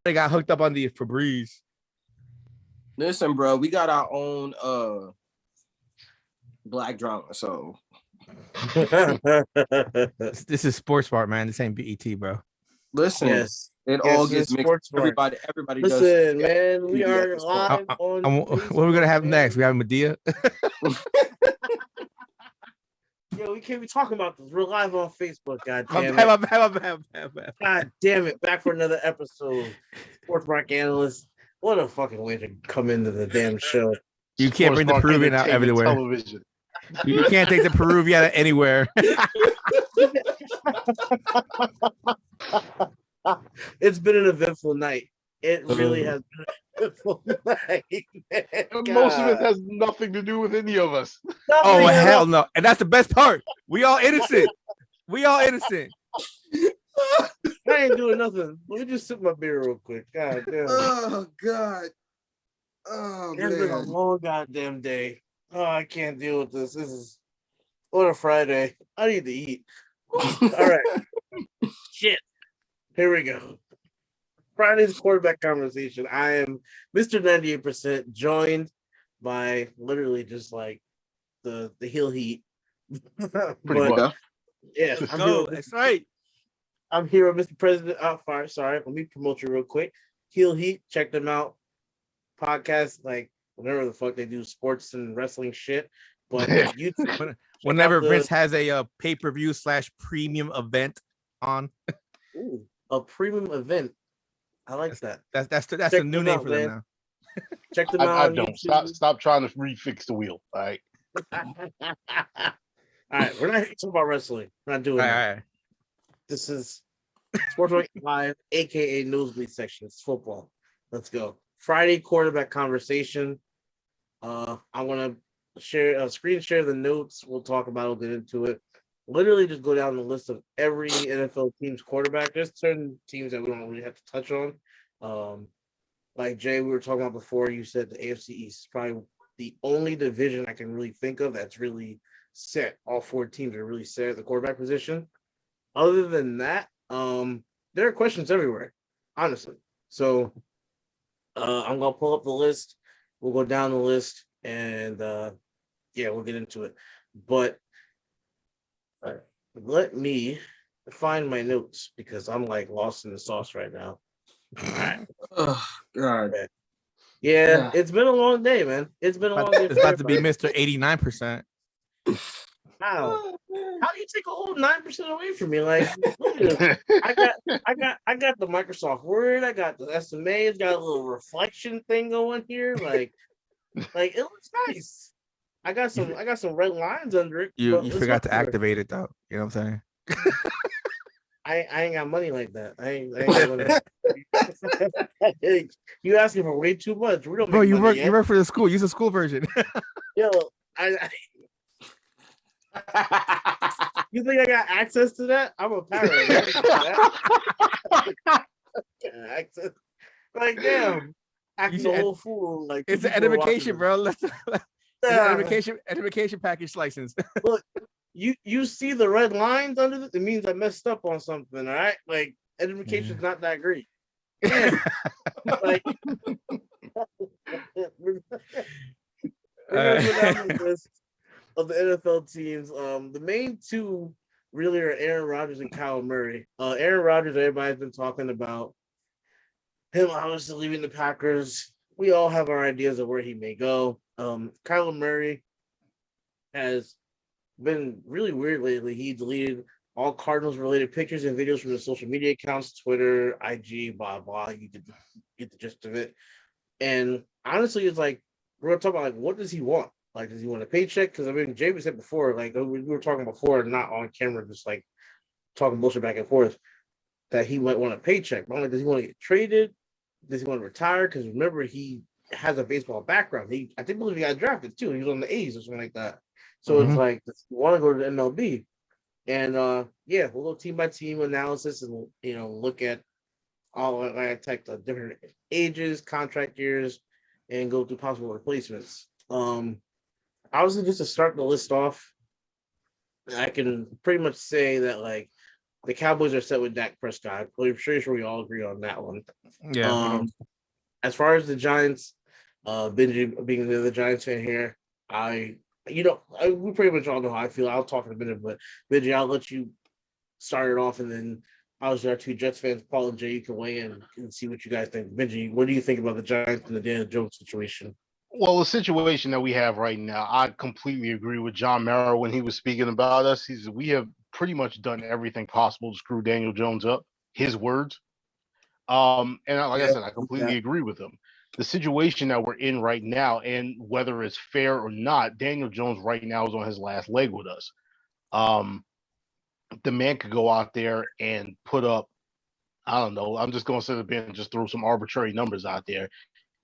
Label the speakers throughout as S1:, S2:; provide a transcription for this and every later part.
S1: They got hooked up on the Febreze.
S2: Listen, bro, we got our own black drama. So
S1: this is Sports Smart, man. This ain't BET, bro.
S2: Listen,
S3: yes.
S2: it all gets mixed. Everybody
S3: Listen,
S2: does.
S3: man, we are live on.
S1: What are we gonna have next? We have Medea.
S3: Yo, we can't be talking about this. We're live on Facebook. God damn
S1: My
S3: it!
S1: bad.
S3: God damn it! Back for another episode. Sports Mark Analyst. What a fucking way to come into the damn show.
S1: You can't bring the Peruvian out everywhere.
S4: Television.
S1: You can't take the Peruvian out anywhere.
S3: It's been an eventful night. It really has been an eventful night.
S4: Most of it has nothing to do with any of us.
S1: Oh, hell no. And that's the best part. We all innocent.
S3: I ain't doing nothing. Let me just sip my beer real quick. God damn.
S2: Oh, God. Oh,
S3: it's been a long goddamn day. Oh, I can't deal with this. This is what a Friday. I need to eat. All right. Shit. Here we go. Friday's quarterback conversation. I am Mr. 98%, joined by literally just like the heel heat.
S4: Pretty much.
S3: Yeah,
S1: That's right.
S3: I'm here with Mr. President. Sorry, let me promote you real quick. Heel Heat, check them out. Podcast, like whatever the fuck they do, sports and wrestling shit. But YouTube,
S1: whenever Vince has a pay-per-view / premium event on.
S3: Ooh, a premium event. I like that.
S1: That's a new name for them now.
S3: Check them out.
S4: I don't. Stop trying to refix the wheel. All right.
S3: All right, we're not talking about wrestling. We're not doing that. Right. This is Sports Live, aka Nosebleed Section. It's football. Let's go. Friday quarterback conversation. I want to screen share the notes. We'll talk about it. We'll get into it. Literally just go down the list of every NFL team's quarterback. There's certain teams that we don't really have to touch on. Like Jay, we were talking about before, you said the AFC East is probably the only division I can really think of that's really set. All four teams are really set at the quarterback position. Other than that, there are questions everywhere, honestly. So I'm going to pull up the list. We'll go down the list and we'll get into it. But let me find my notes because I'm like lost in the sauce right now. All right.
S2: Oh, God.
S3: Yeah, it's been a long day, man. It's been a long day.
S1: It's about to be Mr. 89%.
S3: How do you take a whole 9% away from me? Like, look at this. I got the Microsoft Word. I got the SMA. It's got a little reflection thing going here. Like it looks nice. I got some red lines under it.
S1: You forgot to activate it though. You know what I'm saying?
S3: I ain't got money like that. I ain't got money. You asking for way too much. We don't.
S1: Bro, you work for the school. Use the school version.
S3: Yo, you think I got access to that? I'm a parent. Access. Like, damn. Acting the whole fool. Like,
S1: it's an edification, bro. It's an edification package license.
S3: Look, you see the red lines under this? It means I messed up on something, all right? Like, edification's not that great. Damn. Like, we're gonna go down the list of the NFL teams. The main two really are Aaron Rodgers and Kyle Murray. Aaron Rodgers, everybody's been talking about him obviously leaving the Packers. We all have our ideas of where he may go. Kyle Murray has been really weird lately. He deleted all Cardinals-related pictures and videos from the social media accounts, Twitter, IG, blah, blah. You get the gist of it. And honestly, it's like, we're going to talk about, like, what does he want? Like, does he want a paycheck? Because, I mean, Jamie said before, like, we were talking before, not on camera, just, like, talking bullshit back and forth, that he might want a paycheck. But, like, does he want to get traded? Does he want to retire? Because, remember, he has a baseball background. I believe he got drafted, too. He was on the A's or something like that. So, it's like, does he want to go to the MLB? And, we'll go team by team analysis and, look at all, like, the different ages, contract years, and go through possible replacements. Obviously, just to start the list off, I can pretty much say that, like, the Cowboys are set with Dak Prescott. I'm pretty sure we all agree on that one.
S1: Yeah.
S3: As far as the Giants, Benji being the Giants fan here, we pretty much all know how I feel. I'll talk in a minute, but Benji, I'll let you start it off, and then obviously our two Jets fans, Paul and Jay, you can weigh in and see what you guys think. Benji, what do you think about the Giants and the Daniel Jones situation?
S4: Well, the situation that we have right now, I completely agree with John Mara when he was speaking about us. He said we have pretty much done everything possible to screw Daniel Jones up. His words. And like I said, I completely agree with him. The situation that we're in right now, and whether it's fair or not, Daniel Jones right now is on his last leg with us. The man could go out there and put up, I don't know, I'm just going to sit up and just throw some arbitrary numbers out there.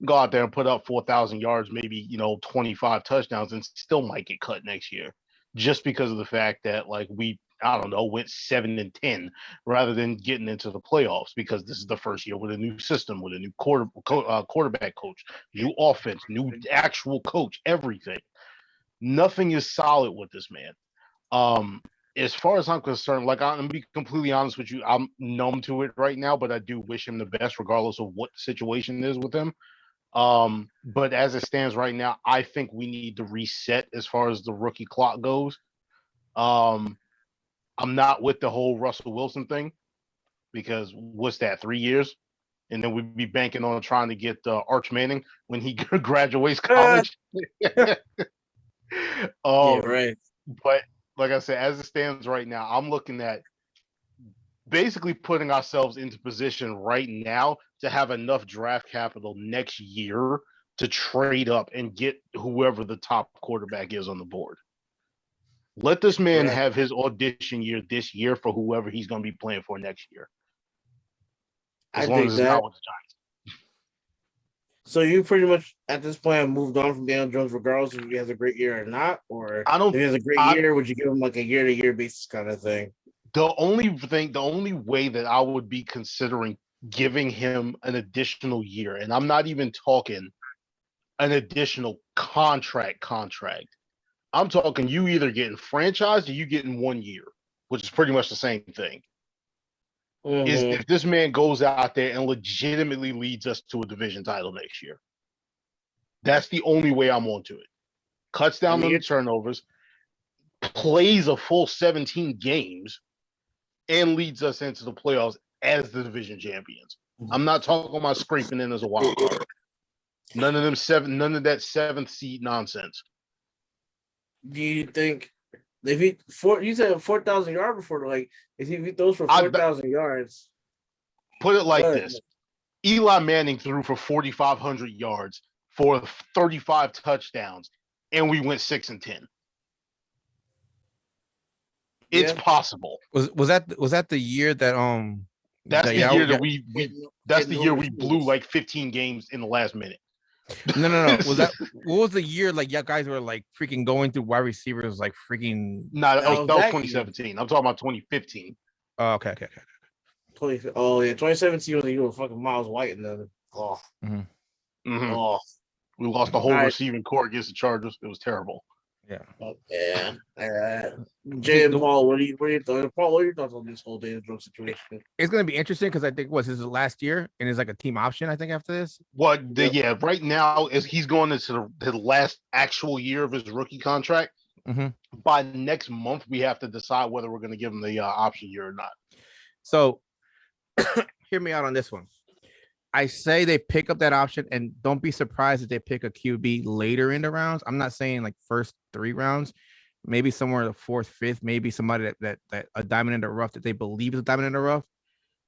S4: Go out there and put up 4,000 yards, maybe, 25 touchdowns, and still might get cut next year just because of the fact that, went 7-10 rather than getting into the playoffs, because this is the first year with a new system, with a new quarterback coach, new offense, new actual coach, everything. Nothing is solid with this man. As far as I'm concerned, I'm going to be completely honest with you, I'm numb to it right now, but I do wish him the best regardless of what the situation is with him. But as it stands right now, I think we need to reset as far as the rookie clock goes. I'm not with the whole Russell Wilson thing, because what's that, 3 years? And then we'd be banking on trying to get Arch Manning when he graduates college.
S3: Yeah, right.
S4: But like I said, as it stands right now, I'm looking at basically putting ourselves into position right now to have enough draft capital next year to trade up and get whoever the top quarterback is on the board. Let this man have his audition year this year for whoever he's going to be playing for next year. As long as it's not with the Giants.
S3: So you pretty much at this point have moved on from Daniel Jones, regardless if he has a great year or not, or if he has a great year, would you give him like a year-to-year basis kind of thing?
S4: The only way that I would be considering giving him an additional year, and I'm not even talking an additional contract. I'm talking you either getting franchised or you getting 1 year, which is pretty much the same thing. Mm-hmm. Is if this man goes out there and legitimately leads us to a division title next year. That's the only way I'm onto it. Cuts down on the turnovers, plays a full 17 games, and leads us into the playoffs as the division champions. I'm not talking about scraping in as a wild card. None of that seventh seed nonsense.
S3: Do you think if you said 4,000 yards before, like if he throws for 4,000 yards?
S4: Put it like this: Eli Manning threw for 4,500 yards for 35 touchdowns, and we went 6-10. It's possible.
S1: Was that the year that
S4: That's the year that we that's the year we blew like 15 games in the last minute.
S1: No. What was the year like y'all guys were like freaking going through wide receivers like freaking?
S4: No, that was 2017. I'm talking about 2015.
S1: Oh, okay.
S3: 2017 was the year with fucking Miles White and then
S4: we lost the whole receiving core against the Chargers. It was terrible.
S3: Jay and Paul, what are your thoughts? Paul, what are your thoughts on this whole Daniel Jones situation?
S1: It's gonna be interesting because I think this is the last year and it's like a team option. I think after this,
S4: right now is he's going into the last actual year of his rookie contract.
S1: Mm-hmm.
S4: By next month, we have to decide whether we're going to give him the option year or not.
S1: So, hear me out on this one. I say they pick up that option, and don't be surprised if they pick a QB later in the rounds. I'm not saying like first 3 rounds, maybe somewhere in the 4th, 5th, maybe somebody that a diamond in the rough that they believe is a diamond in the rough.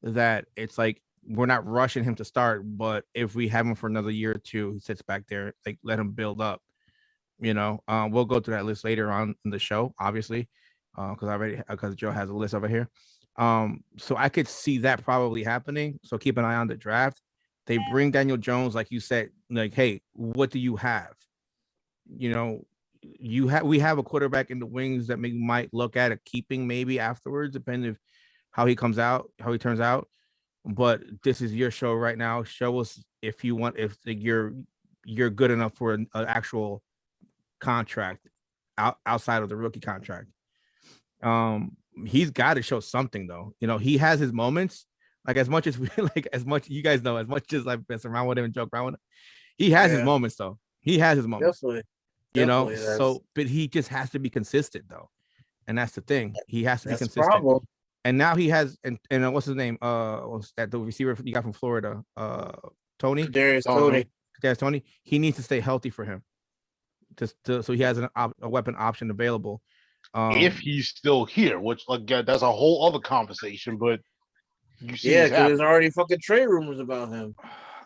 S1: That it's like we're not rushing him to start, but if we have him for another year or 2, he sits back there, like let him build up. We'll go through that list later on in the show, obviously, because Joe has a list over here. So I could see that probably happening. So keep an eye on the draft. They bring Daniel Jones, like you said, like, hey, what do you have? We have a quarterback in the wings that we might look at keeping maybe afterwards, depending on how he turns out. But this is your show right now. Show us if you're good enough for an actual contract outside of the rookie contract. he's got to show something though. You know, he has his moments. Like as much as we as much you guys know, as much as I mess around with him and joke around with him, he has his moments though. He has his moments.
S3: Definitely.
S1: You know, so but he just has to be consistent though. And that's the thing. He has to be consistent.
S3: Problem.
S1: And now he has and what's his name? What's that the receiver you got from Florida? Tony?
S3: Tony.
S1: Tony. He needs to stay healthy for him. So he has a weapon option available.
S4: If he's still here, which that's a whole other conversation, but
S3: because there's already fucking trade rumors about him.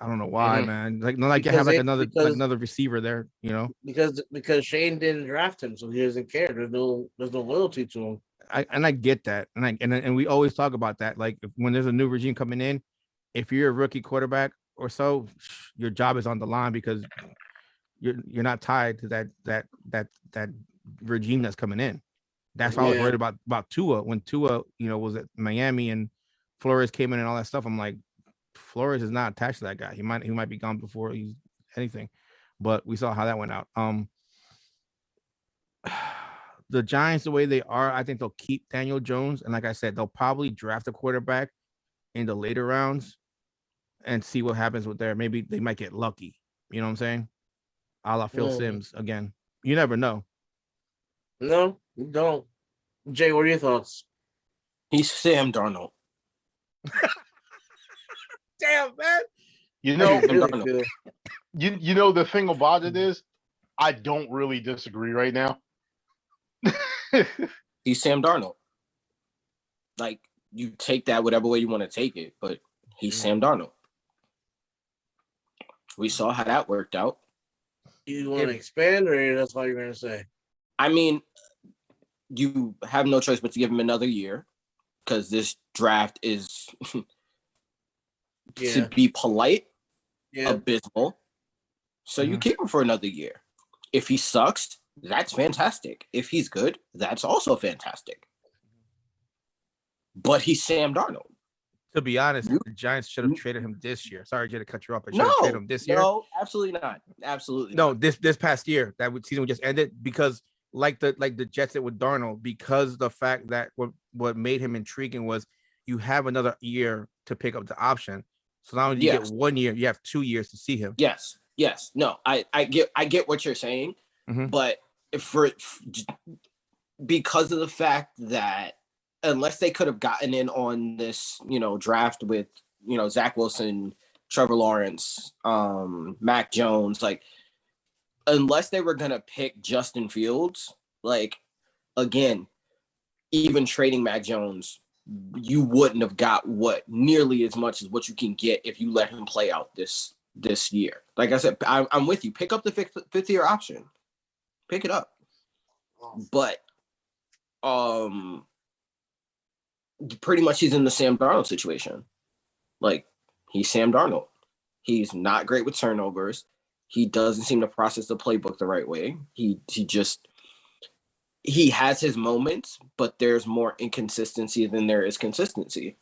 S1: I don't know why, man. Like they have another receiver there, you know.
S3: Because Shane didn't draft him, so he doesn't care. There's no loyalty to him.
S1: I get that, and we always talk about that. Like when there's a new regime coming in, if you're a rookie quarterback or so, your job is on the line because you're not tied to that regime that's coming in. That's why I was worried about Tua when Tua, was at Miami and Flores came in and all that stuff. I'm like, Flores is not attached to that guy. He might be gone before he's anything, but we saw how that went out. The Giants, the way they are, I think they'll keep Daniel Jones, and like I said, they'll probably draft a quarterback in the later rounds and see what happens with there. Maybe they might get lucky. You know what I'm saying? A la Phil Simms again. You never know.
S3: No, you don't. Jay, what are your thoughts?
S2: He's Sam Darnold.
S1: Damn, man.
S4: You know the thing about it is, I don't really disagree right now.
S2: He's Sam Darnold. Like, you take that whatever way you want to take it, but he's Sam Darnold. We saw how that worked out.
S3: You want to expand, or that's all you're going to say?
S2: I mean, you have no choice but to give him another year because this draft is, to be polite, abysmal. So you keep him for another year. If he sucks, that's fantastic. If he's good, that's also fantastic. But he's Sam Darnold.
S1: To be honest, the Giants should have traded him this year. Sorry, Jay, to cut you off. But should have traded him this year.
S2: No, absolutely not. Absolutely
S1: no.
S2: Not.
S1: This past year, season just ended because like the Jets did with Darnold, because the fact that what made him intriguing was you have another year to pick up the option. So now you get 1 year, you have 2 years to see him.
S2: Yes. No, I get what you're saying, but because of the fact that unless they could have gotten in on this, draft with, Zach Wilson, Trevor Lawrence, Mac Jones, like, unless they were going to pick Justin Fields, like, again, even trading Mac Jones, you wouldn't have got nearly as much as what you can get if you let him play out this year. Like I said, I'm with you. Pick up the fifth year option. Pick it up. But pretty much he's in the Sam Darnold situation. Like, he's Sam Darnold. He's not great with turnovers. He doesn't seem to process the playbook the right way. He has his moments, but there's more inconsistency than there is consistency.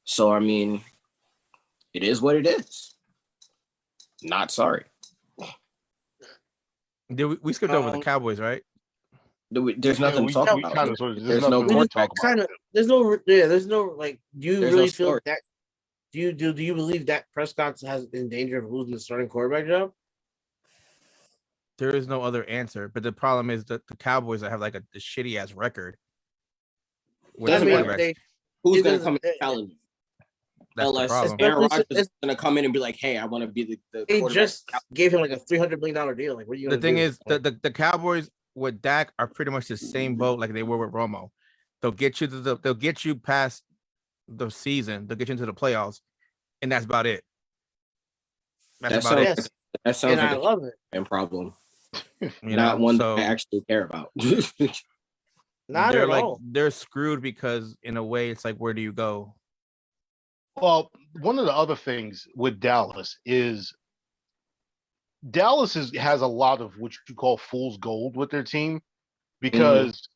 S2: So, I mean, it is what it is. Not sorry.
S1: We skipped over the Cowboys, right?
S2: There's nothing to talk about. There's no more talk about.
S3: There's no like. Do you really feel that? Do you believe that Prescott has in danger of losing the starting quarterback job?
S1: There is no other answer, but the problem is that the Cowboys that have like a shitty ass record.
S2: Who's going to come in and challenge you? Unless Aaron Rodgers is going to come in and be like, "Hey, I want to be the." They
S3: just gave him like a $300 million deal. Like, what are you?
S1: The thing is, the Cowboys with Dak are pretty much the same boat like they were with Romo. They'll get you past the season. They'll get you into the playoffs, and that's about it. That's about it.
S2: That sounds like
S3: I love it.
S2: And problem. Not one that I actually care about.
S3: Not at all.
S1: They're screwed because in a way it's like, where do you go?
S4: Well, one of the other things with Dallas is Dallas has a lot of what you call fool's gold with their team because,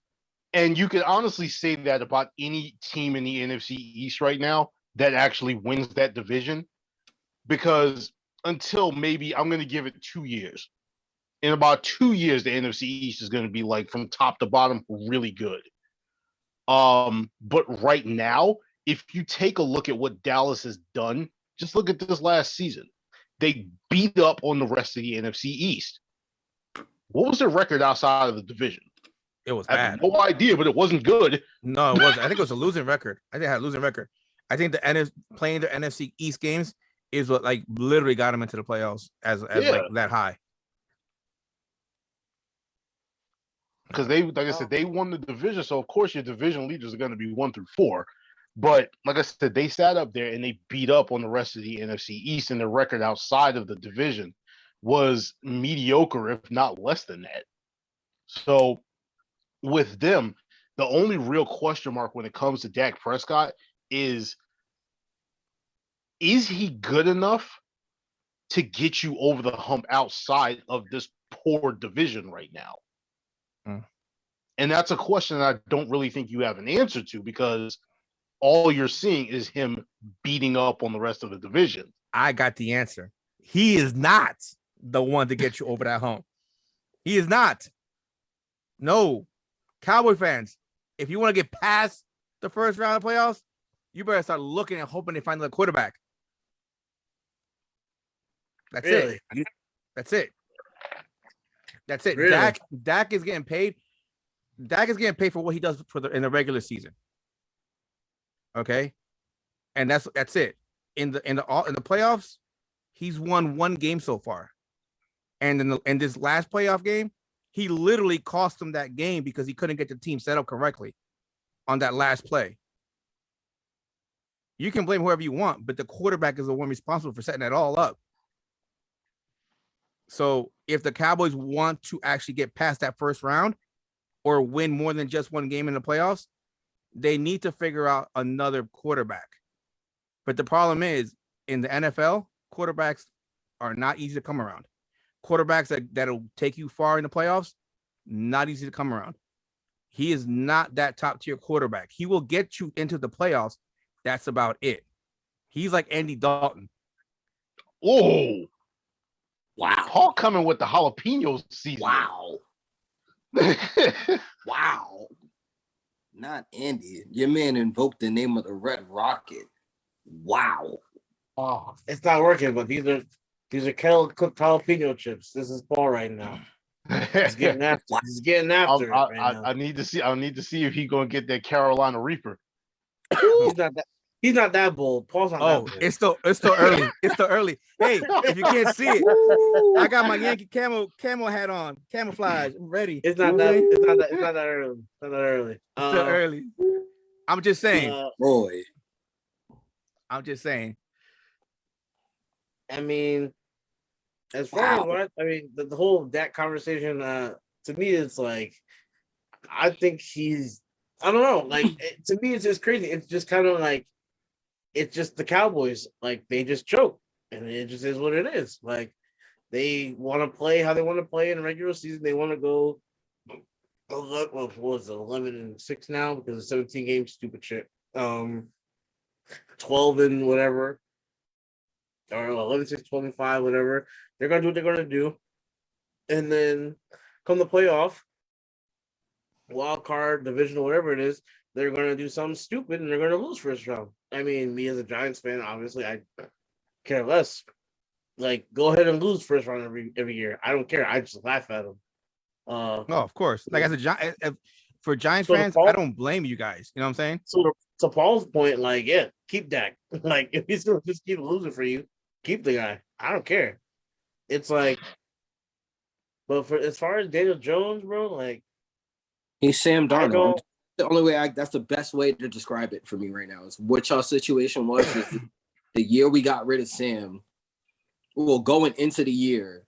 S4: and you can honestly say that about any team in the NFC East right now that actually wins that division, because until maybe I'm going to give it 2 years. In about 2 years, the NFC East is going to be like from top to bottom really good. But right now, if you take a look at what Dallas has done, just look at this last season. They beat up on the rest of the NFC East. What was their record outside of the division?
S1: It was
S4: I
S1: bad.
S4: have no idea, but it wasn't good.
S1: No, it wasn't. I think it was a losing record. I think it had a losing record. I think playing the NFC East games is what like literally got them into the playoffs as like that high.
S4: Because they, like I said, they won the division. So of course your division leaders are going to be 1 through 4. But like I said, they sat up there and they beat up on the rest of the NFC East, and their record outside of the division was mediocre, if not less than that. So with them, the only real question mark when it comes to Dak Prescott is he good enough to get you over the hump outside of this poor division right now? And that's a question that I don't really think you have an answer to, because all you're seeing is him beating up on the rest of the division.
S1: I got the answer. He is not the one to get you over that hump. He is not. No. Cowboy fans, if you want to get past the first round of playoffs, you better start looking and hoping they find the quarterback. That's it. That's it. That's it.
S3: Really?
S1: Dak is getting paid. Dak is getting paid for what he does in the regular season. Okay, and that's it. In the playoffs, he's won one game so far, and in this last playoff game, he literally cost him that game because he couldn't get the team set up correctly on that last play. You can blame whoever you want, but the quarterback is the one responsible for setting that all up. So if the Cowboys want to actually get past that first round or win more than just one game in the playoffs, they need to figure out another quarterback. But the problem is, in the NFL, quarterbacks are not easy to come around. Quarterbacks that'll take you far in the playoffs, not easy to come around. He is not that top tier quarterback. He will get you into the playoffs. That's about it. He's like Andy Dalton.
S4: Oh,
S2: Wow.
S4: Paul coming with the jalapeno season.
S2: Wow. Wow. Not Andy. Your man invoked the name of the Red Rocket. Wow.
S3: Oh, it's not working, but these are kettle cooked jalapeno chips. This is Paul right now. He's getting after. He's getting after it right now.
S4: I need to see if he's gonna get that Carolina Reaper.
S3: He's not that bold. Paul's not that bold.
S1: It's still early. It's still early. Hey, if you can't see it, I got my Yankee camo hat on, camouflage. I'm ready.
S3: It's not that early. It's not that early.
S1: It's still early. I'm just saying.
S2: Boy.
S1: I'm just saying.
S3: I mean, as far as what the whole Dak conversation, to me, it's like, I think I don't know. Like, to me, it's just crazy. It's just kind of like, it's just the Cowboys. Like, they just choke, and it just is what it is. Like, they want to play how they want to play in the regular season. They want to go, what was it, 11-6 now because of 17 games, stupid shit. 12 and whatever, or 11-6, 12-5, whatever. They're gonna do what they're gonna do, and then come the playoff, wild card, division, whatever it is, they're gonna do something stupid and they're gonna lose first round. I mean, me as a Giants fan, obviously, I care less. Like, go ahead and lose first round every year. I don't care. I just laugh at them.
S1: No, of course. Like, as a for Giants fans, I don't blame you guys. You know what I'm saying?
S3: So to Paul's point, like, yeah, keep Dak. Like, if he's gonna just keep losing for you, keep the guy. I don't care. It's like, but for as far as Daniel Jones, bro, like,
S2: he's Sam Darnold. The only way that's the best way to describe it for me right now is what y'all situation was is the year we got rid of Sam. Well, going into the year,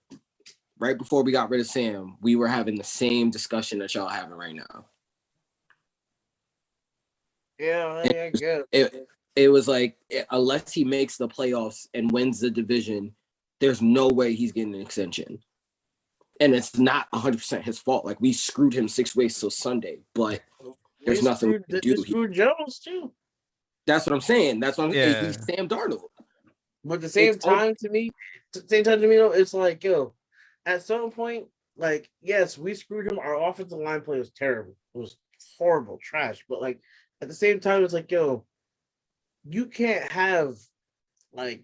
S2: right before we got rid of Sam, we were having the same discussion that y'all having right now.
S3: Yeah, I guess.
S2: It was like, unless he makes the playoffs and wins the division, there's no way he's getting an extension. And it's not 100% his fault. Like, we screwed him 6 ways till Sunday, but there's nothing we can do.
S3: We screwed Jones too.
S2: That's what I'm saying. That's what I'm saying.
S1: Yeah.
S2: He's Sam Darnold.
S3: But at the same time to me, though, it's like, yo, at some point, like, yes, we screwed him. Our offensive line play was terrible. It was horrible, trash. But like at the same time, it's like, yo, you can't have like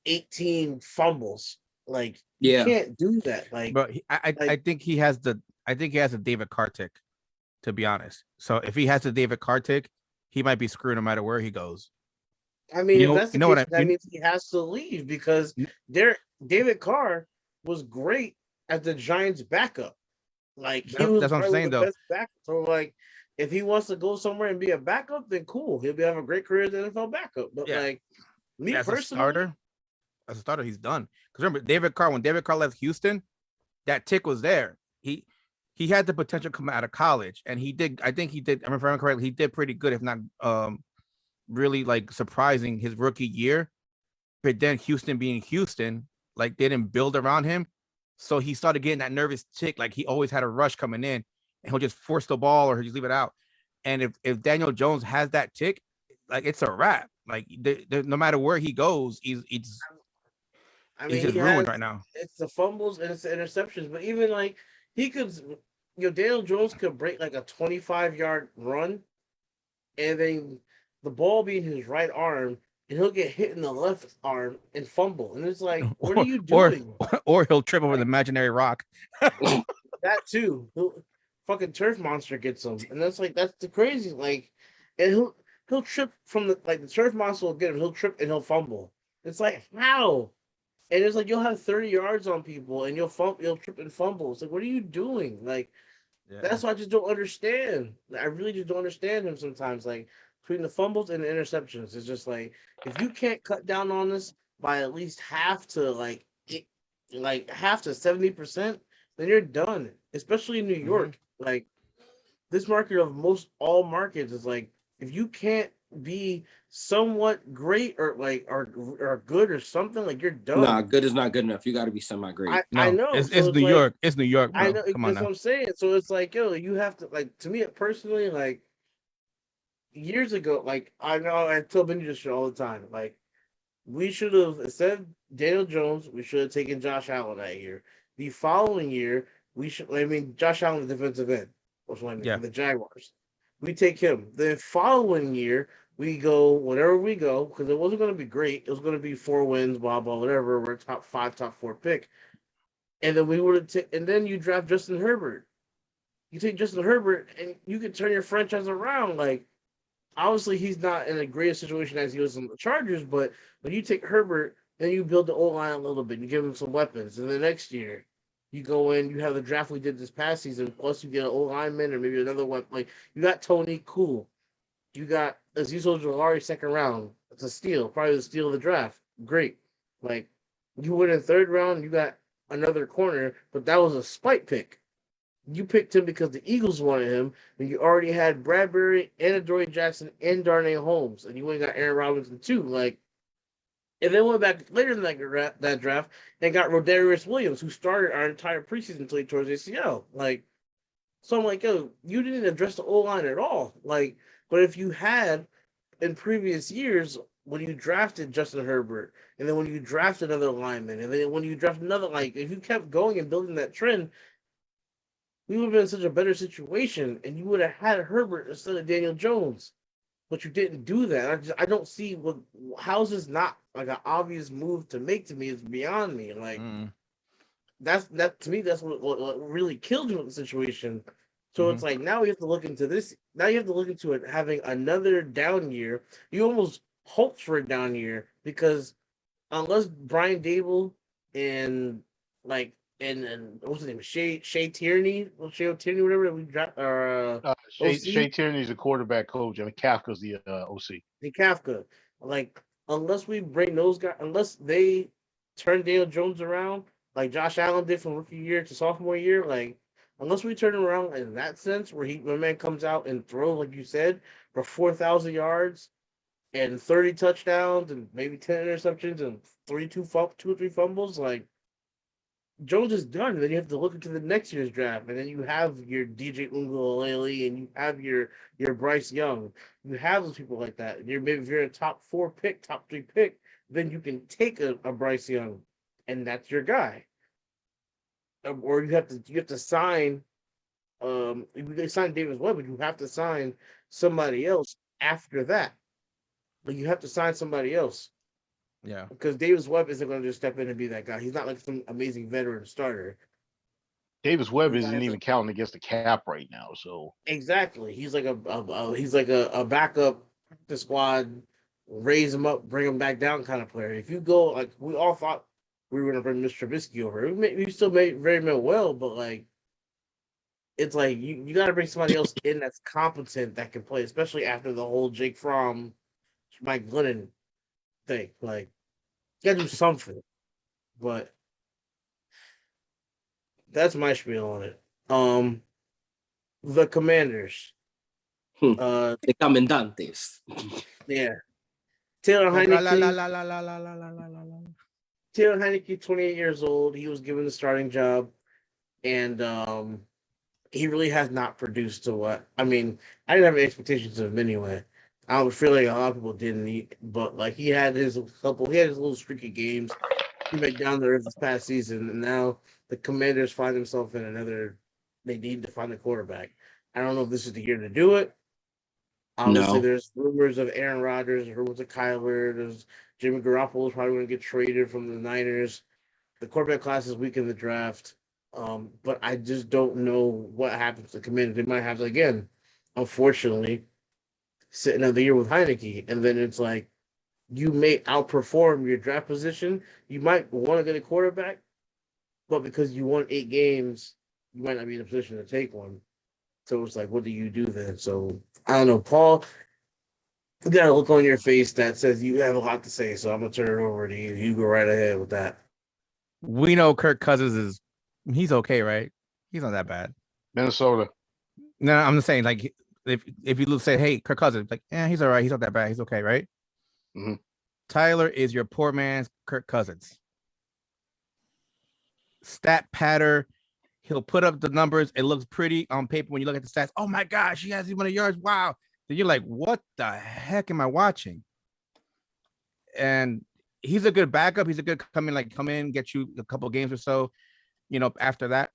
S3: 18 fumbles. Like you
S2: Yeah.
S3: can't do that. Like,
S1: But I think he has the David Carr tick, to be honest. So if he has the David Carr tick, he might be screwed no matter where he goes.
S3: I mean, if that's the case,
S1: what
S3: that means he has to leave because David Carr was great as the Giants' backup. Like he was
S1: that's what I'm
S3: probably
S1: saying
S3: the
S1: though.
S3: best backup. So like, if he wants to go somewhere and be a backup, then cool. He'll have a great career as an NFL backup. But
S1: Yeah.
S3: like me
S1: As a
S3: personally,
S1: starter, he's done. Because remember, when David Carr left Houston, that tick was there. He had the potential to come out of college, and he did. I think he did. I remember correctly, he did pretty good, if not really like surprising his rookie year. But then Houston being Houston, like they didn't build around him, so he started getting that nervous tick. Like he always had a rush coming in, and he'll just force the ball or he'll just leave it out. And if Daniel Jones has that tick, like it's a wrap. Like no matter where he goes, he's just ruined right now.
S3: it's the fumbles and it's the interceptions. But even like he could, Daniel Jones could break like a 25-yard run, and then the ball be in his right arm, and he'll get hit in the left arm and fumble. And it's like, what are you doing?
S1: Or he'll trip over the imaginary rock.
S3: That too. Fucking turf monster gets him, and that's the crazy. Like, and he'll trip from the turf monster will get him. He'll trip and he'll fumble. It's like how? And it's like you'll have 30 yards on people, and you'll trip and fumble. It's like, what are you doing? Like, that's why I just don't understand. I really just don't understand him sometimes. Like between the fumbles and the interceptions, it's just like if you can't cut down on this by at least half to half to 70%, then you're done. Especially in New York, like this market of most all markets is like if you can't be somewhat great or or good or something, like you're done.
S2: Nah, good is not good enough. You got to be semi-great.
S3: I know.
S1: It's New York. It's New York, bro.
S3: I know.
S1: Come on
S3: That's
S1: now.
S3: what I'm saying. So it's like, yo, you have to to me personally, like years ago, like I know I tell Benny this shit all the time. Like we should have instead of Daniel Jones, we should have taken Josh Allen that year. The following year, Josh Allen, the defensive end, was one from the Jaguars. We take him. The following year, we go whenever we go because it wasn't going to be great. It was going to be 4 wins, blah blah, whatever. We're top 5, top 4 pick, and then we would have and then you draft Justin Herbert. You take Justin Herbert, and you can turn your franchise around. Like obviously, he's not in a great situation as he was in the Chargers, but when you take Herbert, then you build the O-line a little bit. You give him some weapons, and the next year you go in, you have the draft we did this past season, plus you get an O-lineman or maybe another weapon. Like you got Tony, cool. You got Azeez Ojulari second round. It's a steal, probably the steal of the draft. Great. Like you went in third round, you got another corner, but that was a spite pick. You picked him because the Eagles wanted him, and you already had Bradbury and Adoree Jackson and Darnay Holmes, and you went and got Aaron Robinson too. Like, and then went back later in that draft and got Rodarius Williams, who started our entire preseason until he tore his ACL. Like, so I'm like, yo, you didn't address the O-line at all. Like, but if you had in previous years when you drafted Justin Herbert, and then when you drafted another lineman, and then when you draft another, like, if you kept going and building that trend, we would have been in such a better situation, and you would have had Herbert instead of Daniel Jones. But you didn't do that. I don't see how's this not like an obvious move to make to me. It's beyond me. Like that to me, that's what really killed you in the situation. So it's like now we have to look into this. Now you have to look into it having another down year. You almost hoped for a down year because unless Brian Dable and what's his name? Shea Tierney, whatever we dropped.
S4: Shea Tierney's a quarterback coach, and Kafka's the OC.
S3: The Kafka, like unless we bring those guys, unless they turn Daniel Jones around, like Josh Allen did from rookie year to sophomore year, like unless we turn him around in that sense, where when man comes out and throws like you said for 4,000 yards and 30 touchdowns and maybe 10 interceptions and 2 or 3 fumbles, like. Jones is done. And then you have to look into the next year's draft, and then you have your DJ Uiagalelei, and you have your Bryce Young. You have those people like that. And maybe if you're a top 4 pick, top 3 pick, then you can take a Bryce Young, and that's your guy. Or you have to sign They signed Davis Webb, but you have to sign somebody else after that. Like you have to sign somebody else
S1: Yeah.
S3: because Davis Webb isn't going to just step in and be that guy. He's not like some amazing veteran starter.
S4: Davis Webb
S3: The
S4: isn't
S3: guy's
S4: even counting against the cap right now. So
S3: exactly. He's like a backup to squad, raise him up, bring him back down kind of player. If you go like we all thought we were going to bring Mr. Trubisky over, we still made very well, but like it's like you got to bring somebody else in that's competent that can play, especially after the whole Jake Fromm, Mike Glennon thing. Like, you got to do something. But that's my spiel on it. The Commanders.
S2: The Comandantes.
S3: Yeah. Taylor
S1: La la la
S3: Heinicke.
S1: la la la la la la la la.
S3: Taylor Heinicke, 28 years old. He was given the starting job, and he really has not produced to what I mean. I didn't have any expectations of him anyway. I don't feel like a lot of people didn't, but like he had his little streaky games. He went down there this past season, and now the Commanders find themselves in another. They need to find a quarterback. I don't know if this is the year to do it. Obviously,
S2: No.
S3: there's rumors of Aaron Rodgers, rumors of Kyler. There's Jimmy Garoppolo is probably going to get traded from the Niners. The quarterback class is weak in the draft. But I just don't know what happens to the Commanders. They might have to, again, unfortunately, sit another year with Heinicke. And then it's like, you may outperform your draft position. You might want to get a quarterback, but because you won 8 games, you might not be in a position to take one. So it's like, what do you do then? So I don't know, Paul. You got a look on your face that says you have a lot to say. So I'm gonna turn it over to you. You go right ahead with that.
S1: We know Kirk Cousins he's okay, right? He's not that bad.
S4: Minnesota.
S1: No, I'm just saying, like, if you say, hey, Kirk Cousins, like, he's all right, he's not that bad, he's okay, right?
S4: Mm-hmm.
S1: Tyler is your poor man's Kirk Cousins. Stat patter, he'll put up the numbers. It looks pretty on paper when you look at the stats. Oh my gosh, he has these many yards. Wow. Then you're like, what the heck am I watching? And he's a good backup. He's a good come in, get you a couple games or so. After that,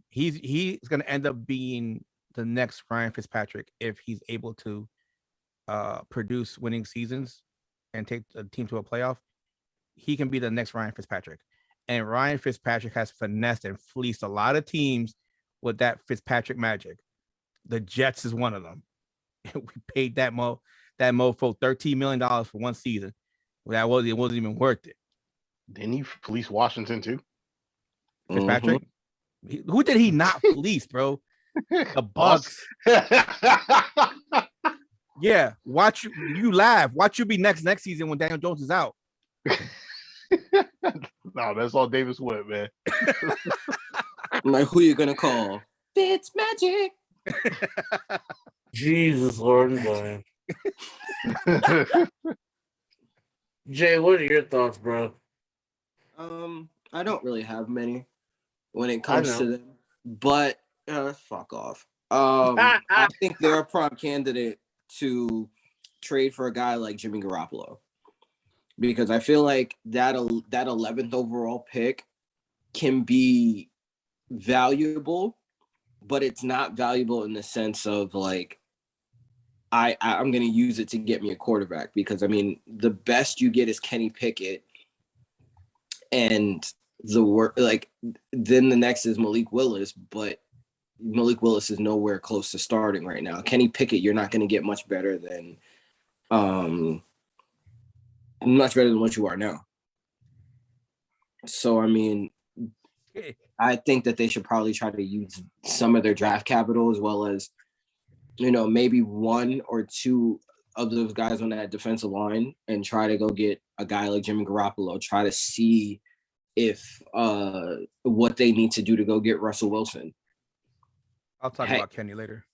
S1: he's going to end up being the next Ryan Fitzpatrick if he's able to produce winning seasons and take a team to a playoff. He can be the next Ryan Fitzpatrick. And Ryan Fitzpatrick has finessed and fleeced a lot of teams with that Fitzpatrick magic. The Jets is one of them. We paid that mofo $13 million for one season. It wasn't even worth it.
S4: Didn't he fleece Washington too?
S1: Fitzpatrick? Who did he not fleece, bro? The Bucks. Yeah, watch you laugh. Watch you be next season when Daniel Jones is out.
S4: No, that's all Davis Webb, man.
S2: Like, who you gonna call? Fitz Magic.
S3: Jesus Lord and God. Jay, what are your thoughts, bro?
S2: I don't really have many when it comes to them, but fuck off. I think they're a prime candidate to trade for a guy like Jimmy Garoppolo, because I feel like that 11th overall pick can be valuable, but it's not valuable in the sense of like I'm going to use it to get me a quarterback, because I mean the best you get is Kenny Pickett, and then the next is Malik Willis, but Malik Willis is nowhere close to starting right now. Kenny Pickett, you're not going to get much better than what you are now. So I mean, I think that they should probably try to use some of their draft capital, as well as, maybe one or two of those guys on that defensive line, and try to go get a guy like Jimmy Garoppolo, try to see if what they need to do to go get Russell Wilson.
S1: I'll talk about Kenny later.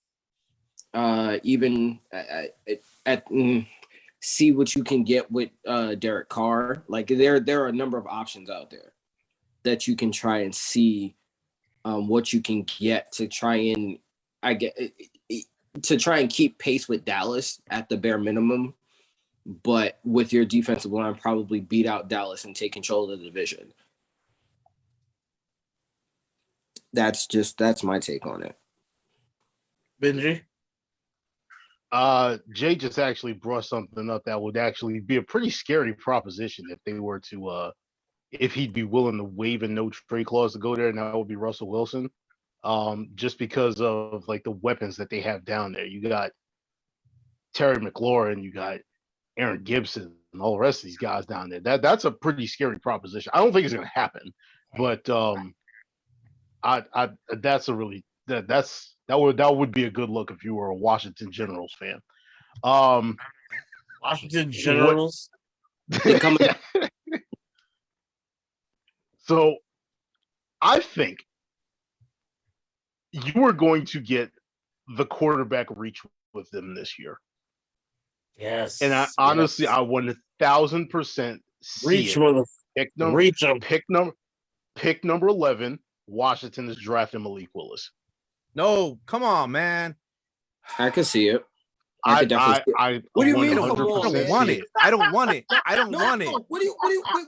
S2: See what you can get with Derek Carr. Like there are a number of options out there that you can try and see what you can get to try and keep pace with Dallas at the bare minimum, but with your defensive line probably beat out Dallas and take control of the division. That's my take on it.
S3: Benji.
S4: Jay just actually brought something up that would actually be a pretty scary proposition if they were to if he'd be willing to waive a no trade clause to go there, and that would be Russell Wilson. Just because of like the weapons that they have down there. You got Terry McLaurin, you got Aaron Gibson, and all the rest of these guys down there. That's a pretty scary proposition. I don't think it's gonna happen, but that's a really that would be a good look if you were a Washington Generals fan.
S3: Washington Generals.
S4: So I think you are going to get the quarterback reach with them this year.
S3: Yes.
S4: And I honestly, I 1000%
S3: reach them.
S4: Pick number 11. Washington is drafting Malik Willis.
S1: No, come on, man.
S2: I can see it. I could definitely see it.
S1: What do you mean? I don't want it. I don't want it. I don't want it.
S2: What do you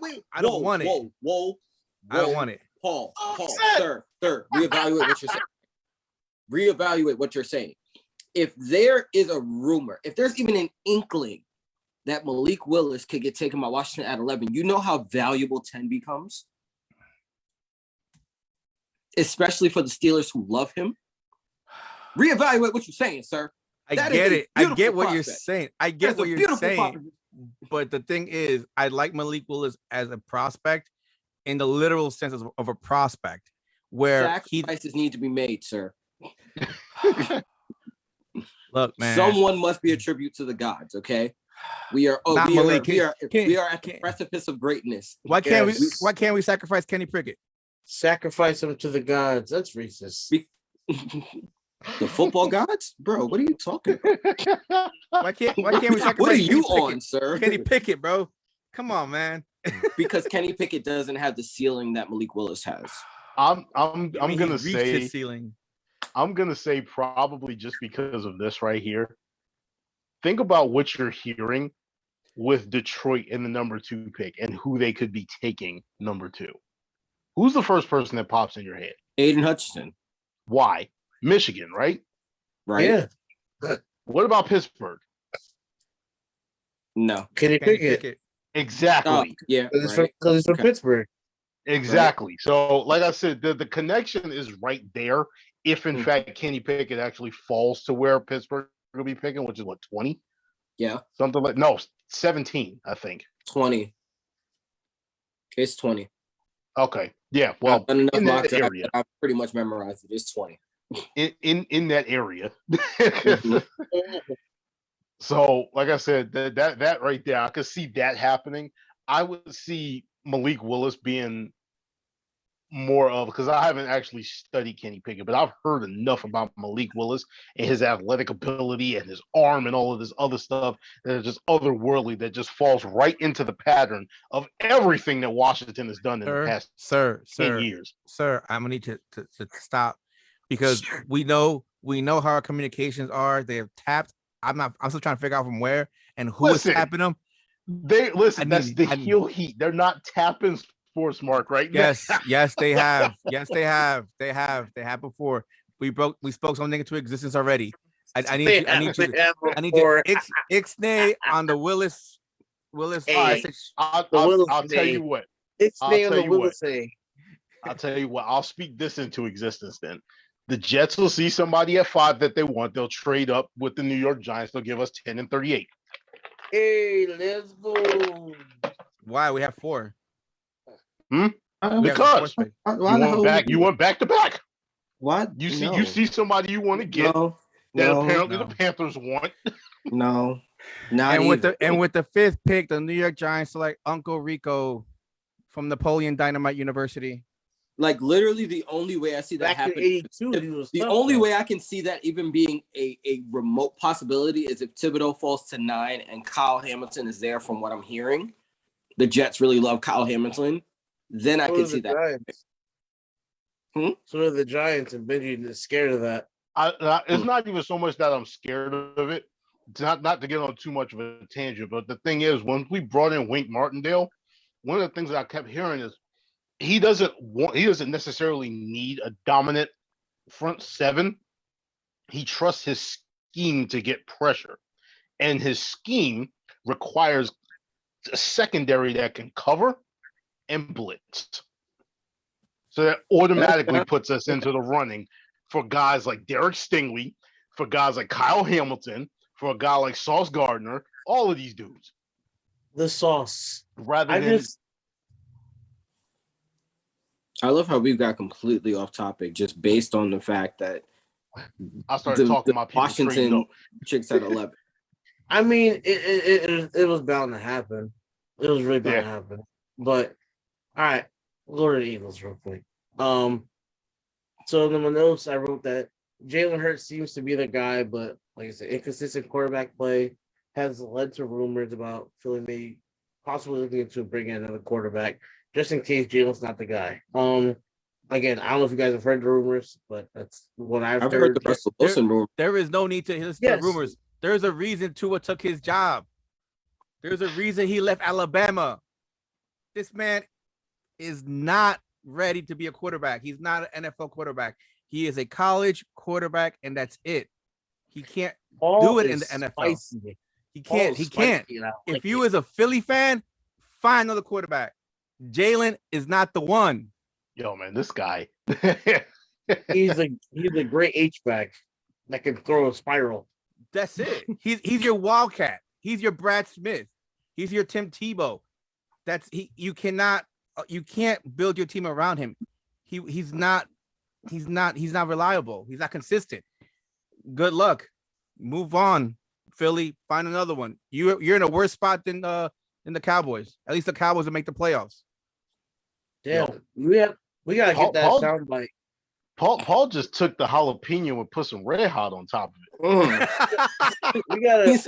S2: wait.
S1: I don't want it.
S2: Whoa.
S1: I don't want it.
S2: Paul, sir, reevaluate what you're saying. Reevaluate what you're saying. If there is a rumor, if there's even an inkling that Malik Willis could get taken by Washington at 11, you know how valuable 10 becomes? Especially for the Steelers who love him. Reevaluate what you're saying, sir.
S1: I get it. I get what you're saying. I get what you're saying. But the thing is, I like Malik Willis as a prospect in the literal sense of a prospect, where
S2: sacrifices need to be made, sir.
S1: Look, man.
S2: Someone must be a tribute to the gods. Okay, we are at the precipice of greatness.
S1: Why can't we sacrifice Kenny Pickett?
S3: Sacrifice him to the gods. That's racist.
S2: The football gods, bro. What are you talking about?
S1: Why can't we sacrifice?
S2: What are you
S1: Kenny
S2: on,
S1: Pickett?
S2: sir?
S1: Kenny Pickett, bro. Come on, man.
S2: Because Kenny Pickett doesn't have the ceiling that Malik Willis has.
S4: I'm gonna say
S1: his ceiling.
S4: I'm gonna say probably just because of this right here. Think about what you're hearing with Detroit in the number 2 pick and who they could be taking number 2. Who's the first person that pops in your head?
S2: Aiden Hutchinson.
S4: Why? Michigan, right?
S2: Right.
S3: Yeah.
S4: What about Pittsburgh?
S2: No.
S3: Kenny Pickett.
S4: Exactly.
S2: Oh, yeah.
S3: Because he's from Pittsburgh.
S4: Exactly. Right. So, like I said, the connection is right there. If in fact Kenny Pickett actually falls to where Pittsburgh will be picking, which is what, 20?
S2: Yeah.
S4: Something 17, I think.
S2: 20. It's 20.
S4: Okay. Yeah. Well,
S2: in
S4: that area,
S2: I've pretty much memorized it. It's 20.
S4: In that area. So, like I said, that right there, I could see that happening. I would see Malik Willis being more of, because I haven't actually studied Kenny Pickett, but I've heard enough about Malik Willis and his athletic ability and his arm and all of this other stuff that is just otherworldly, that just falls right into the pattern of everything that Washington has done in the past 10 years.
S1: Sir, I'm gonna need to stop, because we know how our communications are. They have tapped. I'm still trying to figure out from where and who is tapping them.
S4: That's the heel heat. They're not tapping Sports Mark right now.
S1: Yes, they have. Yes, they have. They have before. We spoke something into existence already. I need to ixnay on the Willis.
S4: Hey, I'll tell you what.
S3: Ixnay on the Willis.
S4: I'll tell you what. I'll speak this into existence then. The Jets will see somebody at 5 that they want. They'll trade up with the New York Giants. They'll give us 10 and 38.
S3: Hey, let's go.
S1: Why? We have 4.
S4: Because you want back to back.
S2: What?
S4: You see somebody you want to get that apparently the Panthers want.
S2: No.
S1: With the 5th pick, the New York Giants select Uncle Rico from Napoleon Dynamite University.
S2: Like literally the only way I see that happening. The only way I can see that even being a remote possibility is if Thibodeau falls to 9 and Kyle Hamilton is there. From what I'm hearing, the Jets really love Kyle Hamilton. Then I can see that.
S3: So are the Giants, and Benji is scared of that.
S4: It's not even so much that I'm scared of it. It's not to get on too much of a tangent, but the thing is, when we brought in Wink Martindale, one of the things that I kept hearing is he doesn't necessarily need a dominant front 7. he trusts his scheme to get pressure. And his scheme requires a secondary that can cover and blitz. So that automatically puts us into the running for guys like Derek Stingley, for guys like Kyle Hamilton, for a guy like Sauce Gardner, all of these dudes.
S3: The Sauce.
S2: I love how we got completely off topic just based on the fact that
S4: I started talking about people
S2: Washington chicks at 11.
S3: I mean, it was bound to happen. It was really bound to happen. But all right, go to the Eagles real quick. So in my notes, I wrote that Jalen Hurts seems to be the guy, but like I said, inconsistent quarterback play has led to rumors about Philly may possibly looking to bring in another quarterback just in case Jalen's not the guy. Again, I don't know if you guys have heard the rumors, but that's what I've heard.
S2: The Russell Wilson rumor.
S1: There is no need to listen to the rumors. There's a reason Tua took his job. There's a reason he left Alabama. This man is not ready to be a quarterback. He's not an NFL quarterback. He is a college quarterback, and that's it. He can't do it in the NFL.
S3: Spicy.
S1: He can't. He can't. If you as a Philly fan, find another quarterback. Jalen is not the one.
S4: Yo, man, this guy.
S3: he's a great H-back that can throw a spiral.
S1: That's it. He's your Wildcat. He's your Brad Smith. He's your Tim Tebow. You can't build your team around him. He's not reliable. He's not consistent. Good luck. Move on, Philly. Find another one. You're in a worse spot than the Cowboys. At least the Cowboys will make the playoffs.
S3: Damn, we gotta get that soundbite.
S4: Paul just took the jalapeno and put some red hot on top of
S3: it. we gotta get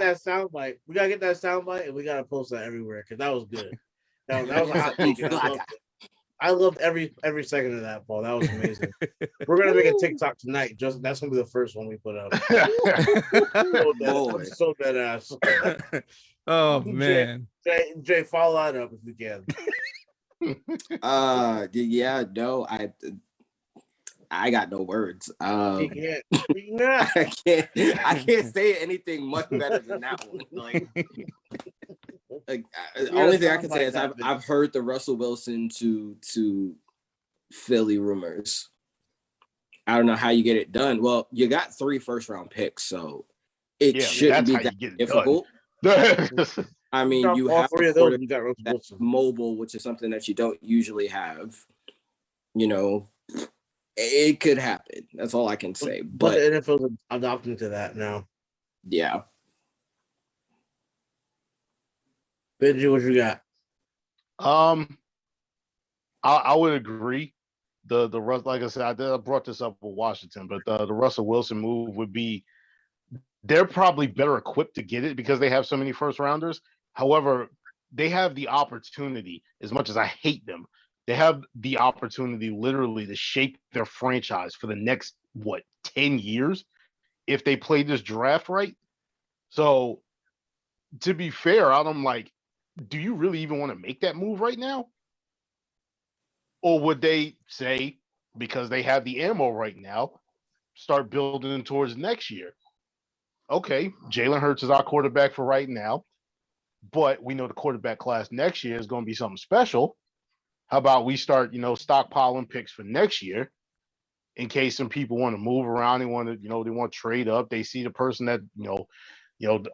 S3: that soundbite. We gotta get that soundbite, and we gotta post that everywhere because that was good. That was a hot take. I loved every second of that, Paul. That was amazing. We're gonna make a TikTok tonight. That's gonna be the first one we put up. so dead ass.
S1: Oh man,
S3: Jay, follow that up if you can.
S2: I got no words.
S3: I
S2: can't say anything much better than that one. The only thing I can say is I've heard the Russell Wilson to Philly rumors. I don't know how you get it done. Well, you got 3 first-round picks, so it shouldn't be that difficult. I mean, you have
S3: 3 of those. You got Russell Wilson.
S2: Mobile, which is something that you don't usually have. You know, it could happen. That's all I can say. But
S3: the NFL's adopting to that now.
S2: Yeah.
S3: Benji, what you got?
S4: I would agree. The like I said, I brought this up with Washington, but the Russell Wilson move would be. They're probably better equipped to get it because they have so many first rounders. However, they have the opportunity, as much as I hate them, they have the opportunity literally to shape their franchise for the next, 10 years if they play this draft right. So to be fair, I'm like, do you really even want to make that move right now? Or would they say, because they have the ammo right now, start building towards next year? Okay, Jalen Hurts is our quarterback for right now, but we know the quarterback class next year is going to be something special. How about we start, stockpiling picks for next year in case some people want to move around, they want to trade up. They see the person that,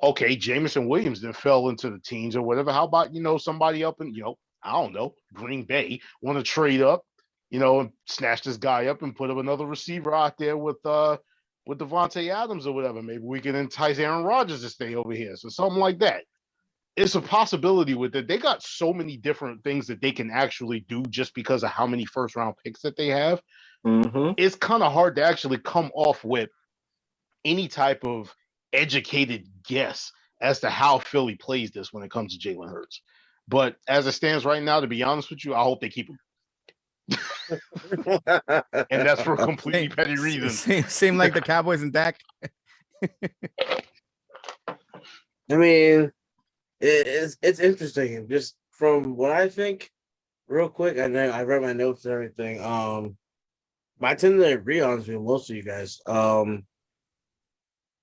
S4: okay, Jameson Williams then fell into the teens or whatever. How about, somebody up in, I don't know, Green Bay want to trade up, and snatch this guy up and put up another receiver out there with Devontae Adams or whatever. Maybe we can entice Aaron Rodgers to stay over here. So something like that. It's a possibility with it. They got so many different things that they can actually do just because of how many first round picks that they have.
S2: Mm-hmm.
S4: It's kind of hard to actually come off with any type of educated guess as to how Philly plays this when it comes to Jalen Hurts. But as it stands right now, to be honest with you, I hope they keep him. And that's for completely petty reasons.
S1: Seem like the Cowboys and Dak.
S3: I mean, it's interesting. Just from what I think, real quick, I know I read my notes and everything. I tend to agree honestly with most of you guys. Jalen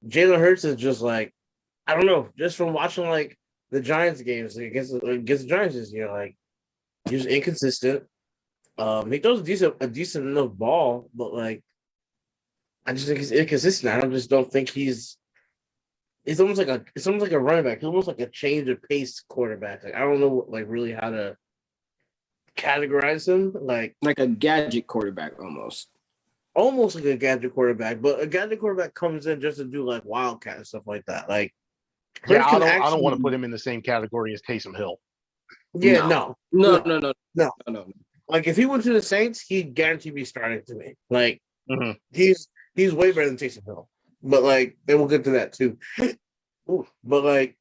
S3: Hurts is just like, I don't know, just from watching like the Giants games against the Giants this year, like he's inconsistent. He throws a decent enough ball, but like I just think he's inconsistent. I just don't think he's. It's almost like a running back. He's almost like a change of pace quarterback. Like I don't know like really how to categorize him. Like
S2: a gadget quarterback
S3: almost like a gadget quarterback, but a gadget quarterback comes in just to do like wildcat and stuff like that. Like
S4: Yeah, I don't want to put him in the same category as Taysom Hill.
S3: Yeah,
S2: No.
S3: Like if he went to the Saints, he'd guarantee be starting to me. Like
S4: Mhm.
S3: he's way better than Taysom Hill. But like, and we'll get to that too. Ooh, but like,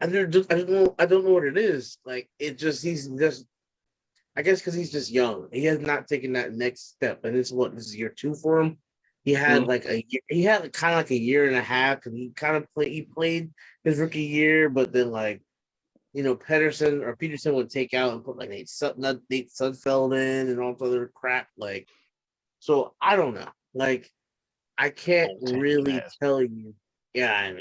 S3: I don't know what it is. Like he's just. I guess because he's just young, he has not taken that next step, and this is year 2 for him. He had kind of like a year and a half, and he played his rookie year, but then like Peterson would take out and put like Nate Sudfeld in and all this other crap. Like, so I don't know. Like, I can't really tell you. Yeah, I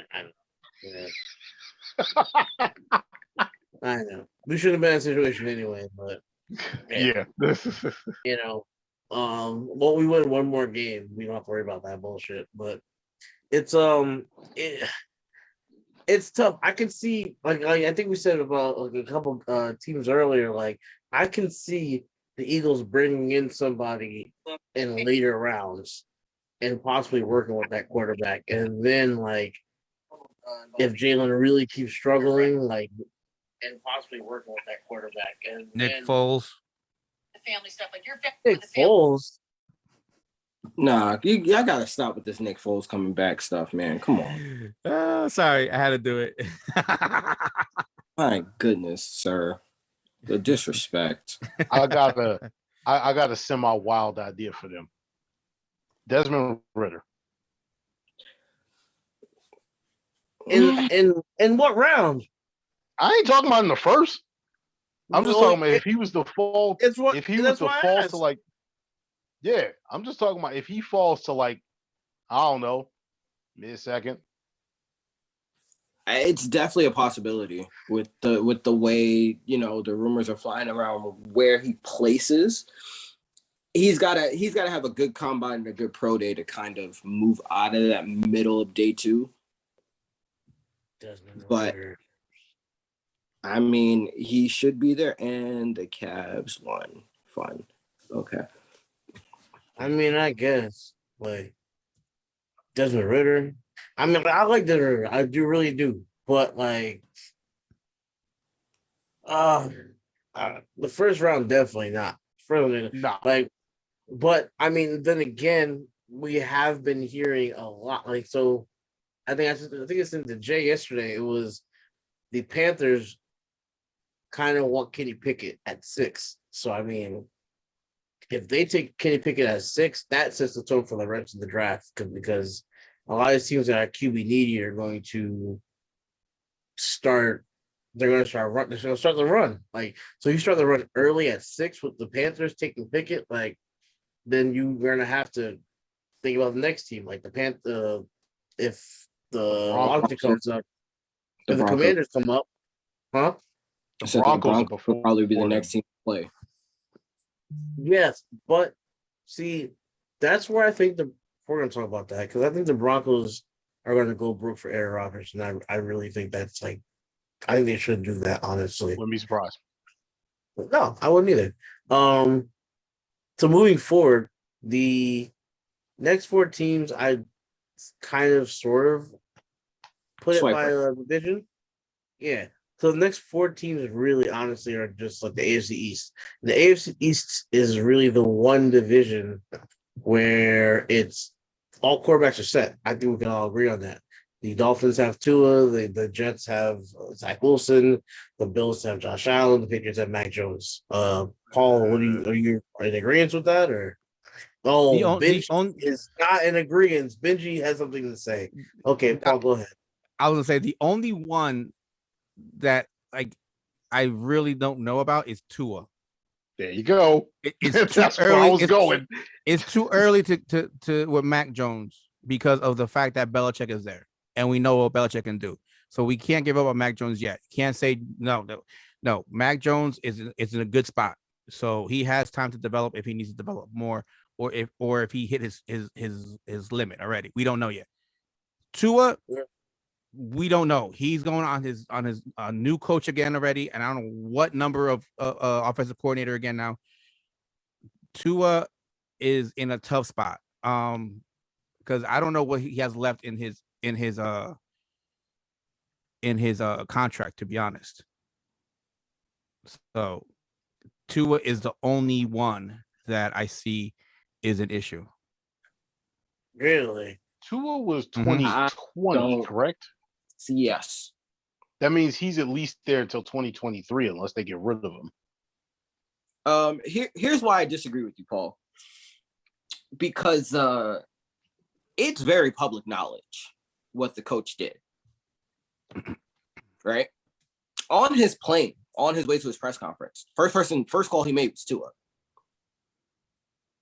S3: know. We shouldn't have been in a situation anyway, but
S4: yeah.
S3: Well, we win one more game. We don't have to worry about that bullshit. But it's it's tough. I can see like I think we said about like a couple teams earlier. Like I can see the Eagles bringing in somebody in later rounds and possibly working with that quarterback, and then like if Jalen really keeps struggling, like and possibly working with that quarterback and
S1: Nick Foles.
S5: The family stuff, like you're
S3: Nick Foles.
S2: Nah, y'all gotta stop with this Nick Foles coming back stuff, man. Come on.
S1: Sorry, I had to do it.
S2: My goodness, sir. The disrespect.
S4: I got a semi-wild idea for them. Desmond Ritter.
S3: In what round?
S4: I ain't talking about in the first. I'm just talking about if he was to fall. If he was to fall to like, yeah, I'm just talking about if he falls to like, I don't know, mid-second.
S2: It's definitely a possibility with the way the rumors are flying around where he places. He's gotta have a good combine and a good pro day to kind of move out of that middle of day 2. But I mean, he should be there, and the Cavs won. Fun. Okay.
S3: I mean, I guess like Desmond Ritter. I mean, I like Desmond Ritter. I really do. But like, the first round definitely not.
S4: Nah.
S3: Like, but I mean, then again, we have been hearing a lot. Like, so I think it's in the J yesterday. It was the Panthers kind of want Kenny Pickett at 6. So I mean, if they take Kenny Pickett at 6, that sets the tone for the rest of the draft because a lot of teams that are QB needy are going to start. They're going to start run. They're going to start the run. Like, so you start the run early at 6 with the Panthers taking Pickett. Like, then you're going to have to think about the next team, like the Panther. If the Washington comes up, if the Commanders come up, huh?
S2: The Broncos will probably be the next team to play.
S3: Yes, but see, that's where I think we're going to talk about that because I think the Broncos are going to go broke for Aaron Rodgers, and I really think that's like, I think they should do that. Honestly,
S4: Wouldn't be surprised.
S3: No, I wouldn't either. So moving forward, the next 4 teams, I kind of sort of put it by division. Yeah. So the next 4 teams really honestly are just like the AFC East. The AFC East is really the one division where it's all quarterbacks are set. I think we can all agree on that. The Dolphins have Tua, the Jets have Zach Wilson, the Bills have Josh Allen, the Patriots have Mac Jones. Paul, are you in agreement with that or? Oh, Benji is not in agreement. Benji has something to say. Okay, Paul, go ahead.
S1: I was gonna say the only one that like I really don't know about is Tua.
S4: There you go.
S1: It's too
S4: That's where
S1: early.
S4: I was going.
S1: It's too early to with Mac Jones because of the fact that Belichick is there, and we know what Belichick can do. So we can't give up on Mac Jones yet. Can't say no. Mac Jones is in a good spot, so he has time to develop if he needs to develop more, or if he hit his limit already. We don't know yet. Tua, we don't know. He's going on his new coach again already, and I don't know what number of offensive coordinator again now. Tua is in a tough spot because I don't know what he has left in his contract, to be honest. So Tua is the only one that I see is an issue.
S3: Really?
S4: Tua was
S1: Mhm.
S4: 2020, correct?
S2: Yes.
S4: That means he's at least there until 2023, unless they get rid of him.
S2: Here's why I disagree with you, Paul. Because it's very public knowledge what the coach did. Right? On his plane, on his way to his press conference, first call he made was Tua.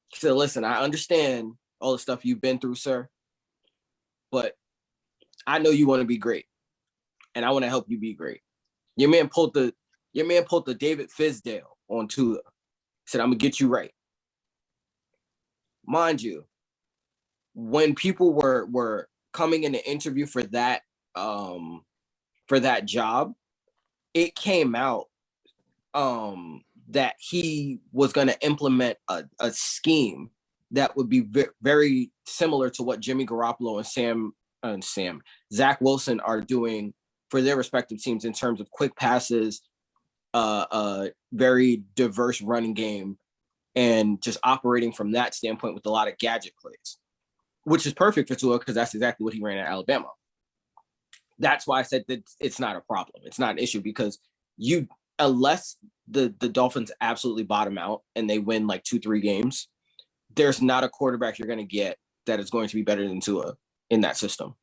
S2: He said, listen, I understand all the stuff you've been through, sir, but I know you want to be great, and I want to help you be great. Your man pulled the David Fizdale on Tua. Said, I'm gonna get you right. Mind you, when people were coming in to interview for that job, it came out that he was going to implement a scheme that would be very similar to what Jimmy Garoppolo and Zach Wilson are doing for their respective teams in terms of quick passes, very diverse running game, and just operating from that standpoint with a lot of gadget plays, which is perfect for Tua because that's exactly what he ran at Alabama. That's why I said that it's not a problem. It's not an issue because unless the Dolphins absolutely bottom out and they win like 2-3 games, there's not a quarterback you're going to get that is going to be better than Tua in that system.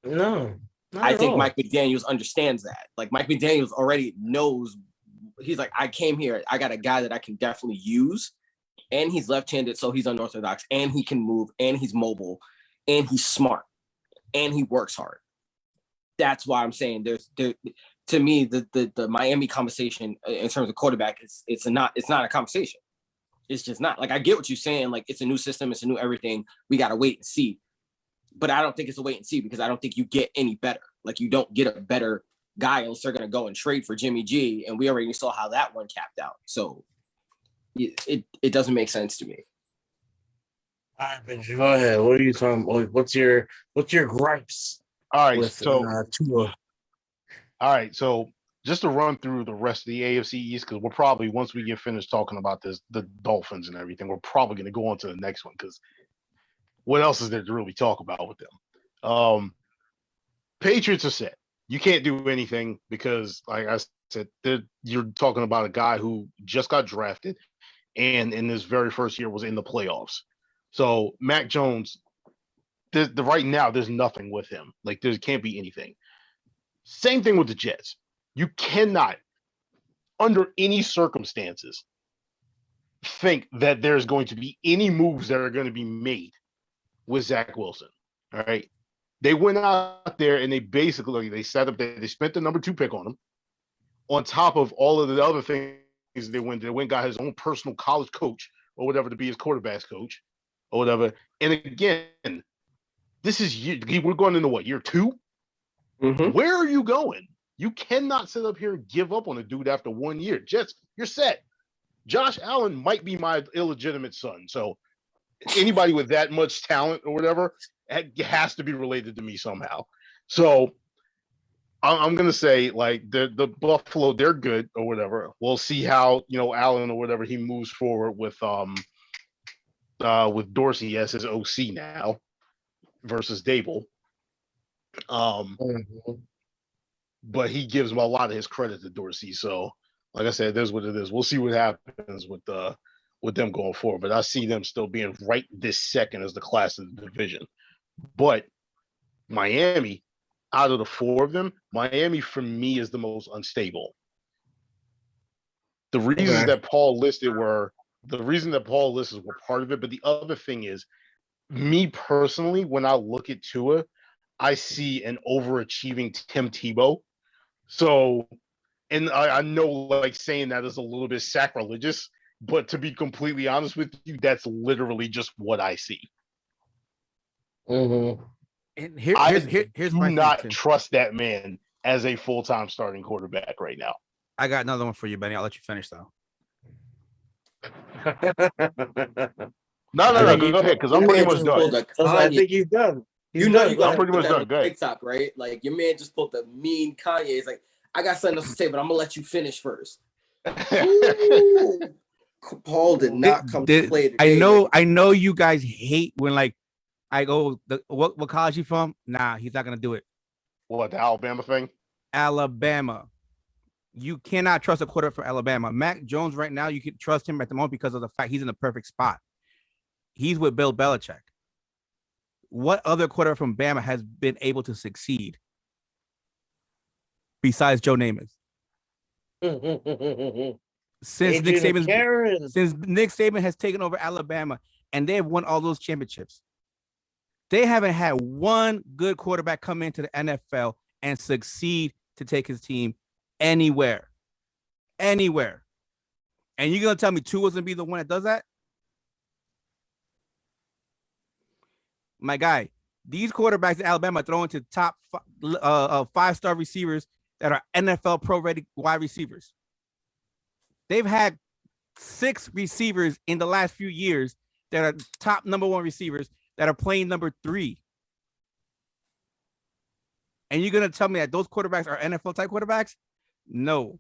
S3: No,
S2: I think Mike McDaniels understands that. Like Mike McDaniels already knows. He's like, I came here. I got a guy that I can definitely use. And he's left-handed, so he's unorthodox. And he can move. And he's mobile. And he's smart. And he works hard. That's why I'm saying to me, the Miami conversation in terms of quarterback, it's not a conversation. It's just not. Like, I get what you're saying. Like, it's a new system. It's a new everything. We got to wait and see. But I don't think it's a wait and see because I don't think you get any better. Like, you don't get a better guy unless they're going to go and trade for Jimmy G. And we already saw how that one capped out. So it doesn't make sense to me.
S3: All right, Benji, go ahead. What are you talking about? What's your gripes?
S4: All right,
S3: with Tua?
S4: All right, so just to run through the rest of the AFC East, because we're probably, once we get finished talking about this, the Dolphins and everything, we're probably going to go on to the next one because what else is there to really talk about with them? Patriots are set. You can't do anything because, like I said, you're talking about a guy who just got drafted and in his very first year was in the playoffs. So Mac Jones, right now, there's nothing with him. Like, there can't be anything. Same thing with the Jets. You cannot, under any circumstances, think that there's going to be any moves that are going to be made with Zach Wilson. All right. They went out there and they basically, they set up, they spent the number 2 pick on him. On top of all of the other things they went got his own personal college coach or whatever to be his quarterback's coach or whatever. And again, this is, we're going into what, year 2?
S2: Mm-hmm.
S4: Where are you going? You cannot sit up here and give up on a dude after 1 year. Jets, you're set. Josh Allen might be my illegitimate son. So anybody with that much talent or whatever has to be related to me somehow. So I'm going to say, like, the Buffalo, they're good or whatever. We'll see how, Allen or whatever, he moves forward with Dorsey as his OC now versus Dable. But he gives him a lot of his credit to Dorsey. So, like I said, there's what it is. We'll see what happens with them going forward. But I see them still being right this second as the class of the division. But Miami, out of the 4 of them, Miami for me is the most unstable. The reasons
S3: Okay.
S4: that Paul listed were part of it, but the other thing is, me personally, when I look at Tua, I see an overachieving Tim Tebow. So, and I know like saying that is a little bit sacrilegious, but to be completely honest with you, that's literally just what I see.
S3: Mm-hmm.
S1: And
S4: I
S1: here's
S4: do
S1: my
S4: not
S1: thing, Tim.
S4: trust that man as a full-time starting quarterback right now.
S6: I got another one for you, Benny. I'll let you finish though.
S4: No,
S3: I think
S4: go ahead, because I'm
S2: Your
S4: pretty
S2: man
S4: much
S2: just
S4: done.
S2: pulled a
S3: I
S2: Kanye.
S3: think he's done. He's
S2: You know
S3: done.
S2: you gotta
S4: I'm pretty
S2: put
S4: much
S2: that
S4: done.
S2: on
S4: Go ahead.
S2: TikTok, right? Like your man just pulled a mean Kanye. It's like, I got something else to say, but I'm gonna let you finish first. Ooh. Paul did not come to play today.
S1: I know you guys hate when like I go, what college you from? Nah, he's not gonna do it.
S4: What, the Alabama thing?
S1: Alabama. You cannot trust a quarterback from Alabama. Mac Jones right now, you can trust him at the moment because of the fact he's in the perfect spot. He's with Bill Belichick. What other quarterback from Bama has been able to succeed besides Joe Namath? Since Nick Saban has taken over Alabama and they have won all those championships, they haven't had one good quarterback come into the NFL and succeed to take his team anywhere. And you're gonna tell me Tua's gonna be the one that does that? My guy, these quarterbacks in Alabama throw into top 5-star receivers that are NFL pro-ready wide receivers. They've had 6 receivers in the last few years that are top number 1 receivers that are playing number 3. And you're going to tell me that those quarterbacks are NFL type quarterbacks? No,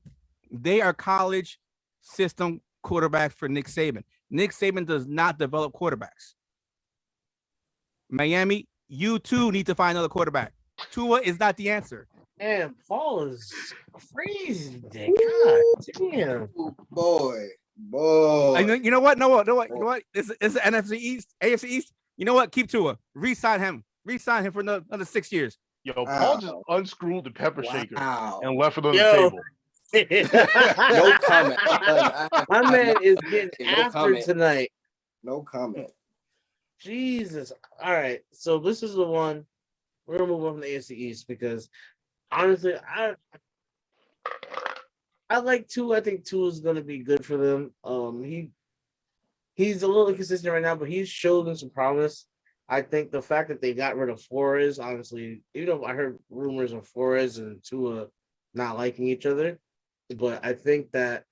S1: they are college system quarterbacks for Nick Saban. Nick Saban does not develop quarterbacks. Miami, you too need to find another quarterback. Tua is not the answer.
S3: Man, Paul is crazy. God damn.
S2: Ooh, boy.
S1: You know what? It's the NFC East, AFC East. You know what? Keep Tua. Re-sign him for another 6 years.
S4: Yo, Paul just unscrewed the pepper shaker and left it on
S3: Yo.
S4: the table.
S2: No comment.
S3: My man is getting
S2: No
S3: after
S2: comment.
S3: tonight.
S2: No comment.
S3: Jesus. All right. So this is the one. We're gonna move on from the AFC East because honestly, I like Tua. I think Tua is gonna be good for them. He's a little inconsistent right now, but he's showing some promise. I think the fact that they got rid of Flores, honestly, even though I heard rumors of Flores and Tua not liking each other, but I think that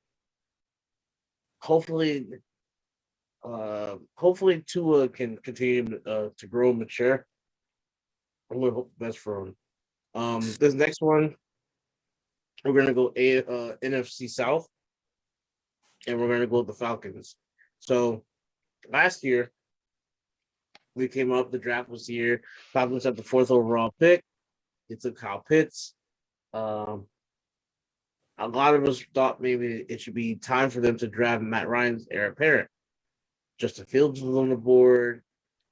S3: hopefully Tua can continue to grow and mature. I'm gonna hope the best for him. This next one, we're gonna go NFC South, and we're gonna go with the Falcons. So last year, we came up. The draft was here. Falcons had the 4th overall pick. They took Kyle Pitts. A lot of us thought maybe it should be time for them to draft Matt Ryan's heir apparent. Justin Fields was on the board.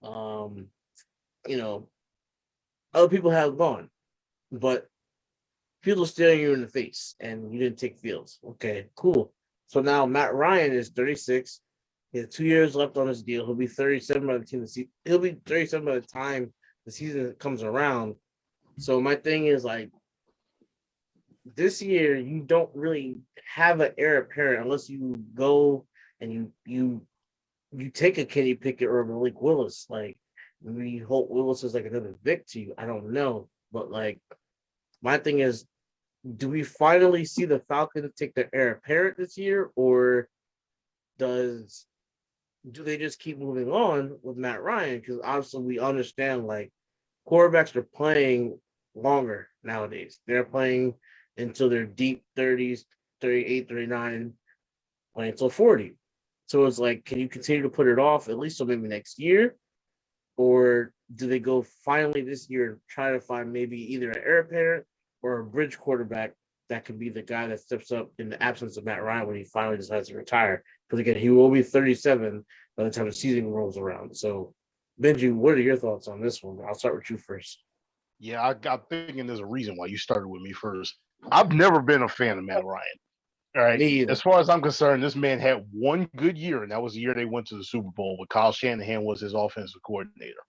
S3: Other people have gone, but Fields was staring you in the face, and you didn't take Fields. Okay, cool. So now Matt Ryan is 36. He has 2 years left on his deal. He'll be 37 by the team. He'll be 37 by the time the season comes around. So my thing is like, this year you don't really have an heir apparent unless you go and you take a Kenny Pickett or a Malik Willis. Like, we hope Willis is like another Vic to you. I don't know, but like, my thing is, do we finally see the Falcons take their heir apparent this year, or do they just keep moving on with Matt Ryan? Because obviously we understand like quarterbacks are playing longer nowadays. They're playing until their deep 30s, 38, 39, playing until 40. So it's like, can you continue to put it off at least till maybe next year? Or do they go finally this year and try to find maybe either an heir apparent or a bridge quarterback that could be the guy that steps up in the absence of Matt Ryan when he finally decides to retire? Because again, he will be 37 by the time the season rolls around. So, Benji, what are your thoughts on this one? I'll start with you first.
S4: Yeah, I got thinking there's a reason why you started with me first. I've never been a fan of Matt Ryan. All right.
S3: Me either.
S4: As far as I'm concerned, this man had one good year, and that was the year they went to the Super Bowl, but Kyle Shanahan was his offensive coordinator.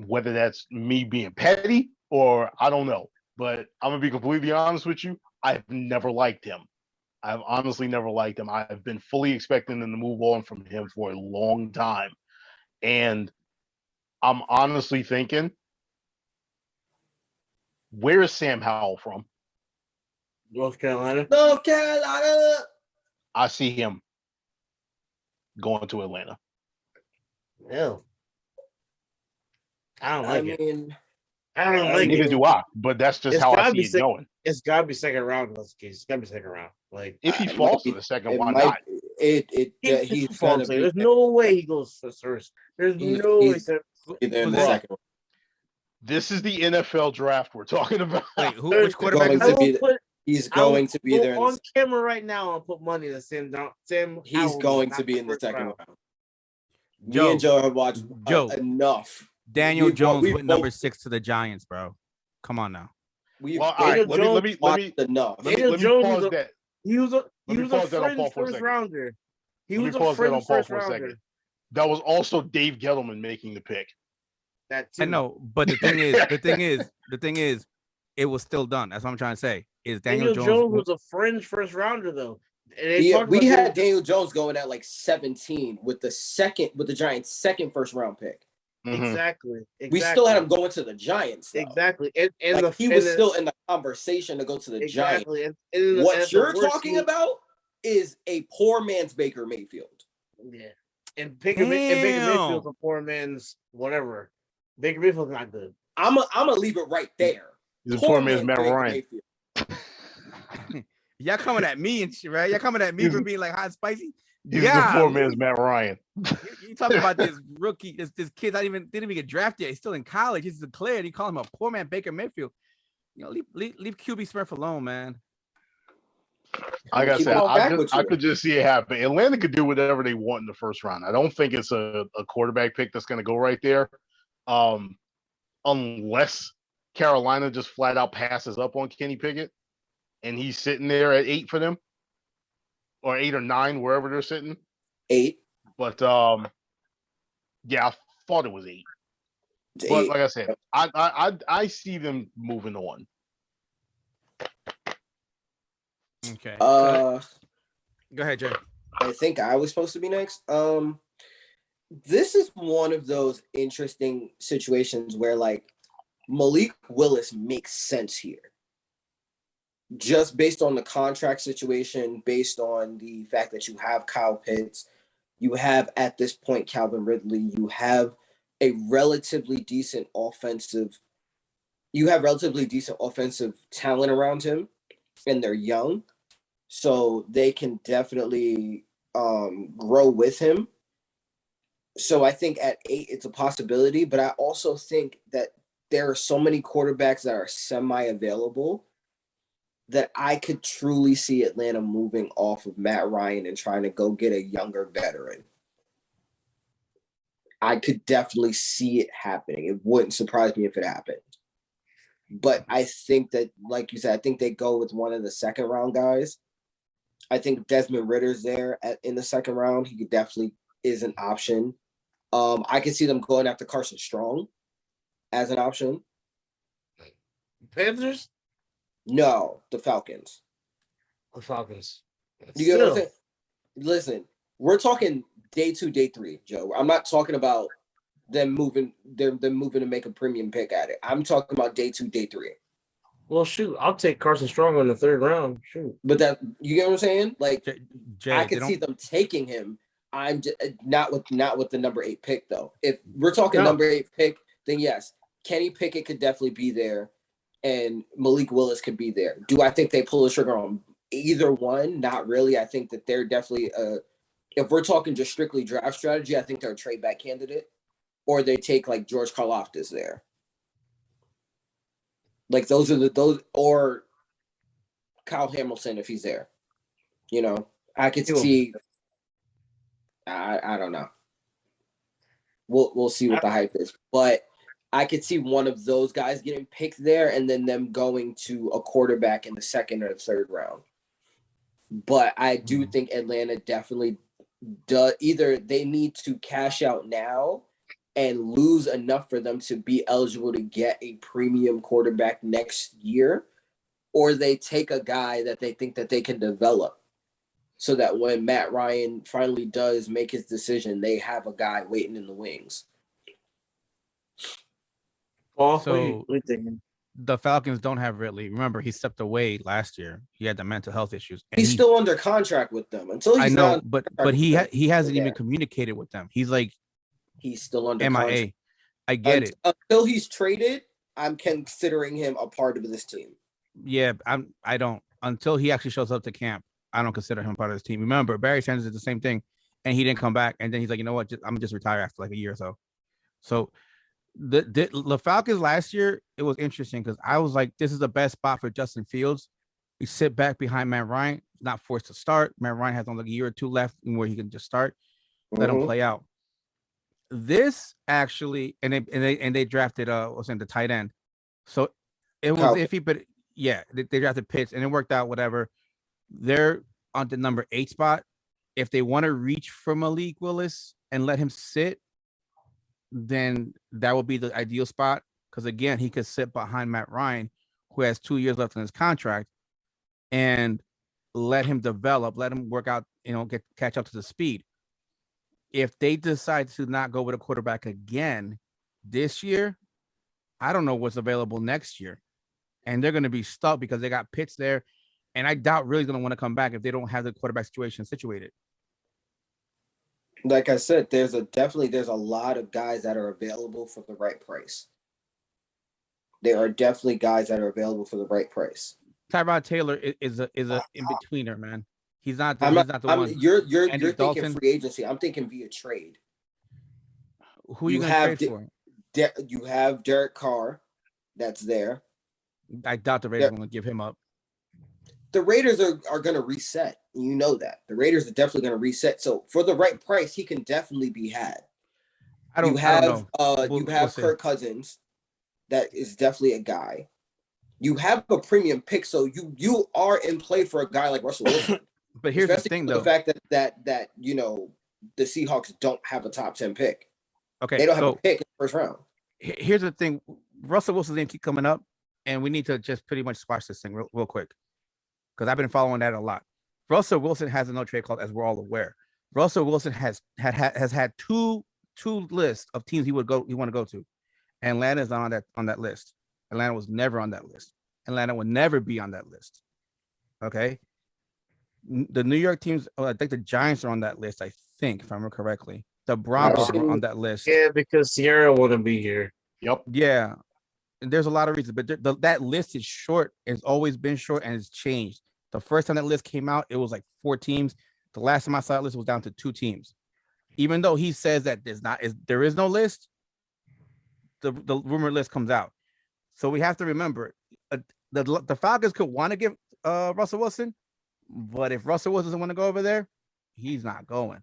S4: Whether that's me being petty or I don't know, but I'm gonna be completely honest with you. I've never liked him. I've honestly never liked him. I've been fully expecting them to move on from him for a long time, and I'm honestly thinking, where is Sam Howell from?
S3: North Carolina.
S2: North Carolina.
S4: I see him going to Atlanta.
S3: Hell. I don't like it.
S2: mean,
S3: I don't like
S4: Neither
S3: it.
S4: do I, but that's just
S3: It's
S4: how I
S3: gotta
S4: see
S3: be
S4: it
S3: sick.
S4: going.
S3: It's gotta be second round in this case. It's gotta be second round. Like
S4: If he
S2: it
S4: falls
S2: might
S4: to
S2: be-
S4: the second,
S2: it
S4: why
S2: might.
S4: not?
S2: He's gonna be
S3: There's no way he goes first. There's
S2: He's-
S3: no way.
S2: he's- there in the
S1: Who's
S2: second.
S4: This is the NFL draft we're talking about.
S1: Wait, who?
S3: There's
S1: Which quarterback?
S2: going
S1: Is
S3: I
S2: to
S1: it?
S3: will
S2: be-
S3: put.
S2: He's
S3: I will
S2: going to be
S3: go
S2: there. In
S3: on
S2: the,
S3: camera right now and put money that Sam.
S2: he's
S3: Howell
S2: going
S3: is
S2: to
S3: not
S2: be in the
S3: first
S2: second
S3: round.
S2: round.
S1: Joe.
S2: Me and Joe have watched
S1: Joe.
S2: enough.
S1: Daniel
S2: We've-
S1: Jones
S2: we've
S1: went number
S2: both-
S1: 6 to the Giants, bro. Come on now.
S2: We've
S4: Well, all right.
S3: Daniel
S4: Let me
S2: watched enough.
S3: Daniel
S4: let me
S3: Jones
S4: pause
S3: was a-
S4: that.
S3: He was a
S4: me
S3: fringe
S4: pause that on Paul for a
S3: first
S4: second.
S3: rounder. He
S4: Let me
S3: was a
S4: pause that on
S3: fringe
S4: Paul
S3: first
S4: for a second.
S3: rounder.
S4: That was also Dave Gettleman making the pick.
S3: That too.
S1: I know, but the thing is, it was still done. That's what I'm trying to say. Is
S3: Daniel
S1: Daniel
S3: Jones
S1: Jones?
S3: was a fringe first rounder though. And they
S2: Yeah,
S3: talked
S2: we
S3: about
S2: had Daniel Jones going at like 17 with the Giants' second first round pick.
S4: Mhm.
S3: Exactly.
S2: We still had him going to the Giants. Though.
S3: Exactly. And
S2: Like, he was still in the conversation to go to the Giants.
S3: exactly. And
S2: What you're
S3: the worst
S2: talking
S3: team-
S2: about is a poor man's Baker Mayfield.
S3: Yeah. And Baker Mayfield's
S1: Damn.
S3: a poor man's whatever. Baker Mayfield's not good.
S2: I'm gonna leave it right there.
S4: He's a poor man's Matt
S2: Baker
S4: Ryan.
S2: Mayfield.
S1: Y'all coming at me and shit, right? Y'all coming at me for being like hot and spicy.
S4: He's
S1: Yeah.
S4: the poor man's Matt Ryan.
S1: You talking about this rookie, this kid didn't even get drafted yet. He's still in college. He's declared. You call him a poor man Baker Mayfield. You know, leave QB Smith alone, man.
S4: Like I
S2: Keep
S4: said,
S2: going back with
S4: I
S2: you.
S4: could just see it happen. Atlanta could do whatever they want in the first round. I don't think it's a quarterback pick that's going to go right there, unless Carolina just flat out passes up on Kenny Pickett, and he's sitting there at 8 for them, or 8 or 9, wherever they're sitting.
S2: 8.
S4: But yeah, I thought it was 8.
S2: to
S4: But
S2: 8.
S4: like I said, I see them moving on.
S1: Okay.
S2: Uh,
S1: Go ahead, Jay.
S2: I think I was supposed to be next. This is one of those interesting situations where like Malik Willis makes sense here. Just based on the contract situation, based on the fact that you have Kyle Pitts, you have at this point Calvin Ridley, you have a relatively decent offensive talent around him, and they're young, so they can definitely grow with him. So I think at 8 it's a possibility, but I also think that there are so many quarterbacks that are semi-available that I could truly see Atlanta moving off of Matt Ryan and trying to go get a younger veteran. I could definitely see it happening. It wouldn't surprise me if it happened. But I think that, like you said, I think they go with one of the second round guys. I think Desmond Ritter's there in the second round. He definitely is an option. I can see them going after Carson Strong as an option.
S3: Panthers?
S2: No, the Falcons.
S3: The Falcons.
S2: You get what I'm saying? Listen, we're talking day 2, day 3, Joe. I'm not talking about them moving to make a premium pick at it. I'm talking about day 2, day 3.
S3: Well, shoot, I'll take Carson Strong in the third round. Shoot.
S2: But that, you get what I'm saying? Like,
S1: Jay,
S2: I could see them taking him. I'm just, not with the number 8 pick though. If we're talking number 8 pick, then yes, Kenny Pickett could definitely be there, and Malik Willis could be there. Do I think they pull the trigger on either one? Not really. I think that they're definitely if we're talking just strictly draft strategy, I think they're a trade back candidate, or they take like George Karlaftis there. Like those or Kyle Hamilton if he's there. You know, I could see. I don't know. We'll see what the hype is, but I could see one of those guys getting picked there, and then them going to a quarterback in the second or the third round. But I do think Atlanta definitely does. Either they need to cash out now and lose enough for them to be eligible to get a premium quarterback next year, or they take a guy that they think that they can develop so that when Matt Ryan finally does make his decision, they have a guy waiting in the wings.
S3: Paul,
S1: So-
S3: what you thinking?
S1: The Falcons don't have Ridley. Remember, he stepped away last year. He had the mental health issues. And
S2: He's still under contract with them until he's
S1: I know,
S2: not.
S1: but he hasn't
S2: Yeah.
S1: even communicated with them. He's like
S2: He's still under
S1: MIA.
S2: contract.
S1: I get it.
S2: Until he's traded, I'm considering him a part of this team.
S1: Yeah, I don't until he actually shows up to camp. I don't consider him part of this team. Remember, Barry Sanders did the same thing, and he didn't come back. And then he's like, you know what? I'm just retire after like a year or so. So the Falcons last year, it was interesting because I was like, this is the best spot for Justin Fields. You sit back behind Matt Ryan, not forced to start. Matt Ryan has only like a year or two left where he can just start, let him play out. This actually, and they drafted the tight end, so it was iffy, but yeah, they drafted Pitts and it worked out. Whatever, they're on the number 8 spot. If they want to reach for Malik Willis and let him sit, then that would be the ideal spot because again, he could sit behind Matt Ryan, who has 2 years left on his contract, and let him develop, let him work out, catch up to the speed. If they decide to not go with a quarterback again this year, I don't know what's available next year. And they're going to be stuck because they got Pitts there. And I doubt really going to want to come back if they don't have the quarterback situation situated.
S2: Like I said, there's a lot of guys that are available for the right price. There are definitely guys that are available for the right price.
S1: Tyrod Taylor is a in-betweener, man. He's not the one.
S2: You're
S1: Andy
S2: thinking
S1: Dalton.
S2: free agency. I'm thinking via trade.
S1: Who are you going to trade for?
S2: You have Derek Carr that's there.
S1: I doubt the Raiders are going to give him up.
S2: The Raiders are going to reset. You know that. The Raiders are definitely going to reset. So for the right price, he can definitely be had. I don't know. You have Kirk Cousins. That is definitely a guy. You have a premium pick, so you are in play for a guy like Russell Wilson.
S1: But here's the thing, though.
S2: The fact that the Seahawks don't have a top 10 pick.
S1: Okay,
S2: they don't have a pick in the first round. Here's
S1: the thing: Russell Wilson's name keep coming up, and we need to just pretty much squash this thing real quick because I've been following that a lot. Russell Wilson has a no trade clause, as we're all aware. Russell Wilson has had two lists of teams he want to go to. Atlanta's not on that list. Atlanta was never on that list. Atlanta would never be on that list. Okay. The New York teams, I think the Giants are on that list, I think, if I remember correctly. The Broncos are on that list.
S3: Yeah, because Sierra wouldn't be here.
S4: Yep.
S1: Yeah. And there's a lot of reasons, but that list is short. It's always been short and it's changed. The first time that list came out, it was like 4 teams. The last time I saw that list was down to 2 teams. Even though he says that there is no list, the rumor list comes out. So we have to remember the Falcons could want to give Russell Wilson, but if Russell Wilson doesn't want to go over there, he's not going.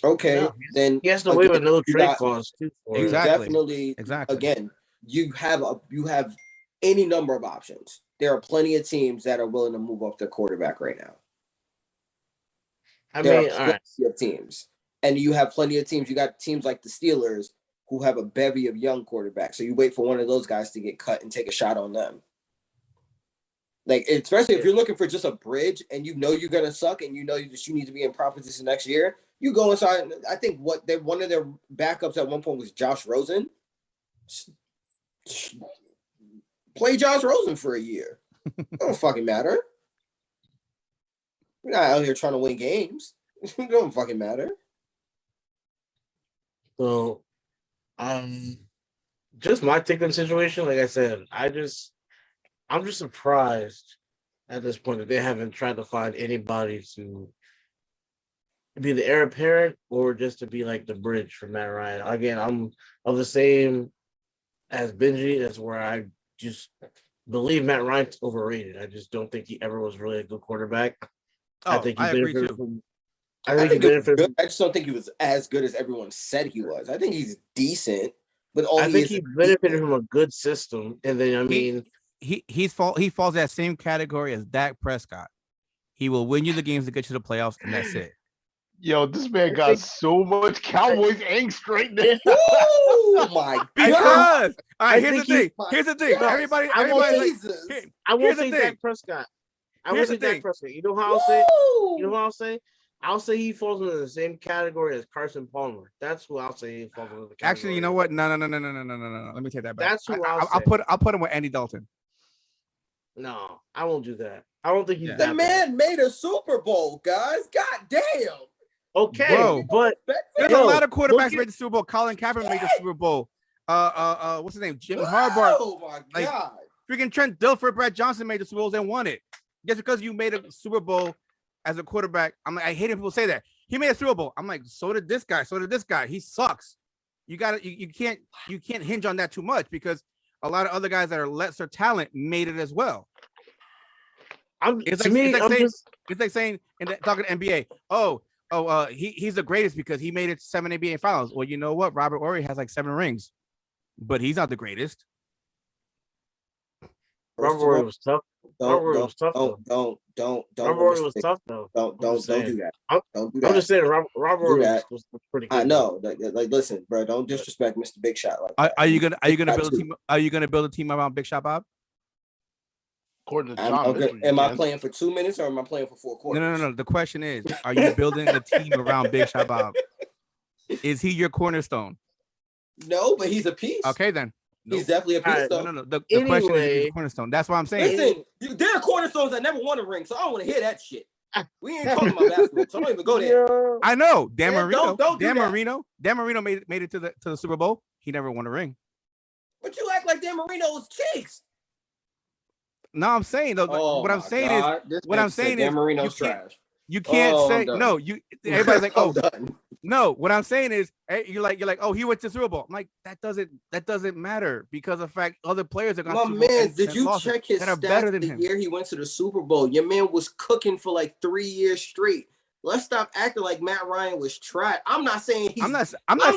S2: Okay, then
S3: he has to waive a no trade clause too.
S1: Exactly.
S2: Again, you have any number of options. There are plenty of teams that are willing to move up their quarterback right now. There are plenty of teams, and you have plenty of teams. You got teams like the Steelers who have a bevy of young quarterbacks. So you wait for one of those guys to get cut and take a shot on them. Like, especially if you're looking for just a bridge and you know you're gonna suck and you know that you need to be in prop position next year, you go inside. I think one of their backups at one point was Josh Rosen. Play Josh Rosen for a year. It don't fucking matter. You're not out here trying to win games. It don't fucking matter.
S3: So, just my take on the situation. Like I said, I'm just surprised at this point that they haven't tried to find anybody to be the heir apparent or just to be like the bridge for Matt Ryan. Again, I'm of the same as Benji. That's where I just believe Matt Ryan's overrated. I just don't think he ever was really a good quarterback.
S1: I agree too.
S2: I just don't think he was as good as everyone said he was. I think he's decent, but
S3: I think he benefited from a good system. And then
S1: he falls that same category as Dak Prescott.
S6: He will win you the games to get you to the playoffs, and that's it.
S4: Yo, this man got so much Cowboys angst right now.
S2: Oh my god!
S6: Because all right,
S3: I
S6: here's the
S3: think
S6: thing. Here's the thing.
S2: Yes.
S6: Everybody's
S2: Jesus.
S6: like,
S3: I will
S6: here's the
S3: say
S6: thing.
S3: Dak Prescott. I will
S6: Here's
S3: say
S6: the thing.
S3: Dak Prescott. You know how I'll say?
S2: Woo!
S3: You know how I'll say? I'll say he falls into the same category as Carson Palmer. That's who I'll say he falls into the category.
S6: Actually, you know what? No. Let me take that back.
S3: That's who I'll
S6: I'll
S3: say.
S6: put him with Andy Dalton.
S3: No, I won't do that. I don't think he's
S6: Yeah.
S2: The
S3: that
S2: man made a Super Bowl, guys. God damn.
S3: bad. Okay,
S6: Bro.
S3: but
S6: There's
S3: Yo,
S6: a lot of quarterbacks
S3: look at-
S6: made the Super Bowl. Colin Kaepernick made the Super Bowl. What's his name? Jimmy Harbaugh.
S2: Oh my
S6: like-
S2: god.
S6: Freaking Trent Dilfer, Brad Johnson made the Super Bowls and won it. Just because you made a Super Bowl as a quarterback, I'm like, I hate when people say that. He made a Super Bowl. I'm like, so did this guy. So did this guy. He sucks. You can't hinge on that too much because a lot of other guys that are lesser talent made it as well. It's like saying talking to NBA. He's the greatest because he made it 7 NBA finals. Well, you know what? Robert Horry has like 7 rings, but he's not the greatest.
S3: Robert Horry was tough. Robert Horry was tough though.
S2: Don't.
S3: Robert Horry was tough though.
S2: Don't do that. Don't do
S3: I'm
S2: that.
S3: just saying Robert Horry
S2: that.
S3: was pretty good.
S2: I know. Like, listen, bro. Don't disrespect Mr. Big Shot. Like that.
S6: Are you gonna build a
S2: Got
S6: team? Are you gonna build a team around Big Shot Bob?
S4: According to John, Mitchell,
S2: Am I
S4: man.
S2: playing for 2 minutes or am I playing for 4 quarters?
S6: No. The question is, are you building a team around Big Shot Bob? Is he your cornerstone?
S2: No, but he's a piece.
S6: Okay, then.
S2: He's definitely a piece.
S3: Alright,
S2: though.
S6: No. The question is, he's a cornerstone. That's what I'm saying.
S2: Listen, there are cornerstones that never won a ring, so I don't want to hear that shit. We ain't talking about basketball, so I don't even go there.
S3: Yeah.
S6: I know. Dan
S2: Yeah,
S6: Marino.
S2: don't do
S6: Dan
S2: that.
S6: Marino. Dan Marino made it to the Super Bowl. He never won a ring.
S2: But you act like Dan Marino's cheeks.
S6: No, I'm saying though.
S2: Oh
S6: what I'm
S2: my
S6: saying
S2: God.
S6: is,
S2: This
S6: what
S2: man
S6: I'm saying
S2: said Dan
S6: is,
S2: Marino's
S6: you can't-
S2: trash.
S6: you can't
S2: Oh, I'm
S6: say
S2: done.
S6: no. Everybody's like,
S2: I'm
S6: oh
S2: done.
S6: no. What I'm saying is, hey, you're like, oh, he went to Super Bowl. I'm like, that doesn't matter because of the fact other players are going.
S2: My
S6: to Super Bowl
S2: man,
S6: and
S2: did you
S6: losses
S2: check his
S6: that are better
S2: stats
S6: than
S2: the
S6: him?
S2: year he went to the Super Bowl? Your man was cooking for like 3 years straight. Let's stop acting like Matt Ryan was trash. I'm not saying he's.
S6: I'm not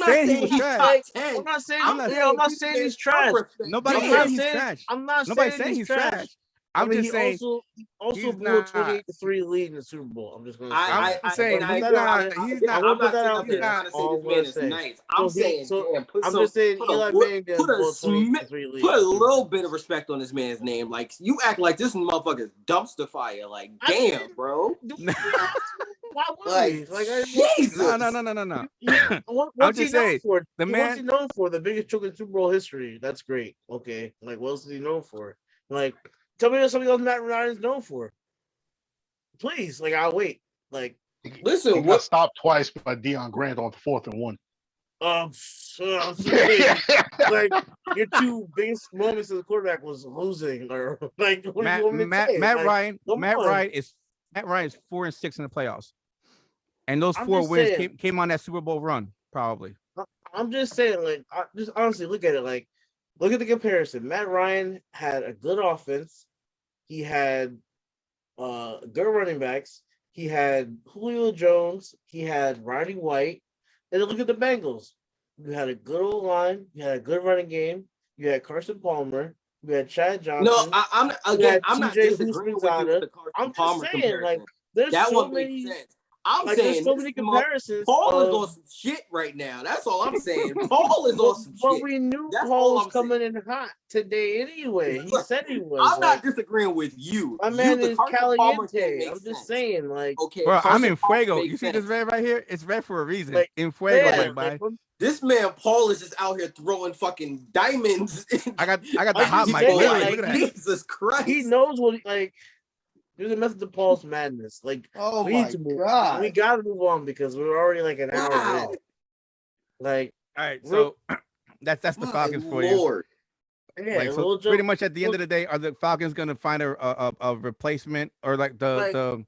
S6: saying he was
S2: he's
S6: trash.
S2: top 10.
S3: I'm not saying.
S2: I'm
S3: I'm not saying he's trash.
S6: Nobody's
S3: I'm
S6: saying
S3: not
S6: he's
S3: saying-
S6: trash.
S3: I'm not
S6: Nobody's
S3: saying he's trash.
S6: I'm just saying.
S3: He also
S6: he's
S3: blew a
S6: not-
S3: 28-3 lead in the Super Bowl. I'm just going to say.
S6: I'm saying
S3: and I-
S6: he's
S3: I-
S6: not.
S3: I-
S6: He's
S3: I
S6: not.
S3: won't put that
S2: sitting
S3: out
S2: up here
S3: there.
S2: trying to say
S3: All
S2: this
S3: I'm
S2: man
S3: gonna
S2: is
S3: say.
S2: nice. I'm
S3: So
S2: saying, damn,
S3: I'm just saying Eli Manning didn't
S2: put
S3: blow a
S2: a
S3: 28-3 lead.
S2: put a little bit of respect on this man's name. Like, you act like this motherfucker's dumpster fire. Like,
S3: I
S2: damn,
S3: didn't-
S2: bro.
S3: Why would
S2: Like,
S3: we?
S2: Jesus.
S6: No.
S3: What's
S6: I'm
S3: he
S6: just
S3: known
S6: saying,
S3: for?
S6: the
S3: What's he
S6: man.
S3: known for? The biggest choke in Super Bowl history. That's great. Okay. Like, what else is he known for? Like, tell me what something else Matt Ryan's known for. Please. Like, I'll wait. Like,
S2: Listen,
S4: He got
S2: what?
S4: stopped twice by Deion Grant on 4th and 1.
S3: like your 2 biggest moments of the quarterback was losing, or like what do you want me to say?
S6: Matt
S3: Like,
S6: Ryan.
S3: come
S6: Matt
S3: on.
S6: Ryan is 4-6 in the playoffs, and those
S3: I'm
S6: 4
S3: just
S6: wins
S3: saying.
S6: came on that Super Bowl run probably.
S3: I'm just saying, like, just honestly look at it. Like, look at the comparison. Matt Ryan had a good offense. He had good running backs. He had Julio Jones. He had Roddy White. And then look at the Bengals. You had a good old line. You had a good running game. You had Carson Palmer. You had Chad Johnson.
S2: No, I'm not
S3: TJ
S2: disagreeing with you
S3: Houshmandzada.
S2: with the Carson
S3: I'm
S2: Palmer
S3: just saying, like,
S2: comparison.
S3: there's
S2: That
S3: so
S2: one
S3: many.
S2: makes sense. I'm
S3: Like,
S2: saying
S3: there's so many comparisons.
S2: Paul is
S3: of-
S2: on some shit right now. That's all I'm saying. Paul is on some
S3: but
S2: shit.
S3: we knew
S2: That's
S3: Paul
S2: all
S3: was
S2: I'm
S3: coming in hot today anyway. He said he was.
S2: I'm
S3: like,
S2: not disagreeing with you.
S3: my man
S2: the
S3: is
S2: Carson Palmer thing
S3: caliente.
S2: makes
S3: I'm just
S2: sense.
S3: saying, like,
S2: Okay,
S6: Bro, I'm
S2: Carson
S6: in
S2: Palmer
S6: fuego.
S2: makes
S6: You see
S2: sense.
S6: this red right here? It's red for a reason.
S3: Like,
S6: In fuego,
S3: yeah,
S6: my boy.
S2: This man Paul is just out here throwing fucking diamonds.
S6: I got the
S3: I'm
S6: hot
S3: just
S6: mic.
S3: saying,
S6: Literally,
S3: like,
S6: look at that.
S2: Jesus Christ.
S3: he knows what like. There's a method to Paul's madness. Like,
S2: Oh
S3: we
S2: my
S3: need to move.
S2: God.
S3: We gotta move on because we're already like an hour
S2: Wow.
S3: in. Like,
S6: All right, so that's the
S2: My
S6: Falcons for you.
S2: Lord.
S3: yeah,
S6: Like,
S3: a
S6: so
S3: little
S6: pretty
S3: joke.
S6: much at the end of the day, are the Falcons going to find a replacement or like the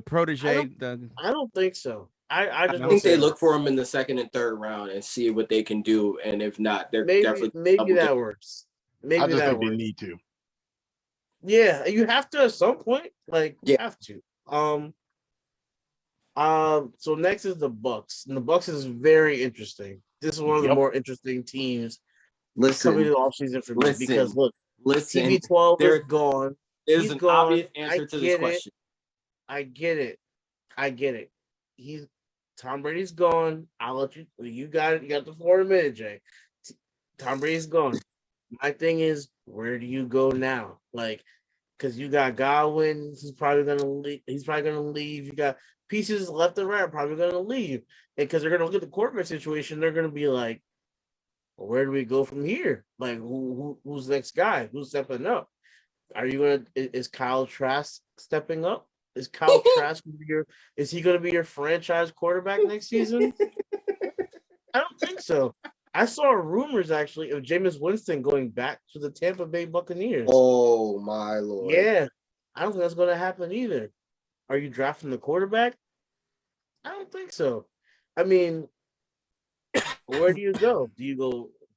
S6: protege?
S3: I don't think so. I just
S2: I
S6: No.
S2: think they
S3: don't
S2: look for him in the 2nd and 3rd round and see what they can do. And if not, they're
S3: maybe
S2: definitely
S3: that works.
S4: I
S3: Maybe
S4: just
S3: that
S4: think they
S3: works.
S4: need to.
S3: Yeah, you have to at some point. Like, you
S2: Yeah.
S3: have to. So next is the Bucks, and the Bucks is very interesting. This is one of the
S4: Yep.
S3: more interesting teams coming to
S2: listen.
S3: the offseason for me
S2: Listen.
S3: because look,
S2: Listen,
S3: TB12
S2: there-
S3: is gone.
S2: there's
S3: he's
S2: an
S3: gone.
S2: obvious
S3: I
S2: answer to
S3: get
S2: this
S3: it.
S2: question.
S3: I get it. He's Tom Brady's gone. I'll let you. You got it. You got the 4 minute, Jay. Tom Brady's gone. My thing is, where do you go now? Like, because you got Godwin, he's probably gonna leave. You got pieces left and right, probably gonna leave. And because they're gonna look at the quarterback situation, they're gonna be like, well, where do we go from here? Like, who's the next guy? Who's stepping up? Are you gonna? Is Kyle Trask stepping up? Is Kyle Trask is he gonna be your franchise quarterback next season? I don't think so. I saw rumors actually of Jameis Winston going back to the Tampa Bay Buccaneers.
S2: Oh my Lord.
S3: Yeah. I don't think that's going to happen either. Are you drafting the quarterback? I don't think so. I mean, where do you go? Do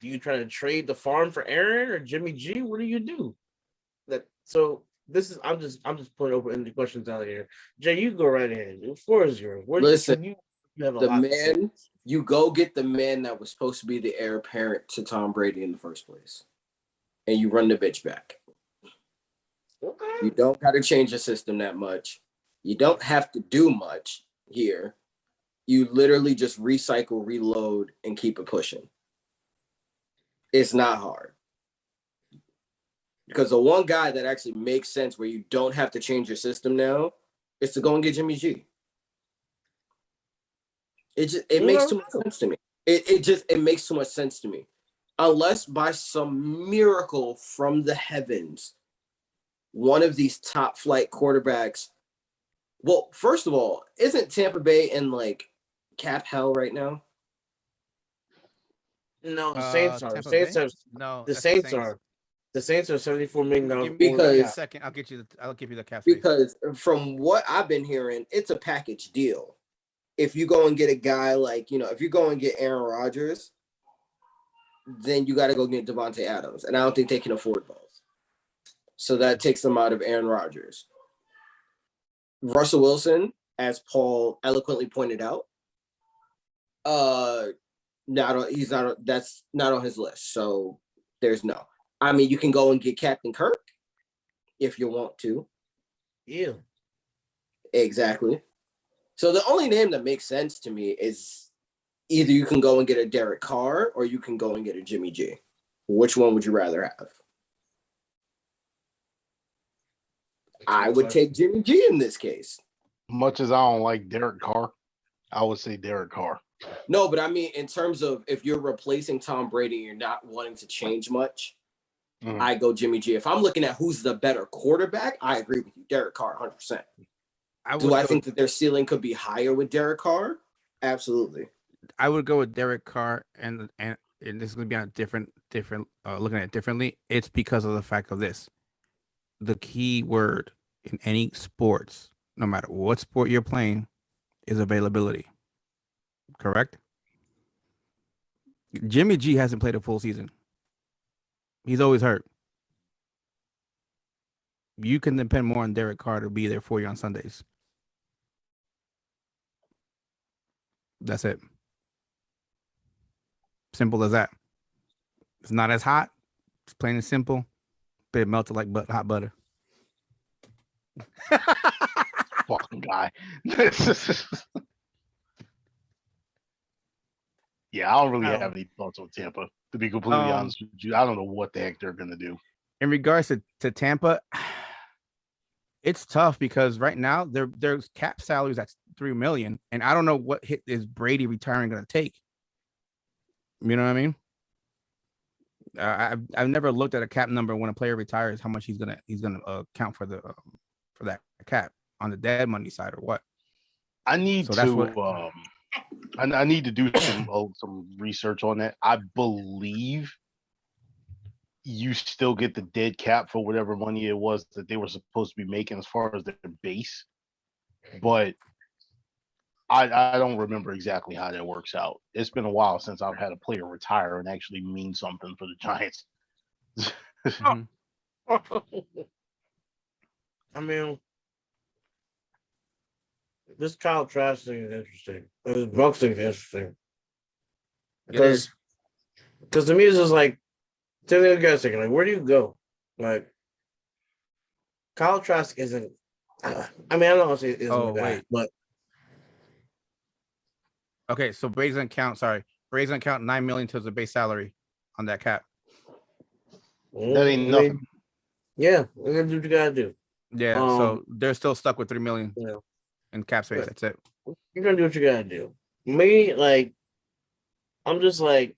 S3: you try to trade the farm for Aaron or Jimmy G? What do you do? I'm just putting open-ended questions out here. Jay, you go right ahead. The floor is yours.
S2: Listen,
S3: you have a
S2: the
S3: lot to say.
S2: man, you go get the man that was supposed to be the heir apparent to Tom Brady in the first place, and you run the bitch back.
S3: Okay.
S2: You don't got to change the system that much. You don't have to do much here. You literally just recycle, reload, and keep it pushing. It's not hard. Because the one guy that actually makes sense where you don't have to change your system now is to go and get Jimmy G. It makes too much sense to me. It makes too much sense to me. Unless by some miracle from the heavens, one of these top flight quarterbacks. Well, first of all, isn't Tampa Bay in like cap hell right now?
S3: No, the Saints are.
S1: Tampa
S3: Saints
S1: Bay?
S3: are.
S1: No,
S3: The
S1: that's
S3: Saints are. The Saints are $74 million.
S1: Give me a
S2: Because-
S1: second. I'll give you the cap space.
S2: Because from what I've been hearing, it's a package deal. If you go and get a guy like, if you go and get Aaron Rodgers, then you got to go get Devontae Adams. And I don't think they can afford both. So that takes them out of Aaron Rodgers. Russell Wilson, as Paul eloquently pointed out, that's not on his list. So there's no. I mean, you can go and get Captain Kirk if you want to.
S3: Yeah.
S2: Exactly. So the only name that makes sense to me is either you can go and get a Derek Carr or you can go and get a Jimmy G. Which one would you rather have? I would take Jimmy G in this case.
S4: Much as I don't like Derek Carr, I would say Derek Carr.
S2: No, but I mean, in terms of if you're replacing Tom Brady and you're not wanting to change much, I go Jimmy G. If I'm looking at who's the better quarterback, I agree with you. Derek Carr, 100%. Do I think that their ceiling could be higher with Derek Carr? Absolutely.
S1: I would go with Derek Carr, and this is going to be on a different, looking at it differently. It's because of the fact of this. The key word in any sports, no matter what sport you're playing, is availability. Correct? Jimmy G hasn't played a full season. He's always hurt. You can depend more on Derek Carr to be there for you on Sundays. That's it. Simple as that. It's not as hot. It's plain and simple. But it melted like hot butter.
S4: Fucking guy. Yeah, I don't really have any thoughts on Tampa, to be completely honest with you. I don't know what the heck they're going to do.
S1: In regards to Tampa, it's tough because right now their cap salaries at $3 million, and I don't know what hit is Brady retiring going to take. You know what I mean? I've never looked at a cap number when a player retires, how much he's gonna count for that cap on the dead money side or what.
S4: I need I need to do some research on that. I believe you still get the dead cap for whatever money it was that they were supposed to be making as far as their base, but I don't remember exactly how that works out. It's been a while since I've had a player retire and actually mean something for the Giants.
S3: I mean, this Kyle Trask thing is interesting. This Bucks thing is interesting. Because to me, it's just like, tell the other guys thinking, like, where do you go? Like, Kyle Trask isn't, I mean, I don't know if it is
S6: Oh,
S3: bad,
S6: wait.
S3: but
S6: Okay, so Braves doesn't count. Sorry, Braves doesn't count 9 million to the base salary on that cap.
S4: That ain't nothing.
S3: Yeah, we're gonna do what you gotta do.
S6: Yeah, so they're still stuck with 3 million
S3: You know,
S6: in cap space.
S3: Right.
S6: That's it.
S3: you're gonna do what you gotta do. Me, like, I'm just like,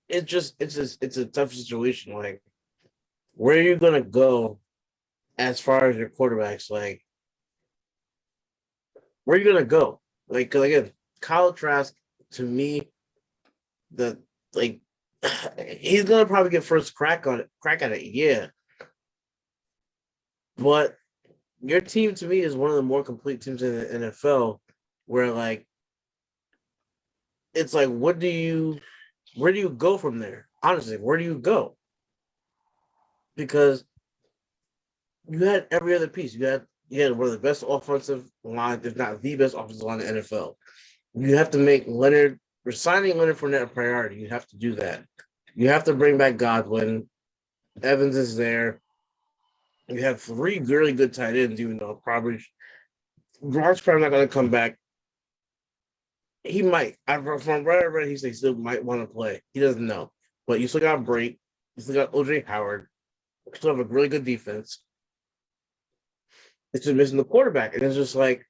S3: it's a tough situation. Like, where are you gonna go as far as your quarterbacks? Like, where are you gonna go? Like, because again, Kyle Trask, to me, the like, he's gonna probably get first crack at it, yeah. But your team, to me, is one of the more complete teams in the NFL, where like, it's like, where do you go from there? Honestly, where do you go? Because you had every other piece. You had one of the best offensive lines, if not the best offensive line in the NFL. You have to make signing Leonard Fournette a priority. You have to do that. You have to bring back Godwin. Evans is there. You have 3 really good tight ends, even though Gronk's probably not going to come back. He might. From what I read, he still might want to play. He doesn't know. But you still got Brake. You still got OJ Howard. You still have a really good defense. It's just missing the quarterback. And it's just like,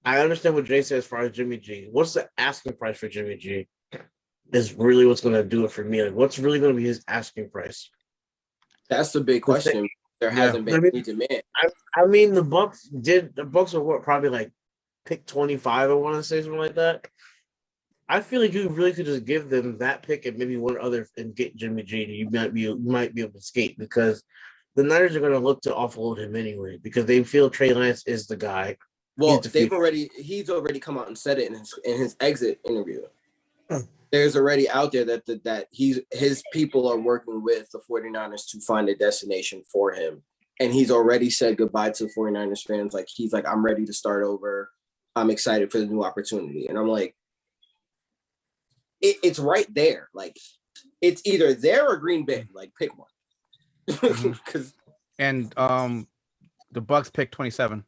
S3: I understand what Jay said as far as Jimmy G. What's the asking price for Jimmy G? Is really what's going to do it for me. Like, what's really going to be his asking price?
S2: That's the big question. There hasn't been any demand.
S3: I mean, the Bucks are what, probably like pick 25, I want to say, something like that. I feel like you really could just give them that pick and maybe one other and get Jimmy G. You might be able to escape, because the Niners are going to look to offload him anyway, because they feel Trey Lance is the guy.
S2: Well, he's already come out and said it in his exit interview. There's already out there that his people are working with the 49ers to find a destination for him. And he's already said goodbye to 49ers fans. Like, he's like, I'm ready to start over. I'm excited for the new opportunity. And I'm like, it's right there. Like, it's either there or Green Bay. Like, pick one.
S6: And the Bucks pick 27.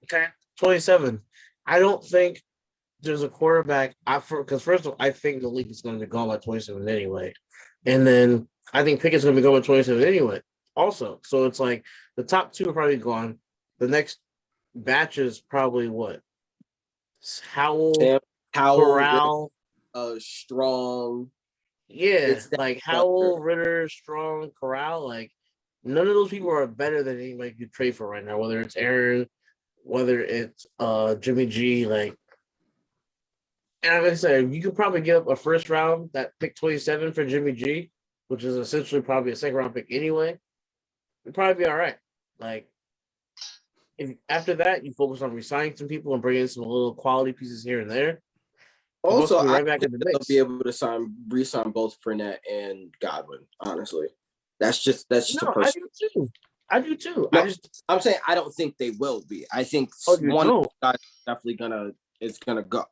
S3: Okay, 27. I don't think there's a quarterback. Because first of all, I think the league is going to be gone by 27 anyway, and then I think Pickett's going to be going by 27 anyway. Also, so it's like the top 2 are probably gone. The next batch is probably what? Howell, Corral,
S2: Strong.
S3: Yeah, like Howell, Ritter, Strong, Corral. Like, none of those people are better than anybody you trade for right now. Whether it's Aaron, whether it's Jimmy G, like, and like I said, you could probably give up a first round, that pick 27 for Jimmy G, which is essentially probably a second round pick anyway. It'd probably be all right. Like, if after that you focus on resigning some people and bringing in some little quality pieces here and there.
S2: Also,
S3: right
S2: I
S3: back
S2: think
S3: in the
S2: they'll
S3: mix.
S2: be able to re-sign both Fournette and Godwin. Honestly, that's just a person.
S3: I do too.
S2: No, I'm saying I don't think they will be. I think one of those guys definitely is gonna go.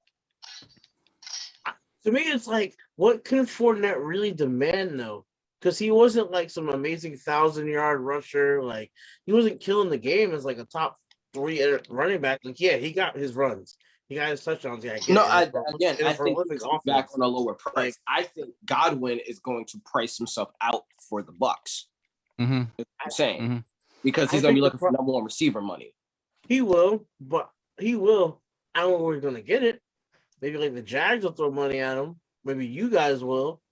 S3: To me, it's like, what can Fournette really demand though? Because he wasn't like some amazing 1,000-yard rusher. Like, he wasn't killing the game as like a top 3 running back. Like, yeah, he got his runs. He got his touchdowns. Yeah,
S2: I think he's back on a lower price. Like, I think Godwin is going to price himself out for the Bucks.
S6: Mm-hmm.
S2: I'm saying because he's going to be looking for number 1 receiver money.
S3: He will, but he will. I don't know where he's going to get it. Maybe like the Jags will throw money at him. Maybe you guys will.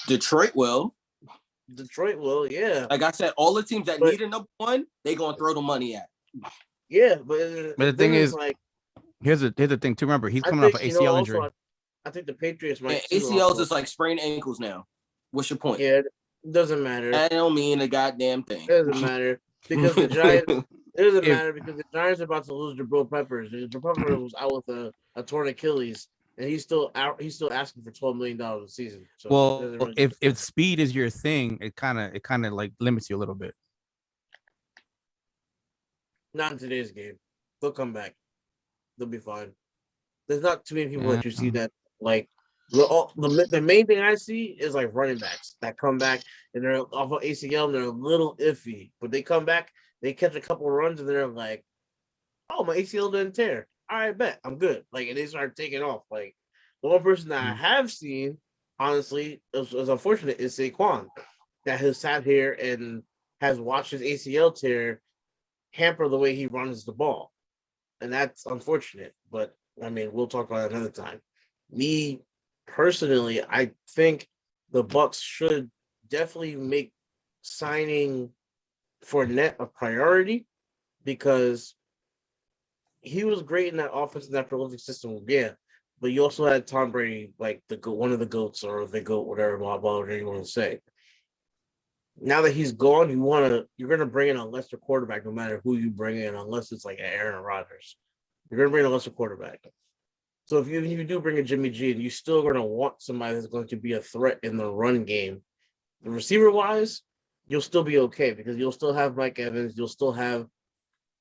S2: Detroit will,
S3: yeah.
S2: Like I said, all the teams that need a number 1, they're going to throw the money at.
S3: Yeah, but
S6: the thing is, like, here's the thing too. Remember, he's coming off an ACL injury.
S3: I think the Patriots might.
S2: ACLs is like sprained ankles now. What's your point?
S3: Yeah, it doesn't matter.
S2: I don't mean a goddamn thing.
S3: It doesn't matter because the Giants. It doesn't matter because the Giants are about to lose Jabril Peppers. Jabril Peppers was out with a torn Achilles, and he's still out. He's still asking for $12 million a season. So
S6: well, if speed is your thing, it kind of like limits you a little bit.
S3: Not in today's game. They'll come back. They'll be fine. There's not too many people that you see that like. The main thing I see is like running backs that come back and they're off of ACL and they're a little iffy, but they come back They catch a couple runs and they're like, "Oh, my ACL didn't tear. All right, bet I'm good." Like, and they start taking off. Like, the one person that I have seen, honestly, is unfortunate is Saquon, that has sat here and has watched his ACL tear hamper the way he runs the ball, and that's unfortunate. But I mean, we'll talk about it another time. Me personally, I think the Bucks should definitely make signing Fournette a priority because he was great in that offense in that prolific system. Yeah, but you also had Tom Brady, like one of the goats or the goat, whatever whatever you want to say. Now that he's gone, you're gonna bring in a lesser quarterback, no matter who you bring in, unless it's like Aaron Rodgers. You're gonna bring in a lesser quarterback. So if you do bring in Jimmy G, you're still gonna want somebody that's going to be a threat in the run game. The receiver wise, you'll still be okay because you'll still have Mike Evans, you'll still have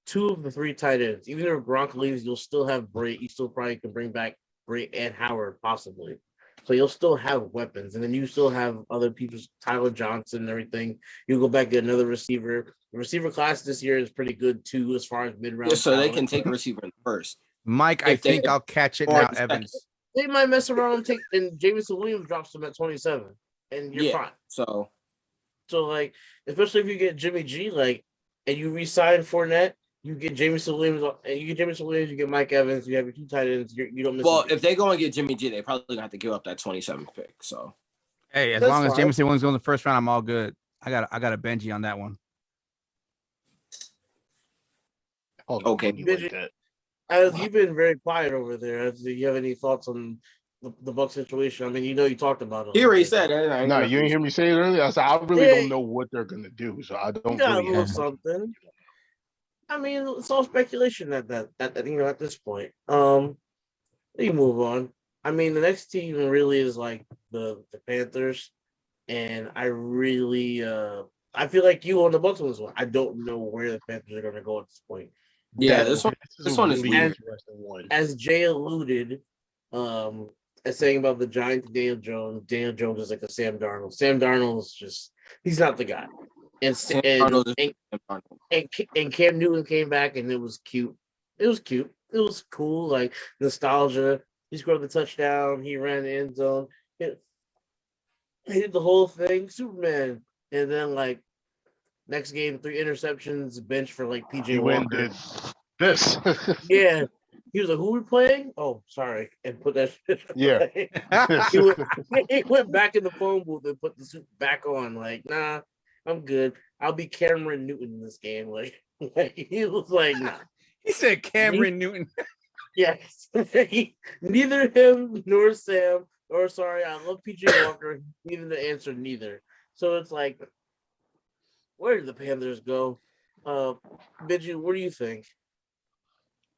S3: 2 of the 3 tight ends. Even if Gronk leaves, you'll still have Bray. You still probably can bring back Bray and Howard possibly. So you'll still have weapons, and then you still have other people, Tyler Johnson and everything. You go back get another receiver. The receiver class this year is pretty good too, as far as mid-round.
S2: Yeah, so they
S3: talent.
S2: can take a receiver in first.
S6: Mike, I think I'll catch it now, Evans.
S3: They might mess around and take, and Jameson Williams drops them at 27, and you're fine.
S2: So
S3: like, especially if you get Jimmy G, like, and you re-sign Fournette, you get Jameson Williams, you get Mike Evans, you have your 2 tight ends, you don't miss.
S2: Well, if they go and get Jimmy G, they probably gonna have to give up that 27th pick. So
S6: hey, as long as Jameson Williams goes in the first round, I'm all good. I got a Benji on that one.
S2: Okay,
S3: As you've been very quiet over there, do you have any thoughts on the Buck situation? I mean, you talked about it.
S2: He already said
S4: it. No, you didn't hear me say it earlier. I said I really don't know what they're gonna do, so I don't really have
S3: something. I mean, it's all speculation at at this point. You move on. I mean, the next team really is like the Panthers, and I really I feel like you on the Bucks on this one. I don't know where the Panthers are gonna go at this point.
S2: Yeah, this one is weird.
S3: As Jay alluded, as saying about the Giants, Daniel Jones is like a Sam Darnold. Sam Darnold is just, he's not the guy. And Cam Newton came back and it was cute. It was cute. It was cool, like nostalgia. He scored the touchdown. He ran the end zone. He did the whole thing, Superman. And then like next game, 3 interceptions, bench for like PJ Walker.
S4: This.
S3: Yeah. He was like, "Who we playing?" Oh, sorry, and put that shit.
S4: Yeah.
S3: he went back in the phone booth and put the suit back on. Like, nah, I'm good. I'll be Cameron Newton in this game. Like he was like, nah.
S6: He said Cameron Newton.
S3: Yes. Neither him nor Sam, or sorry, I love PJ Walker. Neither the answer, neither. So it's like, where did the Panthers go? Benji, what do you think?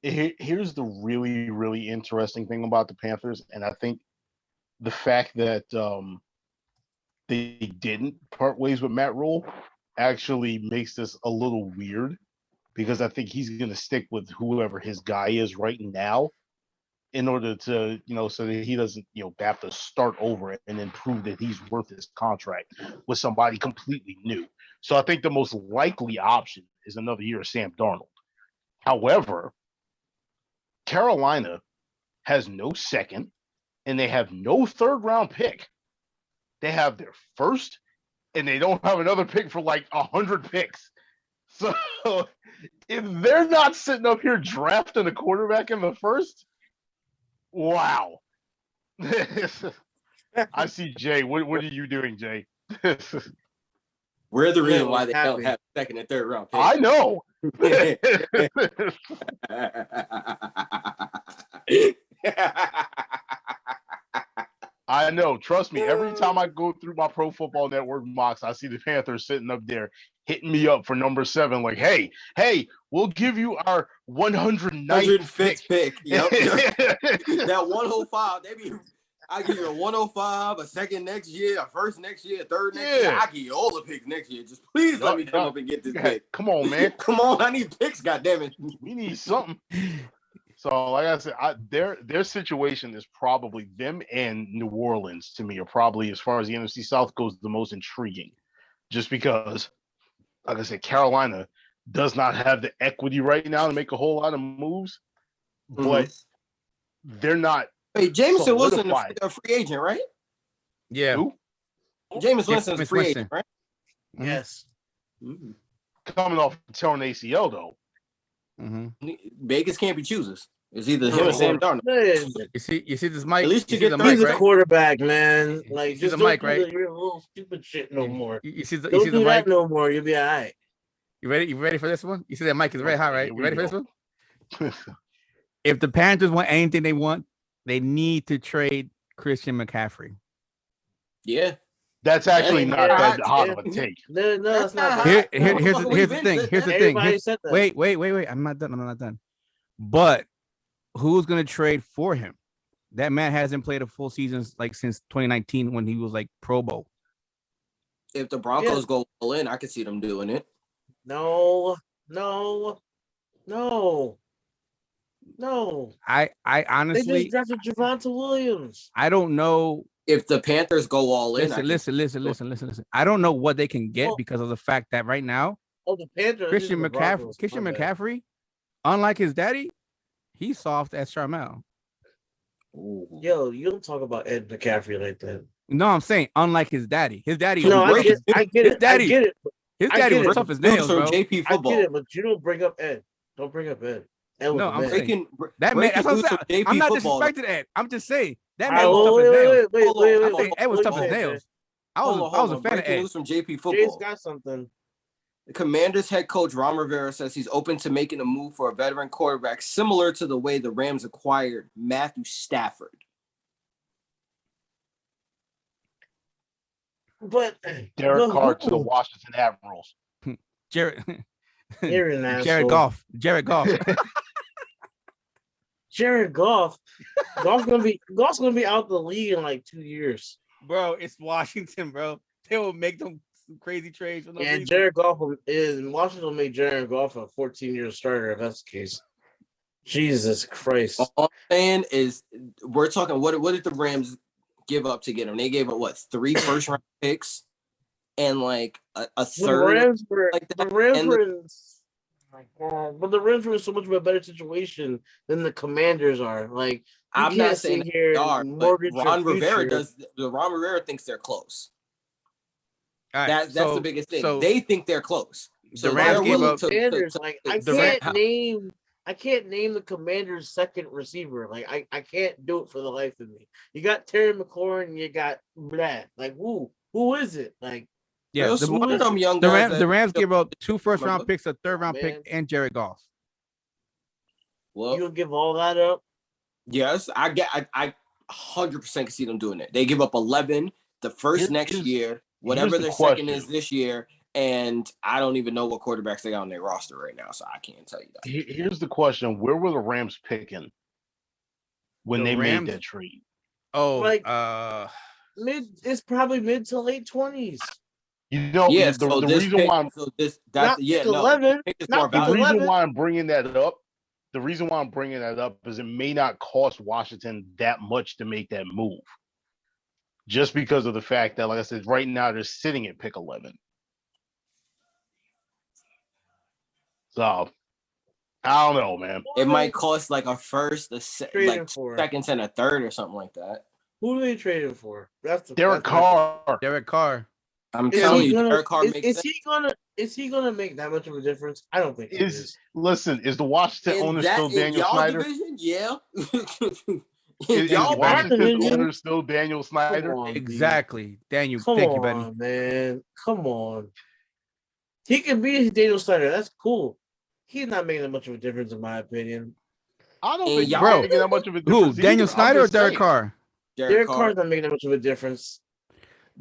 S4: Here's the really, really interesting thing about the Panthers, and I think the fact that they didn't part ways with Matt Rule actually makes this a little weird, because I think he's going to stick with whoever his guy is right now in order to, so that he doesn't, have to start over and then prove that he's worth his contract with somebody completely new. So I think the most likely option is another year of Sam Darnold. However, Carolina has no second, and they have no 3rd round pick. They have their first, and they don't have another pick for like 100 picks. So if they're not sitting up here drafting a quarterback in the first, wow. I see Jay. What are you doing, Jay?
S2: We're the reason why they don't have 2nd and 3rd round picks.
S4: I know. I know. Trust me. Every time I go through my Pro Football Network mocks, I see the Panthers sitting up there hitting me up for number 7. Like, hey, we'll give you our 195th
S2: pick. Yep. That 105. I give you a 105, a 2nd next year, a 1st next year, a 3rd next year. I give you all the picks next year. Just please let me come up and get this pick.
S4: Come on, man.
S2: Come on, I need picks. Goddammit.
S4: We need something. So, like I said, their situation is probably, them and New Orleans to me are probably, as far as the NFC South goes, the most intriguing. Just because, like I said, Carolina does not have the equity right now to make a whole lot of moves, but they're not.
S2: Wait, Jameson Wilson,
S4: solidified.
S2: a free agent, right?
S1: Yeah.
S4: Who?
S2: Jameis Winston's a
S1: Jameis
S2: free
S1: Winston.
S2: agent, right?
S3: Yes.
S2: Mhm.
S4: Coming off torn ACL though.
S2: Vegas can't be choosers. It's either him or Sam Darnold.
S3: Man,
S1: You see this mic?
S2: At least you get
S1: the
S2: the-
S1: mic,
S3: he's a
S1: right?
S3: quarterback, man.
S1: You
S3: Like,
S1: see
S3: just
S1: the
S3: don't
S1: mic,
S3: do
S1: right?
S3: your little stupid shit no more.
S1: You see the
S3: Don't do that
S1: mic?
S3: no more. You'll be all right.
S1: You ready? You ready for this one? You see that mic is very hot, right?
S4: Here
S1: You
S4: we
S1: ready for
S4: go.
S1: this one? If the Panthers want anything they want, they need to trade Christian McCaffrey.
S2: Yeah.
S4: That's actually not that hot of a
S3: Yeah.
S4: take.
S3: No, that's not
S2: not
S3: bad.
S1: Here's
S2: Motherfucker,
S1: the
S2: we've
S1: thing.
S2: been
S1: Here's the
S2: said
S1: thing.
S3: Everybody said that.
S1: Wait. I'm not done. But who's gonna trade for him? That man hasn't played a full season like since 2019 when he was like Pro Bowl.
S2: If the Broncos go all in, I could see them doing it.
S3: No.
S1: I
S3: They
S1: honestly,
S3: just drafted Javonte Williams.
S1: I don't know.
S2: If the Panthers go all in,
S1: Listen. I don't know what they can get
S3: Well-
S1: because of the fact that right now
S3: Oh, the Panthers.
S1: Christian
S3: the Broncos.
S1: Christian
S3: My bad.
S1: McCaffrey, unlike his daddy, he's soft as Charmel.
S3: Yo, you don't talk about Ed McCaffrey like that.
S1: No, I'm saying unlike his daddy. His daddy,
S3: No, I get
S1: his
S3: it.
S1: daddy,
S3: I get it.
S1: his
S3: I
S1: daddy
S3: get
S1: was
S3: it.
S1: tough as
S2: Dudes
S1: nails,
S2: from
S1: bro.
S2: JP
S3: I
S2: football.
S3: get it, but you don't bring up Ed. Don't bring up Ed. Ed was
S1: No,
S3: the
S1: I'm
S3: man.
S1: saying-
S2: Breaking,
S1: That man,
S2: breaking
S1: that's what I'm
S2: news
S1: saying.
S2: from JP
S1: I'm not
S2: football.
S1: disrespecting Ed. I'm just saying that
S3: All
S1: man
S3: right,
S1: was tough as nails. I'm saying Ed was
S3: What
S1: tough
S3: you
S1: as
S3: saying,
S1: nails. I
S2: Hold
S1: was a
S2: on.
S1: fan of
S2: Breaking
S1: Ed.
S2: news from JP
S3: Jay's
S2: football.
S3: got something.
S2: The Commanders head coach Ron Rivera says he's open to making a move for a veteran quarterback similar to the way the Rams acquired Matthew Stafford.
S3: But
S4: Derek Carr to the
S3: who?
S4: Washington Admirals.
S1: Jared,
S3: You're an asshole.
S1: Jared Goff.
S3: Jared Goff. Goff's gonna be out the league in like 2 years.
S1: Bro, it's Washington, bro. They will make them some crazy trades for no
S3: And
S1: reason.
S3: Jared Goff Washington will make Jared Goff a 14-year starter if that's the case. Jesus Christ.
S2: All I'm saying is we're talking what did the Rams give up to get him? They gave up what 3 first-round picks and like a third.
S3: The Rams were
S2: like that,
S3: the Rams
S2: and
S3: were in, my God, but the Rams were in so much of a better situation than the Commanders are. Like you
S2: I'm
S3: can't
S2: not saying
S3: sit here
S2: they are,
S3: and
S2: but
S3: mortgage
S2: Ron
S3: your
S2: Rivera
S3: future.
S2: does. Ron Rivera thinks they're close.
S1: All right,
S2: That's
S1: so-
S2: the biggest thing.
S1: so
S2: they think they're close. So
S1: the Rams
S2: they're
S1: gave
S2: willing
S1: up-
S3: Commanders, like I
S1: the
S3: can't name the Commanders' second receiver. Like I can't do it for the life of me. You got Terry McLaurin, you got Brad. Like who is it? Like
S1: yeah,
S2: There's
S1: the,
S2: one of them young
S1: the
S2: guys.
S1: Rams, the Rams gave up 2 first-round
S2: Remember?
S1: picks, a third-round
S3: Man.
S1: pick, and Jared Goff.
S2: Well,
S3: you'll give all that up?
S2: yes, I 100% can see them doing it. They give up 11 the first next year, whatever
S4: the
S2: their second
S4: question.
S2: is this year, and I don't even know what quarterbacks they got on their roster right now, so I can't tell you that.
S4: Here's the question: where were the Rams picking when
S1: The
S4: they
S1: Rams?
S4: made that trade?
S1: Oh,
S3: Like- It's probably mid to late 20s.
S4: You know,
S2: Yeah,
S4: the
S2: this
S4: reason
S2: pick,
S4: why
S2: so this
S3: Not
S2: that yeah,
S3: pick
S2: no,
S3: 11,
S2: pick is
S3: not
S2: more
S3: pick
S4: the
S2: valuable.
S4: reason
S3: 11.
S4: why I'm bringing that up, the reason why I'm bringing that up is it may not cost Washington that much to make that move, just because of the fact that, like I said, right now they're sitting at pick 11. So I don't know, man.
S2: It might cost like a first,
S3: Trading
S2: like
S3: for.
S2: seconds and a third or something like that.
S3: Who are they trading for? That's the
S4: Derek
S3: that's my-
S4: Carr.
S1: Derek Carr.
S2: I'm
S3: Is
S2: telling
S3: he
S2: you,
S3: gonna-
S2: Derek Carr
S3: is,
S2: makes
S3: is
S2: sense.
S3: he gonna make that much of a difference? I don't think he is.
S4: Listen, is the Washington
S2: In
S4: owner
S2: that-
S4: still
S2: in
S4: Daniel
S2: y'all
S4: Snyder?
S2: division, yeah.
S4: Is
S2: Y'all
S4: the
S3: bad
S4: Washington
S3: division?
S4: owner still Daniel Snyder?
S3: Come on, dude.
S1: Exactly. Daniel,
S3: Come
S1: thank
S3: on,
S1: you, Benny.
S3: man. Come on. He can be Daniel Snyder. That's cool. He's not making that much of a difference, in my opinion.
S4: I don't
S2: And
S4: think
S2: y'all-
S4: y'all making that much of a
S1: Who?
S4: difference.
S1: Daniel
S4: either. I'm
S1: Snyder or
S4: just
S1: Derek
S4: saying.
S1: Carr?
S3: Derek Carr's not making that much of a difference.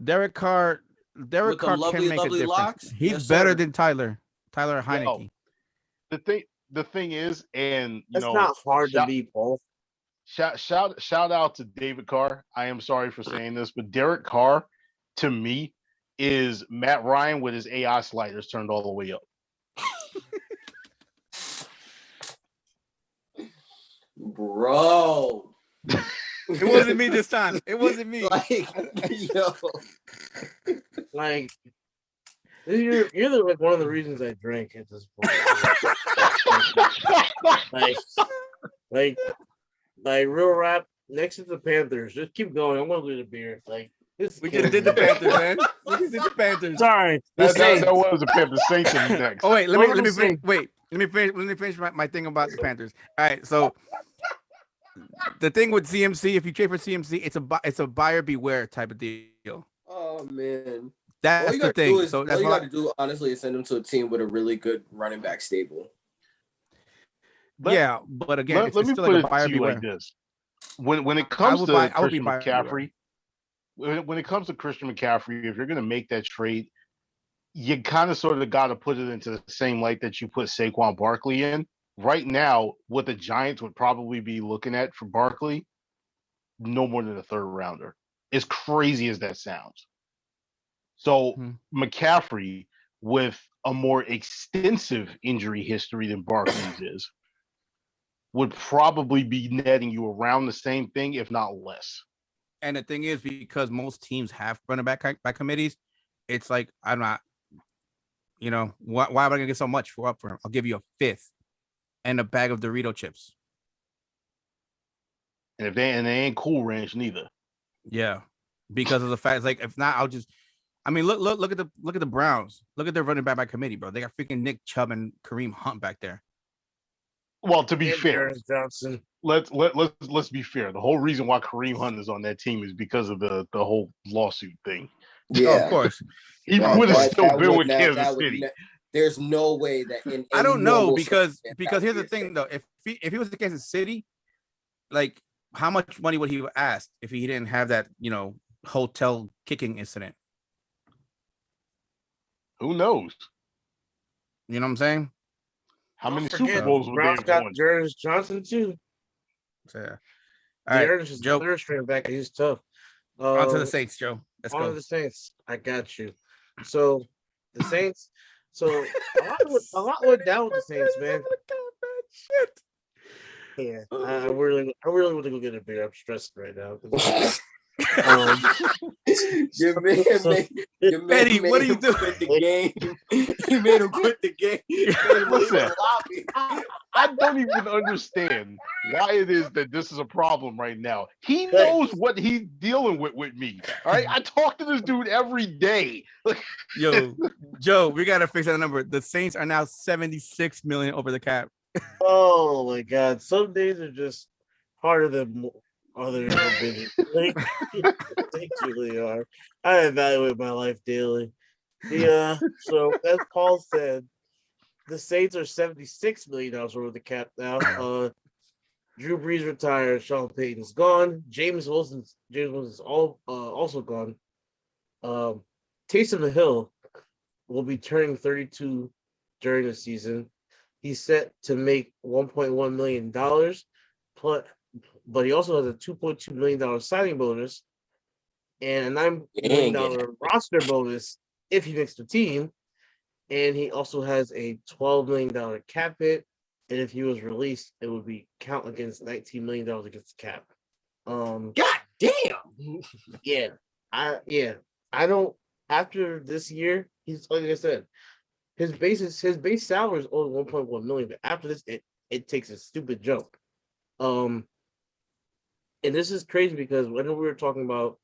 S1: Derek Carr. Derek
S2: With the
S1: Carr
S2: lovely,
S1: can make a
S2: lovely
S1: difference.
S2: locks?
S1: He's
S2: Yes,
S1: better
S2: sir.
S1: than Tyler Heinicke.
S4: The thing is, and you
S3: That's
S4: know,
S3: not hard to
S4: shout-
S3: beat, Paul.
S4: shout out to David Carr. I am sorry for saying this, but Derek Carr, to me, is Matt Ryan with his AI sliders turned all the way up.
S2: Bro.
S1: It wasn't me this time. It wasn't me.
S2: Like, yo.
S3: Like, You're like one of the reasons I drank at this point. like, real rap. Next to the Panthers, just keep going. I'm gonna lose a beer. Like this.
S6: We just did the Panthers, man. We just did the Panthers.
S3: Sorry, the
S4: That
S3: Saints.
S4: was a Panther Saints in next.
S6: Oh wait, let
S3: What
S6: me
S3: was
S6: finish.
S3: it?
S6: Wait, let me finish my thing about the Panthers. All right, so the thing with CMC, if you trade for CMC, it's a buyer beware type of deal.
S2: Oh man,
S6: That's the thing. So
S2: all
S6: that's
S2: you
S6: why
S2: got to do, honestly, is send him to a team with a really good running back stable.
S6: yeah, but again,
S4: Let me
S6: it's still
S4: put
S6: like a
S4: it
S6: buyer
S4: to you
S6: beware.
S4: like this: when it
S6: I
S4: comes
S6: would
S4: to
S6: buy- I would be
S4: Christian
S6: buyer beware.
S4: McCaffrey, when it comes to Christian McCaffrey, if you're going to make that trade, you kind of sort of got to put it into the same light that you put Saquon Barkley in. Right now, what the Giants would probably be looking at for Barkley, no more than a third rounder. As crazy as that sounds. So McCaffrey, with a more extensive injury history than Barkley's is, would probably be netting you around the same thing, if not less.
S6: And the thing is, because most teams have running back by committees, it's like I'm not. Why am I gonna get so much for him? I'll give you a fifth and a bag of Dorito chips.
S4: And they ain't Cool Ranch neither.
S6: Yeah, because of the fact, like, if not, I'll just. I mean, look at the Browns. Look at their running back by committee, bro. They got freaking Nick Chubb and Kareem Hunt back there.
S4: Well, to be
S3: And
S4: fair,
S3: Aaron Johnson.
S4: let's be fair. The whole reason why Kareem Hunt is on that team is because of the whole lawsuit thing.
S6: Oh, of course.
S4: He would have still been with Kansas City.
S2: There's no way that in
S6: I don't know because
S2: circumstance
S6: here's the thing though. If he was in Kansas City, like, how much money would he have asked if he didn't have that hotel kicking incident?
S4: Who knows?
S6: You know what I'm saying?
S4: How many
S3: Don't
S4: Super
S3: forget,
S4: Bowls would they
S3: Browns
S4: have
S3: got
S4: won?
S3: Ernest Johnson too.
S6: So, yeah. All right,
S3: Ernest is
S6: Joe.
S3: third string back. He's tough.
S6: On to the Saints, Joe. Let's
S3: On
S6: go.
S3: to the Saints. I got you. So the Saints. So a lot went down with the Saints, man.
S6: Shit.
S3: Yeah, I really want to go get a beer. I'm stressed right now.
S2: Your man,
S6: Eddie, what are you doing?
S2: Quit the game. He made him quit the game.
S4: Listen, I don't even understand why it is that this is a problem right now. He knows what he's dealing with me. All right, I talk to this dude every day.
S6: Yo, Joe, we gotta fix that number. The Saints are now 76 million over the cap.
S3: Oh my God! Some days are just harder than other days. They really are. I evaluate my life daily. Yeah. So as Paul said, the Saints are $76 million over the cap now. Drew Brees retired. Sean Payton's gone. James Wilson's also gone. Taysom Hill will be turning 32 during the season. He's set to make $1.1 million, but he also has a $2.2 million signing bonus and a $9 million roster bonus if he makes the team. And he also has a $12 million cap hit. And if he was released, it would be count against $19 million against the cap.
S2: God damn.
S3: Yeah. I don't, after this year, he's, like I said, his base salary is only 1.1 million, but after this, it takes a stupid jump. And this is crazy because when we were talking about,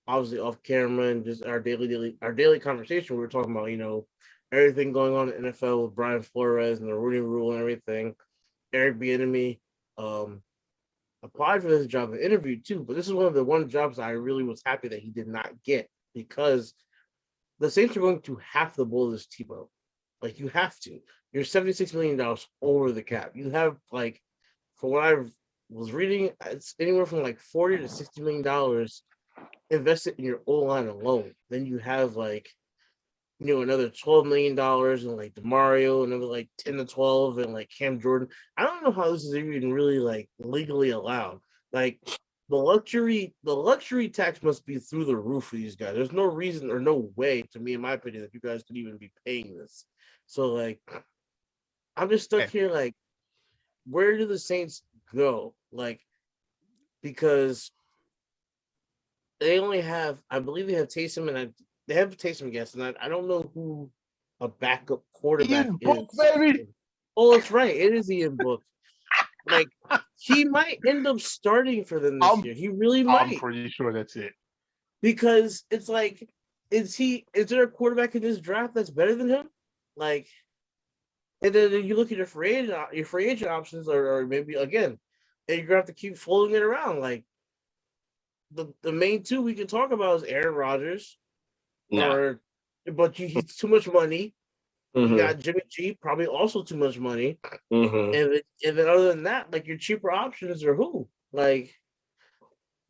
S3: obviously off camera and just our daily conversation, we were talking about, everything going on in the NFL with Brian Flores and the Rooney Rule and everything. Eric Bieniemy applied for this job and interviewed too, but this is one of the one jobs I really was happy that he did not get because the Saints are going to have to blow this team up. Like, you have to. You're $76 million over the cap. You have, like, for what I was reading, it's anywhere from like $40 to $60 million invested in your O-line alone. Then you have, like, another $12 million and like DeMario, another like 10 to 12, and like Cam Jordan. I don't know how this is even really like legally allowed. Like, the luxury tax must be through the roof for these guys. There's no reason or no way, to me, in my opinion, that you guys could even be paying this. So, like, I'm just stuck here, like, where do the Saints go? Like, because they only have, I believe they have Taysom and they have Taysom guest, and I don't know who a backup quarterback
S4: Ian
S3: is.
S4: Book, baby.
S3: Oh, it's right. It is Ian Book. Like he might end up starting for them this year. He really
S4: I'm
S3: might,
S4: pretty sure that's it.
S3: because it's like, is there a quarterback in this draft that's better than him? Like, and then you look at your free agent options, or maybe again, and you're gonna have to keep folding it around. Like the main two we can talk about is Aaron Rodgers, but he's too much money. You got Jimmy G, probably also too much money. And then other than that, like your cheaper options are who? Like,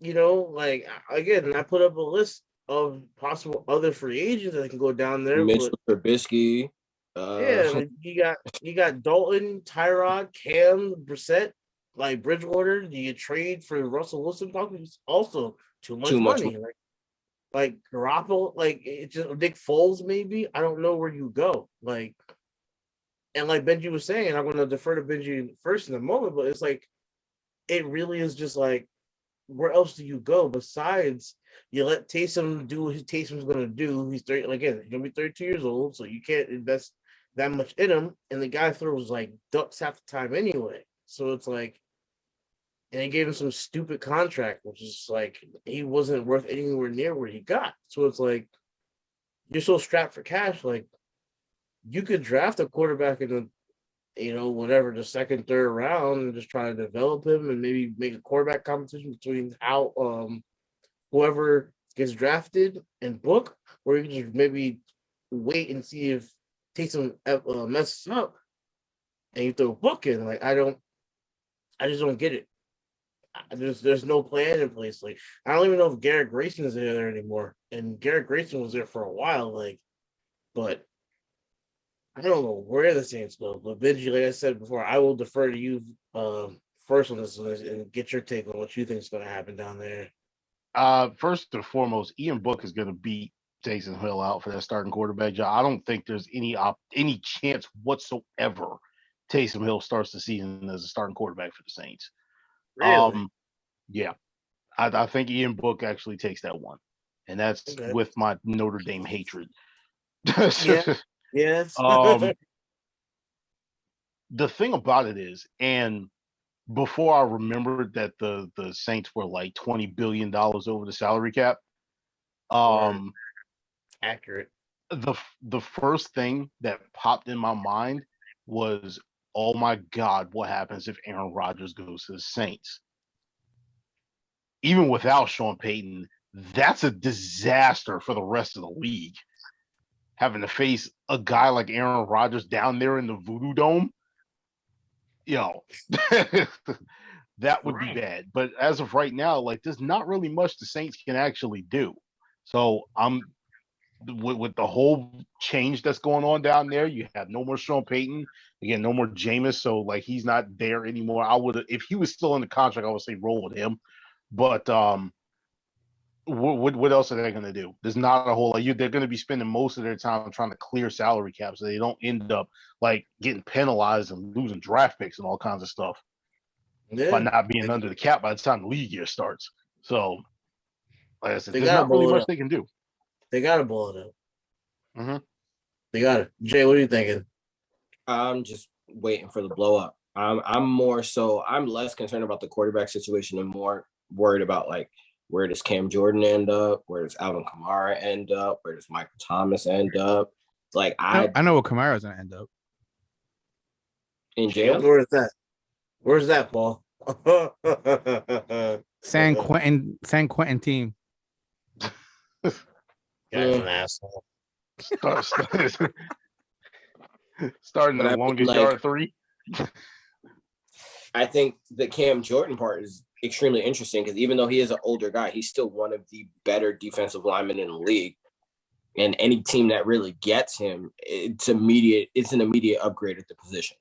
S3: like again, I put up a list of possible other free agents that can go down there.
S2: Mitchell Trubisky.
S3: Like you got Dalton, Tyrod, Cam, Brissett, like Bridgewater. Do you trade for Russell Wilson? Probably also too much money. Like Garoppolo, like it's just Nick Foles, maybe. I don't know where you go. Like, and like Benji was saying, I'm going to defer to Benji first in a moment, but it's like, it really is just like, where else do you go besides you let Taysom do what Taysom's going to do? He's 30, again, he's going to be 32 years old, so you can't invest that much in him, and the guy throws like ducks half the time anyway. So it's like, and they gave him some stupid contract, which is like he wasn't worth anywhere near what he got. So it's like, you're so strapped for cash, like you could draft a quarterback in the second, third round, and just try to develop him and maybe make a quarterback competition between whoever gets drafted and Book, or you can just maybe wait and see if Taysom messes up and you throw Book in. Like I just don't get it. There's no plan in place. Like I don't even know if Garrett Grayson is there anymore. And Garrett Grayson was there for a while, but I don't know where the Saints go. But Benji, like I said before, I will defer to you first on this and get your take on what you think is going to happen down there.
S4: First and foremost, Ian Book is going to beat Taysom Hill out for that starting quarterback job. I don't think there's any chance whatsoever Taysom Hill starts the season as a starting quarterback for the Saints.
S3: Really?
S4: Yeah, I think Ian Book actually takes that one, and that's with my Notre Dame hatred.
S3: Yes.
S4: The thing about it is, and before I remembered that the Saints were like $20 billion over the salary cap.
S3: Accurate.
S4: The first thing that popped in my mind was, oh my God, what happens if Aaron Rodgers goes to the Saints? Even without Sean Payton, that's a disaster for the rest of the league. Having to face a guy like Aaron Rodgers down there in the Voodoo Dome, that would be bad. But as of right now, like there's not really much the Saints can actually do. So I'm with the whole change that's going on down there. You have no more Sean Payton, again, no more Jameis. So like he's not there anymore. I would, if he was still in the contract, I would say roll with him. But what else are they going to do? There's not a whole lot. They're going to be spending most of their time trying to clear salary cap so they don't end up like getting penalized and losing draft picks and all kinds of stuff by not being under the cap by the time the league year starts. So, like I said, there's not really much they can do.
S3: They got to blow it up.
S4: Mm-hmm.
S3: They got it. Jay, what are you thinking?
S2: I'm just waiting for the blow up. I'm less concerned about the quarterback situation and more worried about like, where does Cam Jordan end up? Where does Alvin Kamara end up? Where does Michael Thomas end up? Like
S1: I know where Kamara's gonna end up.
S2: In jail?
S3: Where is that? Where's that, Paul?
S1: San Quentin team.
S3: An asshole.
S4: Starting the longest yard 3.
S2: I think the Cam Jordan part is extremely interesting because even though he is an older guy, he's still one of the better defensive linemen in the league. And any team that really gets him, it's an immediate upgrade at the position.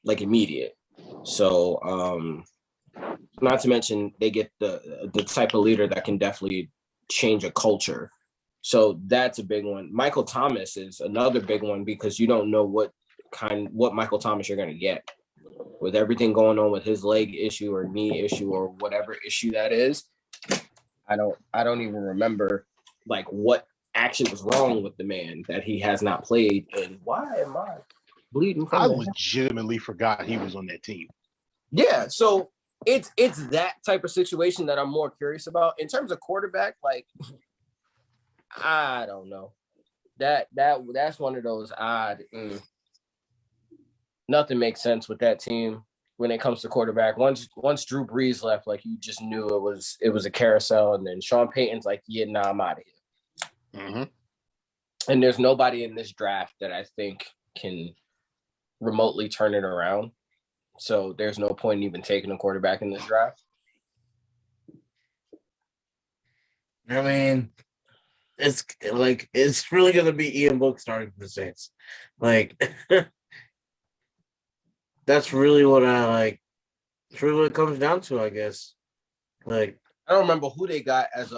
S2: Like immediate. So not to mention they get the type of leader that can definitely change a culture. So that's a big one. Michael Thomas is another big one because you don't know what Michael Thomas you're going to get. With everything going on with his leg issue or knee issue or whatever issue that is, I don't even remember like what action is wrong with the man that he has not played. And why am I bleeding
S4: I
S2: from the head?
S4: legitimately forgot he was on that team.
S2: Yeah, so it's that type of situation that I'm more curious about. In terms of quarterback, like I don't know. That's one of those odd. Nothing makes sense with that team when it comes to quarterback. Once Drew Brees left, like you just knew it was a carousel, and then Sean Payton's like, yeah, nah, I'm out of here.
S4: Mm-hmm.
S2: And there's nobody in this draft that I think can remotely turn it around. So there's no point in even taking a quarterback in this draft.
S3: I mean, it's really gonna be Ian Book starting for the Saints. Like that's really what I like. It's really what it comes down to, I guess. Like
S2: I don't remember who they got as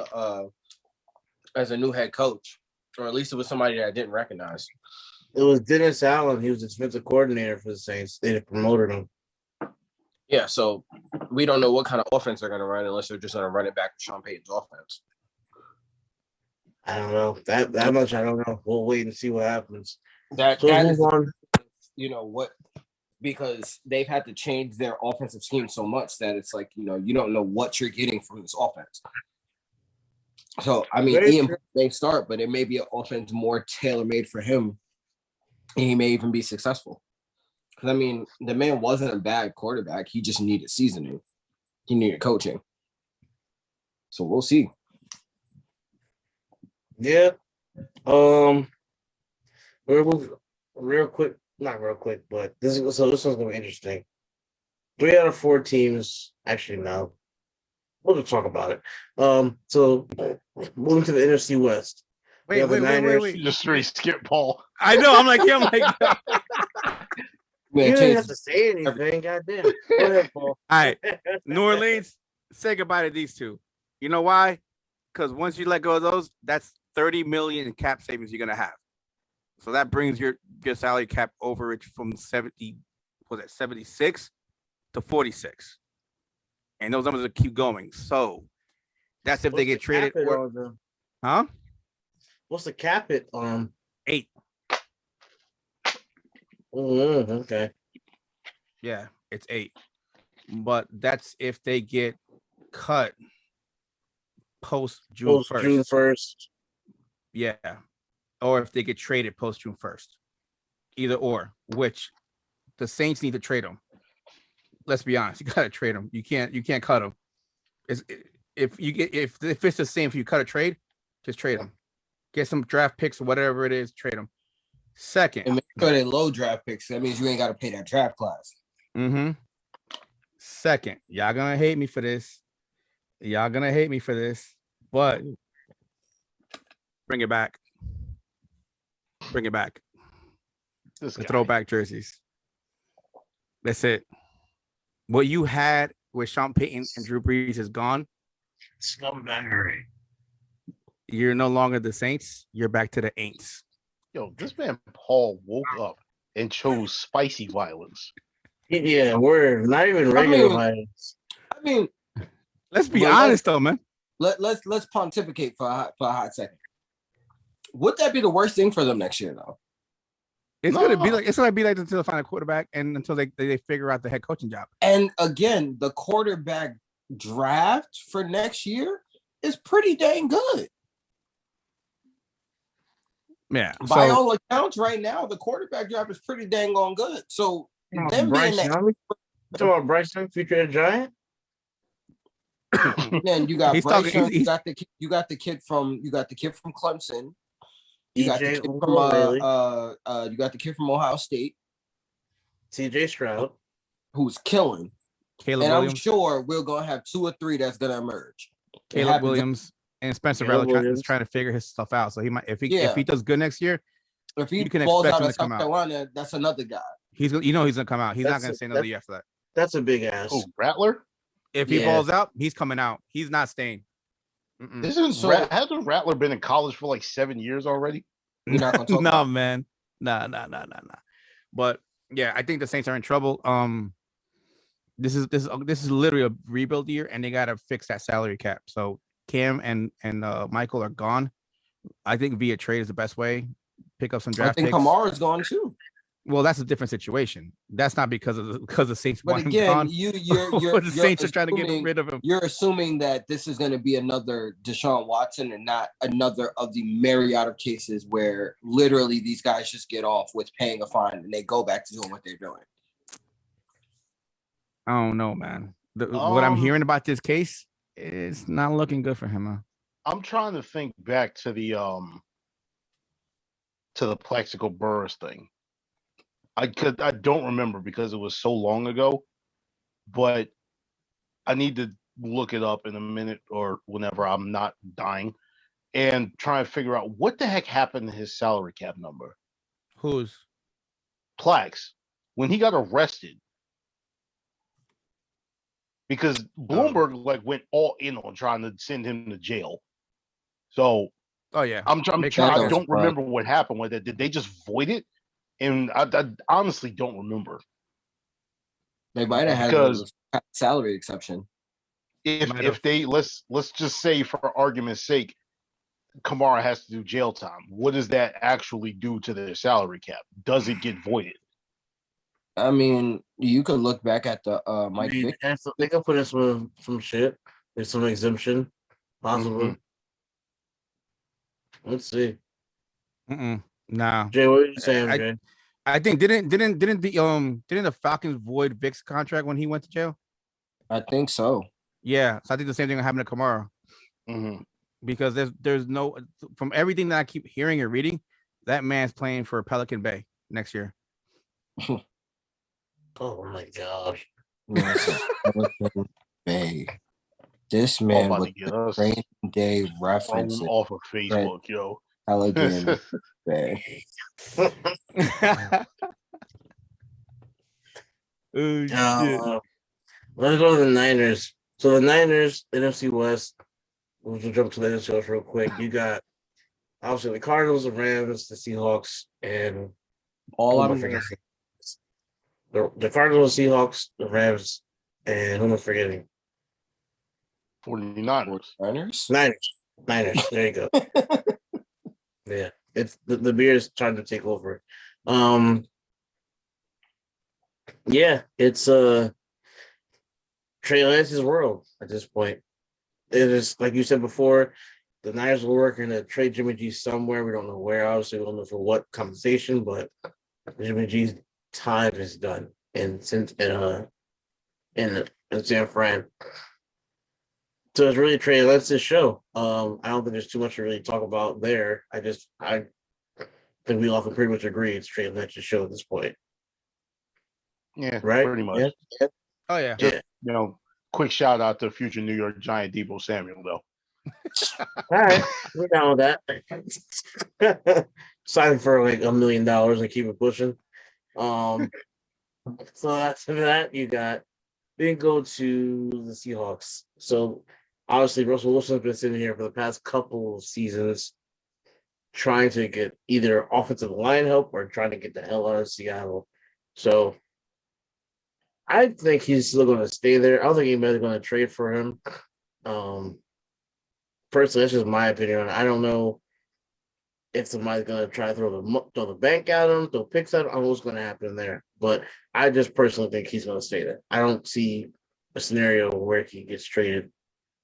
S2: a new head coach, or at least it was somebody that I didn't recognize.
S3: it was Dennis Allen. He was the defensive coordinator for the Saints. They promoted him.
S2: Yeah, so we don't know what kind of offense they're going to run unless they're just going to run it back to Sean Payton's offense.
S3: I don't know that much. I don't know. We'll wait and see what happens.
S2: That
S3: So
S2: is,
S3: move on.
S2: you know what, because they've had to change their offensive scheme so much that it's like, you know, you don't know what you're getting from this offense. So I mean,
S3: Very
S2: Ian
S3: true.
S2: may start, but it may be an offense more tailor-made for him, and he may even be successful. Because I mean, the man wasn't a bad quarterback; he just needed seasoning. He needed coaching. So we'll see.
S3: Yeah. Real quick, not real quick, but this one's gonna be interesting. 3 out of 4 teams. Actually, no. We'll just talk about it. So moving to the NFC West. We have the Niners.
S4: You just straight skip Paul.
S6: I know. I'm like, yeah, I'm like, all
S2: Man,
S3: You didn't
S2: Chase,
S3: have to say anything. Goddamn. Go ahead, Paul.
S6: right. New Orleans, say goodbye to these two. You know why? Because once you let go of those, that's 30 million in cap savings you're gonna have. So that brings your salary cap overage from 76 to 46. And those numbers will keep going. So that's if they get traded. Huh?
S3: What's the cap hit on?
S6: 8.
S3: Okay.
S6: Yeah, it's 8. But that's if they get cut post June 1st.
S3: June 1st.
S6: Yeah. Or if they get traded post June 1st. Either or, which the Saints need to trade them. Let's be honest, you gotta trade them. You can't cut them. If it's the same, if you cut a trade, just trade them. Get some draft picks or whatever it is, trade them. Second,
S2: and make sure they low draft picks. That means you ain't got to pay that draft class.
S6: Second, y'all gonna hate me for this. But bring it back. The throwback jerseys. That's it. What you had with Sean Payton and Drew Brees is gone.
S3: Scumbaggery.
S6: You're no longer the Saints. You're back to the Aints.
S4: Yo, this man Paul woke up and chose spicy violence.
S3: Yeah, we're not even regular violence.
S2: I mean,
S6: let's be honest though, man.
S2: Let's pontificate for a hot second. Would that be the worst thing for them next year, though?
S6: It's gonna be like until they find a quarterback and until they figure out the head coaching job.
S2: And again, the quarterback draft for next year is pretty dang good.
S6: Yeah.
S2: By all accounts, right now, the quarterback draft is pretty dang on good. So them being that,
S3: talking about Bryce Young, future Giant.
S2: Then you got Bryce Young, you got the kid from Clemson. You got the kid from you got the kid from Ohio State,
S3: CJ Stroud,
S2: who's killing.
S6: Caleb
S2: and
S6: Williams.
S2: I'm sure we're gonna have 2 or 3 that's gonna emerge.
S6: Caleb Williams and Spencer Rattler is trying to figure his stuff out. So he might, if he does good next year,
S2: if he
S6: can
S2: balls
S6: expect
S2: out
S6: him
S2: of
S6: to come
S2: South
S6: out.
S2: Carolina, that's another guy.
S6: He's gonna come out. He's not gonna stay another year after that.
S3: That's a big ass.
S4: Oh, Rattler.
S6: If he balls out, he's coming out. He's not staying.
S4: Hasn't Rattler been in college for like 7 years already?
S2: We're not gonna talk
S6: no, man. Nah. But yeah, I think the Saints are in trouble. This is literally a rebuild year, and they gotta fix that salary cap. So Cam and Michael are gone.
S1: I think via trade is the best way. Pick up some
S2: I
S1: draft
S2: think
S1: picks.
S2: Kamara's gone too.
S1: Well, that's a different situation. That's not because the Saints
S2: But
S1: want him
S2: again,
S1: gone.
S2: you're
S1: The Saints are trying to get rid of him.
S2: You're assuming that this is going to be another Deshaun Watson and not another of the myriad of cases where literally these guys just get off with paying a fine and they go back to doing what they're doing.
S1: I don't know, man. What I'm hearing about this case, it's not looking good for him. Huh?
S4: I'm trying to think back to the Plexico Burris thing. I don't remember because it was so long ago, but I need to look it up in a minute or whenever I'm not dying and try and figure out what the heck happened to his salary cap number.
S1: Who's?
S4: Plex, when he got arrested, because Bloomberg went all in on trying to send him to jail. So,
S1: oh yeah,
S4: I'm trying. I don't remember what happened with it. Did they just void it? And I honestly don't remember.
S2: They might have had a salary exception.
S4: If they let's just say for argument's sake, Kamara has to do jail time. What does that actually do to their salary cap? Does it get voided?
S2: I mean, you could look back at the Mike Vick.
S3: They can put in some shit. There's some exemption possible.
S4: Mm-hmm.
S3: Let's see.
S1: Nah.
S3: Jay, what are you saying, Jay?
S1: I think didn't the Falcons void Vic's contract when he went to jail?
S2: I think so.
S1: Yeah, so I think the same thing will happen to Kamara.
S4: Mm-hmm.
S1: Because there's no, from everything that I keep hearing and reading, that man's playing for Pelican Bay next year.
S3: Oh my gosh.
S2: Pelican Bay. This man was a Training Day reference
S4: off of Facebook, yo.
S2: Pelican Bay.
S3: Let's go to the Niners. So the Niners, NFC West. We'll jump to the NFC West real quick. You got obviously the Cardinals, the Rams, the Seahawks, and
S2: all I'm
S3: forgetting. The Cardinals, Seahawks, the Rams, and who am I forgetting?
S4: 49ers.
S3: Niners. There you go. Yeah, it's the beer is trying to take over. Yeah, it's Trey Lance's world at this point. It is like you said before, the Niners will work in a trade Jimmy G somewhere. We don't know where. Obviously, we don't know for what compensation, but Jimmy G's time is done. And since in San Fran. So it's really Trey Lance's show. I don't think there's too much to really talk about there. I think we all can pretty much agree it's Trey Lance's show at this point.
S4: Yeah,
S3: right?
S4: Pretty much.
S3: Yeah.
S1: Oh yeah.
S4: Just, quick shout out to future New York Giant Deebo Samuel, though.
S3: All right, we're down with that. Sign for like $1 million and keep it pushing. So after that, you got then go to the Seahawks. So obviously, Russell Wilson's been sitting here for the past couple of seasons, trying to get either offensive line help or trying to get the hell out of Seattle. So I think he's still going to stay there. I don't think anybody's going to trade for him. Personally, that's just my opinion. I don't know if somebody's going to try to throw the bank at him, throw picks at him. I don't know what's going to happen there. But I just personally think he's going to stay there. I don't see a scenario where he gets traded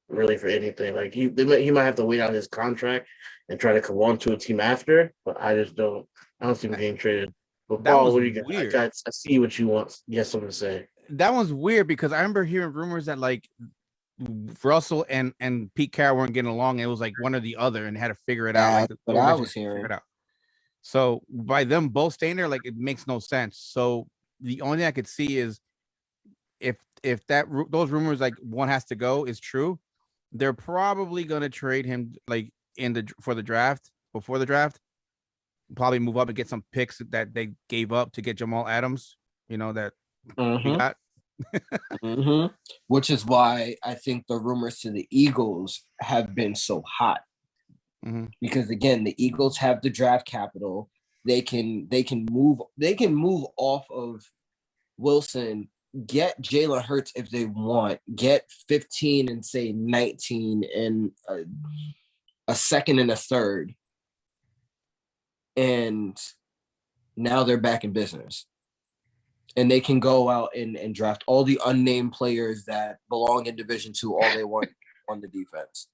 S3: really for anything. Like he might have to wait out his contract and try to come on to a team after. But I don't see him getting traded. But Paul, what do you got? I see what you want. You have something to say.
S1: That one's weird because I remember hearing rumors that like Russell and Pete Carroll weren't getting along. And it was like one or the other and had to figure it out.
S2: But I was hearing.
S1: So by them both staying there, like it makes no sense. So the only thing I could see is if those rumors like one has to go is true, they're probably gonna trade him like before the draft. Probably move up and get some picks that they gave up to get Jamal Adams. That he got.
S2: Which is why I think the rumors to the Eagles have been so hot. Because again, the Eagles have the draft capital. They can move off of Wilson, get Jalen Hurts if they want, get 15 and say 19 and a second and a third, and now they're back in business. And they can go out and draft all the unnamed players that belong in Division II all they want on the defense.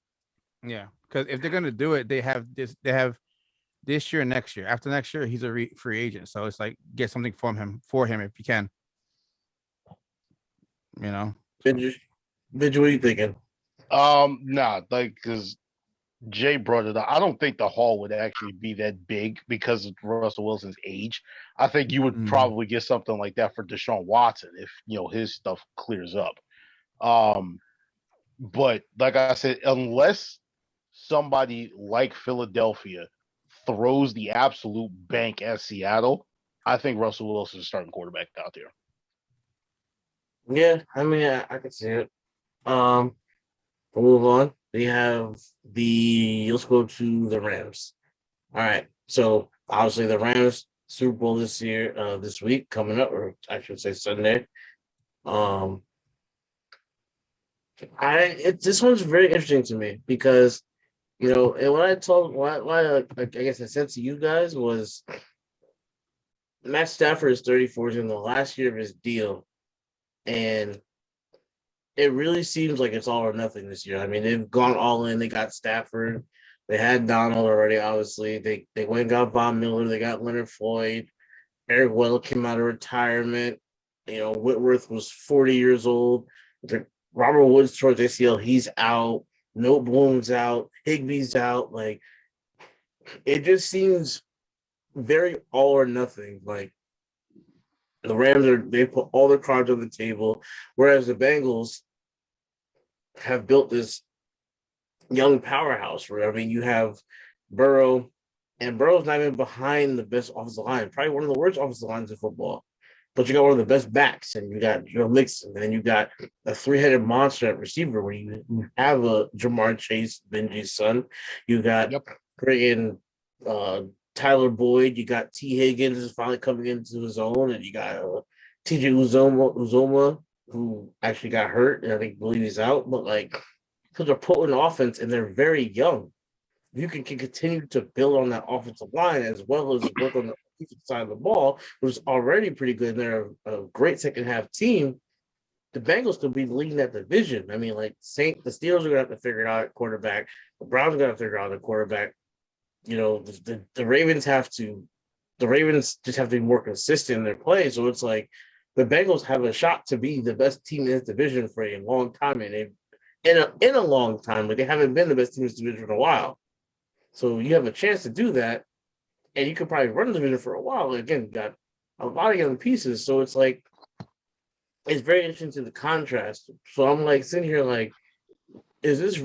S1: Yeah, because if they're gonna do it, they have this year and next year. After next year, he's a free agent, so it's like get something from him if you can. You know,
S3: Benji, what are you thinking?
S4: Nah, like because Jay brought it up. I don't think the haul would actually be that big because of Russell Wilson's age. I think you would probably get something like that for Deshaun Watson if his stuff clears up. But like I said, unless somebody like Philadelphia throws the absolute bank at Seattle, I think Russell Wilson is starting quarterback out there.
S3: Yeah, I mean, I can see it. We'll move on. They have let's go to the Rams. All right. So obviously the Rams Super Bowl this week coming up, or I should say Sunday. This one's very interesting to me because, and what I guess I said to you guys was Matt Stafford is 34, he's in the last year of his deal, and it really seems like it's all or nothing this year. I mean, they've gone all in. They got Stafford. They had Donald already, obviously. They went and got Von Miller. They got Leonard Floyd. Eric Weddle came out of retirement. Whitworth was 40 years old. Robert Woods towards ACL, he's out. No Bloom's out. Higbee's out. Like, it just seems very all or nothing. Like, the Rams they put all their cards on the table, whereas the Bengals have built this young powerhouse where, I mean, you have Burrow, and Burrow's not even behind the best offensive line, probably one of the worst offensive lines in football. But you got one of the best backs, and you got Joe Mixon, and then you got a three-headed monster at receiver where you have a Jamar Chase, Benji's son. You got friggin' Tyler Boyd. You got T. Higgins is finally coming into his own, and you got TJ Uzoma, who actually got hurt, and I believe he's out. But because they're putting offense, and they're very young, you can continue to build on that offensive line as well as work on the defensive side of the ball, which is already pretty good. And they're a great second half team. The Bengals could be leading that division. I mean, the Steelers are gonna have to figure it out at quarterback. The Browns are gonna have to figure it out at quarterback. The Ravens the Ravens just have to be more consistent in their play. So it's like the Bengals have a shot to be the best team in this division for a long time, and in a long time, but they haven't been the best team in this division for a while. So you have a chance to do that, and you could probably run the division for a while. Again, you got a lot of young pieces, so it's very interesting to the contrast. So I'm sitting here is this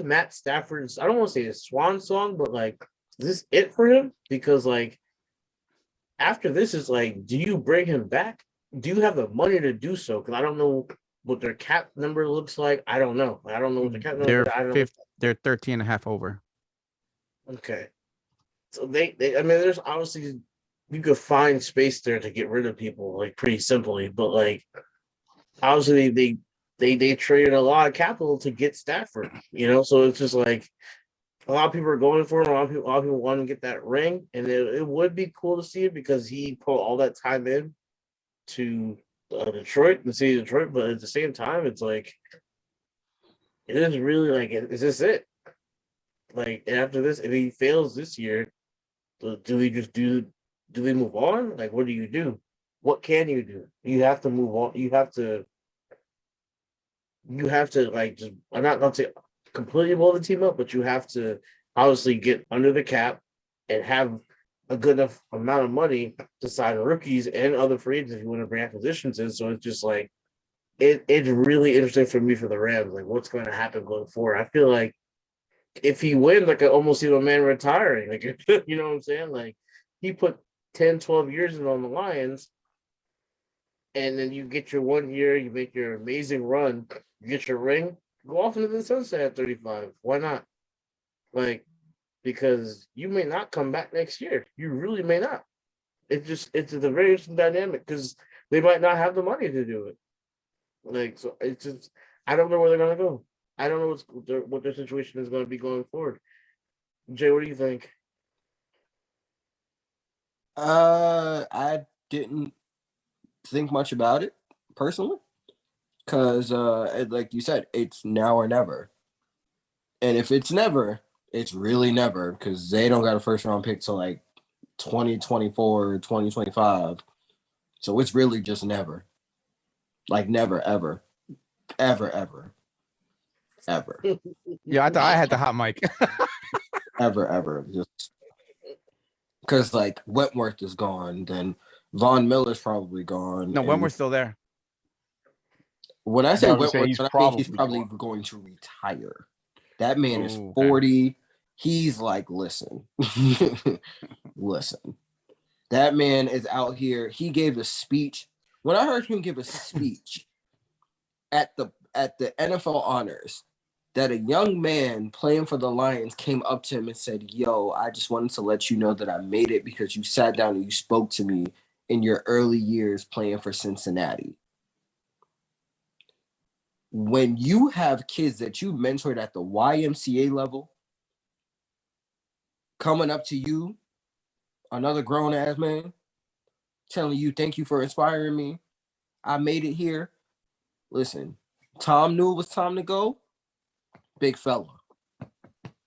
S3: Matt Stafford's, I don't want to say his swan song, but is this it for him? Because after this is do you bring him back? Do you have the money to do so? Because I don't know what their cap number looks like. I don't know. I don't know what the cap number.
S1: They're 13 and a half over.
S3: Okay. So they I mean, there's obviously, you could find space there to get rid of people pretty simply, but obviously they traded a lot of capital to get Stafford, so it's just a lot of people are going for him. A lot of people want to get that ring, and it would be cool to see it because he put all that time in to Detroit, the city of Detroit, but at the same time, it's it is really is this it? After this, if he fails this year, do we just do they move on? What do you do? What can you do? You have to move on. You have to just, I'm not going to say completely blow the team up, but you have to obviously get under the cap and have a good enough amount of money to sign rookies and other free agents if you want to bring acquisitions in. So it's just it's really interesting for me for the Rams, what's going to happen going forward. I feel if he wins, I could almost see the man retiring. You know what I'm saying? He put 10, 12 years in on the Lions, and then you get your 1 year, you make your amazing run, you get your ring, go off into the sunset at 35. Why not? Because you may not come back next year. You really may not. It's a very interesting dynamic because they might not have the money to do it. So it's just, I don't know where they're going to go. I don't know what their situation is going to be going forward. Jay, what do you think?
S2: I didn't think much about it personally, because like you said, it's now or never. And if it's never, it's really never, because they don't got a first round pick till like 2024, 2025. So it's really just never. Like never, ever, ever, ever, ever,
S1: Yeah, I thought I had the hot mic.
S2: ever. Just because like Wentworth is gone, then Von Miller's probably gone.
S1: No,
S2: and
S1: when we're still there.
S2: when I say
S4: I was
S2: Wentworth,
S4: saying he's
S2: I think he's
S4: probably
S2: probably going to retire. That man is
S1: Oh, okay.
S2: 40. He's like, listen. Listen. That man is out here. He gave a speech. When I heard him give a speech at the NFL honors, that a young man playing for the Lions came up to him and said, "Yo, I just wanted to let you know that I made it because you sat down and you spoke to me in your early years playing for Cincinnati." When you have kids that you mentored at the YMCA level coming up to you, another grown ass man, telling you, "Thank you for inspiring me. I made it here." Listen, Tom knew it was time to go. Big fella,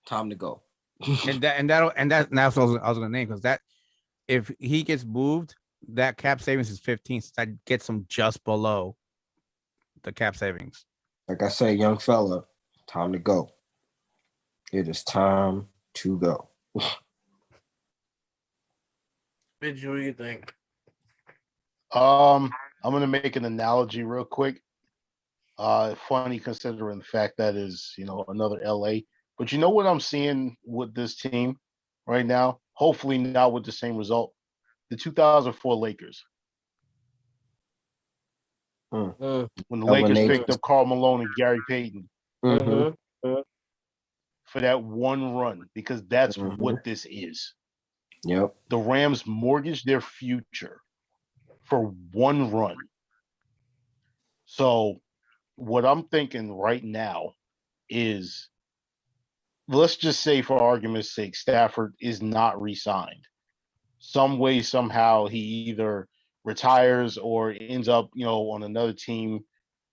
S2: time to go.
S1: And that's what I was gonna name, because that if he gets moved, that cap savings is 15. So that gets him just below the cap savings.
S2: Like I say, young fella, time to go. It is time to go.
S3: Benji, what do you think?
S4: I'm gonna make an analogy real quick. Funny considering the fact that is, another LA. But you know what I'm seeing with this team right now? Hopefully not with the same result. The 2004 Lakers. When the Lakers picked up Karl Malone and Gary Payton for that one run, because that's what this is.
S2: Yep.
S4: The Rams mortgaged their future for one run. So what I'm thinking right now is, let's just say for argument's sake, Stafford is not re-signed. Some way, somehow, he either retires or ends up, on another team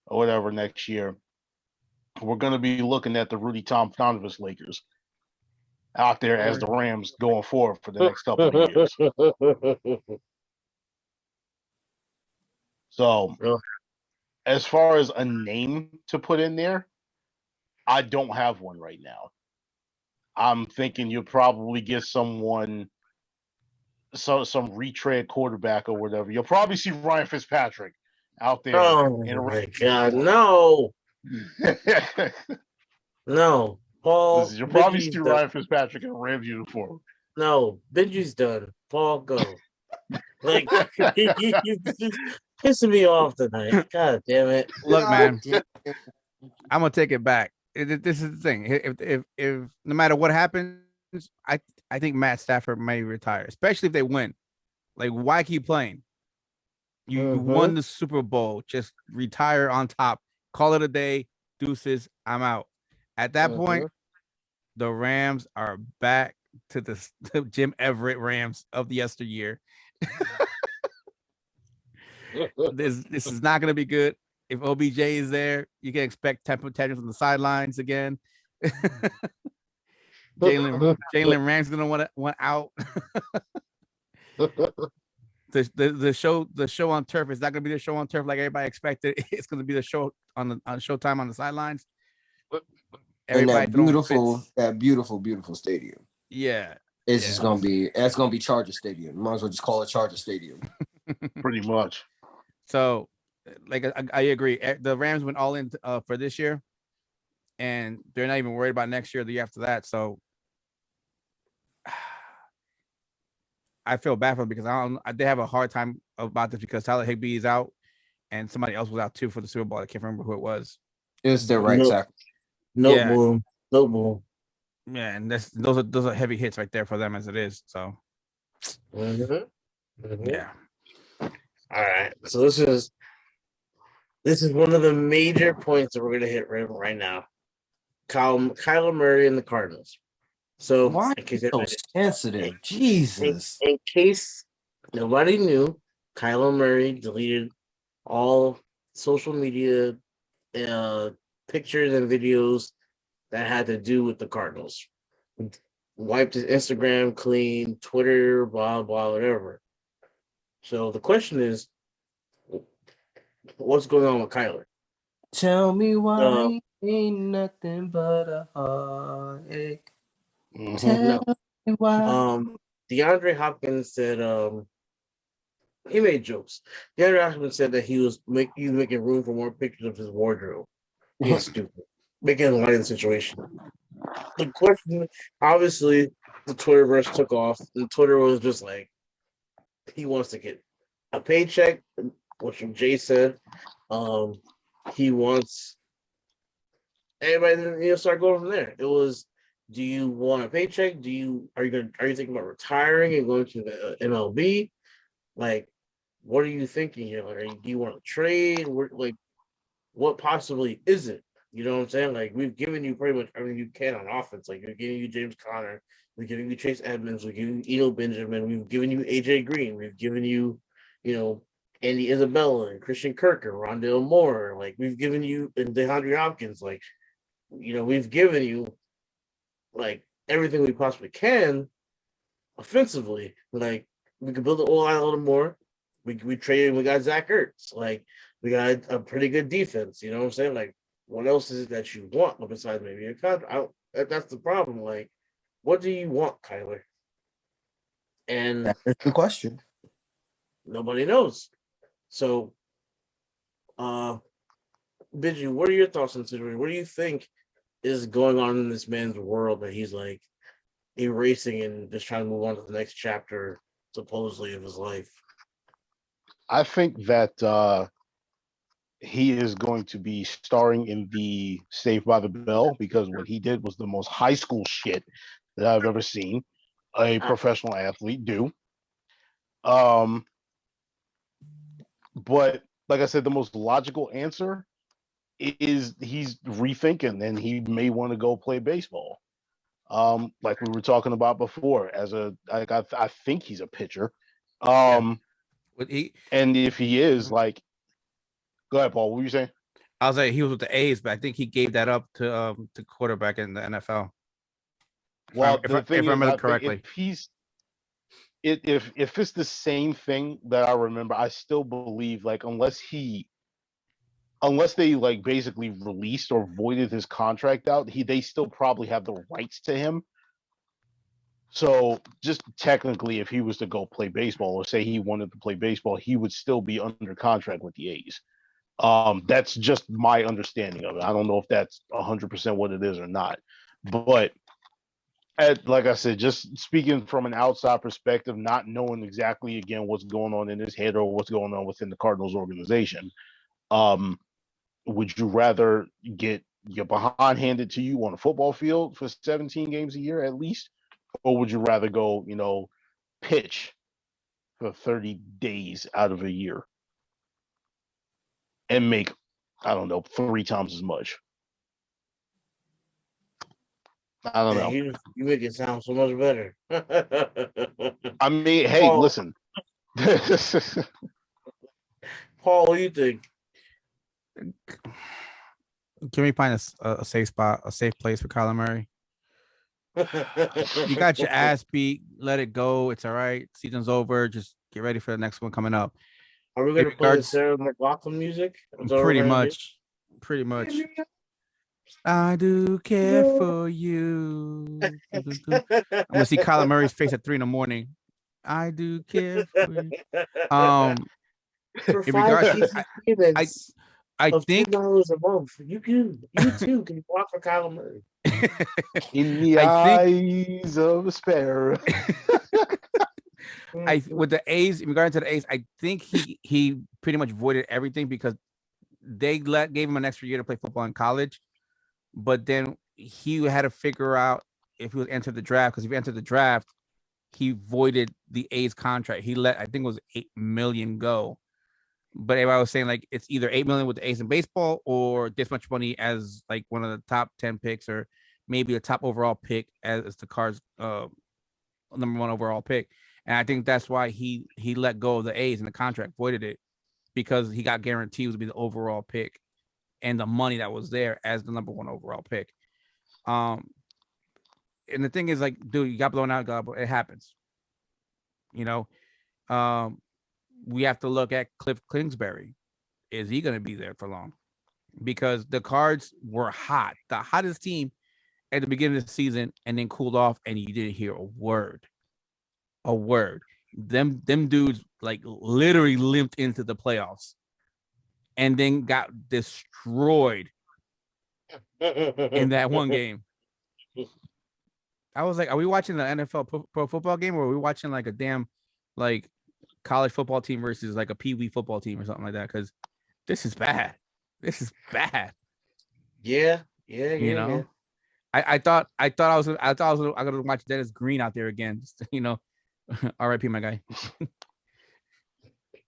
S4: or whatever next year. We're going to be looking at the Rudy Tomjanovich Lakers out there as the Rams going forward for the next couple of years. So, as far as a name to put in there, I don't have one right now. I'm thinking you'll probably get someone, some retread quarterback or whatever. You'll probably see Ryan Fitzpatrick out there.
S3: Oh my God, no. No. Paul,
S4: You'll probably
S3: Benji's
S4: see
S3: done.
S4: Ryan Fitzpatrick in a Rams uniform.
S3: No, Benji's done. Paul, go. Like, he's pissing me off tonight. God damn it.
S1: Look, man, I'm gonna take it back. This is the thing. If no matter what happens, I think Matt Stafford may retire, especially if they win. Like, why keep playing? You won the Super Bowl. Just retire on top. Call it a day. Deuces. I'm out. At that point, the Rams are back to the Jim Everett Rams of the yesteryear. This is not going to be good. If OBJ is there, you can expect temper tantrums on the sidelines again. Jalen Ramsey's going to want out. The show on turf is not going to be the show on turf like everybody expected. It's going to be the show on Showtime on the sidelines.
S2: Everybody that beautiful stadium.
S1: Yeah,
S2: it's just gonna be Charger Stadium. Might as well just call it Charger Stadium.
S4: Pretty much.
S1: So, like, I agree. The Rams went all in for this year, and they're not even worried about next year or the year after that. So, I feel bad for them because they have a hard time about this because Tyler Higbee is out, and somebody else was out too for the Super Bowl. I can't remember who it was.
S2: It was their right tackle.
S3: No boom.
S1: Yeah, and those are heavy hits right there for them as it is. So, yeah.
S3: All right. So this is one of the major points that we're gonna hit right now. Kyler Murray and the Cardinals. So
S2: why is it so sensitive? Jesus.
S3: In case Nobody knew. Kyler Murray deleted all social media pictures and videos that had to do with the Cardinals. Wiped his Instagram clean, Twitter, blah, blah, whatever. So the question is, what's going on with Kyler?
S2: Tell me why ain't nothing but a heartache. Tell me why.
S3: DeAndre Hopkins said he made jokes. DeAndre Hopkins said that he was making room for more pictures of his wardrobe. Being stupid. Making light of the situation. The question, obviously, the Twitterverse took off, and Twitter was just like, he wants to get a paycheck, which Jay said. He wants everybody to start going from there. It was, do you want a paycheck? Are you thinking about retiring and going to the MLB? Like, what are you thinking here? Like, do you want to trade? What possibly is it? You know what I'm saying? Like, we've given you pretty much everything you can on offense. Like, we're giving you James Conner, we're giving you Chase Edmonds, we're giving you Eno Benjamin, we've given you AJ Green, we've given you, Andy Isabella and Christian Kirk and Rondale Moore. Like, we've given you and DeAndre Hopkins. Like, we've given you like everything we possibly can offensively. Like, we could build the O-line a little more. We traded, we got Zach Ertz. Like, we got a pretty good defense. You know what I'm saying? Like, what else is it that you want besides maybe a contract? That's the problem. Like, what do you want, Kyler? And
S2: That's the question.
S3: Nobody knows. So, Bidgie, what are your thoughts on the situation? What do you think is going on in this man's world that he's like erasing and just trying to move on to the next chapter, supposedly, of his life?
S4: I think that he is going to be starring in the Saved by the Bell, because what he did was the most high school shit that I've ever seen a professional athlete do. But like I said, the most logical answer is he's rethinking and he may want to go play baseball. Like we were talking about before, I think he's a pitcher. And if he is, like, go ahead, Paul. What were you saying?
S6: I was like, he was with the A's, but I think he gave that up to quarterback in the NFL.
S4: Well,
S6: if I remember correctly,
S4: if it's the same thing that I remember, I still believe, like, unless they like basically released or voided his contract out, they still probably have the rights to him. So just technically, if he was to go play baseball, or say he wanted to play baseball, he would still be under contract with the A's. That's just my understanding of it. I don't know if that's 100% what it is or not, but like I said, just speaking from an outside perspective, not knowing exactly, again, what's going on in his head or what's going on within the Cardinals organization, would you rather get your behind handed to you on a football field for 17 games a year at least, or would you rather go, pitch for 30 days out of a year and make, I don't know, 3 times as much? I don't know.
S3: You make it sound so much better.
S4: I mean, hey,
S3: Paul,
S4: listen.
S3: Paul, what do you think?
S6: Can we find a safe spot, a safe place for Kyler Murray? You got your ass beat. Let it go. It's all right. Season's over. Just get ready for the next one coming up.
S3: Are we going to play the Sarah McLachlan music?
S6: Pretty much. I do care for you. I'm gonna see Kyler Murray's face at 3 a.m. I do care for you.
S3: For
S6: in regards
S3: to,
S6: I think
S3: $2 a month. You too can walk for Kyler Murray.
S4: In the eyes of a sparrow.
S6: With the A's, in regard to the A's, I think he pretty much voided everything because they gave him an extra year to play football in college, but then he had to figure out if he was entered the draft, because if he entered the draft, he voided the A's contract. He let, I think it was $8 million go. But everybody was saying, like, it's either $8 million with the A's in baseball or this much money as like one of the top 10 picks, or maybe a top overall pick as the Cards' number 1 overall pick. And I think that's why he let go of the A's and the contract, voided it, because he got guaranteed to be the overall pick and the money that was there as the number 1 overall pick. And the thing is, like, dude, you got blown out, it happens. You know, we have to look at Cliff Kingsbury. Is he going to be there for long? Because the Cards were hot, the hottest team at the beginning of the season, and then cooled off, and you didn't hear a word. Them dudes like literally limped into the playoffs and then got destroyed in that one game. I was like, are we watching the NFL pro football game, or are we watching like a damn like college football team versus like a Pee Wee football team or something like that? Because this is bad.
S3: Yeah.
S6: You know, I thought I was gonna watch Dennis Green out there again. You know, R.I.P. my guy.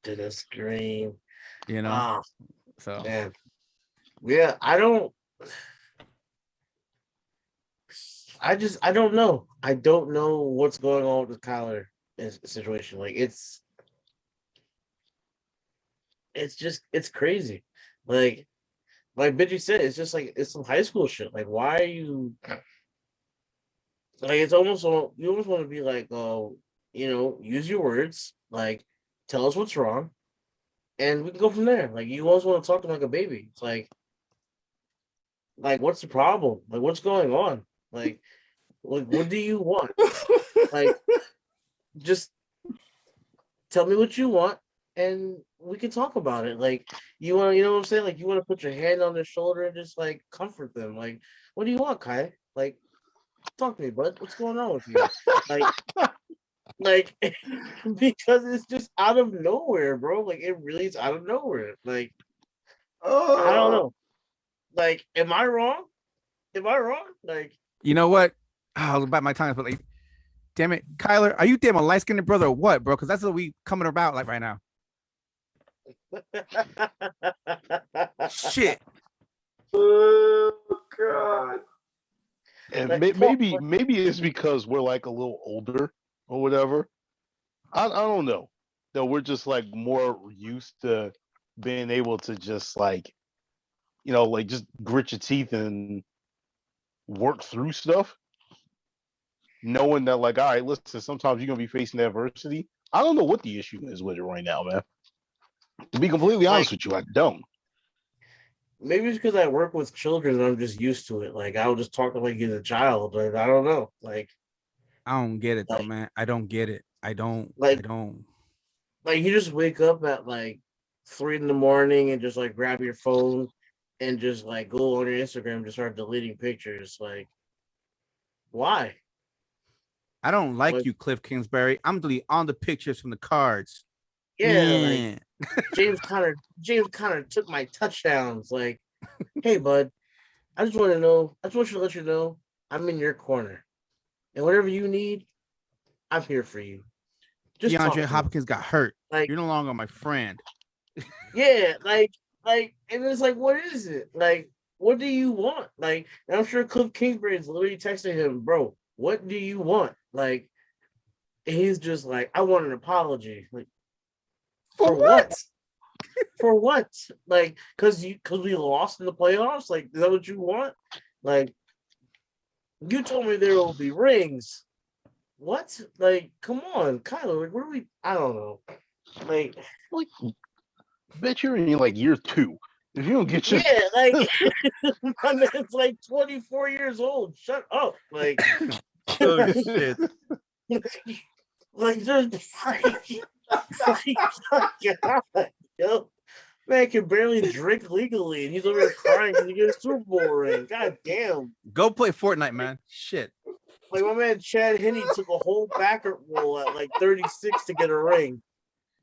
S3: Dennis Green.
S6: You know, so
S3: man. Yeah, I don't know. I don't know what's going on with the Kyler situation. Like it's crazy. Like Benji said, it's just like it's some high school shit. Like, why are you like? It's almost you almost want to be like, oh, you know, use your words. Like, tell us what's wrong, and we can go from there. Like, you always want to talk to him like a baby. It's like what's the problem? Like, what's going on? Like what do you want? Like, just tell me what you want, and we can talk about it. Like, you want, you know what I'm saying? Like, you want to put your hand on their shoulder and just like comfort them. Like, what do you want, Kai? Like, talk to me, bud. What's going on with you? Like, because it's just out of nowhere, bro. Like, it really is out of nowhere. Like, I don't know. Like, am I wrong? Like,
S6: you know what? I was about my time, but like, damn it, Kyler, are you damn a light-skinned brother or what, bro? Because that's what we coming about like right now. Shit.
S7: Oh God.
S4: And
S3: Like,
S4: maybe it's because we're like a little older or whatever. I don't know. No, we're just like more used to being able to just like, you know, like just grit your teeth and work through stuff. Knowing that, like, all right, listen, sometimes you're gonna be facing adversity. I don't know what the issue is with it right now, man. To be completely honest with you, I don't.
S3: maybe it's because I work with children and I'm just used to it. Like, I'll just talk to like he's a child. Like, I don't know. Like,
S6: I don't get it though, man. I don't get it. I don't.
S3: Like, you just wake up at like 3 a.m. and just like grab your phone and just like go on your Instagram and just start deleting pictures. Like, why?
S6: I don't like
S3: Like,
S6: you, Cliff Kingsbury. I'm deleting all the pictures from the Cards.
S3: yeah, like James Conner took my touchdowns. Like, hey bud, I just want you to let you know I'm in your corner. And whatever you need, I'm here for you. Just talk
S6: DeAndre
S3: to me.
S6: Hopkins got hurt.
S3: Like,
S6: You're no longer my friend.
S3: yeah, like, and it's like, what is it? Like, what do you want? Like, and I'm sure Cliff Kingsbury is literally texting him, bro, what do you want? Like, and he's just like, I want an apology. Like, for what? For what? Like, because we lost in the playoffs? Like, is that what you want? Like, you told me there will be rings. What? Like, come on, Kyler. Like, what are we? I don't know. Like,
S4: I bet you're in like year 2. If you don't get your
S3: yeah, like my man's like 24 years old. Shut up. Like,
S6: Oh shit.
S3: like just God, yo. Man can barely drink legally, and he's over here crying because he gets a Super Bowl ring. God damn.
S6: Go play Fortnite, man. Shit.
S3: Like, my man Chad Henne took a whole backer roll at like 36 to get a ring.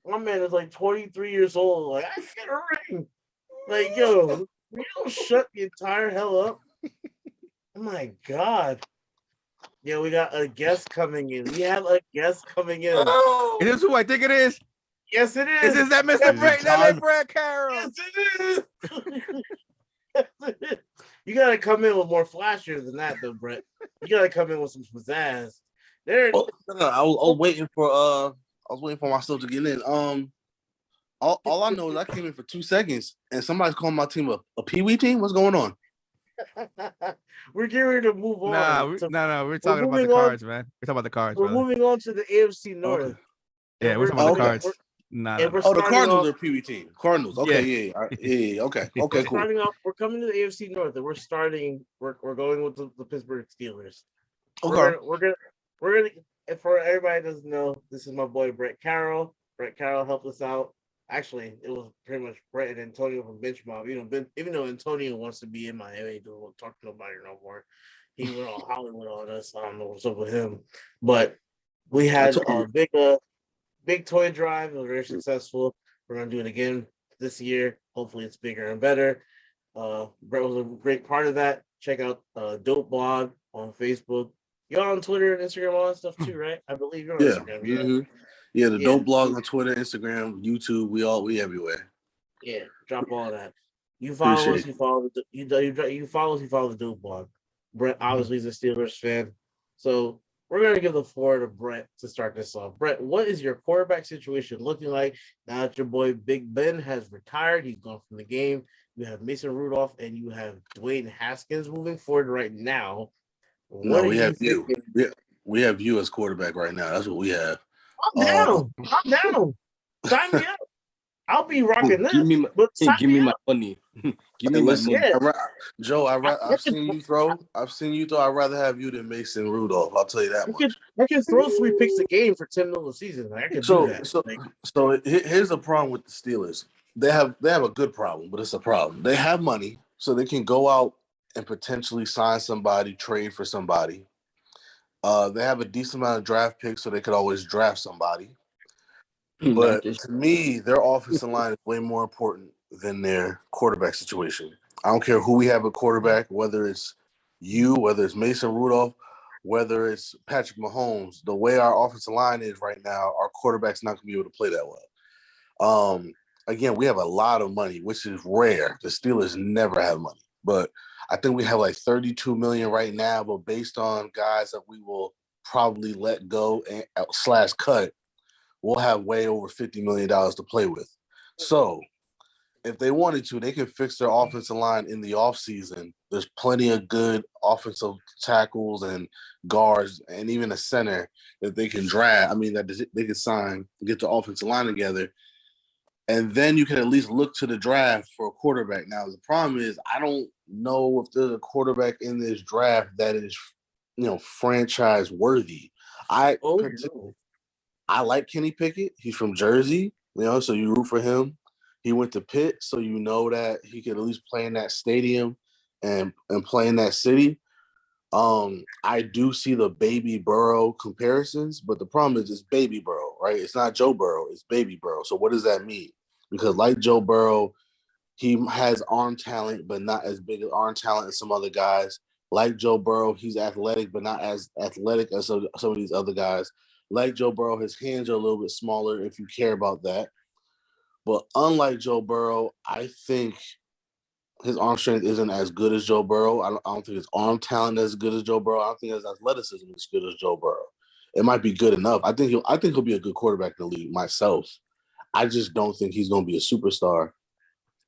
S3: My man is like 23 years old. Like, I get a ring. Like, yo, we don't shut the entire hell up. Oh my God. Yeah, we got a guest coming in. We have a guest coming in.
S6: Is this who I think it is?
S3: Yes, it is.
S6: Is that Mr. Brett? That ain't Brett Carroll.
S3: Yes, it is. Yes, it is. You gotta come in with more flashier than that, though, Brett. You gotta come in with some pizzazz. There.
S8: Oh, no, I was waiting for myself to get in. All I know is I came in for 2 seconds and somebody's calling my team a Pee-wee team. What's going on?
S3: We're getting ready to move on.
S1: No. We're talking about the cards, man. We're talking about the cards.
S3: We're
S1: brother.
S3: moving on to the AFC North.
S8: Okay.
S1: Yeah, we're talking about the cards.
S8: The Cardinals are a Pee-wee team. Cardinals. Okay, yeah. Okay, cool.
S3: Starting off, we're coming to the AFC North, and we're going with the Pittsburgh Steelers.
S8: Okay.
S3: We're gonna. And for everybody that doesn't know, this is my boy Brett Carroll. Brett Carroll helped us out. Actually, it was pretty much Brett and Antonio from Bench Mob. Even though Antonio wants to be in Miami, he don't talk to nobody no more. He went on Hollywood on us. I don't know what's up with him, but we had a big toy drive. It was very successful. We're gonna do it again this year. Hopefully, it's bigger and better. Brett was a great part of that. Check out Dope Blog on Facebook. You're on Twitter and Instagram, all that stuff too, right? I believe you're on Instagram. Yeah.
S8: Mm-hmm. Yeah, the Dope Blog on Twitter, Instagram, YouTube. We everywhere.
S3: Yeah, drop all that. You follow us. You follow the Dope Blog. Brett obviously is a Steelers fan, so we're gonna give the floor to Brett to start this off. Brett, what is your quarterback situation looking like now that your boy Big Ben has retired? He's gone from the game. You have Mason Rudolph and you have Dwayne Haskins moving forward right now.
S8: We have you. We have you as quarterback right now. That's what we have.
S3: I'm down. Sign me up. I'll be rocking this.
S2: Give me my money. Give me my money.
S8: Joe, I've seen you throw. I'd rather have you than Mason Rudolph. I'll tell you that much.
S3: I can throw 3 picks a game for $10 million a season. I can do that.
S8: So here's the problem with the Steelers. They have a good problem, but it's a problem. They have money, so they can go out and potentially sign somebody, trade for somebody. They have a decent amount of draft picks, so they could always draft somebody. But to me, their offensive line is way more important than their quarterback situation. I don't care who we have at quarterback, whether it's you, whether it's Mason Rudolph, whether it's Patrick Mahomes. The way our offensive line is right now, our quarterback's not going to be able to play that well. Again, we have a lot of money, which is rare. The Steelers never have money. But I think we have like $32 million right now, but based on guys that we will probably let go and / cut, we'll have way over $50 million to play with. So if they wanted to, they can fix their offensive line in the offseason. There's plenty of good offensive tackles and guards and even a center that they can draft. I mean, that they can sign, get the offensive line together. And then you can at least look to the draft for a quarterback. Now, the problem is I don't know if there's a quarterback in this draft that is, franchise worthy. I like Kenny Pickett. He's from Jersey, so you root for him. He went to Pitt, so you know that he could at least play in that stadium and play in that city. I do see the Baby Burrow comparisons, but the problem is it's Baby Burrow, right? It's not Joe Burrow, it's Baby Burrow. So what does that mean? Because like Joe Burrow, he has arm talent, but not as big as arm talent as some other guys. Like Joe Burrow, he's athletic, but not as athletic as some of these other guys. Like Joe Burrow, his hands are a little bit smaller if you care about that. But unlike Joe Burrow, I think his arm strength isn't as good as Joe Burrow. I don't think his arm talent is as good as Joe Burrow. I don't think his athleticism is as good as Joe Burrow. It might be good enough. I think he'll be a good quarterback in the league myself. I just don't think he's going to be a superstar.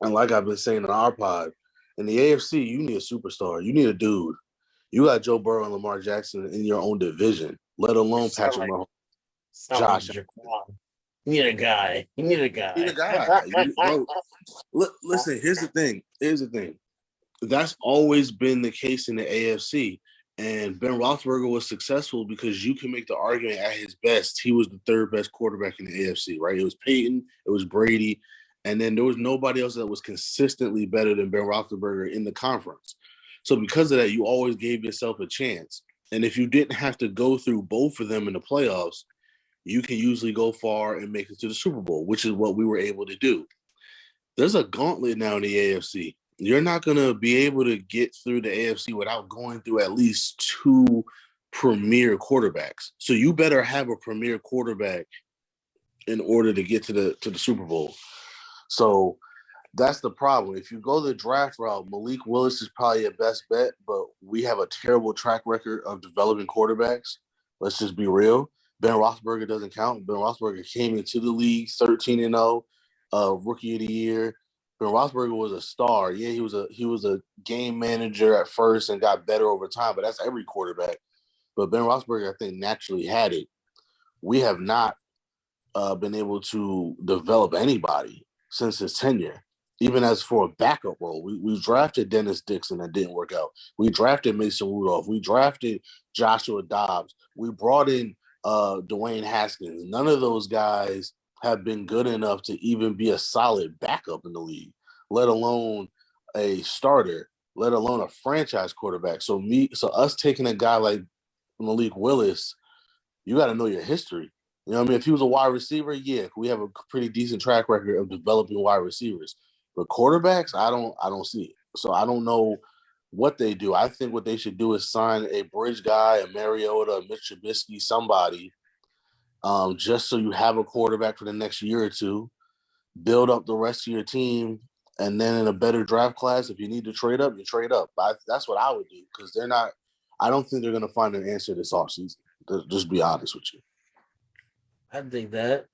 S8: And like I've been saying in our pod, in the AFC, you need a superstar. You need a dude. You got Joe Burrow and Lamar Jackson in your own division, let alone Patrick Mahomes. Josh.
S3: You need a guy.
S8: Listen, here's the thing. That's always been the case in the AFC. And Ben Roethlisberger was successful because you can make the argument at his best, he was the third best quarterback in the AFC, right? It was Payton, it was Brady, and then there was nobody else that was consistently better than Ben Roethlisberger in the conference. So because of that, you always gave yourself a chance. And if you didn't have to go through both of them in the playoffs, you can usually go far and make it to the Super Bowl, which is what we were able to do. There's a gauntlet now in the AFC. You're not going to be able to get through the AFC without going through at least 2 premier quarterbacks. So you better have a premier quarterback in order to get to the Super Bowl. So that's the problem. If you go the draft route, Malik Willis is probably your best bet, but we have a terrible track record of developing quarterbacks. Let's just be real. Ben Roethlisberger doesn't count. Ben Roethlisberger came into the league 13-0, rookie of the year. Ben Roethlisberger was a star. Yeah, he was a game manager at first and got better over time, but that's every quarterback. But Ben Roethlisberger, I think, naturally had it. We have not been able to develop anybody since his tenure. Even as for a backup role, we drafted Dennis Dixon, that didn't work out. We drafted Mason Rudolph. We drafted Joshua Dobbs. We brought in Dwayne Haskins. None of those guys have been good enough to even be a solid backup in the league, let alone a starter, let alone a franchise quarterback. So us taking a guy like Malik Willis, you got to know your history. You know what I mean? If he was a wide receiver, yeah, we have a pretty decent track record of developing wide receivers. But quarterbacks, I don't see it. So I don't know what they do. I think what they should do is sign a bridge guy, a Mariota, a Mitch Trubisky, somebody, just so you have a quarterback for the next year or two. Build up the rest of your team, and then in a better draft class, if you need to trade up, you trade up. That's what I would do because they're not. I don't think they're going to find an answer this offseason. To just be honest with you.
S3: I think that.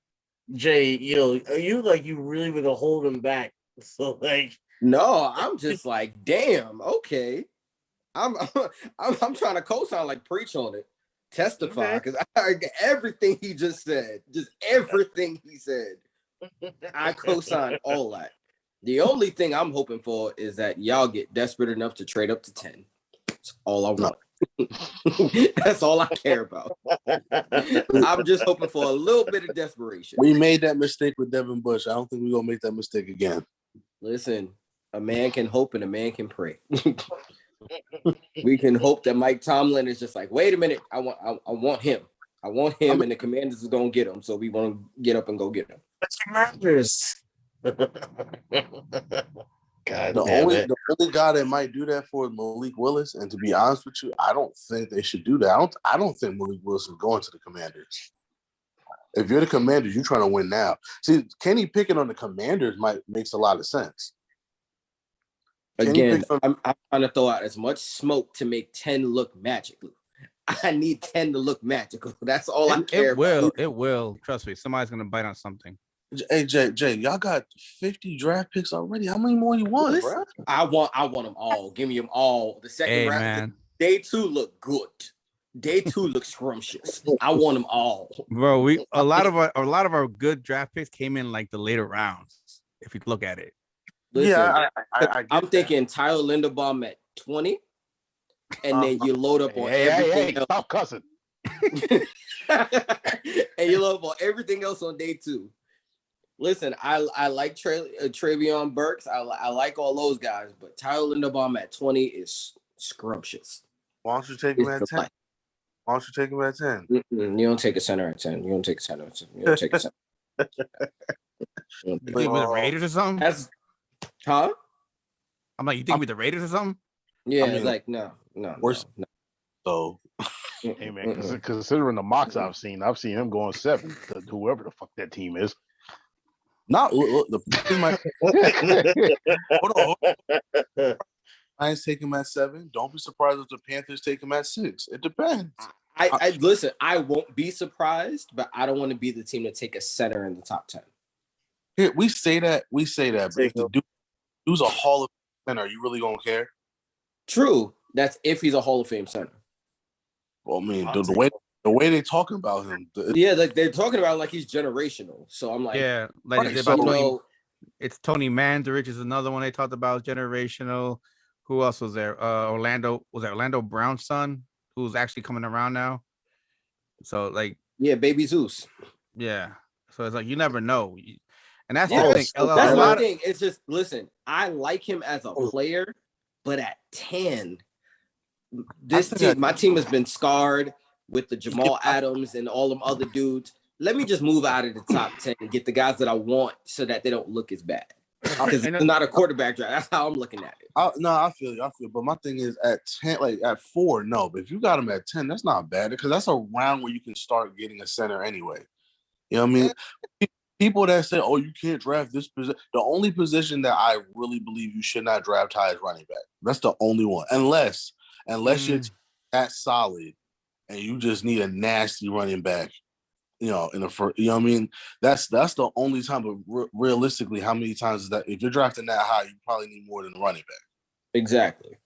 S3: Jay, are you really going to hold him back? So
S2: no, I'm just like, damn, okay. I'm trying to co-sign, like preach on it, testify, because everything he just said, just everything he said, I co-sign all that. The only thing I'm hoping for is that y'all get desperate enough to trade up to 10. That's all I want. That's all I care about. I'm just hoping for a little bit of desperation.
S8: We made that mistake with Devin Bush. I don't think we're going to make that mistake again.
S2: Listen, a man can hope and a man can pray. We can hope that Mike Tomlin is just like, wait a minute, I want him. I want him, and the Commanders is gonna get him. So we want to get up and go get him.
S3: That's Commanders.
S8: The only guy that might do that for is Malik Willis. And to be honest with you, I don't think they should do that. I don't think Malik Willis is going to the Commanders. If you're the Commanders, you're trying to win now. See, Kenny Pickett on the Commanders makes a lot of sense.
S2: Again, I'm trying to throw out as much smoke to make 10 look magical. I need 10 to look magical. That's all I care about.
S6: It will. Trust me. Somebody's going to bite on something.
S8: Hey, Jay, y'all got 50 draft picks already. How many more you want, bro?
S2: I want them all. Give me them all. The second round.
S6: Man.
S2: Day 2 look good. Day 2 looks scrumptious. I want them all,
S6: bro. A lot of our good draft picks came in like the later rounds. If you look at it,
S2: listen, yeah, I'm thinking Tyler Linderbaum at 20, and then you load up on everything else.
S4: Stop cussing.
S2: And you load up on everything else on day 2. Listen, I like Travion Burks. I like all those guys, but Tyler Linderbaum at 20 is scrumptious.
S8: Why don't you take him at 10? Why don't you take him at 10?
S2: You don't take a center at 10. You don't take a center at 10. You don't take a center.
S6: You think with the Raiders or something?
S2: Huh?
S6: I'm like, you think with the Raiders or something?
S2: Yeah, I mean, no.
S8: So,
S4: hey man, considering the mocks I've seen him going 7 to whoever the fuck that team is.
S8: Not the Lions take him at 7. Don't be surprised if the Panthers take him at 6. It depends.
S2: I listen. I won't be surprised, but I don't want to be the team to take a center in the top 10.
S8: Here, we say that, but if the dude's a Hall of Fame center, are you really gonna care?
S2: True. That's if he's a Hall of Fame center.
S8: Well, I mean, the way they're talking about him.
S2: Like they're talking about him like he's generational. So I'm like,
S6: yeah, like it's Tony Mandarich is another one they talked about, generational. Who else was there? Orlando Brown's son, who's actually coming around now. So like,
S2: yeah, baby Zeus.
S6: Yeah. So it's like you never know, and that's
S2: the
S6: thing.
S2: That's my thing. It's just listen. I like him as a player, but at 10, my team has been scarred with the Jamal Adams and all them other dudes. Let me just move out of the top 10 and get the guys that I want so that they don't look as bad. Because it's not a quarterback draft. That's how I'm looking at it.
S8: I feel you. But my thing is at 10, like at 4, no. But if you got him at 10, that's not bad because that's a round where you can start getting a center anyway. You know what I mean? People that say, "Oh, you can't draft this position." The only position that I really believe you should not draft high is running back. That's the only one, unless you're that solid and you just need a nasty running back. In the first, you know what I mean? That's the only time. But realistically, how many times is that? If you're drafting that high, you probably need more than a running back.
S2: Exactly.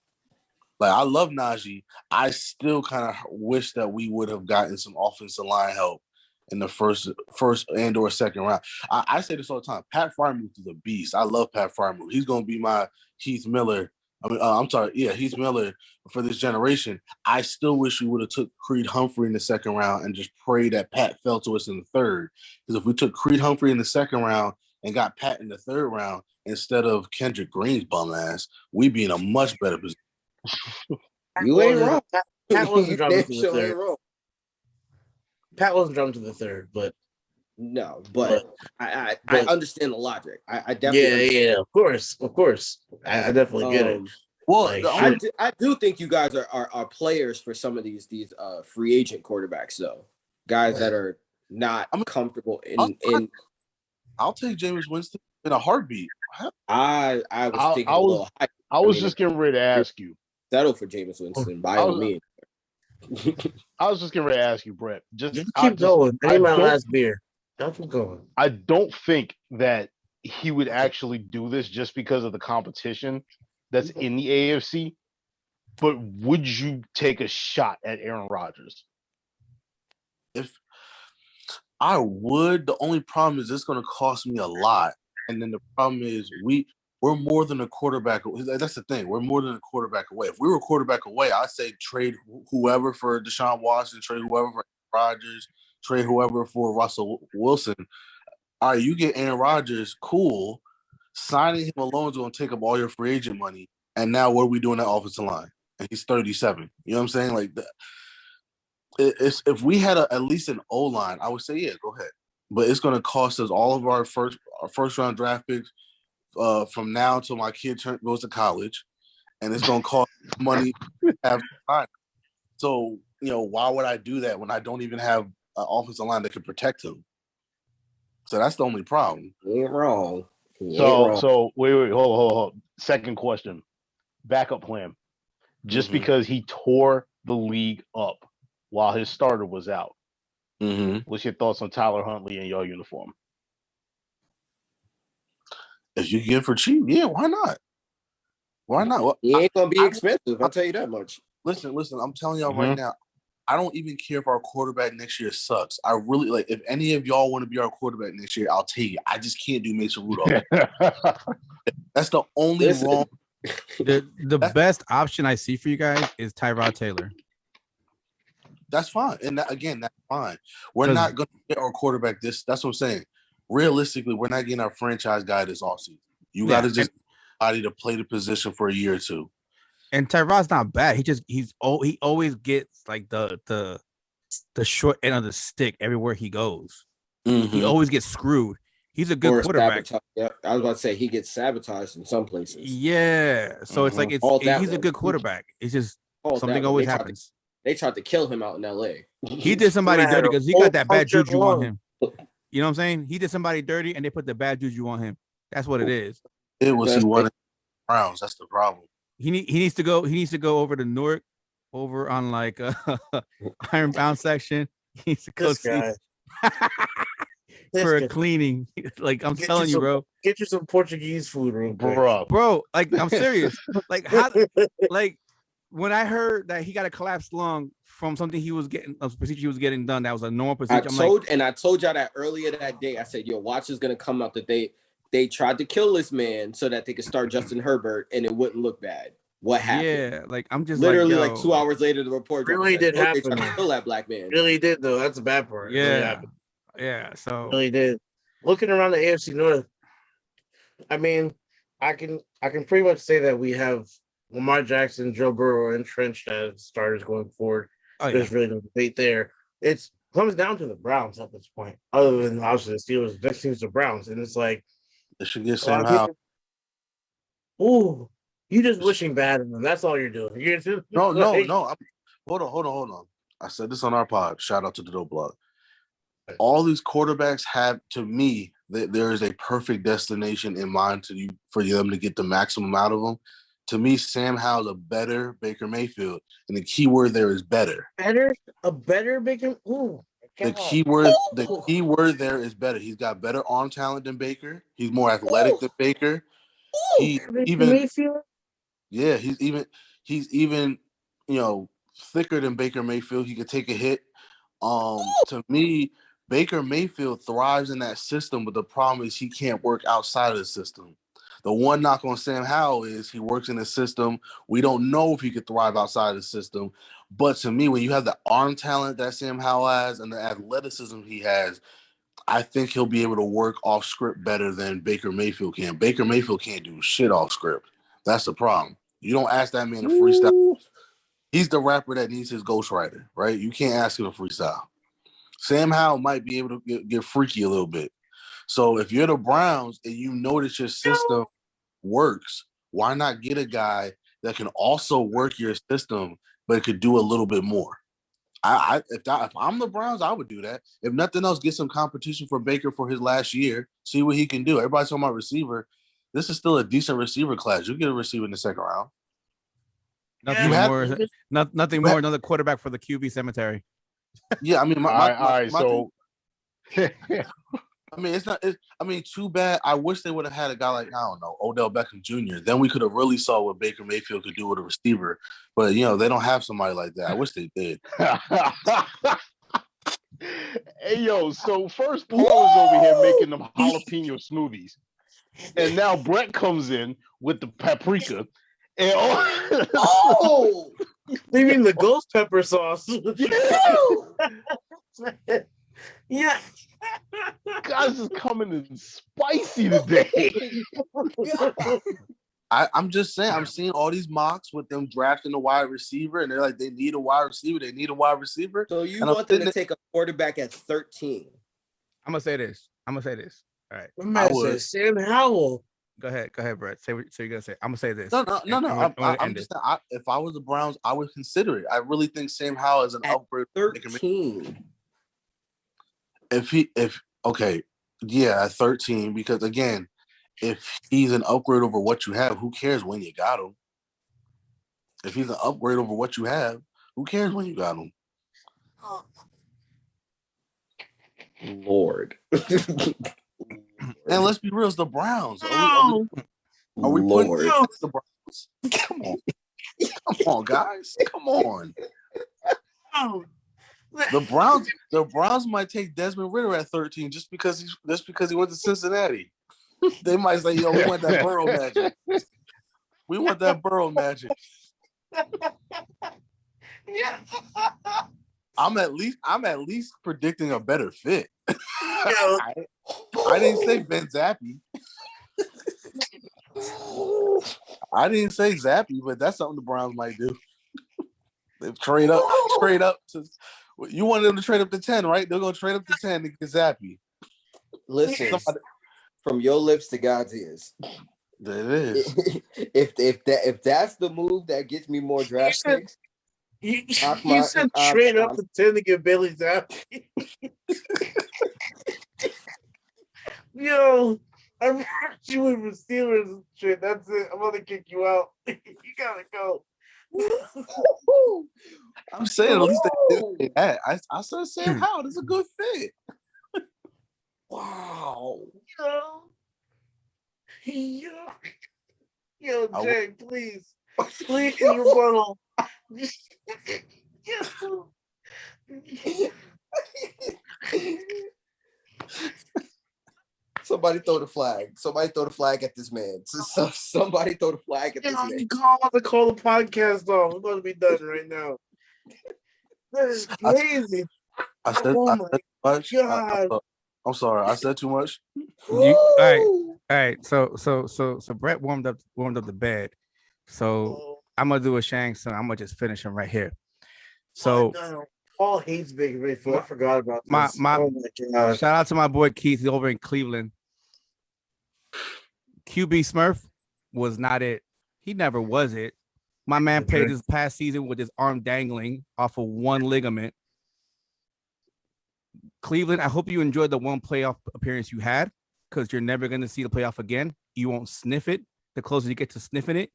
S8: Like, I love Najee. I still kind of wish that we would have gotten some offensive line help in the first and or second round. I say this all the time. Pat Freiermuth is a beast. I love Pat Freiermuth. He's going to be my Heath Miller. Heath Miller for this generation. I still wish we would have took Creed Humphrey in the second round and just prayed that Pat fell to us in the third. Because if we took Creed Humphrey in the second round and got Pat in the third round instead of Kendrick Green's bum ass, we'd be in a much better position.
S2: You ain't wrong.
S3: Pat wasn't jumping to the
S2: Sure ain't
S3: third.
S2: wrong.
S3: Pat wasn't jumping to the third, but
S2: No, but I understand the logic. I definitely understand.
S3: Of course. I definitely get it.
S8: Well,
S3: Like,
S2: I do think you guys are players for some of these free agent quarterbacks, though. Guys that are not comfortable in.
S8: I'll take Jameis Winston in a heartbeat.
S2: I was thinking a little high.
S4: I was just getting ready to ask you.
S2: Settle for Jameis Winston by all means.
S4: I was just getting ready to ask you, Brett.
S3: Just keep going. I need my last beer. Don't keep going.
S4: I don't think that he would actually do this just because of the competition that's in the AFC. But would you take a shot at Aaron Rodgers?
S8: If I would, the only problem is it's going to cost me a lot. And then the problem is we're more than a quarterback. That's the thing. We're more than a quarterback away. If we were a quarterback away, I'd say trade whoever for Deshaun Watson, trade whoever for Rodgers, trade whoever for Russell Wilson. All right, you get Aaron Rodgers, cool. Signing him alone is going to take up all your free agent money. And now what are we doing at offensive line? And he's 37. You know what I'm saying? Like, if we had at least an O-line, I would say, yeah, go ahead. But it's going to cost us all of our first round draft picks from now until my kid goes to college, and it's going to cost money to have time. So, why would I do that when I don't even have an offensive line that can protect him? So that's the only problem.
S2: You ain't wrong.
S4: So wait, hold. Second question. Backup plan. Just because he tore the league up while his starter was out. What's your thoughts on Tyler Huntley in your uniform?
S8: If you get it for cheap, yeah, why not? Why not? Well,
S2: he ain't gonna be expensive. I'll tell you that much.
S8: Listen. I'm telling y'all right now. I don't even care if our quarterback next year sucks. I really like. If any of y'all want to be our quarterback next year, I'll take it. I just can't do Mason Rudolph. That's the only wrong.
S6: The best option I see for you guys is Tyrod Taylor.
S8: That's fine, and that's fine. We're not going to get our quarterback this. That's what I'm saying. Realistically, we're not getting our franchise guy this offseason. You got to just body to play the position for a year or two.
S6: And Tyrod's not bad. He always gets like the short end of the stick everywhere he goes. He always gets screwed. He's a good quarterback.
S2: Yeah, I was about to say he gets sabotaged in some places.
S6: Yeah, so it's like he's a good quarterback. It's just something always happens.
S2: They tried to kill him out in LA.
S6: He did somebody dirty because he got that bad juju on him. You know what I'm saying? He did somebody dirty and they put the bad juju on him. That's what it is.
S8: It was he wanted Browns. That's the problem.
S6: He needs to go. He needs to go over to Newark, over on like Ironbound section. He needs to go see for a cleaning. Like I'm telling you, bro.
S3: Get you some Portuguese food, real quick.
S6: Bro. Like I'm serious. Like when I heard that he got a collapsed lung from something he was getting, a procedure he was getting done, that was a normal procedure.
S2: I told y'all that earlier that day. I said, "Yo, watch is gonna come out that they tried to kill this man so that they could start Justin Herbert and it wouldn't look bad." What happened?
S6: Yeah, like I'm just
S2: literally like 2 hours later, the report
S3: really did happen.
S2: They tried to kill that black man.
S3: Really did though. That's the bad part.
S6: Yeah, So
S3: really did. Looking around the AFC North, I mean, I can pretty much say that we have Lamar Jackson, Joe Burrow entrenched as starters going forward. There's really no debate there. It comes down to the Browns at this point. Other than obviously the Steelers, next team's the Browns, and it's like
S8: they should get somehow.
S3: Ooh, you just wishing bad in them. That's all you're doing. You're just
S8: no. Hold on. I said this on our pod. Shout out to the Dope Blog. All these quarterbacks have, to me, there is a perfect destination in mind for them to get the maximum out of them. To me, Sam Howell's a better Baker Mayfield, and the key word there is better.
S3: A better Baker. Ooh,
S8: The key word there is better. He's got better arm talent than Baker. He's more athletic than Baker. He's even
S3: Mayfield.
S8: Yeah, he's even thicker than Baker Mayfield. He could take a hit. To me, Baker Mayfield thrives in that system, but the problem is he can't work outside of the system. The one knock on Sam Howell is he works in the system. We don't know if he could thrive outside of the system. But to me, when you have the arm talent that Sam Howell has and the athleticism he has, I think he'll be able to work off script better than Baker Mayfield can. Baker Mayfield can't do shit off script. That's the problem. You don't ask that man to freestyle. He's the rapper that needs his ghostwriter, right? You can't ask him to freestyle. Sam Howell might be able to get freaky a little bit. So if you're the Browns and you know that your system works, why not get a guy that can also work your system, but could do a little bit more? If I'm the Browns, I would do that. If nothing else, get some competition for Baker for his last year. See what he can do. Everybody's talking about receiver. This is still a decent receiver class. You get a receiver in the second round.
S6: Nothing more. Another quarterback for the QB cemetery.
S8: Yeah, I mean, too bad. I wish they would have had a guy like, I don't know, Odell Beckham Jr. Then we could have really saw what Baker Mayfield could do with a receiver. But, they don't have somebody like that. I wish they did.
S4: Hey, so first Paul is over here making them jalapeno smoothies. And now Brett comes in with the paprika. And
S3: you mean the ghost pepper sauce? Yeah.
S4: Guys is coming in spicy today.
S8: I'm just saying, I'm seeing all these mocks with them drafting a wide receiver, and they're like, they need a wide receiver.
S2: So you want them to take a quarterback at 13?
S6: I'm gonna say this. All right.
S3: I would. Sam Howell.
S6: Go ahead, Brett. Say what you're gonna say. I'm gonna say this.
S8: No. I'm just saying, if I was the Browns, I would consider it. I really think Sam Howell is an upgrade.
S2: 13.
S8: At 13, because again, if he's an upgrade over what you have, who cares when you got him? If he's an upgrade over what you have, who cares when you got him?
S2: Lord.
S8: And let's be real, it's the Browns. Are we putting the Browns? Come on, guys. Come on. The Browns might take Desmond Ridder at 13 just because he went to Cincinnati. They might say, "Yo, we want that Burrow magic. We want that Burrow magic."
S3: Yeah.
S8: I'm at least predicting a better fit. I didn't say Ben Zappy. I didn't say Zappy, but that's something the Browns might do. They trade up to. You wanted them to trade up to 10, right? They're gonna trade up to 10 to get Zappy.
S2: Listen, from your lips to God's ears.
S8: It is.
S2: if that's the move that gets me more draft picks.
S3: You said trade up to 10 to get Bailey Zappy. Yo, I'm hurt you with receivers and shit. That's it. I'm gonna kick you out. You gotta go.
S8: I'm saying at least they did that. I said Sam Howell is a good fit.
S2: Wow.
S3: Yo, Jay, please rebuttal.
S2: Somebody throw the flag. Somebody throw the flag at this man. Somebody throw the flag at this man.
S3: You call the podcast off. We're going to be done right now. That is crazy.
S8: I said much. I'm sorry. I said too much.
S6: All right. So Brett warmed up the bed. So I'm gonna do a Shang Tsung. I'm gonna just finish him right here. So
S3: Paul hates Baker Mayfield. I forgot about this.
S6: My shout out to my boy Keith. He's over in Cleveland. QB Smurf was not it. He never was it. My man played his past season with his arm dangling off of one ligament. Cleveland, I hope you enjoyed the one playoff appearance you had, because you're never going to see the playoff again. You won't sniff it. The closer you get to sniffing it,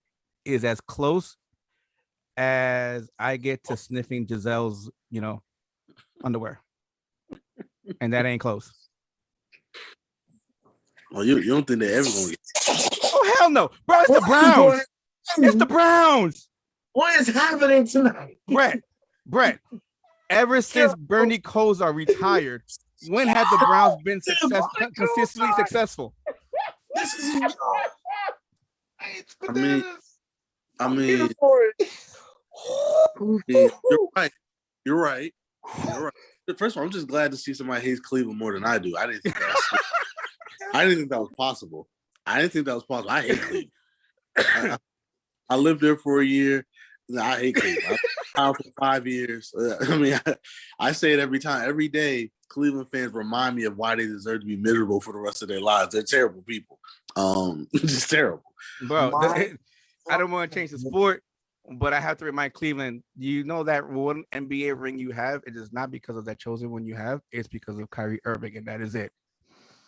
S6: is as close as I get to sniffing Giselle's, underwear. And that ain't close.
S8: Well, you don't think they're ever going to get.
S6: Oh, hell no. Bro, it's the Browns. It's the Browns.
S3: What is happening tonight?
S6: Brett, ever since Bernie Kosar retired, when have the Browns been consistently successful?
S3: This is
S8: I mean, you're right. First of all, I'm just glad to see somebody hates Cleveland more than I do. I didn't think that was possible. I hate Cleveland. I lived there for a year. I hate Cleveland. I was for 5 years. I say it every time. Every day, Cleveland fans remind me of why they deserve to be miserable for the rest of their lives. They're terrible people. Just terrible.
S6: Bro, I don't want to change the sport, but I have to remind Cleveland, you know that one NBA ring you have, it is not because of that chosen one you have. It's because of Kyrie Irving, and that is it.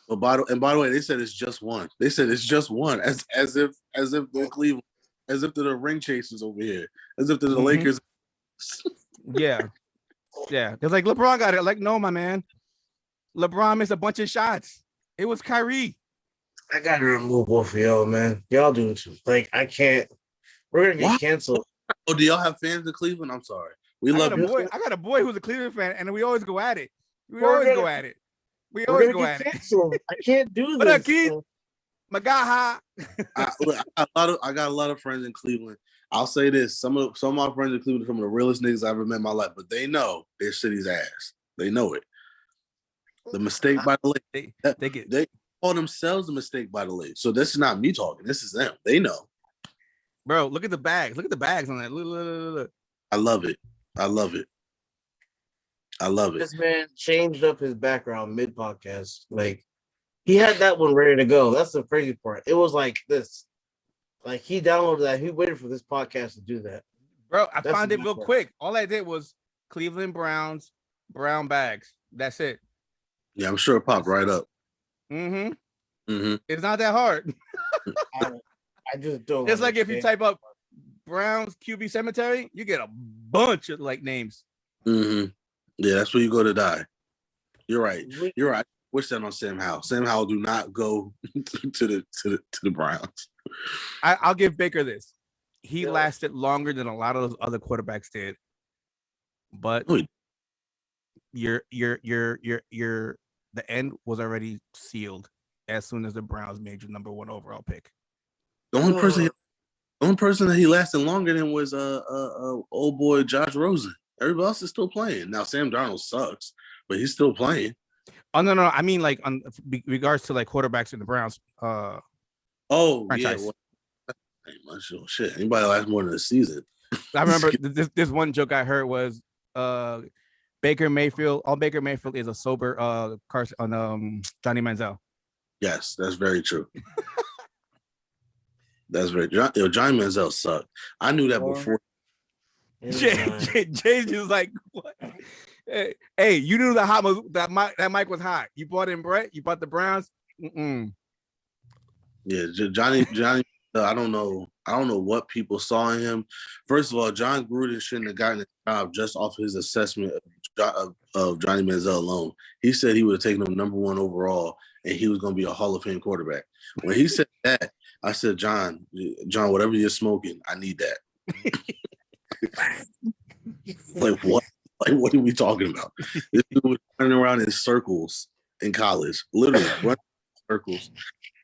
S8: Well, by the way, they said it's just one. They said it's just one, as if they're Cleveland, as if they're the ring chasers over here, as if they're the Lakers.
S6: Yeah. They're like, LeBron got it. Like, no, my man. LeBron missed a bunch of shots. It was Kyrie.
S3: I gotta remove both of y'all, man. Y'all do too. Like, I can't. We're gonna get canceled.
S8: Oh, do y'all have fans in Cleveland? I'm sorry. We love you.
S6: I got a boy who's a Cleveland fan, and we always go at it. We always go at it. I
S3: can't do this.
S6: What up, Keith? Magaha.
S8: I got a lot of friends in Cleveland. I'll say this: some of my friends in Cleveland are some of the realest niggas I've ever met in my life, but they know their city's ass. They know it. The mistake by the lake. They call themselves a mistake by the lake. So this is not me talking. This is them. They know.
S6: Bro, look at the bags. Look at the bags on that. Look.
S8: I love it.
S3: This man changed up his background mid-podcast. Like, he had that one ready to go. That's the crazy part. It was like this. Like, he downloaded that. He waited for this podcast to do that.
S6: Bro, I found it real quick. All I did was Cleveland Browns, brown bags. That's it.
S8: Yeah, I'm sure it popped right up.
S6: It's not that hard.
S3: I just don't.
S6: It's like if you type up Browns QB cemetery, you get a bunch of like names.
S8: Yeah, that's where you go to die. You're right. Wish that on Sam Howell. Sam Howell do not go to the Browns.
S6: I'll give Baker this. He lasted longer than a lot of those other quarterbacks did. But the end was already sealed as soon as the Browns made your number one overall pick.
S8: The only person that he lasted longer than was old boy Josh Rosen. Everybody else is still playing. Now Sam Darnold sucks, but he's still playing.
S6: Oh no, I mean like on regards to like quarterbacks in the Browns. Franchise.
S8: Yeah. Well, ain't much shit. Anybody last more than a season?
S6: I remember this one joke I heard was Baker Mayfield. All Baker Mayfield is a sober Carson on Johnny Manziel.
S8: Yes, that's very true. That's very true. Johnny Manziel sucked. I knew that before.
S6: Jay's just like, what? Hey, you knew that mic was hot. You bought in Brett. You bought the Browns.
S8: Yeah, Johnny. I don't know what people saw in him. First of all, John Gruden shouldn't have gotten the job just off his assessment of Johnny Manziel alone. He said he would have taken him number one overall, and he was going to be a Hall of Fame quarterback. When he said that, I said, John, whatever you're smoking, I need that. Like what? Like what are we talking about? This dude was running around in circles in college, literally running in circles,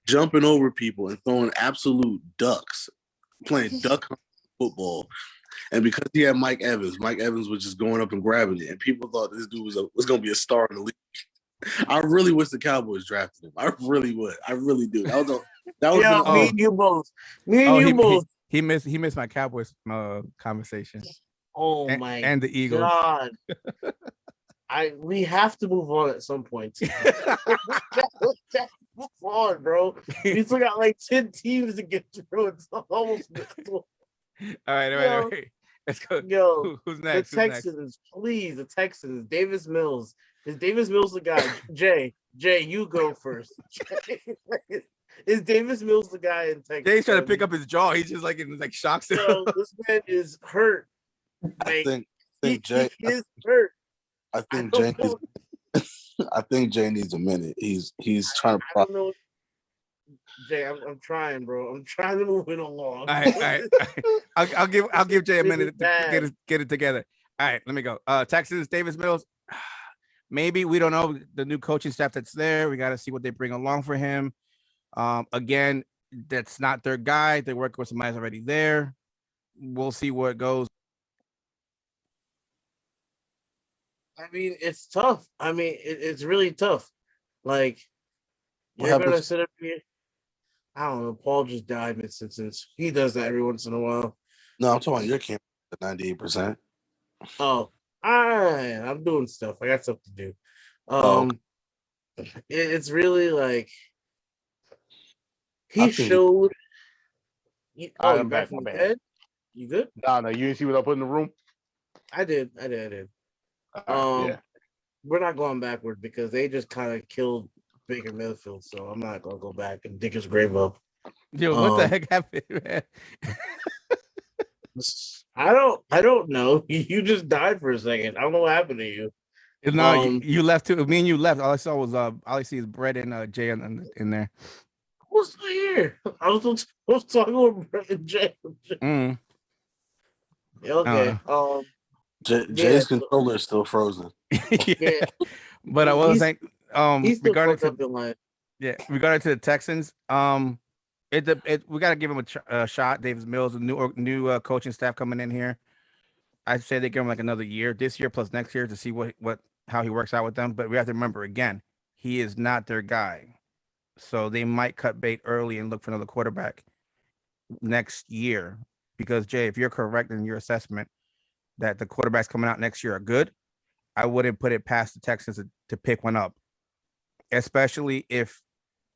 S8: jumping over people and throwing absolute ducks, playing duck football. And because he had Mike Evans was just going up and grabbing it, and people thought this dude was going to be a star in the league. I really wish the Cowboys drafted him. I really would. I really do.
S3: Me and you both.
S6: He missed my Cowboys conversation.
S3: Oh my
S6: and the Eagles.
S3: God. We have to move on at some point. Move on, bro. We still got like 10 teams to get through. It's almost mental.
S6: All right. Let's go.
S3: Yo,
S6: who's next?
S3: The Texans, please. The Texans. Davis Mills. Is Davis Mills the guy? Jay, you go first. Is Davis Mills the guy in Texas?
S6: Jay's trying to pick up his jaw. He's just like in like shock.
S3: Yo, this man is hurt.
S8: I
S3: Like,
S8: think Jay.
S3: he is hurt.
S8: I think Jay needs. I think Jay needs a minute. He's trying to.
S3: I don't know. Jay, I'm trying, bro. I'm trying to move it along.
S6: All right. I'll give Jay a minute to get it together. All right, let me go. Texans, Davis Mills. Maybe we don't know the new coaching staff that's there. We got to see what they bring along for him. Again, that's not their guy. They work with somebody that's already there. We'll see where it goes.
S3: I mean, it's tough. I mean, it's really tough. Like,
S8: What
S3: you're gonna
S8: happens-
S3: sit up here. I don't know. Paul just died mid-sentence. He does that every once in a while.
S8: No, I'm talking about your camp at 98%.
S3: Oh, I'm doing stuff. I got stuff to do.
S8: Oh.
S3: It's really like
S8: I
S3: he
S8: think-
S3: showed.
S4: All right,
S3: Oh,
S4: I'm
S3: you're
S4: back,
S3: back from
S4: my
S3: the
S4: bad.
S3: bed? You good?
S4: No, you didn't see what I put in the room?
S3: I did.
S4: All right, yeah.
S3: We're not going backward because they just kind of killed Baker Mayfield, so I'm not gonna go back and dig his grave up.
S6: Yo, what the heck happened, man?
S3: I don't know. You just died for a second. I don't know what happened to you.
S6: No, you left too. Me and you left. All I saw was all I see is Brett and Jay in there.
S3: Who's still here? I was talking with Brett and Jay.
S6: Mm.
S3: Okay.
S8: Jay's controller is still frozen.
S3: Yeah.
S6: But I was saying,
S3: He's still
S6: regarding
S3: fucked up in life.
S6: regarding to the Texans, we got to give him a shot. Davis Mills, a new coaching staff coming in here. I say they give him like another year, this year plus next year, to see how he works out with them. But we have to remember again, he is not their guy, so they might cut bait early and look for another quarterback next year. Because Jay, if you're correct in your assessment that the quarterbacks coming out next year are good, I wouldn't put it past the Texans to pick one up, especially if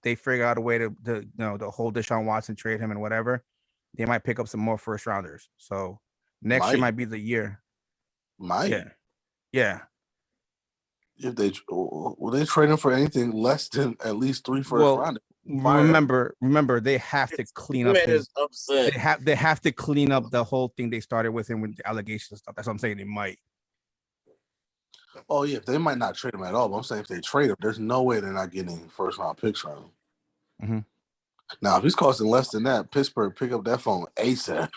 S6: they figure out a way to hold Deshaun Watson, trade him, and whatever. They might pick up some more first rounders. So next year might be the year. Yeah.
S8: If they trade him for anything less than at least 3 first rounders.
S6: Remember, they have to clean up his.
S3: Upset.
S6: They have to clean up the whole thing they started with him with the allegations and stuff. That's what I'm saying. They might.
S8: Oh yeah, they might not trade him at all. But I'm saying if they trade him, there's no way they're not getting first round picks from him.
S6: Mm-hmm.
S8: Now, if he's costing less than that, Pittsburgh pick up that phone ASAP.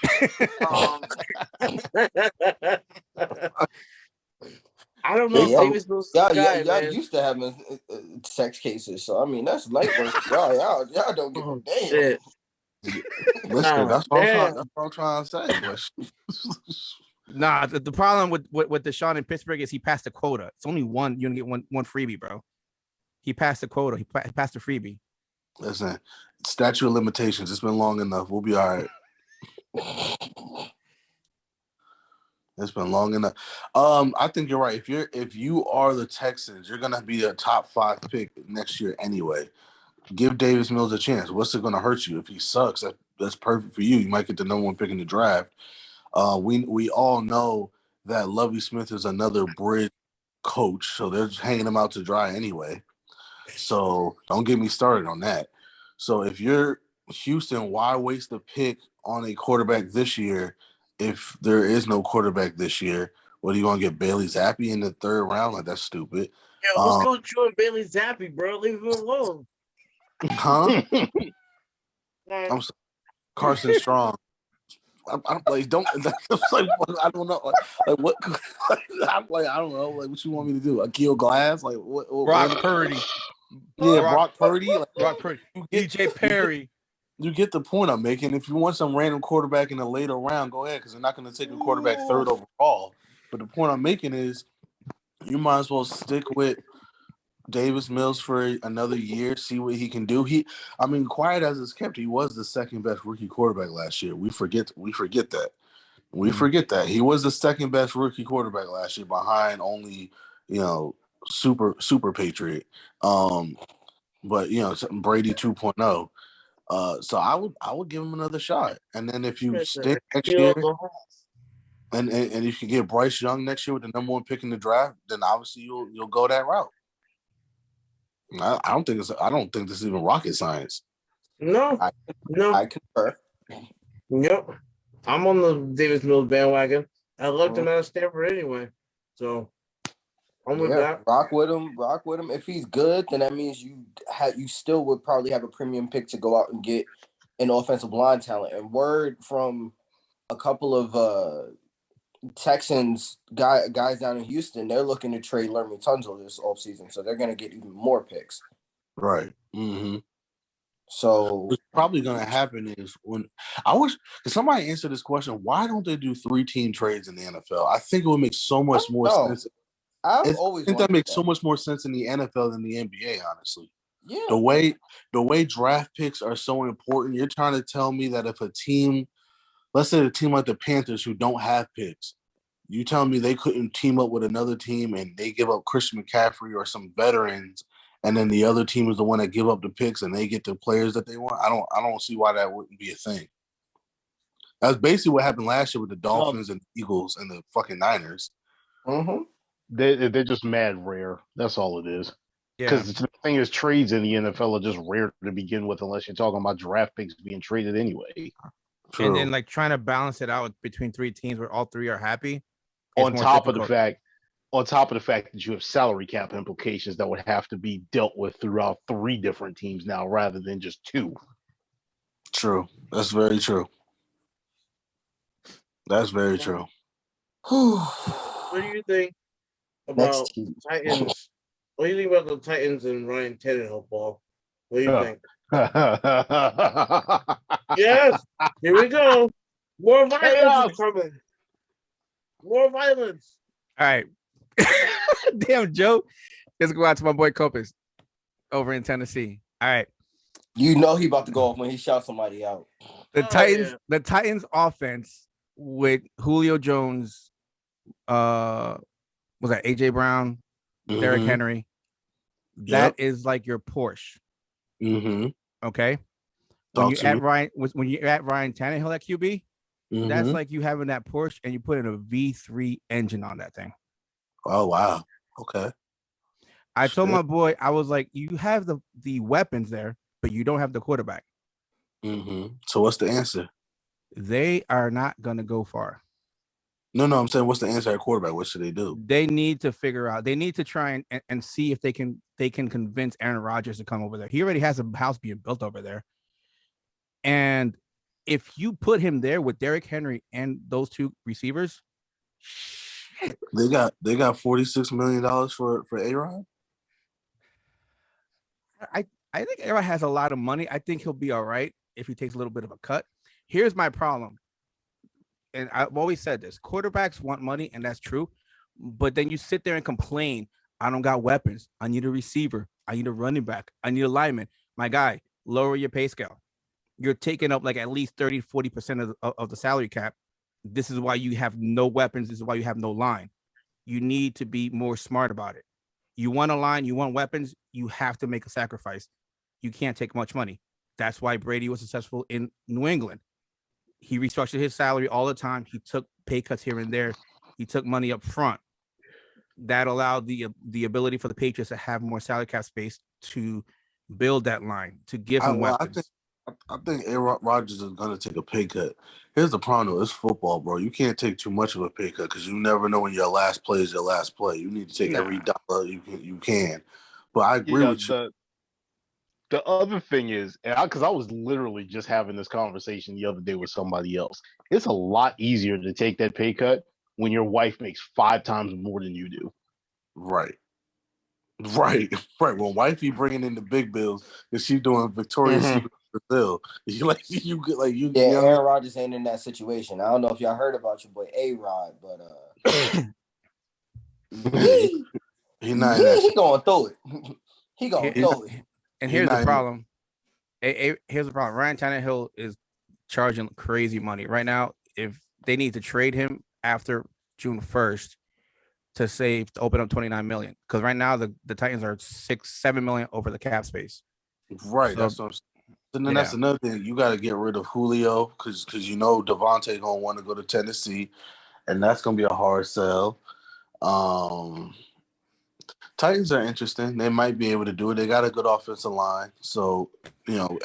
S3: I don't know if Davis Mills is the guy,
S2: y'all
S3: man.
S2: used to having sex cases, so I mean that's light work. Y'all don't give a damn.
S3: Shit.
S8: Listen, that's what I'm trying to say.
S6: Nah, the problem with Deshaun in Pittsburgh is he passed the quota. It's only one. You only get one freebie, bro. He passed the quota. He passed the freebie.
S8: Listen, statute of limitations. It's been long enough. We'll be all right. It's been long enough. I think you're right. If you are the Texans, you're gonna be a top 5 pick next year anyway. Give Davis Mills a chance. What's it gonna hurt you? If he sucks, that's perfect for you. You might get the number 1 pick in the draft. We all know that Lovie Smith is another bridge coach, so they're just hanging him out to dry anyway. So don't get me started on that. So if you're Houston, why waste a pick on a quarterback this year if there is no quarterback this year? What are you gonna get, Bailey Zappi in the 3rd round? Like, that's stupid.
S3: Yo, let's go join Bailey Zappi, bro. Leave him alone.
S8: Huh? I'm sorry. Carson Strong. I'm like, don't. Like, I don't know. Like what? I'm like, I don't know. Like, what you want me to do? Akil Glass? Like what?
S6: Brock Purdy.
S8: Yeah, Brock Purdy. Like,
S6: Brock Purdy. DJ Perry.
S8: You get the point I'm making. If you want some random quarterback in a later round, go ahead, because they're not going to take a quarterback 3rd overall. But the point I'm making is, you might as well stick with Davis Mills for another year, see what he can do. Quiet as it's kept, he was the 2nd best rookie quarterback last year. We forget that. We forget that. He was the 2nd best rookie quarterback last year, behind only, super Patriot. But Brady 2.0. So I would give him another shot. And then if you stick next year, and if you get Bryce Young next year with the number 1 pick in the draft, then obviously you'll go that route. I don't think this is even rocket science.
S3: No,
S2: I
S3: no.
S2: concur.
S3: Yep. I'm on the Davis Mills bandwagon. I loved him out of Stanford anyway. So I'm with that.
S2: Rock with him. Rock with him. If he's good, then that means you still would probably have a premium pick to go out and get an offensive line talent. And word from a couple of Texans guys down in Houston, they're looking to trade Lermy Tunsil this offseason, so they're going to get even more picks.
S8: Right. Mm-hmm.
S2: So
S8: what's probably going to happen is when I wish somebody answer this question, why don't they do 3-team trades in the NFL? I think it would make so much more sense. I think that makes so much more sense in the NFL than the NBA, honestly.
S2: Yeah.
S8: The way draft picks are so important, you're trying to tell me that if a team, let's say a team like the Panthers who don't have picks, you telling me they couldn't team up with another team and they give up Christian McCaffrey or some veterans, and then the other team is the one that give up the picks and they get the players that they want? I don't see why that wouldn't be a thing. That's basically what happened last year with the Dolphins and the Eagles and the fucking Niners.
S2: Mm-hmm.
S4: They're just mad rare. That's all it is. Because the thing is, trades in the NFL are just rare to begin with, unless you're talking about draft picks being traded anyway.
S8: True.
S1: And then like trying to balance it out between 3 teams where all 3 are happy.
S4: On top of the fact that you have salary cap implications that would have to be dealt with throughout 3 different teams now rather than just 2.
S8: True. That's very true. That's very true.
S3: What do you think about Titans? What do you think about the Titans and Ryan Tannehill, Paul? What do you think? Yes, here we go. More violence is coming. More violence.
S1: All right. Damn, Joe. Let's go out to my boy Copus over in Tennessee. All right.
S2: You know he about to go off when he shot somebody out.
S1: The Titans offense with Julio Jones, was that AJ Brown, Derrick Henry. That is like your Porsche.
S8: Mm-hmm.
S1: Okay. When you add Ryan Tannehill at QB, that's like you having that Porsche and you put in a V3 engine on that thing.
S8: Oh wow. Okay.
S1: I told my boy, I was like, you have the weapons there, but you don't have the quarterback.
S8: Mm-hmm. So what's the answer?
S1: They are not gonna go far.
S8: No, I'm saying what's the answer at quarterback? What should they do?
S1: They need to figure out. They need to try and see if they can convince Aaron Rodgers to come over there. He already has a house being built over there. And if you put him there with Derrick Henry and those 2 receivers, shit.
S8: They got $46 million for A-Rod?
S1: I think A-Rod has a lot of money. I think he'll be all right if he takes a little bit of a cut. Here's my problem. And I've always said this, quarterbacks want money, and that's true. But then you sit there and complain, I don't got weapons. I need a receiver. I need a running back. I need a lineman. My guy, lower your pay scale. You're taking up like at least 30, 40% of the salary cap. This is why you have no weapons. This is why you have no line. You need to be more smart about it. You want a line, you want weapons, you have to make a sacrifice. You can't take much money. That's why Brady was successful in New England. He restructured his salary all the time. He took pay cuts here and there. He took money up front. That allowed the ability for the Patriots to have more salary cap space to build that line, to give him weapons.
S8: I think Aaron Rodgers is going to take a pay cut. Here's the problem, though. It's football, bro. You can't take too much of a pay cut because you never know when your last play is your last play. You need to take every dollar you can. But I agree with you.
S4: The other thing is, because I was literally just having this conversation the other day with somebody else, it's a lot easier to take that pay cut when your wife makes 5 times more than you do.
S8: Right. When wifey bringing in the big bills, and she's doing Victoria's Secret Brazil,
S2: Aaron Rodgers ain't in that situation. I don't know if y'all heard about your boy A-Rod, but
S8: he not.
S2: He going through it. He going through it.
S1: And here's the problem. Here's the problem. Ryan Tannehill is charging crazy money right now. If they need to trade him after June 1st to open up $29 million, because right now the Titans are $7 million over the cap space.
S8: Right. So, that's what I'm saying. And then that's another thing. You got to get rid of Julio because Devontae gonna want to go to Tennessee, and that's gonna be a hard sell. Titans are interesting. They might be able to do it. They got a good offensive line. So,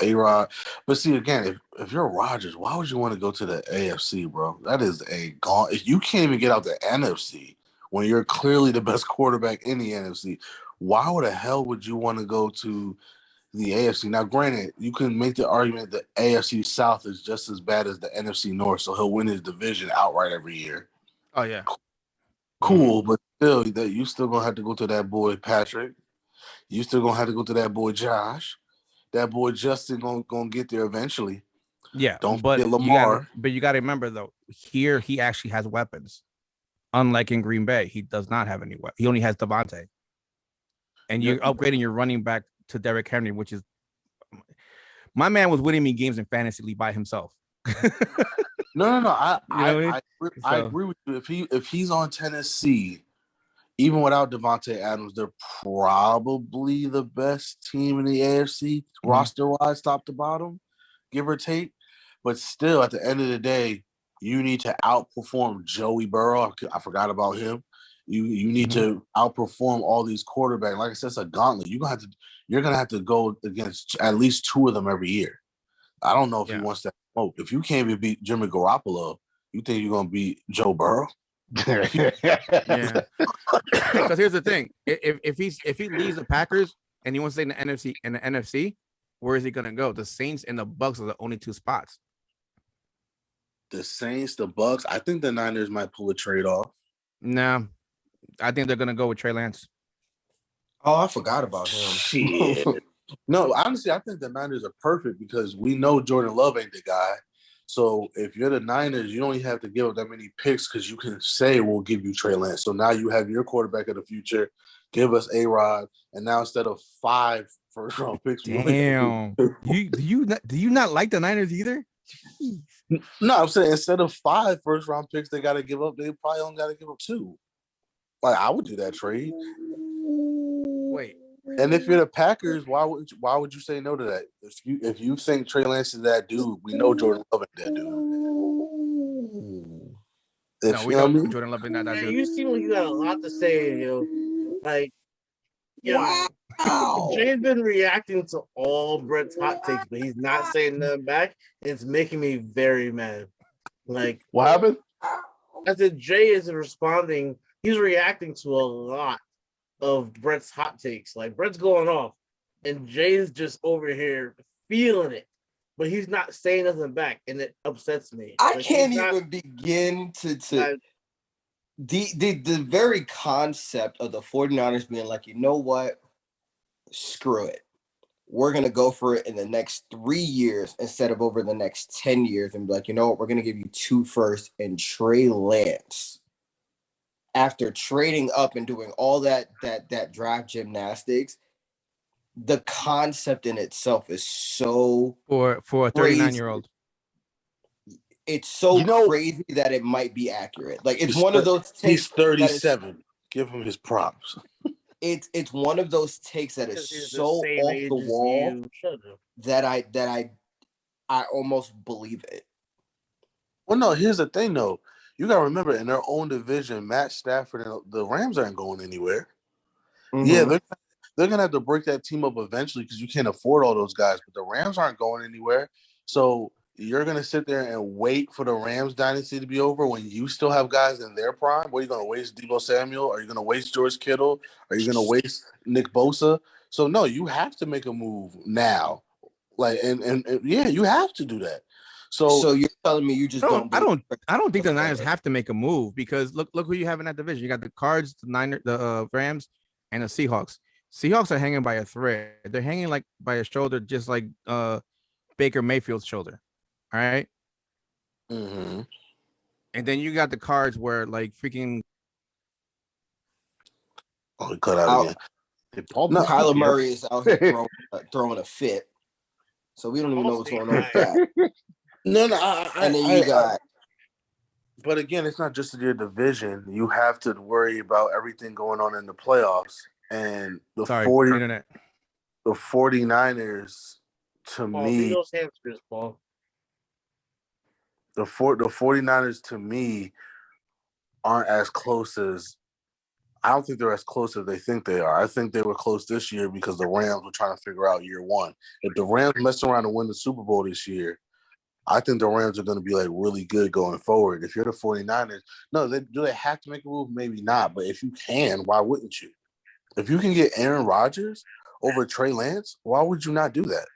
S8: A-Rod. But see, again, if you're Rodgers, why would you want to go to the AFC, bro? That is a gaunt. If you can't even get out the NFC when you're clearly the best quarterback in the NFC, why the hell would you want to go to the AFC? Now, granted, you can make the argument that AFC South is just as bad as the NFC North, so he'll win his division outright every year.
S6: Oh yeah.
S8: Cool, but still, that you still gonna have to go to that boy Patrick. You still gonna have to go to that boy Josh. That boy Justin gonna get there eventually.
S6: Yeah,
S8: Don't
S6: but
S8: forget Lamar.
S6: You gotta remember though, here he actually has weapons. Unlike in Green Bay, he does not have any weapons. He only has Devontae. And you're upgrading your running back to Derrick Henry, which is my man was winning me games in fantasy league by himself.
S8: No.
S6: I
S8: agree with you. If he's on Tennessee, even without Devontae Adams, they're probably the best team in the AFC roster-wise, top to bottom, give or take. But still, at the end of the day, you need to outperform Joey Burrow. I forgot about him. You need to outperform all these quarterbacks. Like I said, it's a gauntlet. You're gonna have to go against at least two of them every year. I don't know if he wants that smoke. If you can't even beat Jimmy Garoppolo, you think you're gonna beat Joe Burrow?
S6: Yeah. Because here's the thing: if he leaves the Packers and he wants to stay in the NFC, where is he gonna go? The Saints and the Bucks are the only two spots.
S8: The Saints, the Bucks. I think the Niners might pull a trade off.
S6: No, I think they're gonna go with Trey Lance.
S2: Oh, I forgot about him.
S8: Shit. No, honestly, I think the Niners are perfect because we know Jordan Love ain't the guy. So if you're the Niners, you don't even have to give up that many picks because you can say we'll give you Trey Lance. So now you have your quarterback of the future. Give us A-Rod, and now instead of 5 first-round picks,
S6: damn, do you not like the Niners either? Jeez.
S8: No, I'm saying instead of 5 first-round picks, they got to give up. They probably only got to give up 2. Like I would do that trade.
S6: Wait.
S8: And if you're the Packers, why would you say no to that? If you think Trey Lance is that dude, we know Jordan Love is that dude.
S6: No, we know Jordan Love is not that dude.
S3: You seem like you got a lot to say, Like, Jay's been reacting to all Brett's hot takes, but he's not saying nothing back. It's making me very mad. Like,
S4: what happened?
S3: I said Jay is responding. He's reacting to a lot of Brett's hot takes. Like, Brett's going off, and Jay's just over here feeling it, but he's not saying nothing back, and it upsets me.
S2: I can't even begin to the very concept of the 49ers being like, you know what? Screw it. We're going to go for it in the next 3 years instead of over the next 10 years and be like, you know what? We're going to give you 2 firsts and Trey Lance. After trading up and doing all that draft gymnastics, the concept in itself is so
S6: for a 39-year-old.
S2: It's so crazy that it might be accurate. Like it's one of those takes.
S8: He's 37. Give him his props.
S2: It's one of those takes that is so off the wall that I almost believe it.
S8: Well, no, here's the thing though. You gotta remember, in their own division, Matt Stafford and the Rams aren't going anywhere. Mm-hmm. Yeah, they're gonna have to break that team up eventually because you can't afford all those guys. But the Rams aren't going anywhere. So you're gonna sit there and wait for the Rams dynasty to be over when you still have guys in their prime. What are you gonna waste Deebo Samuel? Are you gonna waste George Kittle? Are you gonna waste Nick Bosa? So no, you have to make a move now. Like and yeah, you have to do that. So
S2: you're telling me you just don't?
S6: I don't think the Niners have to make a move because look who you have in that division. You got the Cards, the Rams, and the Seahawks. Seahawks are hanging by a thread. They're hanging like by a shoulder, just like Baker Mayfield's shoulder. All right.
S8: Mm-hmm.
S6: And then you got the Cards where like freaking.
S8: Oh, he cut out again.
S2: Kyler Murray is out here throwing a fit. So we don't even know what's going on with that.
S8: No,
S2: and then you got.
S8: But again, it's not just your division. You have to worry about everything going on in the playoffs. And the 49ers, to me, the 49ers to me aren't as close as I don't think they're as close as they think they are. I think they were close this year because the Rams were trying to figure out year one. If the Rams mess around and win the Super Bowl this year, I think the Rams are going to be like really good going forward. If you're the 49ers, do they have to make a move? Maybe not. But if you can, why wouldn't you? If you can get Aaron Rodgers over Trey Lance, why would you not do that?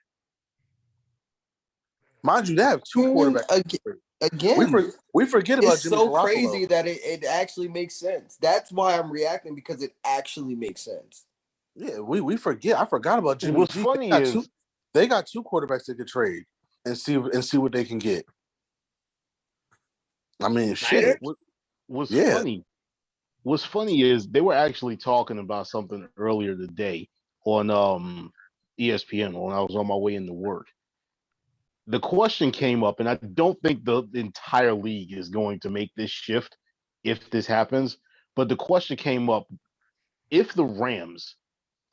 S8: Mind you, they have two quarterbacks.
S2: Again,
S8: we forget about
S2: it's
S8: Jimmy
S2: so
S8: Garoppolo.
S2: crazy that it actually makes sense. That's why I'm reacting, because it actually makes sense.
S8: Yeah, we forget. I forgot about Jimmy.
S4: What's funny is
S8: they got two quarterbacks they could trade and see what they can get. I mean, shit.
S4: What's funny is they were actually talking about something earlier today on ESPN when I was on my way into work. The question came up, and I don't think the entire league is going to make this shift if this happens, but the question came up, if the Rams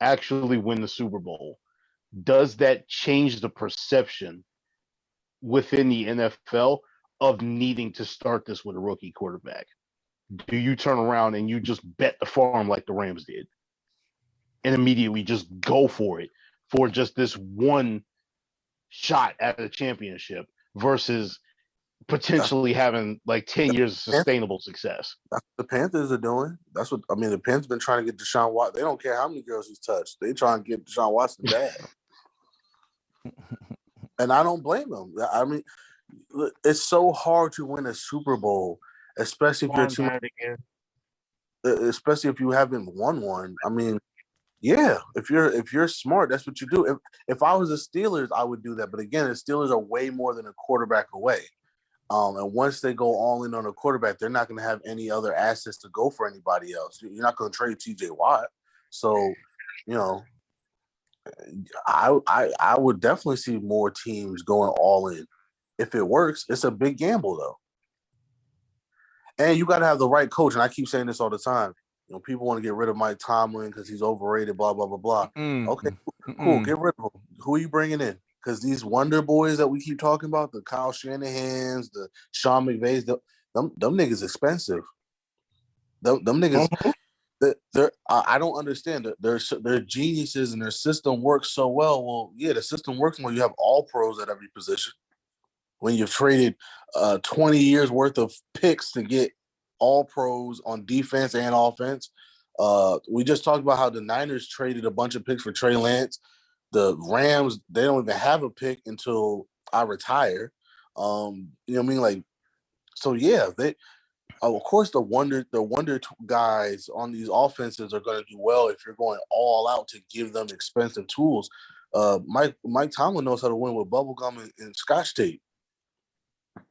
S4: actually win the Super Bowl, does that change the perception within the NFL of needing to start this with a rookie quarterback? Do you turn around and you just bet the farm like the Rams did and immediately just go for it for just this one shot at a championship versus potentially having like 10 years of sustainable success?
S8: That's what the Panthers are doing. That's what the Panthers been trying to get Deshaun Watson. They don't care how many girls he's touched. They trying to get Deshaun Watson bad. And I don't blame them. I mean, it's so hard to win a Super Bowl, especially if you're especially if you haven't won one. I mean, yeah, if you're smart, that's what you do. If I was the Steelers, I would do that. But again, the Steelers are way more than a quarterback away. And once they go all in on a quarterback, they're not going to have any other assets to go for anybody else. You're not going to trade T.J. Watt. So, I would definitely see more teams going all in. If it works, it's a big gamble though. And you got to have the right coach. And I keep saying this all the time. People want to get rid of Mike Tomlin because he's overrated, blah, blah, blah, blah. Okay, cool. Get rid of him. Who are you bringing in? Because these Wonder Boys that we keep talking about, the Kyle Shanahans, the Sean McVays, them niggas expensive. Them niggas, I don't understand it. They're geniuses and their system works so well. Well, yeah, the system works when you have all pros at every position. When you've traded 20 years worth of picks to get all pros on defense and offense. We just talked about how the Niners traded a bunch of picks for Trey Lance. The Rams, they don't even have a pick until I retire. You know what I mean? Like, so yeah, they of course the wonder guys on these offenses are going to do well if you're going all out to give them expensive tools. Mike Tomlin knows how to win with bubblegum and scotch tape.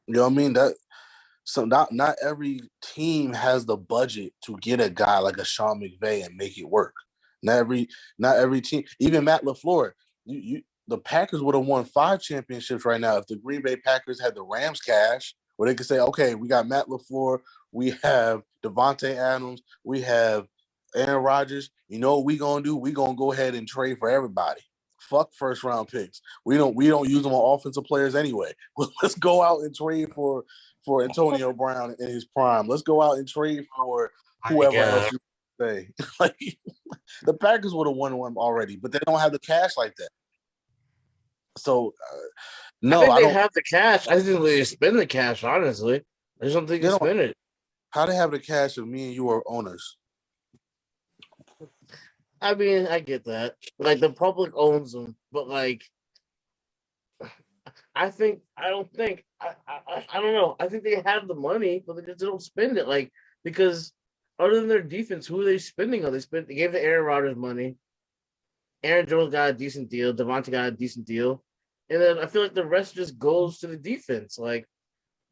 S8: You know what I mean? So not every team has the budget to get a guy like a Sean McVay and make it work. Not every team, even Matt LaFleur. The Packers would have won 5 championships right now if the Green Bay Packers had the Rams cash, where they could say, okay, we got Matt LaFleur, we have Devontae Adams, we have Aaron Rodgers. You know what we gonna do? We gonna go ahead and trade for everybody. Fuck first round picks. We don't use them on offensive players anyway. Let's go out and trade for Antonio Brown in his prime. Let's go out and trade for whoever else you say. Like, the Packers would have won one already, but they don't have the cash like that. So, no,
S3: I don't have the cash. I just think they spend the cash, honestly. I just don't think they spend it.
S8: How they have the cash if me and you are owners?
S3: I mean, I get that. Like, the public owns them, but like, I don't know. I think they have the money, but they just don't spend it. Like, because other than their defense, who are they spending on? They gave the Aaron Rodgers money. Aaron Jones got a decent deal. Devontae got a decent deal. And then I feel like the rest just goes to the defense. Like,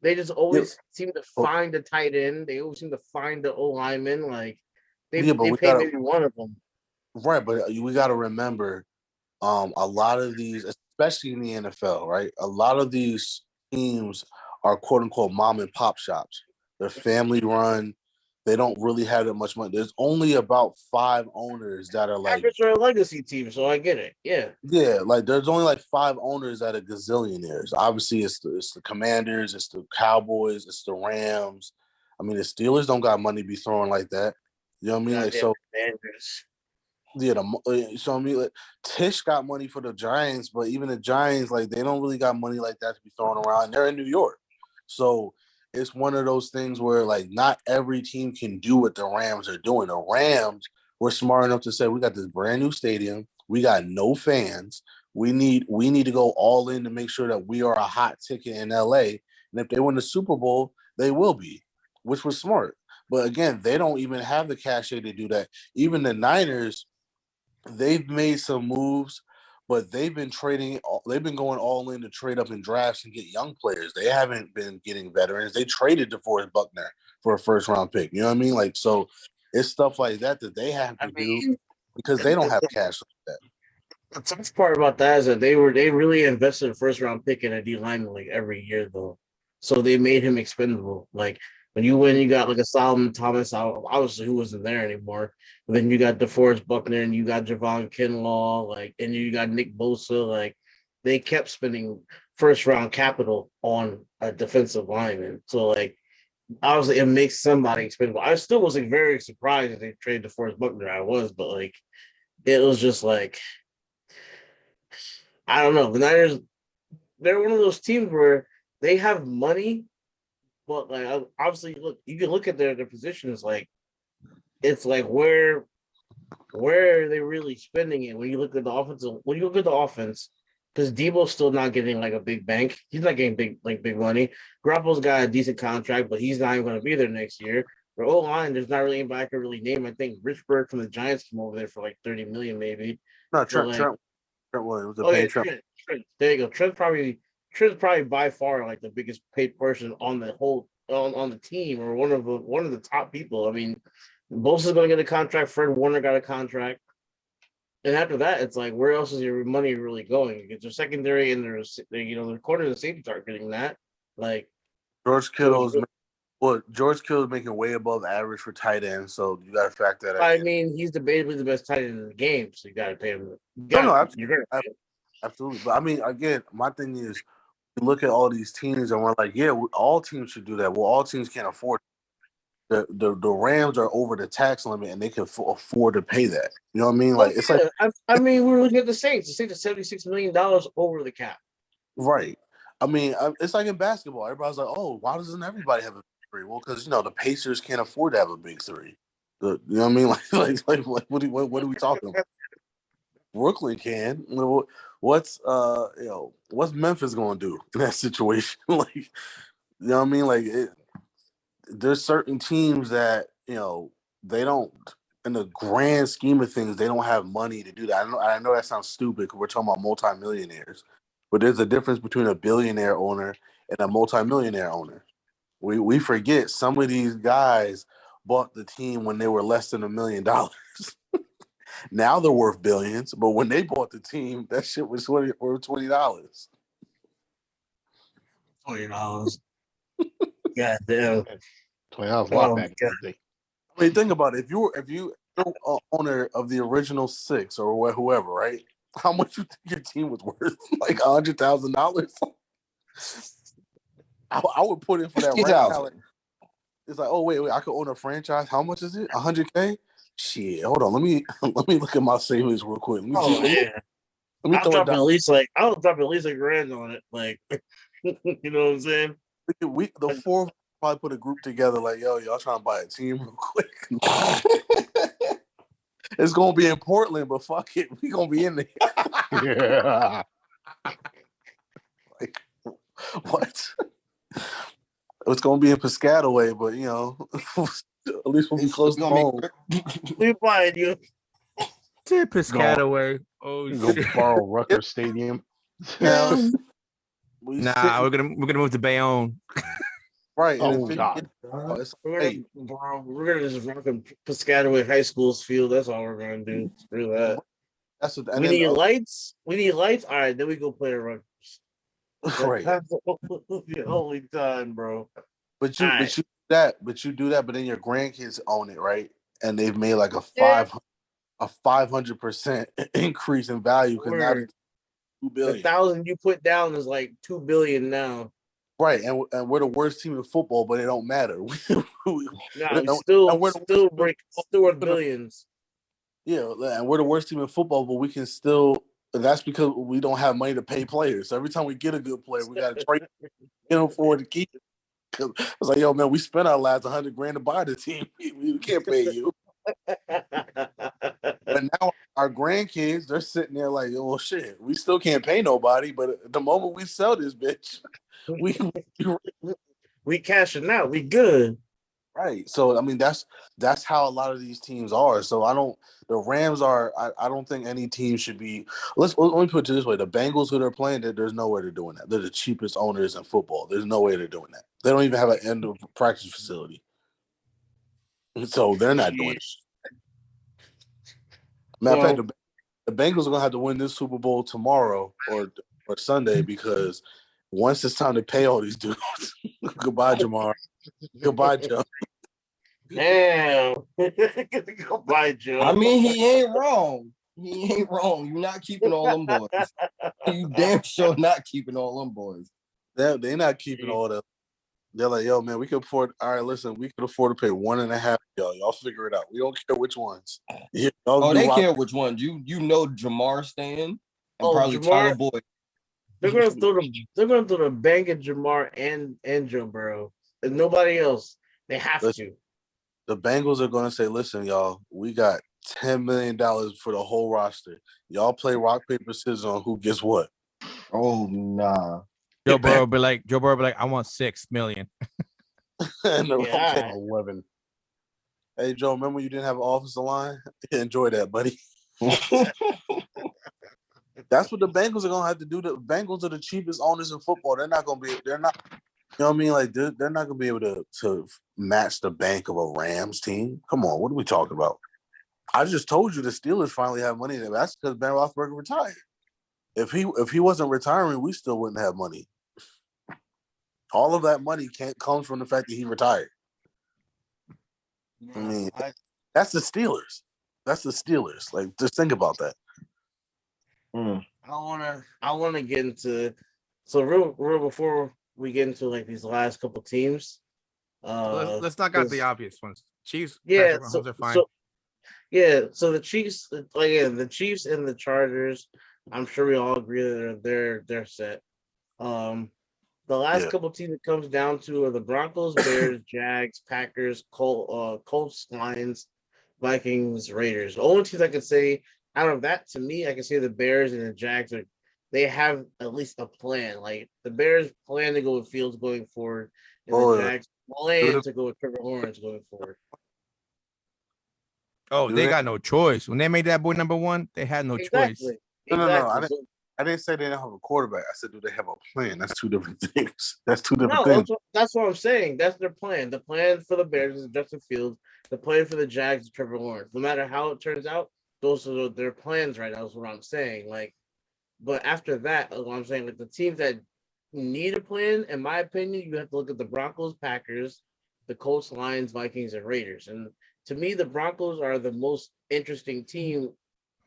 S3: they just always seem to find a tight end. They always seem to find the O-lineman. Like, they pay maybe one of them.
S8: Right, but we got to remember a lot of these, especially in the NFL, right? A lot of these teams are quote-unquote mom and pop shops. They're family run. They don't really have that much money. There's only about 5 owners that are like...
S3: Packers are a legacy team, so I get it. Yeah.
S8: Yeah, like there's only like 5 owners that are gazillionaires. Obviously, it's the Commanders, it's the Cowboys, it's the Rams. I mean, the Steelers don't got money to be throwing like that. You know what I mean? Like
S3: Goddamn
S8: so.
S3: Commanders.
S8: Yeah, so I mean, like, Tish got money for the Giants, but even the Giants, like, they don't really got money like that to be thrown around. They're in New York, so it's one of those things where, like, not every team can do what the Rams are doing. The Rams were smart enough to say, we got this brand new stadium, we got no fans, we need to go all in to make sure that we are a hot ticket in LA, and if they win the Super Bowl, they will be, which was smart. But again, they don't even have the cachet to do that. Even the Niners. They've made some moves, but they've been trading. They've been going all in to trade up in drafts and get young players. They haven't been getting veterans. They traded DeForest Buckner for a first round pick. You know what I mean? Like, so it's stuff like that that they have to do because they don't have cash like that.
S3: The tough part about that is that they really invested a first round pick in a D lineman like every year though, so they made him expendable. Like when you win, you got like a Solomon Thomas, obviously who wasn't there anymore. But then you got DeForest Buckner and you got Javon Kinlaw, like, and you got Nick Bosa. Like they kept spending first round capital on a defensive lineman. So like obviously it makes somebody expendable. I still was like very surprised that they traded DeForest Buckner. I was, but like it was just like. I don't know. The Niners, they're one of those teams where they have money, but like obviously, look, you can look at their position as like it's like where are they really spending it when you look at the offense, because Debo's still not getting like a big bank. He's not getting big money. Garoppolo's got a decent contract, but he's not even going to be there next year. For O-line, there's not really anybody I can really name. I think Richburg from the Giants came over there for like $30 million, maybe.
S8: No,
S3: Trent
S8: Williams.
S3: Trent. There you go. Trent's probably by far like the biggest paid person on the whole on the team, or one of the top people. I mean, Bosa's going to get a contract. Fred Warner got a contract, and after that, it's like, where else is your money really going? It's your secondary, and the corner and the safety aren't getting that. Like
S8: George Kittle's making way above average for tight end, so you got to factor that.
S3: I mean, he's debatably the best tight end in the game, so you got to pay him.
S8: Absolutely. But I mean, again, my thing is, you look at all these teams, and we're like, yeah, all teams should do that. Well, all teams can't afford it. The Rams are over the tax limit, and they can afford to pay that. You know what I mean? Like it's like,
S3: I mean, we're looking at the Saints. The Saints are $76 million over the cap.
S8: Right. I mean, it's like in basketball. Everybody's like, oh, why doesn't everybody have a big three? Well, because the Pacers can't afford to have a big three. You know what I mean? Like what are we talking about? Brooklyn can. What's Memphis going to do in that situation? Like, you know what I mean? Like, there's certain teams that they don't, in the grand scheme of things, they don't have money to do that. I know that sounds stupid because we're talking about multimillionaires, but there's a difference between a billionaire owner and a multimillionaire owner. We forget some of these guys bought the team when they were less than $1 million. Now they're worth billions, but when they bought the team, that shit was worth $20.
S3: $20. God damn.
S4: $20 a lot back in the day.
S8: I mean, think about it. If you owner of the original six or whoever, right? How much you think your team was worth? Like $100,000? I would put in for that right now. Like, it's like, oh wait, I could own a franchise. How much is it? $100K? Shit, hold on. Let me look at my savings real quick.
S3: I'll drop at least like $1,000 on it. Like, you know what I'm saying?
S8: The four probably put a group together. Like, yo, y'all trying to buy a team real quick? It's gonna be in Portland, but fuck it, we gonna be in there.
S4: Yeah.
S8: Like, what? It's gonna be in Piscataway, but at least we'll be close to home.
S3: We buying you.
S1: Piscataway. Oh
S4: Go
S1: shit.
S4: borrow Rutgers Stadium.
S1: Nah, we're gonna move to Bayonne.
S8: Right.
S4: Oh God.
S3: We're gonna just rock Piscataway High School's field. That's all we're gonna do. Screw that. We need lights. All right, then we go play the Rutgers.
S8: Right.
S3: That's the only time, bro.
S8: But you do that, but then your grandkids own it, right? And they've made like a 500% increase in value because now it's $2 billion.
S3: The $1,000 you put down is like $2 billion now.
S8: Right, and we're the worst team in football, but it don't matter.
S3: Nah, we still worth billions.
S8: Yeah, and we're the worst team in football, but we can still. And that's because we don't have money to pay players. So every time we get a good player, we got to trade him for to keep. Cause it's like, yo, man, we spent our last $100,000 to buy the team. We can't pay you. But now our grandkids, they're sitting there like, well, shit, we still can't pay nobody. But the moment we sell this bitch,
S3: we cashing out. We good.
S8: Right. So I mean that's how a lot of these teams are. So the Rams are I don't think any team should be let me put it this way. The Bengals who they're playing, there's no way they're doing that. They're the cheapest owners in football. There's no way they're doing that. They don't even have an end of practice facility. So they're not doing it. Matter of fact, the Bengals are gonna have to win this Super Bowl tomorrow or Sunday because once it's time to pay all these dudes, goodbye, Jamar. Goodbye, Joe.
S3: Damn. Goodbye, Joe.
S9: I mean, he ain't wrong. You're not keeping all them boys. You damn sure not keeping all them boys.
S8: They're not keeping all them. They're like, yo, man, we can afford. All right, listen, we can afford to pay 1.5. Y'all figure it out. We don't care which ones.
S9: They care which ones. You know, Jamar staying and probably
S3: Jamar,
S9: Tyler Boyd.
S3: They're gonna throw the bank at Jamar and Joe Burrow. And nobody else. They have to.
S8: The Bengals are going to say, listen, y'all, we got $10 million for the whole roster. Y'all play rock, paper, scissors on who gets what.
S9: Oh, nah.
S1: Joe Burrow be like, I want $6 million.
S8: Yeah. 11. Hey, Joe, remember when you didn't have an offensive line? Enjoy that, buddy. That's what the Bengals are going to have to do. The Bengals are the cheapest owners in football. They're not, you know what I mean? Like, they're not going to be able to match the bank of a Rams team. Come on, what are we talking about? I just told you the Steelers finally have money. That's because Ben Roethlisberger retired. If he wasn't retiring, we still wouldn't have money. All of that money comes from the fact that he retired. I mean, that's the Steelers. That's the Steelers. Like, just think about that.
S3: I wanna get into real before we get into like these last couple teams.
S1: Let's knock out the obvious ones. Chiefs,
S3: yeah,
S1: are fine.
S3: So the Chiefs, the Chiefs and the Chargers. I'm sure we all agree that they're set. The last couple teams it comes down to are the Broncos, Bears, Jags, Packers, Colts, Lions, Vikings, Raiders. The only teams I could say out of that, to me, I can say the Bears and the Jags they have at least a plan. Like the Bears plan to go with Fields going forward, and the Jags plan to go with Trevor Lawrence going forward.
S1: Oh, they got no choice. When they made that boy number one, they had no choice.
S8: No. I didn't say they didn't have a quarterback. I said, do they have a plan? That's two different things. That's two different things.
S3: That's what I'm saying. That's their plan. The plan for the Bears is Justin Fields. The plan for the Jags is Trevor Lawrence. No matter how it turns out, those are their plans right now. Is what I'm saying. Like, but after that, what I'm saying, like the teams that need a plan, in my opinion, you have to look at the Broncos, Packers, the Colts, Lions, Vikings, and Raiders. And to me, the Broncos are the most interesting team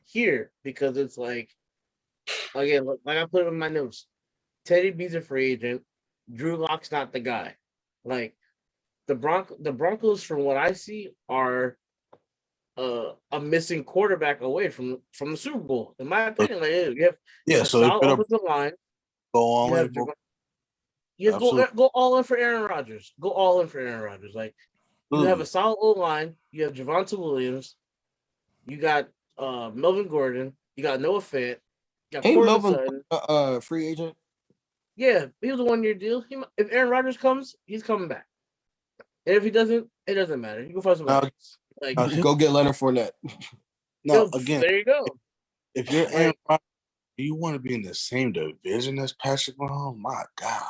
S3: here because it's like, again, like I put it in my notes, Teddy B's a free agent. Drew Lock's not the guy. Like the Broncos, from what I see, are a missing quarterback away from the Super Bowl. In my opinion, like you have a solid offensive line.
S8: Go all in.
S3: Go all in for Aaron Rodgers. Go all in for Aaron Rodgers. Like you have a solid O-line. You have Javonte Williams. You got Melvin Gordon. You got Noah Fant. You got
S9: Ain't Melvin free agent?
S3: Yeah, he was a 1-year deal. If Aaron Rodgers comes, he's coming back. And if he doesn't, it doesn't matter. You can find somebody else. Like,
S9: go get Leonard Fournette.
S8: No, again,
S3: there you go.
S8: If you're Aaron Rodgers, do you want to be in the same division as Patrick Mahomes? My God.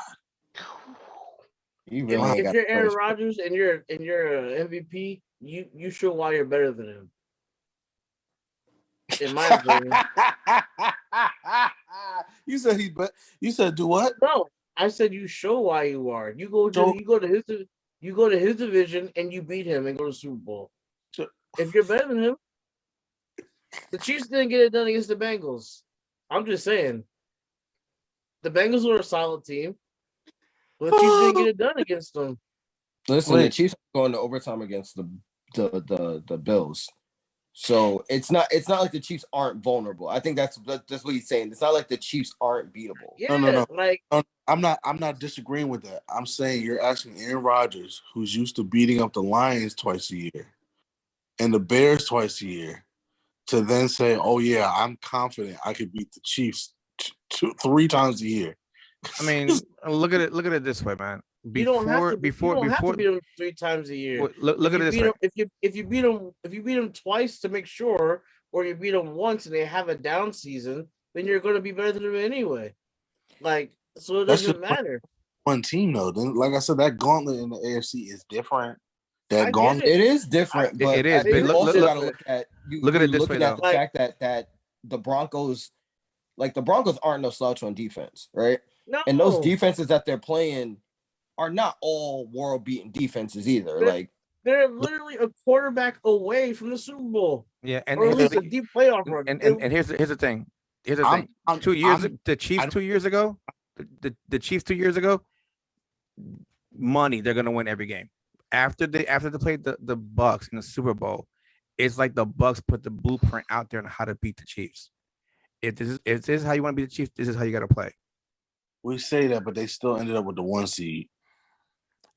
S3: If you're Aaron Rodgers and you're an MVP, you show why you're better than him. In my opinion.
S8: You said do what?
S3: No, I said you show why you are. You go to his division and you beat him and go to the Super Bowl. If you're better than him, the Chiefs didn't get it done against the Bengals. I'm just saying. The Bengals were a solid team. But the Chiefs didn't get it done against them.
S9: Listen, the Chiefs are going to overtime against the Bills. So it's not like the Chiefs aren't vulnerable. I think that's what he's saying. It's not like the Chiefs aren't beatable.
S3: Yeah,
S8: No.
S3: like
S8: I'm not disagreeing with that. I'm saying you're asking Aaron Rodgers, who's used to beating up the Lions twice a year and the Bears twice a year, to then say, "Oh yeah, I'm confident I could beat the Chiefs 3 times a year."
S1: I mean, look at it this way, man.
S3: you don't have to beat them 3 times a year.
S1: Look at it this way.
S3: If you beat them twice to make sure, or you beat them once and they have a down season, then you're going to be better than them anyway. Like, so it doesn't matter.
S8: One team though. Then, like I said, that gauntlet in the AFC is different. That gauntlet,
S9: it is different. But
S1: it is. But
S9: look at it this way, though. The fact that the Broncos, like the Broncos, aren't no slouch on defense, right?
S3: No.
S9: And those defenses that they're playing are not all world-beating defenses either.
S3: They're literally a quarterback away from the Super Bowl.
S1: Yeah, and
S3: or at least a deep playoff run.
S1: And here's the thing. The Chiefs 2 years ago, the Chiefs 2 years ago, money, they're gonna win every game. After they played the Bucks in the Super Bowl, it's like the Bucks put the blueprint out there on how to beat the Chiefs. If this is how you want to beat the Chiefs, this is how you got to play.
S8: We say that, but they still ended up with the 1 seed.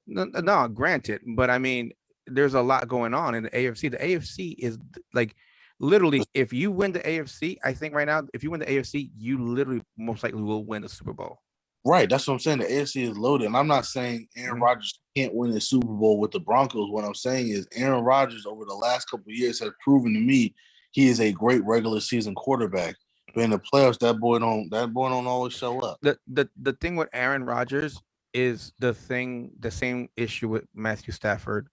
S1: No, granted, but I mean, there's a lot going on in the AFC. The AFC is like literally, if you win the AFC, I think right now, if you win the AFC, you literally most likely will win the Super Bowl.
S8: Right, that's what I'm saying. The AFC is loaded, and I'm not saying Aaron Rodgers can't win the Super Bowl with the Broncos. What I'm saying is Aaron Rodgers over the last couple of years has proven to me he is a great regular season quarterback. But in the playoffs, that boy don't always show up.
S1: The thing with Aaron Rodgers is the same issue with Matthew Stafford,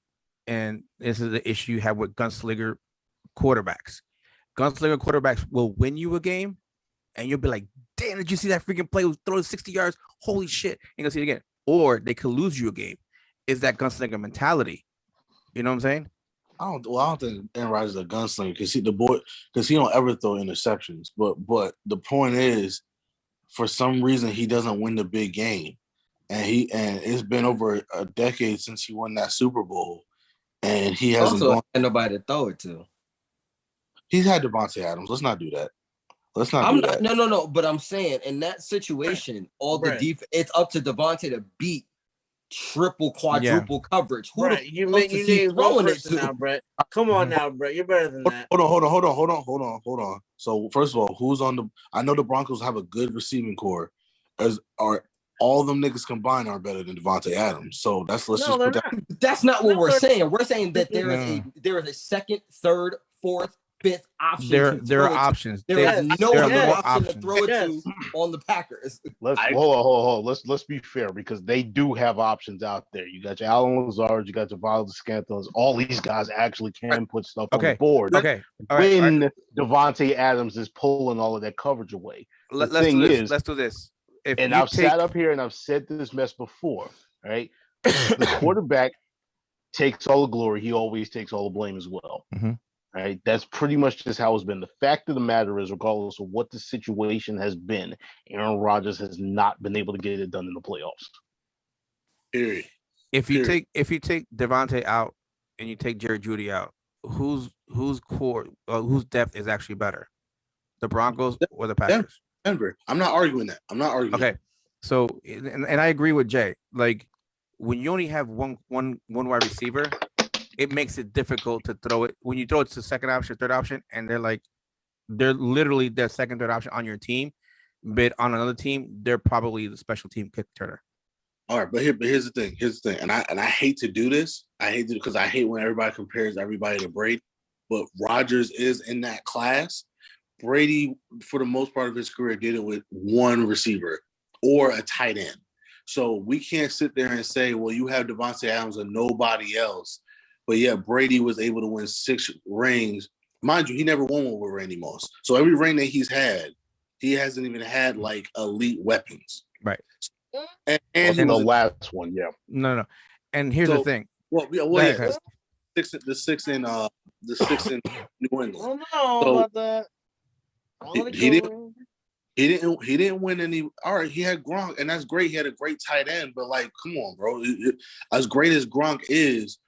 S1: and this is the issue you have with gunslinger quarterbacks. Gunslinger quarterbacks will win you a game, and you'll be like, damn, did you see that freaking play? Throw 60 yards. Holy shit. And you'll see it again. Or they could lose you a game. Is that gunslinger mentality? You know what I'm saying?
S8: I don't think Aaron Rodgers is a gunslinger because he don't ever throw interceptions. But the point is, for some reason, he doesn't win the big game. And it's been over a decade since he won that Super Bowl. And he hasn't
S9: had nobody to throw it to.
S8: He's had Devontae Adams. Let's not do that. No.
S9: But I'm saying in that situation, the defense, it's up to Devontae to beat triple, quadruple coverage. Who
S3: you need one person now, Brett. Come on now, Brett. You're better than that.
S8: Hold on. So first of all, who's on the? I know the Broncos have a good receiving core. Are all them niggas combined are better than Devontae Adams? So let's just put that.
S9: That's not what we're saying. We're saying that there is a second, third, fourth, fifth option.
S1: There are options.
S9: There is no other option to throw it to on the Packers.
S4: Hold on. Let's be fair because they do have options out there. You got your Alan Lazard, you got your Valdez Scantons. All these guys actually can put stuff on the board.
S1: Okay.
S4: When Devontae Adams is pulling all of that coverage away.
S1: Let's do this.
S4: I've sat up here and I've said this mess before, right? The quarterback takes all the glory. He always takes all the blame as well.
S1: Mm-hmm.
S4: Right, that's pretty much just how it's been. The fact of the matter is, regardless of what the situation has been, Aaron Rodgers has not been able to get it done in the playoffs.
S8: Period.
S1: If you take Devontae out and you take Jerry Jeudy out, whose depth is actually better, the Broncos or the Packers?
S8: Denver. I'm not arguing that.
S1: Okay, so and I agree with Jay. Like when you only have one wide receiver, it makes it difficult to throw it when you throw it to second option, third option, and they're literally their second, third option on your team. But on another team, they're probably the special team kick returner.
S8: All right, but here's the thing. And I hate to do this. I hate to because I hate when everybody compares everybody to Brady. But Rodgers is in that class. Brady, for the most part of his career, did it with one receiver or a tight end. So we can't sit there and say, well, you have Devontae Adams and nobody else. But yeah, Brady was able to win 6 rings. Mind you, he never won one with Randy Moss. So every ring that he's had, he hasn't even had like elite weapons.
S1: Right.
S4: And the last one, yeah.
S1: No. And here's the thing.
S8: The six in New England.
S3: I don't know about that.
S8: He didn't. He didn't win any. All right, he had Gronk, and that's great. He had a great tight end, but like, come on, bro. As great as Gronk is,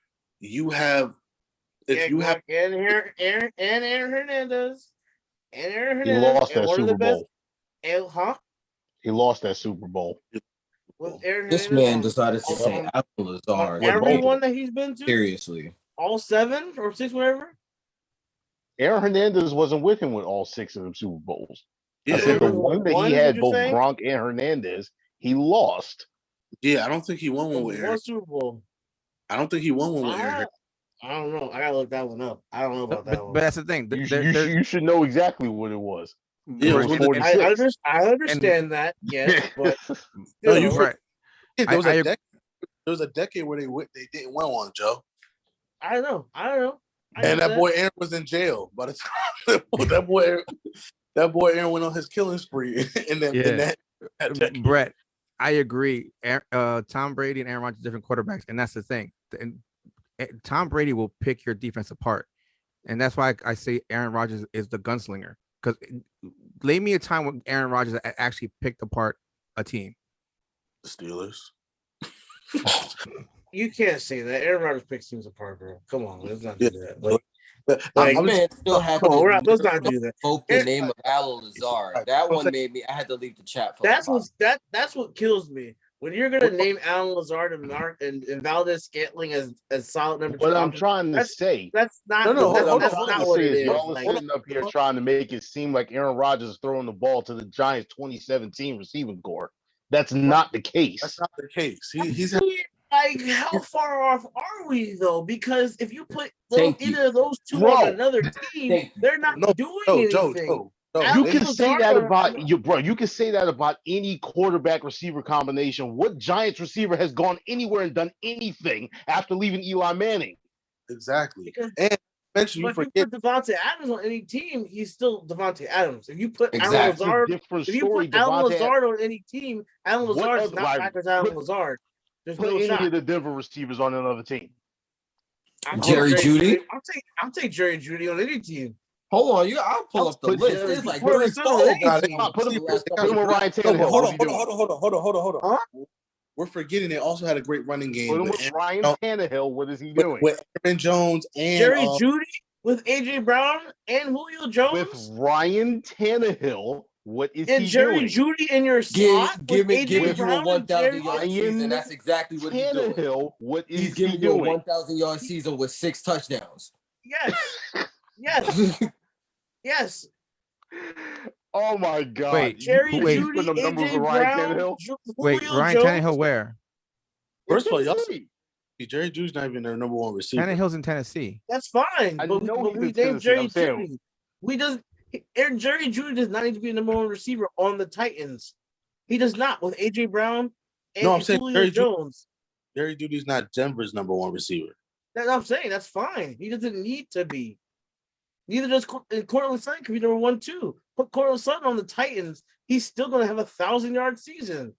S8: you have
S3: and Aaron Hernandez. And Aaron
S4: He
S3: Hernandez
S4: lost
S3: and
S4: that
S3: one of the
S4: Super
S3: best.
S4: Bowl. He lost that Super Bowl.
S3: With Aaron
S9: This
S3: Hernandez
S9: man
S3: on-
S9: decided to say
S3: on-
S9: Alan
S3: on
S9: Lazard.
S3: every one that he's been to,
S9: Seriously.
S3: all 7 or 6, whatever.
S4: Aaron Hernandez wasn't with him with all 6 of them Super Bowls.
S8: Yeah,
S4: I said the
S3: There was
S4: one that
S3: one,
S4: he
S3: is what
S4: had
S3: you're
S4: both
S3: saying?
S4: Gronk and Hernandez, he lost.
S8: yeah. I don't think he won one with Aaron.
S3: One Super Bowl.
S8: I don't think he won one with Aaron.
S3: I don't know. I gotta look that one up. I don't know about that
S6: But
S3: one.
S6: that's the thing.
S4: You should know exactly what it was.
S8: Yeah,
S4: It was
S8: and-
S4: 46.
S3: I understand that, yes, but
S8: No,
S3: still,
S8: you
S6: right.
S8: Yeah, there was
S6: I-
S8: a decade. There was a decade where they didn't win one, Joe.
S3: I don't know. I
S8: And
S3: get
S8: that boy Aaron was in jail by the time that boy Aaron went on his killing spree. In that decade.
S6: Brett, I agree. Tom Brady and Aaron Rodgers are different quarterbacks, and that's the thing. And Tom Brady will pick your defense apart, and that's why I say Aaron Rodgers is the gunslinger. Because name me a time when Aaron Rodgers actually picked apart a team.
S8: The Steelers.
S3: You can't say that. Aaron Rodgers picks teams apart, bro. Come on, let's not do that.
S8: But
S3: Like,
S8: I'm
S9: Man still had
S3: come on,
S9: to
S3: let's not do that.
S9: invoke the name of Alan Lazard. That one
S8: saying-
S9: made me. I had to leave the chat for
S3: That's
S9: a while.
S3: that's what kills me. When you're gonna name Alan Lazard and Valdez Scantling as solid number 2
S4: What I'm
S3: options,
S4: trying to
S3: that's-
S4: say,
S3: that's not
S8: No,
S3: that's,
S8: hold
S3: that's
S8: on,
S3: not
S8: hold
S3: what
S4: say
S3: it
S4: is
S3: is.
S4: y'all are
S3: Like,
S4: sitting up here trying to make it seem like Aaron Rodgers is throwing the ball to the Giants 2017 receiving core. That's not the case.
S8: That's not the case. He's
S3: like, how far off are we though? Because if you put
S9: Thank you.
S3: either of those two
S4: Bro.
S3: on another team,
S9: Thank
S3: they're not
S8: no,
S3: doing
S8: Joe,
S3: anything.
S8: no.
S4: You
S3: Alan
S4: can say
S3: Lazard
S4: that
S3: are-
S4: about you, bro. You can say that about any quarterback receiver combination. What Giants receiver has gone anywhere and done anything after leaving Eli Manning?
S8: Exactly.
S3: Because-
S8: And eventually
S3: But
S8: you
S3: if
S8: forget
S3: you put Devontae Adams on any team, he's still Devontae Adams. If you put
S9: Exactly.
S3: Alan
S4: It's a
S3: Lazard,
S4: different
S3: if you
S4: story.
S3: put Alan
S4: Devontae,
S3: Lazard on any team, Alan
S4: What
S3: Lazard is
S4: other-
S3: not
S4: like,
S3: Packers Alan
S4: put-
S3: Lazard. There's
S4: put
S3: no
S4: any
S3: shot.
S4: of the Denver receivers on another team.
S3: I'll take
S9: Jerry Jeudy?
S3: I'll take Jerry Judy on any team.
S9: Hold on, I'll pull up the
S4: Put
S9: list.
S4: Jerry-
S9: There's like
S3: put
S9: 3
S3: him
S9: photos
S3: on
S9: of
S3: any
S9: him
S3: team.
S9: for
S4: Put
S9: the
S4: him
S9: last
S4: put
S9: couple
S4: him
S9: of
S4: with
S9: years.
S4: Ryan
S8: No,
S4: Tannehill.
S8: but hold
S4: What's
S8: on,
S4: he doing?
S8: hold on.
S3: Huh?
S8: We're forgetting they also had a great running game
S4: Put him
S8: with
S4: with Ryan
S8: no.
S4: Tannehill. What is he doing?
S8: with Aaron Jones and
S3: Jerry Judy with AJ Brown and Julio Jones
S4: With Ryan Tannehill, what is
S3: and
S4: he
S3: Jerry
S4: doing?
S3: Judy in your slot.
S9: Give
S3: with
S9: you
S3: AJ
S9: a
S3: Brown and
S9: 1,000
S3: Jerry
S9: yard
S4: Ryan
S9: season. That's exactly what he's doing.
S4: Tannehill, what is
S9: He's
S4: he
S9: giving you a
S4: doing?
S9: 1,000 yard season with 6 touchdowns.
S3: Yes, yes, yes.
S4: Oh my God!
S6: Wait,
S3: Jerry
S6: Wait,
S3: Judy,
S4: put them numbers
S3: AJ
S4: with Ryan
S3: Brown,
S4: Tannehill?
S6: Wait,
S3: Julio
S6: Ryan
S3: Jones.
S6: Tannehill where?
S8: First of all, y'all
S4: see.
S8: Jerry Judy's not even their number one receiver.
S6: Tannehill's in Tennessee.
S3: That's fine,
S4: I
S3: but
S4: know he's
S3: we
S4: in
S3: named
S4: Tennessee,
S3: Jerry
S4: I'm saying-
S3: Judy. We doesn't. Jerry Judy does not need to be the number one receiver on the Titans. He does not with AJ Brown and
S8: No, I'm saying
S3: Julio
S8: Jerry Judy-
S3: Jones.
S8: Jerry Judy's not Denver's number one receiver.
S3: That's what I'm saying. That's fine. He doesn't need to be. Neither does Cortland Sutton. Could be number 1, 2. Put Cortland Sutton on the Titans. He's still going to have a 1,000-yard season.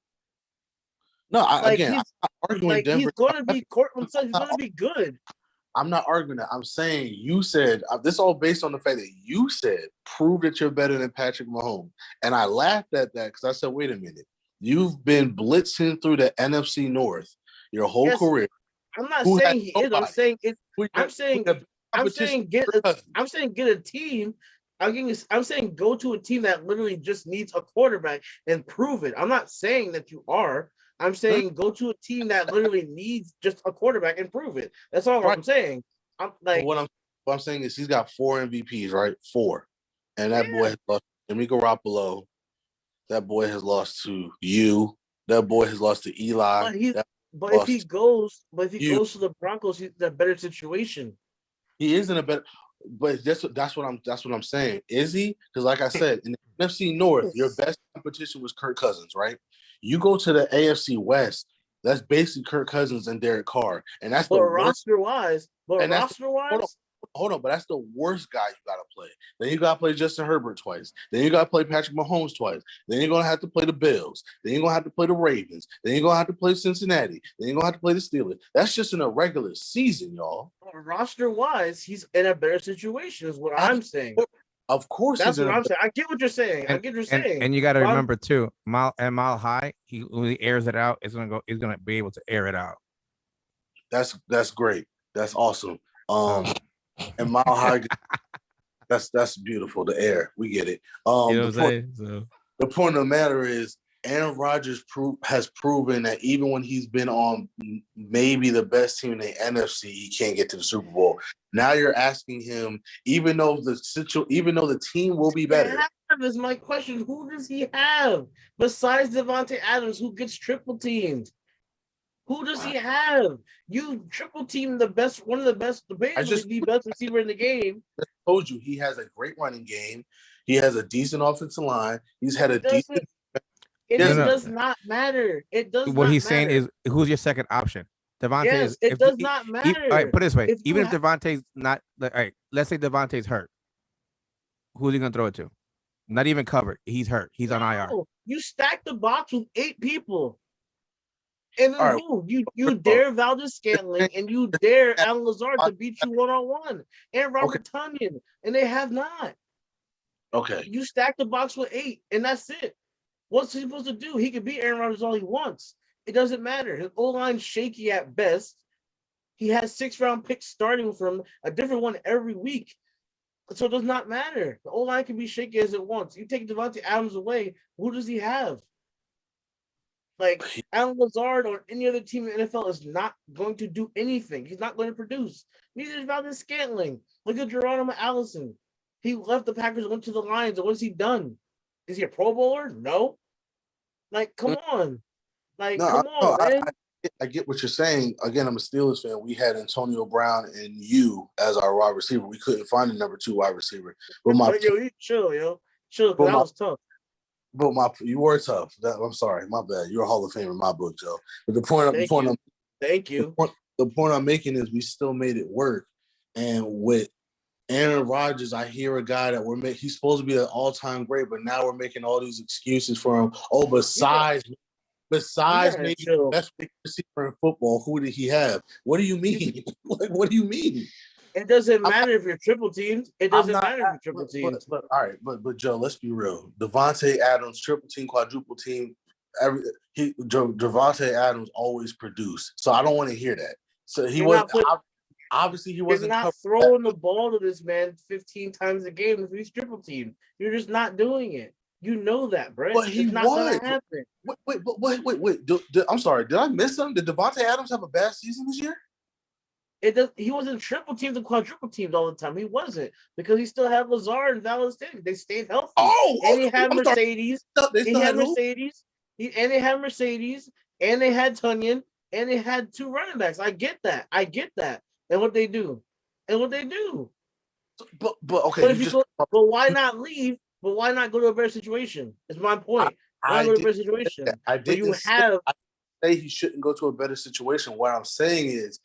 S8: No,
S3: Like,
S8: I'm not arguing
S3: Like
S8: Denver.
S3: he's going to be Cortland Sutton. He's going to be good.
S8: I'm not arguing that. I'm saying you said this all based on the fact that you said prove that you're better than Patrick Mahomes, and I laughed at that because I said, wait a minute, you've been blitzing through the NFC North your whole
S3: Yes.
S8: career.
S3: I'm not
S8: Who
S3: saying
S8: has
S3: he is. I'm
S8: nobody?
S3: saying it.
S8: Who-
S3: I'm saying.
S8: who the
S3: I'm
S8: competition
S3: saying get.
S8: for Cousins?
S3: I'm saying get a team. I'm saying go to a team that literally just needs a quarterback and prove it. I'm not saying that you are. I'm saying go to a team that literally needs just a quarterback and prove it. That's all
S8: Right.
S3: I'm saying. I'm
S8: But
S3: like,
S8: what I'm saying is he's got 4 MVPs, right? 4, and that boy has lost to Jimmy Garoppolo. That boy has lost to you. That boy has lost to Eli.
S3: but he's.
S8: That-
S3: But if he
S8: lost.
S3: goes,
S8: You-
S3: goes to the Broncos, he's in a better situation.
S8: He is in a better, but that's what I'm saying. Is he? Because like I said, in the NFC North, your best competition was Kirk Cousins, right? You go to the AFC West, that's basically Kirk Cousins and Derek Carr, and that's the
S3: But
S8: worst.
S3: roster wise,
S8: And that's-
S3: roster-wise,
S8: Hold on, but that's the worst guy you got to play. Then you got to play Justin Herbert twice. Then you got to play Patrick Mahomes twice. Then you're gonna have to play the Bills. Then you're gonna have to play the Ravens. Then you're gonna have to play Cincinnati. Then you're gonna have to play the Steelers. That's just in a regular season, y'all.
S3: roster-wise, he's in a better situation. Is what I'm saying.
S8: Of course,
S3: That's
S8: he's
S3: what
S8: in a
S3: I'm saying. I get what you're saying. I get what you're saying.
S1: And you got to
S3: But I'm-
S1: remember too, mile high, when he airs it out, he's gonna be able to air it out.
S8: That's great. That's awesome. And Mile High, that's beautiful. The air, we get it.
S1: You know what I'm saying? So
S8: The point of the matter is, Aaron Rodgers has proven that even when he's been on maybe the best team in the NFC, he can't get to the Super Bowl. Now you're asking him, even though the team will be better.
S3: Is my question. Who does he have besides Devontae Adams, who gets triple teamed? Who does he have? You triple team the best, one of the best, the best receiver in the game.
S8: I told you he has a great running game. He has a decent offensive line. He's had a decent.
S3: It does not matter. It does.
S1: What he's saying is, who's your second option? Devontae
S3: yes, it does not matter.
S1: All right, put it this way: even if Devontae's not, all right, let's say Devontae's hurt, who's he gonna throw it to? Not even covered. He's hurt. He's on IR.
S3: You stack the box with 8 people. And then
S8: Right.
S3: who? You dare Valdez Scantling and you dare Alan Lazard to beat you one-on-one. And Robert Tonyan. And they have not.
S8: Okay.
S3: You stack the box with 8, and that's it. What's he supposed to do? He can beat Aaron Rodgers all he wants. It doesn't matter. His O-line's shaky at best. He has 6-round picks starting from a different one every week. So it does not matter. The O-line can be shaky as it wants. You take Devontae Adams away, who does he have? Like, Alan Lazard or any other team in the NFL is not going to do anything. He's not going to produce. Neither is Valdez Scantling. Look at Geronimo Allison. He left the Packers, went to the Lions, and what's he done? Is he a Pro Bowler? No. Like, come on. Like, come on, man.
S8: I get what you're saying. Again, I'm a Steelers fan. We had Antonio Brown and you as our wide receiver. We couldn't find a number 2 wide receiver. But
S3: Chill, yo. Chill, because that was tough.
S8: But you were tough. I'm sorry, my bad. You're a Hall of Famer in my book, Joe. But the point I'm making is we still made it work. And with Aaron Rodgers, I hear a guy that he's supposed to be an all-time great, but now we're making all these excuses for him. Oh, besides maybe the best receiver in football, who did he have? What do you mean? Like, what do you mean?
S3: It doesn't matter if you're triple teams. It doesn't matter if you're triple teams.
S8: But all right, but Joe, let's be real. Devontae Adams, triple team, quadruple team, Devontae Adams always produced. So I don't want to hear that. So he wasn't obviously he wasn't
S3: not throwing the ball to this man 15 times a game if he's triple team. You're just not doing it. You know that, Brett.
S8: But
S3: it's not going to happen.
S8: Wait. I'm sorry. Did I miss something? Did Devontae Adams have a bad season this year?
S3: He wasn't triple teams and quadruple teams all the time. He wasn't because he still had Lazard and Valdez. They stayed healthy. And he had Mercedes. He had Mercedes. And they had Mercedes. And they had Tonyan. And they had 2 running backs. I get that. And what they do.
S8: But okay.
S3: But why not leave? But why not go to a better situation? Is my point. Why go to a better situation?
S8: I didn't say he shouldn't go to a better situation. What I'm saying is,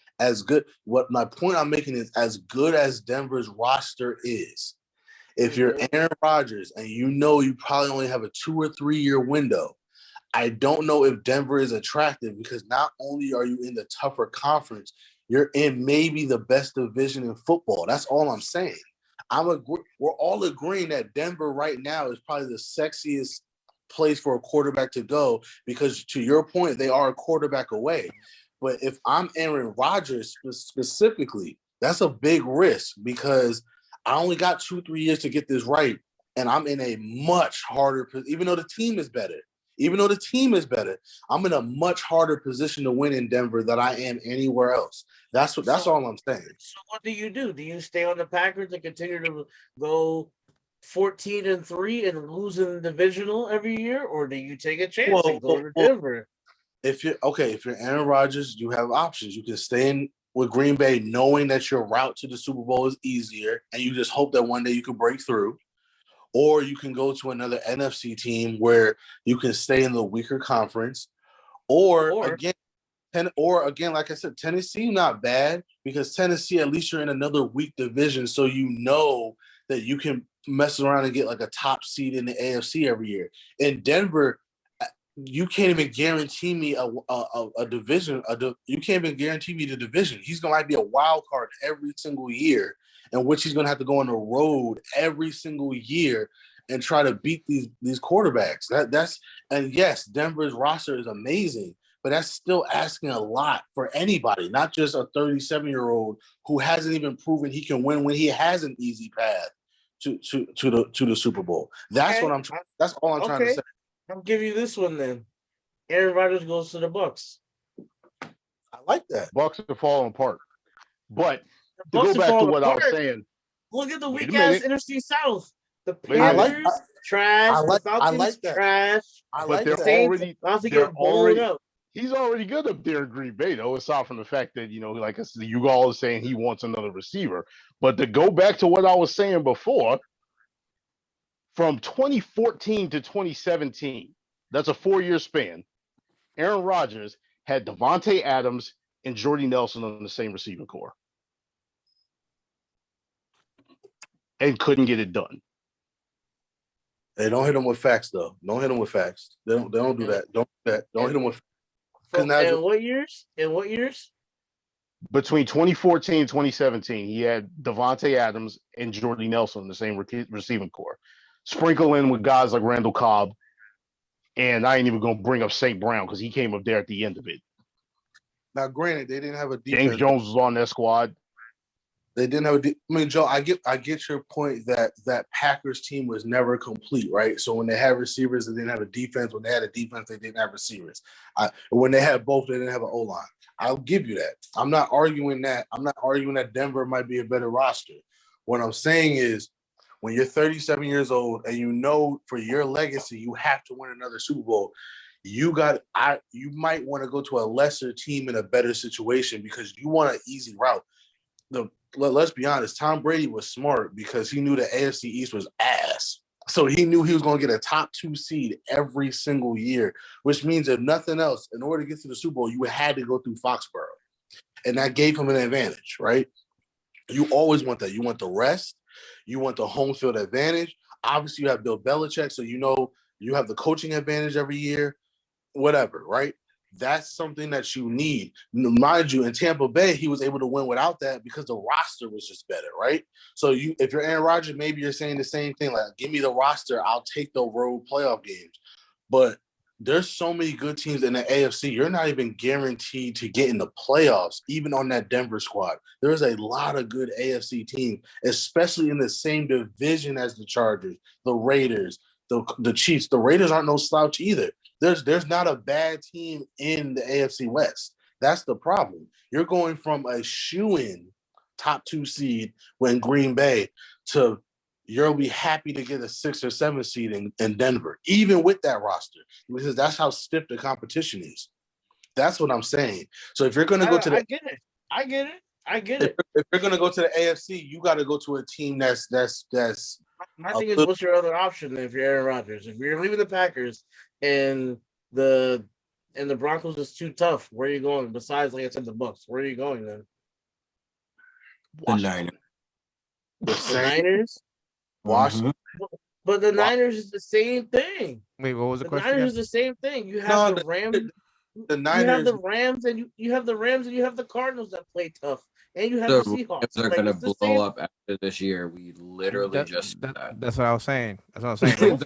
S8: what my point I'm making is, as good as Denver's roster is, if you're Aaron Rodgers and you probably only have a 2 or 3 year window, I don't know if Denver is attractive because not only are you in the tougher conference, you're in maybe the best division in football. That's all I'm saying. We're all agreeing that Denver right now is probably the sexiest place for a quarterback to go because, to your point, they are a quarterback away. But if I'm Aaron Rodgers specifically, that's a big risk because I only got 2-3 years to get this right, and I'm in a much harder position. Even though the team is better, I'm in a much harder position to win in Denver than I am anywhere else. That's all I'm saying.
S3: So what do you do? Do you stay on the Packers and continue to go 14-3 and lose in the divisional every year, or do you take a chance and go to Denver?
S8: If you're Aaron Rodgers, you have options. You can stay in with Green Bay knowing that your route to the Super Bowl is easier, and you just hope that one day you can break through. Or you can go to another NFC team where you can stay in the weaker conference. Or again, like I said, Tennessee not bad because Tennessee, at least you're in another weak division, so you know that you can mess around and get like a top seed in the AFC every year. In Denver, you can't even guarantee me a division. You can't even guarantee me the division. He's gonna be a wild card every single year, in which he's going to have to go on the road every single year and try to beat these quarterbacks. And yes, Denver's roster is amazing, but that's still asking a lot for anybody, not just a 37-year-old who hasn't even proven he can win when he has an easy path to the Super Bowl. That's what I'm trying. That's all I'm trying to say.
S3: I'll give you this one then. Aaron Rodgers goes to the Bucks.
S8: I like that.
S4: Bucks are falling apart. But to
S3: Bucks
S4: go
S3: are
S4: back to
S3: falling
S4: what I was
S3: apart.
S4: saying.
S3: Look at the
S4: Wait a
S3: weak ass
S4: minute.
S3: NFC South. The
S4: Wait a minute.
S3: Panthers trash. The Falcons
S8: that.
S3: trash.
S8: I
S4: But
S8: like
S4: they're
S8: that.
S3: Saints
S4: already
S3: about to
S4: they're
S3: get blown
S4: already
S3: up.
S4: he's already good up there in Green Bay, though, aside from the fact that, you know, like I said, you all are saying he wants another receiver. But to go back to what I was saying before, from 2014 to 2017, that's a 4-year span, Aaron Rodgers had Devontae Adams and Jordy Nelson on the same receiving core and couldn't get it done.
S8: Hey, don't hit them with facts, though. Don't hit them with facts. They don't do that. Don't do that. Don't hit them with.
S3: In what years? In what years?
S4: Between 2014 and 2017, he had Devontae Adams and Jordy Nelson in the same receiving core. Sprinkle in with guys like Randall Cobb, and I ain't even going to bring up St. Brown because he came up there at the end of it.
S8: Now, granted, they didn't have a defense.
S4: James Jones was on that squad.
S8: They didn't have I mean, Joe, I get your point that Packers team was never complete, right? So when they had receivers, they didn't have a defense. When they had a defense, they didn't have receivers. When they had both, they didn't have an O-line. I'll give you that. I'm not arguing that. I'm not arguing that Denver might be a better roster. What I'm saying is, when you're 37 years old and you know for your legacy you have to win another Super Bowl, you might want to go to a lesser team in a better situation because you want an easy route. Let's be honest, Tom Brady was smart because he knew the AFC East was ass. So he knew he was going to get a top 2 seed every single year, which means if nothing else, in order to get to the Super Bowl, you had to go through Foxborough. And that gave him an advantage, right? You always want that. You want the rest. You want the home field advantage. Obviously, you have Bill Belichick, so you know you have the coaching advantage every year, whatever, right? That's something that you need. Mind you, in Tampa Bay, he was able to win without that because the roster was just better, right? So if you're Aaron Rodgers, maybe you're saying the same thing, like, give me the roster, I'll take the road playoff games. But there's so many good teams in the AFC, you're not even guaranteed to get in the playoffs, even on that Denver squad. There's a lot of good AFC teams, especially in the same division as the Chargers, the Raiders, the Chiefs. The Raiders aren't no slouch either. There's not a bad team in the AFC West. That's the problem. You're going from a shoo-in top 2 seed when Green Bay to you'll be happy to get a 6 or 7 seed in Denver, even with that roster, because that's how stiff the competition is. That's what I'm saying. So if you're going to go to the
S3: I get it.
S8: If you're going to go to the AFC, you got to go to a team that's
S3: My thing is, what's your other option if you're Aaron Rodgers? If you're leaving the Packers and the Broncos is too tough, where are you going? Besides, like I said, the Bucks, where are you going then?
S9: The Niners.
S3: The Niners?
S8: Washington.
S3: But the Niners is the same thing.
S1: Wait, what was the question?
S3: Niners is the same thing. You have the Rams.
S8: The Niners.
S3: You have the Rams and you have the Rams and you have the Cardinals that play tough. And you have the Seahawks.
S9: They're going to blow up after this year. We literally
S1: That's what I was saying. That's what I'm saying.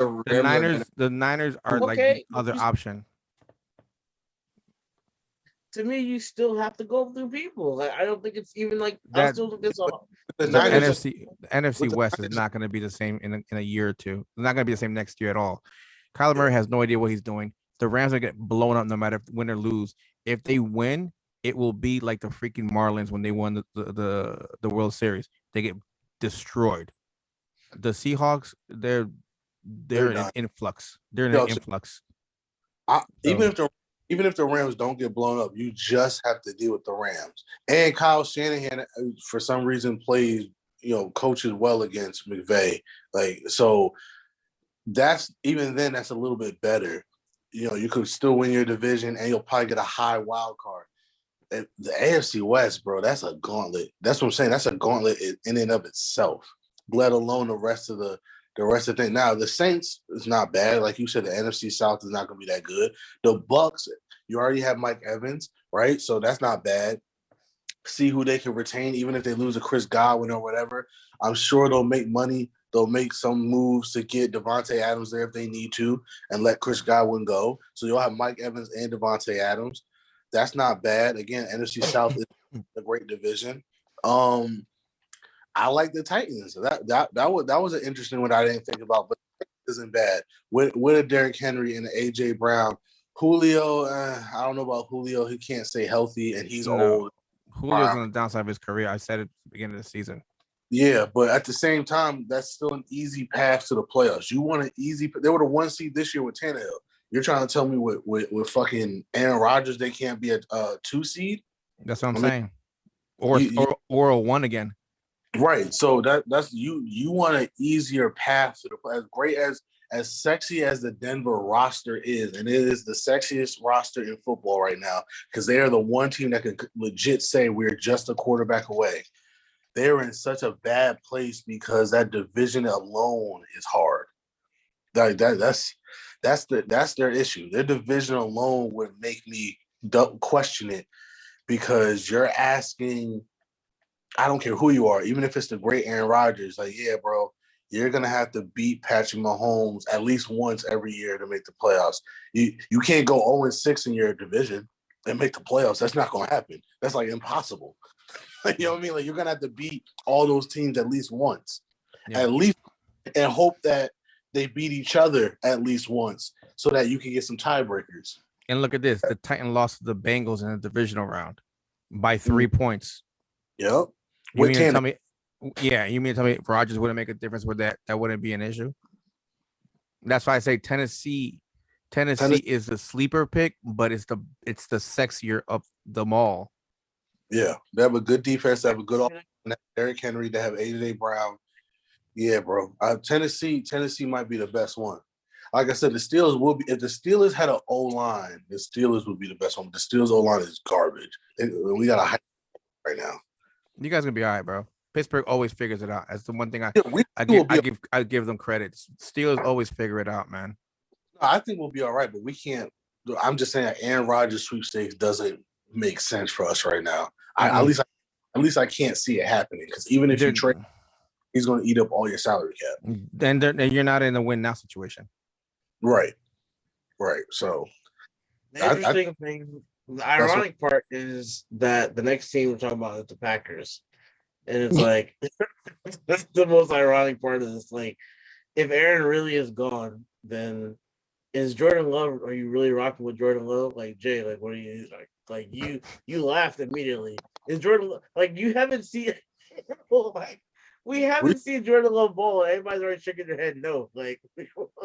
S1: the Niners are like the other option.
S3: To me, you still have to go through people. Like, I don't think it's even like
S1: That-
S3: I still think it's all.
S8: The
S1: The
S8: Niners.
S1: NFC West is not going to be the same in a year or two. It's not going to be the same next year at all. Kyler Murray has no idea what he's doing. The Rams are going to get blown up no matter if win or lose. If they win, it will be like the freaking Marlins when they won the World Series. They get destroyed. The Seahawks, they're in an influx. They're in an influx.
S8: Even if the Rams don't get blown up, you just have to deal with the Rams. And Kyle Shanahan, for some reason, coaches well against McVay. So that's that's a little bit better. You could still win your division, and you'll probably get a high wild card. The AFC West, bro, that's a gauntlet. That's what I'm saying. That's a gauntlet in and of itself, let alone the rest of the thing. Now, the Saints is not bad. Like you said, the NFC South is not going to be that good. The Bucks, you already have Mike Evans, right? So that's not bad. see who they can retain, even if they lose a Chris Godwin or whatever. I'm sure they'll make money. They'll make some moves to get Devontae Adams there if they need to and let Chris Godwin go. So you'll have Mike Evans and Devontae Adams. That's not bad. Again, NFC South is a great division. I like the Titans. That was an interesting one I didn't think about, but it isn't bad. With a Derrick Henry and AJ Brown. Julio, I don't know about Julio. He can't stay healthy, and he's old.
S6: Julio's on the downside of his career. I said it at the beginning of the season.
S8: Yeah, but at the same time, that's still an easy path to the playoffs. You want an easy – they were the 1 seed this year with Tannehill. You're trying to tell me with fucking Aaron Rodgers they can't be a 2 seed?
S6: That's what I'm saying. Or a 1 again.
S8: Right. So that's you want an easier path to the play. As great as sexy as the Denver roster is, and it is the sexiest roster in football right now because they are the one team that can legit say we're just a quarterback away. They're in such a bad place because that division alone is hard. That's their issue. Their division alone would make me question it because you're asking. I don't care who you are, even if it's the great Aaron Rodgers. Like, yeah, bro, you're gonna have to beat Patrick Mahomes at least once every year to make the playoffs. You can't go 0-6 in your division and make the playoffs. That's not gonna happen. That's like impossible. You know what I mean? Like you're gonna have to beat all those teams at least once, at least, and hope that they beat each other at least once, so that you can get some tiebreakers.
S6: And look at this: the Titans lost to the Bengals in the divisional round by 3 points.
S8: Yep.
S6: You mean to tell me? Yeah, you mean to tell me if Rodgers wouldn't make a difference with that? That wouldn't be an issue. That's why I say Tennessee is the sleeper pick, but it's the sexier of them all.
S8: Yeah, they have a good defense. They have a good offense. Derrick Henry. They have AJ Brown. Yeah, bro. Tennessee might be the best one. Like I said, the Steelers will be. If the Steelers had an O-line, the Steelers would be the best one. The Steelers O-line is garbage. We got a high right now.
S6: You guys gonna be all right, bro. Pittsburgh always figures it out. That's the one thing I give them credit. Steelers always figure it out, man.
S8: I think we'll be all right, but we can't. I'm just saying, Aaron Rodgers sweepstakes doesn't make sense for us right now. At least I can't see it happening because even if you trade, he's going to eat up all your salary cap.
S6: Then you're not in a win now situation.
S8: Right. So
S3: the interesting thing, the ironic part is that the next team we're talking about is the Packers, and it's like that's the most ironic part of this. Like, if Aaron really is gone, then is Jordan Love? Are you really rocking with Jordan Love? Like Jay, like what are you like? Like you laughed immediately. Is Jordan like you haven't seen? Like we haven't seen Jordan Love ball. Everybody's already shaking their head. No, like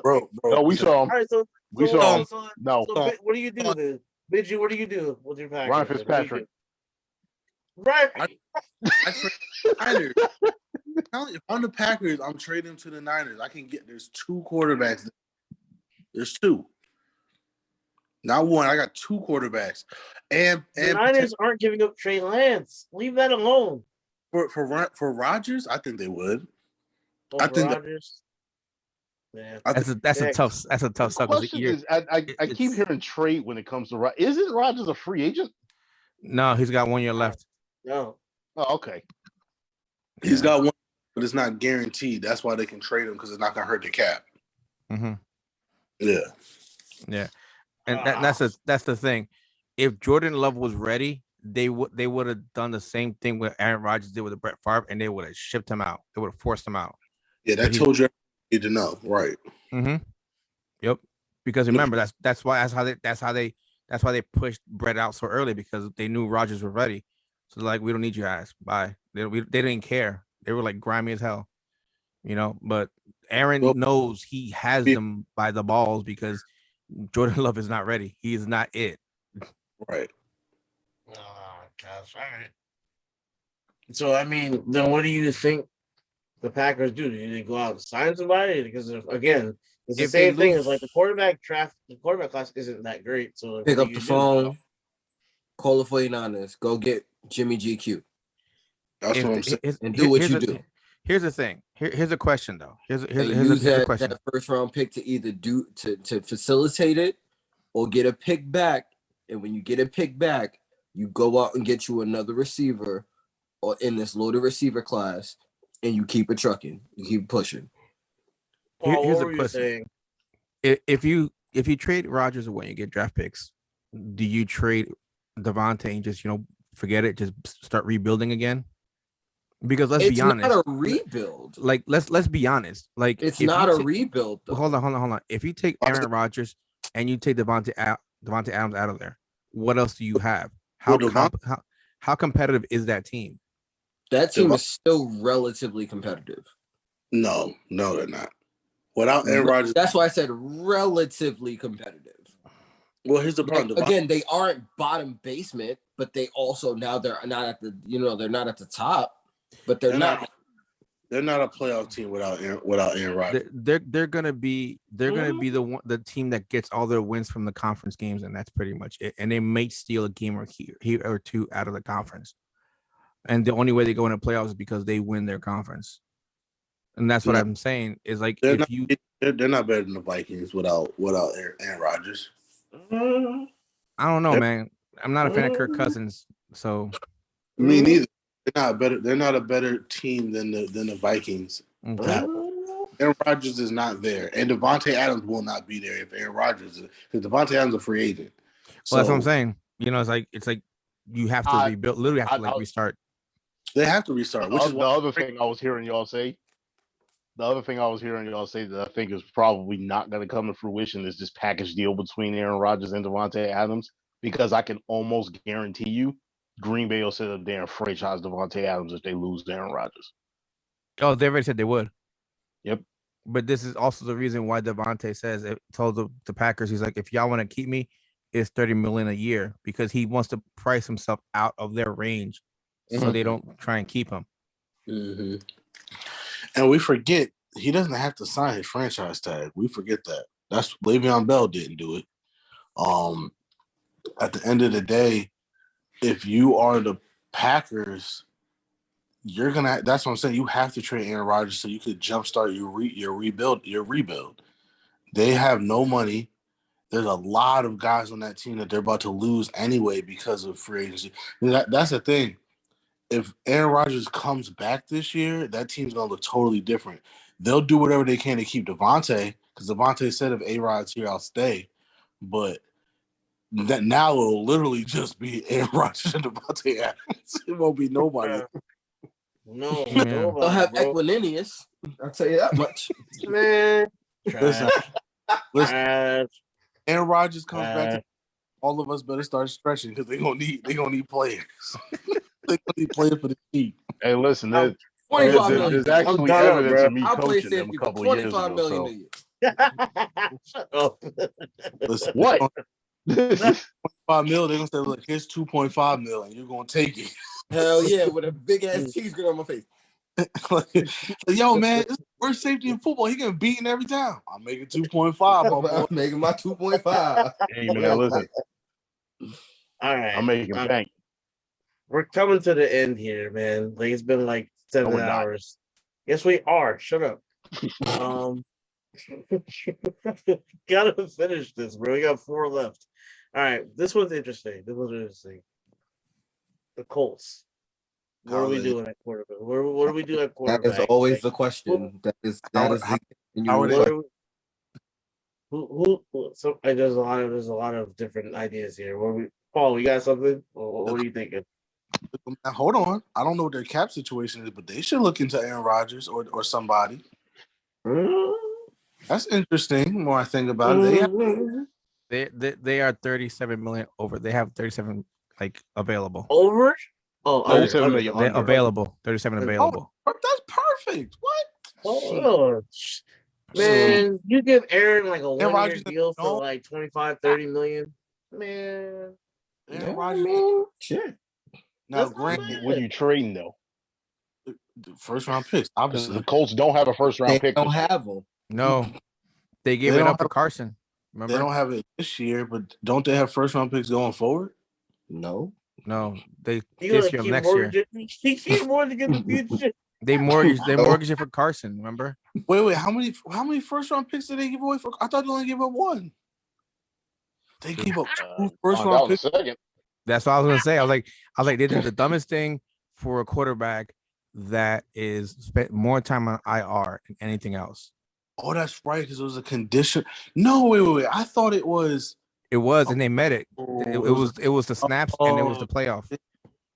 S8: bro.
S4: No, we saw him.
S3: All right,
S4: We saw him.
S3: No. So, what do you do then? Bidgie, what do you do with your Packers?
S4: Ryan Fitzpatrick.
S3: Right.
S8: I trade the Niners. If I'm the Packers, I'm trading to the Niners. I can get there's 2 quarterbacks. There's 2. Not 1. I got 2 quarterbacks. And
S3: the Niners aren't giving up Trey Lance. Leave that alone.
S8: For Rodgers, I think they would.
S3: I think Rodgers.
S6: Yeah, that's a tough
S4: The
S6: suck.
S4: question is, I keep hearing trade when it comes to Rodgers. Isn't Rodgers a free agent?
S6: No, he's got 1 year left.
S3: No.
S4: Oh, okay.
S8: He's got 1, but it's not guaranteed. That's why they can trade him because it's not going to hurt the cap.
S6: Mm-hmm.
S8: Yeah.
S6: And that's the thing. If Jordan Love was ready, they would have done the same thing with Aaron Rodgers did with Brett Favre, and they would have shipped him out. They would have forced him out.
S8: Yeah, that told you need to know, right?
S6: Mm-hmm. Yep. Because remember, that's why they pushed Brett out so early because they knew Rodgers was ready. So like, we don't need you guys. Bye. They didn't care. They were like grimy as hell, But Aaron knows he has them by the balls because Jordan Love is not ready. He is not it.
S8: Right.
S3: Oh gosh. All right. So I mean, then what do you think the Packers do? Do they go out and sign somebody? Because again, it's the same thing. It's like the quarterback class isn't that great. So
S9: pick up the phone, call the 49ers, go get Jimmy GQ.
S8: That's what I'm saying.
S9: And do what you do.
S6: Here's the thing. Here's a question though. Here's
S9: a
S6: question.
S9: That first round pick to either do to facilitate it or get a pick back. And when you get a pick back, You go out and get you another receiver or in this loaded receiver class, and you keep it trucking. You keep pushing.
S3: Paul,
S1: Here's
S3: what
S1: a
S3: were you
S1: question.
S3: saying?
S1: If you trade Rodgers away and get draft picks, do you trade Devontae and just forget it, just start rebuilding again? Because let's be honest,
S9: it's not a rebuild.
S1: Like let's be honest. Like
S9: it's not a rebuild. Though.
S1: Hold on. If you take Aaron Rodgers and you take Devontae Adams out of there, what else do you have? How competitive is that team?
S9: That team is still relatively competitive.
S8: No, they're not. Without Aaron Rodgers,
S9: that's why I said relatively competitive.
S8: Well, here's the problem.
S9: Again, they aren't bottom basement, but they also now they're not at the they're not at the top, but they're not.
S8: They're not a playoff team without Aaron Rodgers.
S1: They're gonna be the team that gets all their wins from the conference games, and that's pretty much it. And they may steal a game or here or two out of the conference. And the only way they go into playoffs is because they win their conference. And that's what I'm saying is like
S8: they're not better than the Vikings without Aaron Rodgers.
S1: I don't know, man. I'm not a fan of Kirk Cousins, so
S8: me neither. They're not a better team than the Vikings.
S1: Okay.
S8: Aaron Rodgers is not there, and Devontae Adams will not be there if Aaron Rodgers is, because Devontae Adams is a free agent. So,
S1: well, that's what I'm saying. It's like you have to rebuild. Literally, have to restart.
S8: They have to restart. Which is
S4: the other thing I was hearing y'all say. The other thing I was hearing y'all say that I think is probably not going to come to fruition is this package deal between Aaron Rodgers and Devontae Adams, because I can almost guarantee you Green Bay will sit up there and franchise Devontae Adams if they lose to Aaron Rodgers.
S1: Oh, they already said they would.
S4: Yep.
S1: But this is also the reason why Devontae told the Packers, he's like, if y'all want to keep me, it's $30 million a year, because he wants to price himself out of their range so they don't try and keep him.
S8: Mm-hmm. And we forget he doesn't have to sign his franchise tag. We forget that. That's Le'Veon Bell didn't do it. At the end of the day, if you are the Packers, you're gonna. That's what I'm saying. You have to trade Aaron Rodgers so you could jumpstart your rebuild. They have no money. There's a lot of guys on that team that they're about to lose anyway because of free agency. That's the thing. If Aaron Rodgers comes back this year, that team's gonna look totally different. They'll do whatever they can to keep Devontae, because Devontae said if A-Rod's here, I'll stay. But that now it'll literally just be Aaron Rodgers and Devontae Adams. It won't be nobody.
S3: No,
S9: they'll have Equininius. I'll tell you that much.
S3: Man,
S8: listen. Aaron Rodgers comes back. All of us better start stretching because they're gonna need players. They're gonna need players for the team.
S4: Hey, listen, there's actually evidence of me coaching them a couple of years ago.
S3: Shut up.
S8: Listen,
S4: what?
S8: 5 mil, they're gonna say, look, here's 2.5 mil, and you're gonna take it.
S9: Hell yeah, with a big ass cheese grin on my face.
S8: Yo, man, it's the worst safety in football. He getting beaten every time. I'm making 2.5.
S9: I'm making my 2.5.
S4: Hey, man, listen.
S3: All right,
S4: I'm making bank.
S3: We're coming to the end here, man. Like, it's been like 7 hours. Yes, we are. Shut up. Gotta finish this, bro. We got 4 left. All right, this one's interesting. The Colts. What are we doing at quarterback? What do we do at quarterback?
S9: That is always the question. There's
S3: a lot of different ideas here. Paul, you got something? What are you thinking?
S8: Hold on. I don't know what their cap situation is, but they should look into Aaron Rodgers or somebody. That's interesting. The more I think about it,
S1: they are 37 million over. They have 37 available.
S3: Over? Oh,
S4: 37 million
S1: available. 37 available.
S8: Oh, that's perfect. What?
S3: Oh, man, you give Aaron like a 1-year deal for like 25, 30 million. Man.
S8: Aaron Rodgers.
S9: Sure.
S8: Now,
S4: granted, what are you trading though?
S8: First round picks. Obviously,
S4: the Colts don't have a first round pick.
S9: They don't have them.
S1: No, they gave it up for Carson. Remember?
S8: They don't have it this year, but don't they have first round picks going forward?
S9: No,
S1: they this year next year.
S3: He keep mortgaging the future.
S1: They mortgaged it for Carson. Remember?
S8: Wait. How many first round picks did they give away for? I thought they only gave up 1. They gave up 2 first round picks.
S1: That's what I was gonna say. I was like, this is the dumbest thing for a quarterback that is spent more time on IR than anything else.
S8: Oh, that's right, because it was a condition. No, wait. I thought it was.
S1: It was, and they met it. It
S8: Oh,
S1: was the snaps and it was the playoff.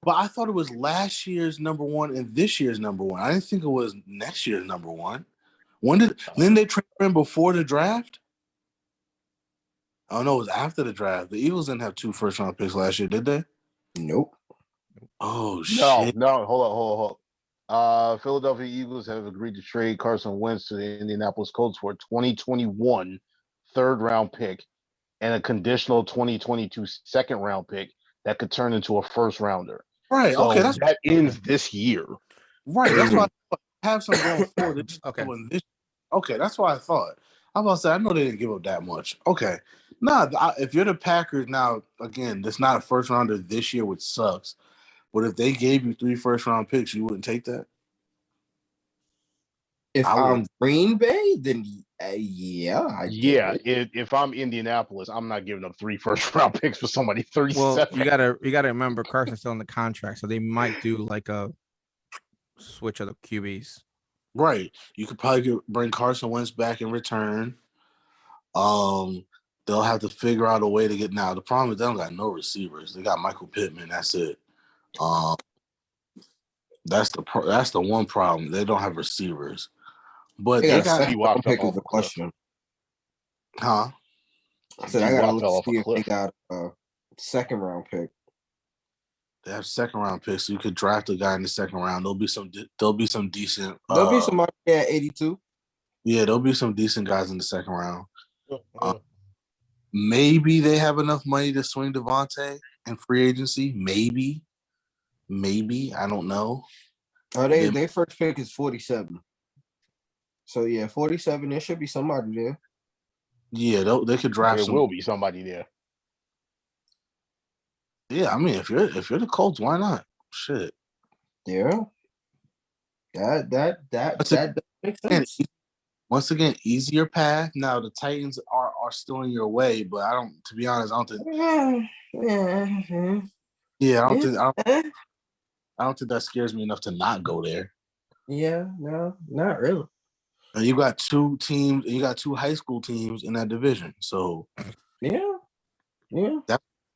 S8: But I thought it was last year's number one and this year's number one. I didn't think it was next year's number one. Didn't they trade him before the draft? Oh no, it was after the draft. The Eagles didn't have 2 first-round picks last year, did they?
S9: Nope.
S8: Oh shit!
S4: No. Hold on. Philadelphia Eagles have agreed to trade Carson Wentz to the Indianapolis Colts for a 2021 third-round pick and a conditional 2022 second-round pick that could turn into a first-rounder.
S8: Right.
S4: So
S8: Okay.
S4: that ends this year.
S8: Right. That's why I have some going forward.
S1: Okay.
S8: Okay. That's why I thought. I was about to say, I know they didn't give up that much. Okay. Nah, if you're the Packers now, again, that's not a first rounder this year, which sucks. But if they gave you 3 first-round picks, you wouldn't take that?
S9: If
S8: I would.
S9: I'm Green Bay, then yeah,
S4: If I'm Indianapolis, I'm not giving up 3 first-round picks for somebody 37.
S1: Well, you gotta remember Carson's still in the contract, so they might do like a switch of the QBs.
S8: Right. You could probably bring Carson Wentz back in return. They'll have to figure out a way to get now. The problem is they don't got no receivers. They got Michael Pittman. That's it. That's the one problem. They don't have receivers. But they got
S9: second pick is the question.
S8: Huh?
S9: I said I gotta look to see if they got a second round pick.
S8: They have second round picks, so you could draft a guy in the second round. There'll be some decent.
S9: There'll be somebody at 82.
S8: Yeah, there'll be some decent guys in the second round. Maybe they have enough money to swing Devontae in free agency. Maybe. I don't know.
S9: Their first pick is 47. So yeah, 47. There should be somebody there.
S8: Yeah, they could draft.
S4: There will be somebody there.
S8: Yeah, I mean, if you're the Colts, why not? Shit.
S9: Yeah. That makes sense.
S8: Once again, easier path. Now the Titans are still in your way, but I don't. To be honest, I don't think. Yeah, I don't think that scares me enough to not go there.
S9: Yeah, no, not really.
S8: And you got 2 teams. You got 2 high school teams in that division. So
S9: yeah.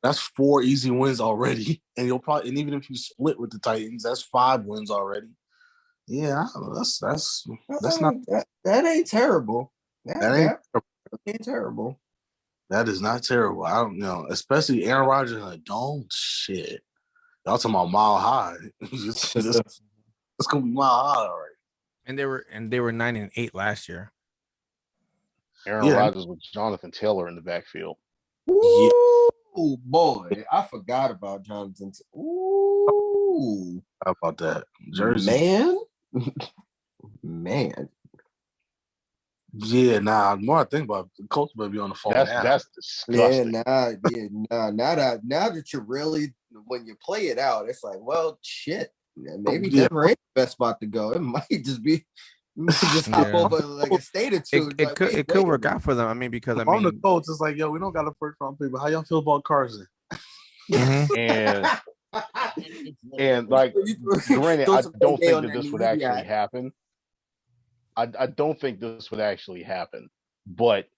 S8: That's 4 easy wins already, and even if you split with the Titans, that's 5 wins already. Yeah, that's not
S9: that ain't terrible.
S8: That
S9: ain't terrible.
S8: That is not terrible. I don't know, especially Aaron Rodgers in a dome. Shit, y'all talking about mile high? It's gonna be mile high already.
S1: And they were 9-8 last year.
S4: Aaron Rodgers with Jonathan Taylor in the backfield.
S9: Ooh, boy, I forgot about Jonathan. Ooh,
S8: how about that jersey,
S9: man?
S8: Yeah, the more I think about it, the Colts better be on the phone.
S4: That's disgusting.
S9: Now that you really, when you play it out, it's like, well, shit. Maybe Denver ain't the best spot to go. It might just be hop over like a state or two.
S1: It could work out for them. I mean, because
S8: on the Colts, it's like, yo, we don't got a first round pick, but how y'all feel about Carson?
S1: Mm-hmm.
S4: and like, granted, I don't think that this would actually happen. I don't think this would actually happen. But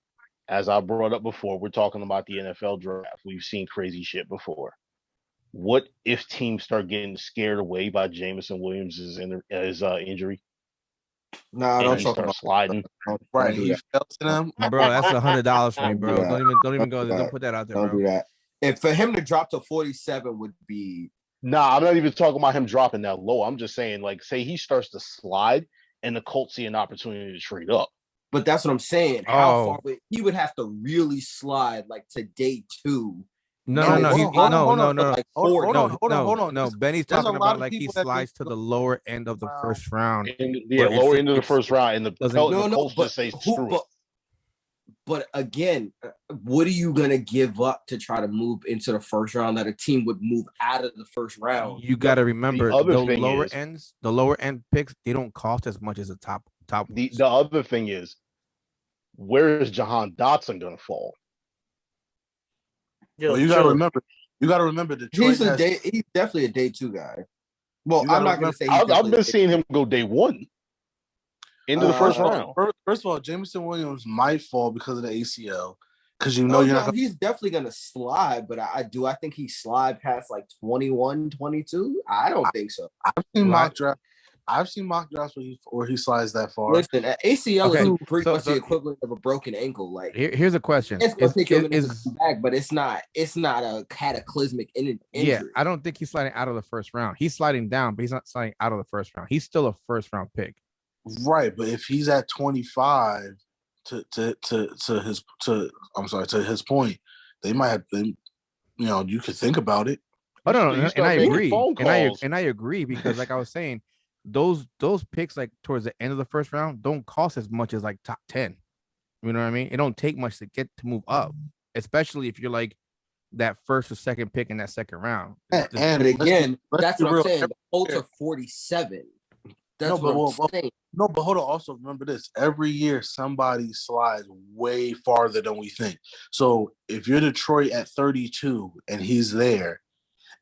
S4: as I brought up before, we're talking about the NFL draft. We've seen crazy shit before. What if teams start getting scared away by Jameson Williams' injury?
S9: No, I don't talk
S4: about sliding.
S8: Right, he fell to them,
S1: bro. That's $100 for me, bro. Don't even go there. Don't put that out there,
S9: don't
S1: bro.
S9: Do that. And for him to drop to 47 would be.
S4: Nah, I'm not even talking about him dropping that low. I'm just saying, like, say he starts to slide, and the Colts see an opportunity to trade up.
S9: But that's what I'm saying. How far he would have to really slide, like to day 2.
S1: No. Benny's talking about like he slides to the lower end of the first round.
S4: Lower end of the first round, and the Colts just say screw it.
S9: But again, what are you gonna give up to try to move into the first round that a team would move out of the first round?
S1: You got to remember the lower end picks, they don't cost as much as the top.
S4: The other thing is, where is Jahan Dotson gonna fall?
S8: Well, you got to remember, You got to remember Detroit
S9: He's
S8: has.
S9: he's definitely a day 2 guy. Well,
S8: You
S9: I'm
S8: gotta
S9: not going
S8: remember-
S9: to say he's
S4: I've
S9: definitely
S4: been
S9: a day
S4: seeing him go day 1 into the first round.
S8: First of all, Jameson Williams might fall because of the ACL. Because you're
S9: No,
S8: not.
S9: he's definitely going to slide, but I think he slide past like 21, 22. I don't think so.
S8: I've seen mock draft. I've seen mock drafts where he slides that far.
S9: Listen, ACL
S1: Okay,
S9: is pretty much
S1: so-
S9: the equivalent of a broken ankle. Like
S1: Here's a question.
S9: it's going to take him a minute
S1: Is-
S9: to come back, but it's not a cataclysmic injury.
S1: Yeah, I don't think he's sliding out of the first round. He's sliding down, but he's not sliding out of the first round. He's still a first round pick.
S8: Right, but if he's at 25 to his point, they might have been, you could think about it.
S1: Oh no,
S4: You
S1: and
S4: start
S1: I
S4: making
S1: agree.
S4: phone calls.
S1: And I agree because like I was saying, those picks like towards the end of the first round don't cost as much as like top 10. You know what I mean? It don't take much to move up, especially if you're like that first or second pick in that second round.
S9: And again, that's what I'm saying. The Colts
S8: fair.
S9: are 47. That's
S8: No,
S9: what I'm saying.
S8: No, but hold on. Also, remember this: every year somebody slides way farther than we think. So if you're Detroit at 32 and he's there,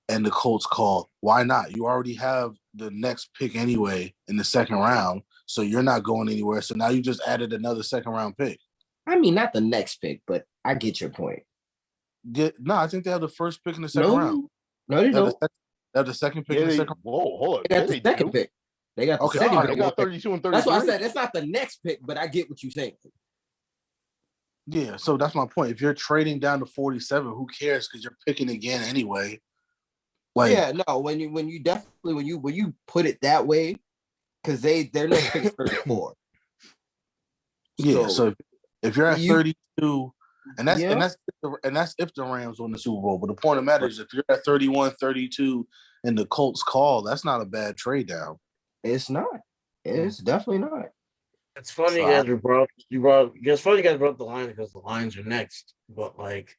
S8: and the Colts call, why not? You already have the next pick anyway in the second round, so you're not going anywhere. So now you just added another second round pick.
S9: I mean, not the next pick, but I get your point.
S8: No, I think they have the first pick in the second round.
S9: No, they
S8: They have
S9: don't.
S8: the they have the second pick
S4: Yeah,
S8: in the
S4: they,
S8: second.
S4: whoa, hold on.
S9: They got
S4: Yeah,
S9: the
S4: they
S9: second
S4: do.
S9: pick. They got the
S8: Okay,
S9: second
S8: all right,
S9: pick.
S4: They got 32 and 33.
S9: That's why I said it's not the next pick, but I get what you're saying.
S8: Yeah, so that's my point. If you're trading down to 47, who cares? Because you're picking again anyway. Like,
S9: Yeah, no, when you put it that way, because their next pick is 34.
S8: yeah. So if you're at
S9: you-
S8: 32, and that's
S9: Yeah.
S8: and that's if the Rams win the Super Bowl. But the point of the matter is, if you're at 31, 32, and the Colts call, that's not a bad trade down.
S9: It's not. It's definitely not.
S3: It's funny you guys brought it's funny you guys brought up the Lions because the Lions are next. But like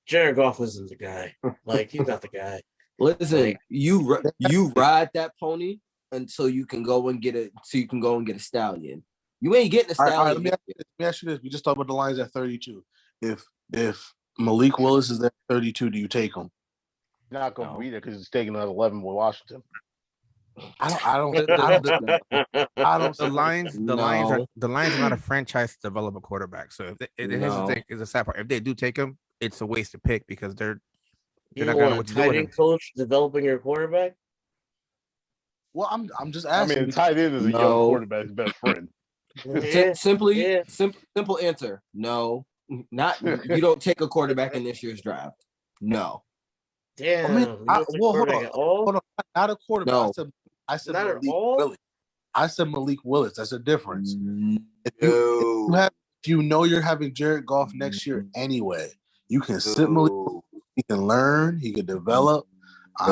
S3: Jared Goff isn't the guy. Like he's not the guy.
S9: Listen, you ride that pony until you can go and get it. So you can go and get a stallion. You ain't getting a
S8: All right,
S9: stallion.
S8: let me ask you this. We just talked about the Lions at 32. If Malik Willis is at 32, do you take him?
S4: Not going to be there because he's taking another 11 with Washington.
S8: I don't.
S1: The Lions are not a franchise development quarterback. So here's the thing: is the sad part. If they do take him, it's a wasted pick because they're not gonna know what to do with him.
S3: Coach developing your quarterback.
S8: Well, I'm just
S4: I
S8: asking.
S4: mean, the tight end is a young quarterback's best friend.
S9: Simple answer. No, not you don't take a quarterback in this year's draft. No.
S3: Damn.
S8: I mean, hold on. Not a quarterback.
S9: No.
S8: I said
S3: Not at
S8: Malik
S3: all?
S8: Willis. I said Malik Willis. That's a difference. If
S9: No.
S8: you know you're having Jared Goff next year anyway, you can sit Malik. He can learn. He can develop. I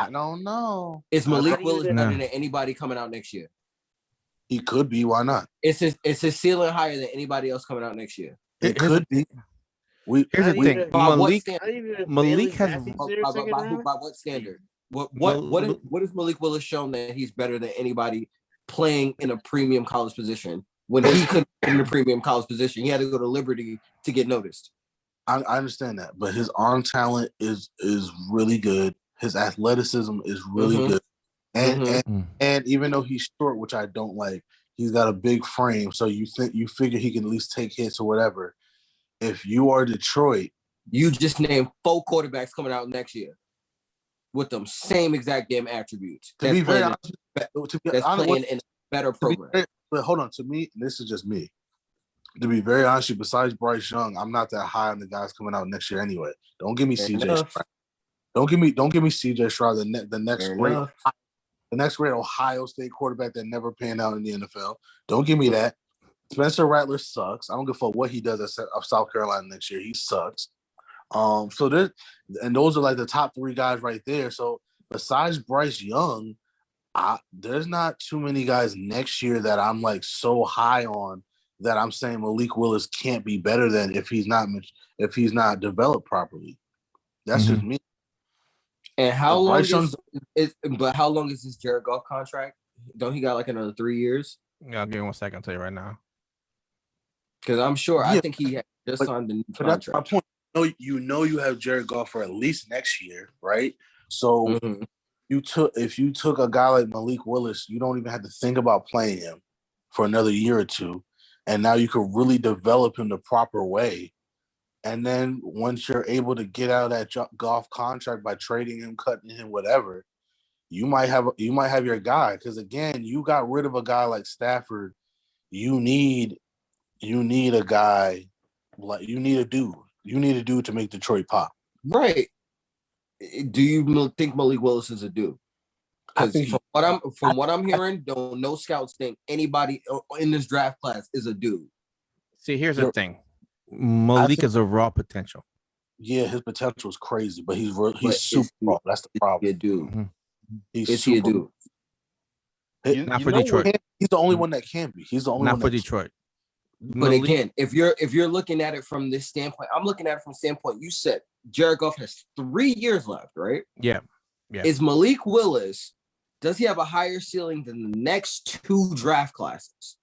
S8: don't know.
S9: Is Malik Willis
S1: No.
S9: better than anybody coming out next year?
S8: He could be. Why not?
S9: It's his ceiling higher than anybody else coming out next year.
S8: It could be.
S1: Here's the
S3: Not
S1: thing:
S3: even-
S9: By what
S1: Malik
S9: standard?
S1: Malik has
S9: By what standard? What is Malik Willis shown that he's better than anybody playing in a premium college position when he couldn't get in a premium college position? He had to go to Liberty to get noticed.
S8: I understand that, but his arm talent is really good. His athleticism is really good, and even though he's short, which I don't like, he's got a big frame. So you figure he can at least take hits or whatever. If you are Detroit,
S9: you just named 4 quarterbacks coming out next year with them same exact damn attributes.
S8: Playing in
S9: a better program.
S8: But hold on, to me, this is just me. To be very honest, with you, besides Bryce Young, I'm not that high on the guys coming out next year anyway. Don't give me CJ Stroud. Don't give me CJ Stroud, the next great Ohio State quarterback that never panned out in the NFL. Don't give me that. Spencer Rattler sucks. I don't give a fuck what he does at South Carolina next year. He sucks. So those are like the top 3 guys right there. So besides Bryce Young, there's not too many guys next year that I'm like so high on that I'm saying Malik Willis can't be better than if he's not developed properly. That's just me.
S9: And how long is this Jared Goff contract? Don't he got like another 3 years?
S1: Yeah, I'll give you 1 second. I'll tell you right now.
S9: Because I'm sure I
S8: Yeah,
S9: think he had just signed the new
S8: but that's my
S9: contract.
S8: point. You know you have Jared Goff for at least next year, right? So if you took a guy like Malik Willis, you don't even have to think about playing him for another year or two, and now you could really develop him the proper way. And then once you're able to get out of that Goff contract by trading him, cutting him, whatever, you might have your guy. Because again, you got rid of a guy like Stafford. You need a guy like you need a dude. You need a dude to make Detroit pop.
S9: Right. Do you think Malik Willis is a dude? Because from what I'm hearing, no scouts think anybody in this draft class is a dude.
S1: See, here's the thing. Malik is a raw potential.
S8: Yeah, his potential is crazy, but he's super raw. That's the problem.
S9: Is he a dude?
S1: Mm-hmm.
S9: Is he a dude?
S1: Not for Detroit.
S8: He's the only one that can be. He's the only one.
S1: Not for Detroit.
S9: But again, if you're looking at it from this standpoint, I'm looking at it from the standpoint. You said Jared Goff has 3 years left, right?
S1: Yeah.
S9: Is Malik Willis? Does he have a higher ceiling than the next 2 draft classes?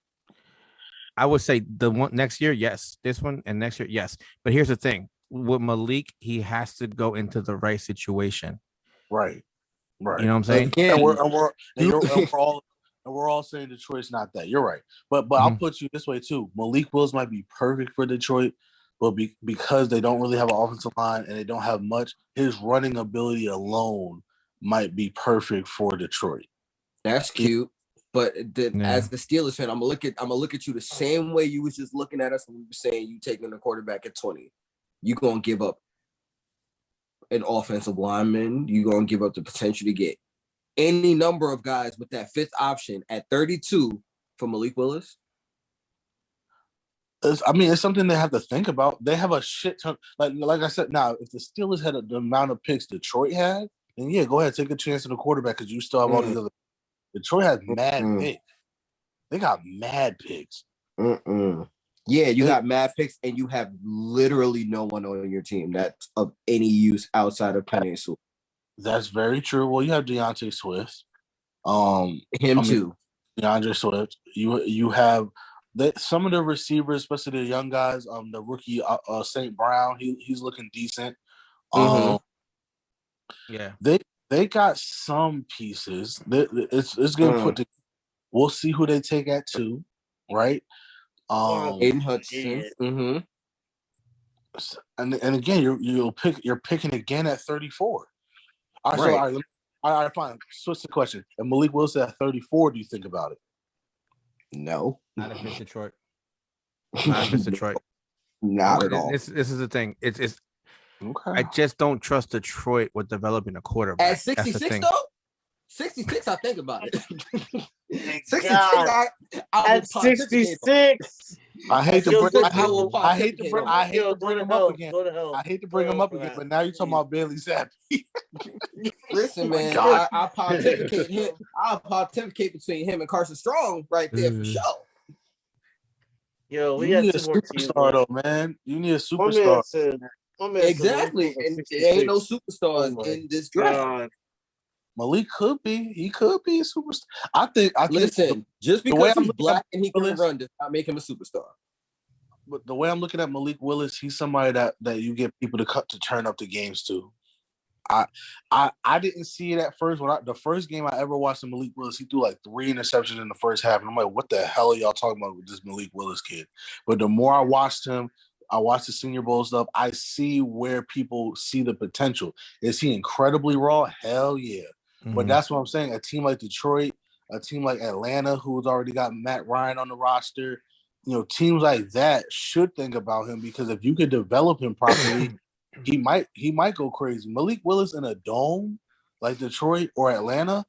S1: I would say the one next year, yes. This one and next year, yes. But here's the thing: with Malik, he has to go into the right situation.
S8: Right.
S1: You know what I'm saying?
S9: Again,
S8: we're all saying Detroit's not that. You're right. But I'll put you this way too. Malik Willis might be perfect for Detroit, but because they don't really have an offensive line and they don't have much, his running ability alone might be perfect for Detroit.
S9: That's cute. But then, as the Steelers fan, I'm gonna look at you the same way you was just looking at us when we were saying you taking the quarterback at 20. You gonna give up an offensive lineman. You gonna give up the potential to get any number of guys with that 5th option at 32 for Malik Willis.
S8: It's something they have to think about. They have a shit ton. Like I said, now if the Steelers had the amount of picks Detroit had, then yeah, go ahead, take a chance on the quarterback because you still have all these other. Detroit has mad picks. They got mad picks.
S9: Yeah, you got mad picks, and you have literally no one on your team that's of any use outside of Penny Sewell.
S8: That's very true. Well, you have DeAndre Swift.
S9: Too.
S8: DeAndre Swift. You have some of the receivers, especially the young guys. The rookie St. Brown. He's looking decent.
S1: Yeah.
S8: They got some pieces. It's going to put together. We'll see who they take at 2, right?
S9: Aiden Hudson.
S8: And again, you're picking again at 34. All right, fine. Switch the question. And Malik Willis at 34, do you think about it?
S9: No.
S1: Not if it's Detroit. Not if it's Detroit.
S9: Not at all.
S1: This is the thing. It's
S8: okay.
S1: I just don't trust Detroit with developing a quarterback.
S9: At 66 though? 66, I think about it. 66,
S3: at 66.
S8: I hate to bring him up again. But now you're talking about Bailey Zappi.
S9: Listen, man, I pontificate him. I'll pontificate between him and Carson Strong right there for sure.
S3: Yo, we
S8: need
S3: got
S8: a
S3: 2 more
S8: superstar though, man. You need a superstar.
S9: Exactly, and there ain't no superstars in this draft.
S8: Malik could be. He could be a superstar. I think.
S9: Listen, just because he's black and he can run does not make him a superstar.
S8: But the way I'm looking at Malik Willis, he's somebody that you get people to turn up the games to. I didn't see it at first. The first game I ever watched of Malik Willis, he threw like 3 interceptions in the first half, and I'm like, what the hell are y'all talking about with this Malik Willis kid? But the more I watched him, I watched the Senior Bowl stuff, I see where people see the potential. Is he incredibly raw? Hell yeah. But that's what I'm saying. A team like Detroit, a team like Atlanta, who's already got Matt Ryan on the roster, teams like that should think about him because if you could develop him properly, he might go crazy. Malik Willis in a dome like Detroit or Atlanta,